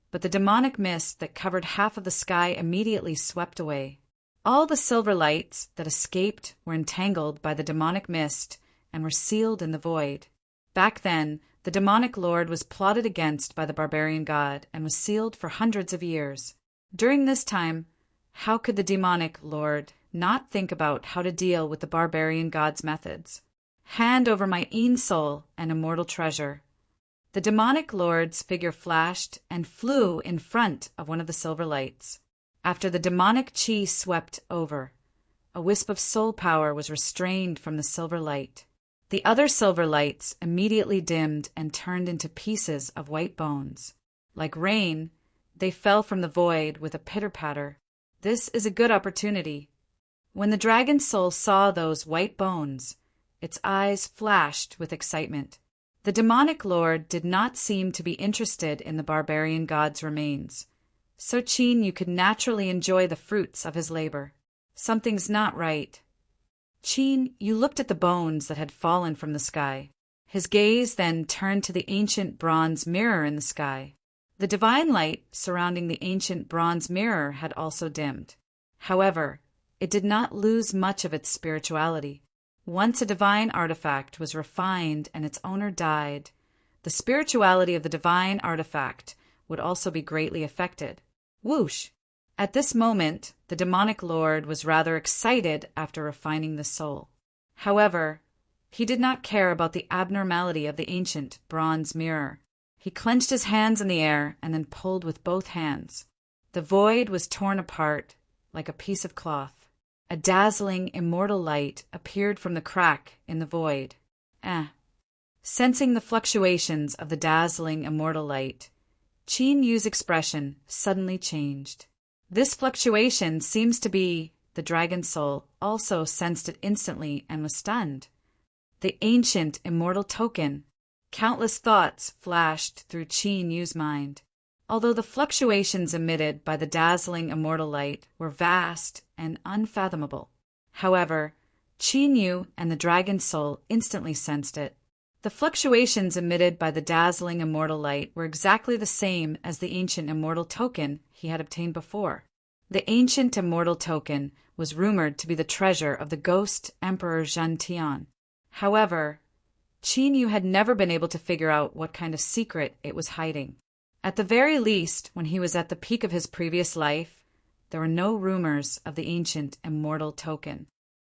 but the demonic mist that covered half of the sky immediately swept away. All the silver lights that escaped were entangled by the demonic mist and were sealed in the void. Back then, the demonic lord was plotted against by the barbarian god and was sealed for hundreds of years. During this time, how could the demonic lord not think about how to deal with the barbarian god's methods? Hand over my soul and immortal treasure. The demonic lord's figure flashed and flew in front of one of the silver lights. After the demonic chi swept over, a wisp of soul power was restrained from the silver light. The other silver lights immediately dimmed and turned into pieces of white bones. Like rain, they fell from the void with a pitter-patter. This is a good opportunity. When the dragon's soul saw those white bones, its eyes flashed with excitement. The demonic lord did not seem to be interested in the barbarian god's remains. So Chin, you could naturally enjoy the fruits of his labor. Something's not right. Chin, you looked at the bones that had fallen from the sky. His gaze then turned to the ancient bronze mirror in the sky. The divine light surrounding the ancient bronze mirror had also dimmed. However, it did not lose much of its spirituality. Once a divine artifact was refined and its owner died, the spirituality of the divine artifact would also be greatly affected. Whoosh! At this moment, the demonic lord was rather excited after refining the soul. However, he did not care about the abnormality of the ancient bronze mirror. He clenched his hands in the air and then pulled with both hands. The The void was torn apart like a piece of cloth. A dazzling, immortal light appeared from the crack in the void. Sensing the fluctuations of the dazzling, immortal light, Qin Yu's expression suddenly changed. This fluctuation seems to be, the dragon soul also sensed it instantly and was stunned. The ancient, immortal token. Countless thoughts flashed through Qin Yu's mind. Although the fluctuations emitted by the dazzling, immortal light were vast and unfathomable. However, Qin Yu and the dragon soul instantly sensed it. The fluctuations emitted by the dazzling, immortal light were exactly the same as the ancient immortal token he had obtained before. The ancient immortal token was rumored to be the treasure of the ghost Emperor Zhentian. However, Qin Yu had never been able to figure out what kind of secret it was hiding. At the very least, when he was at the peak of his previous life, there were no rumors of the ancient immortal token.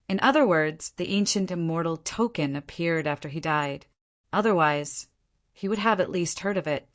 In other words, the ancient immortal token appeared after he died. Otherwise, he would have at least heard of it.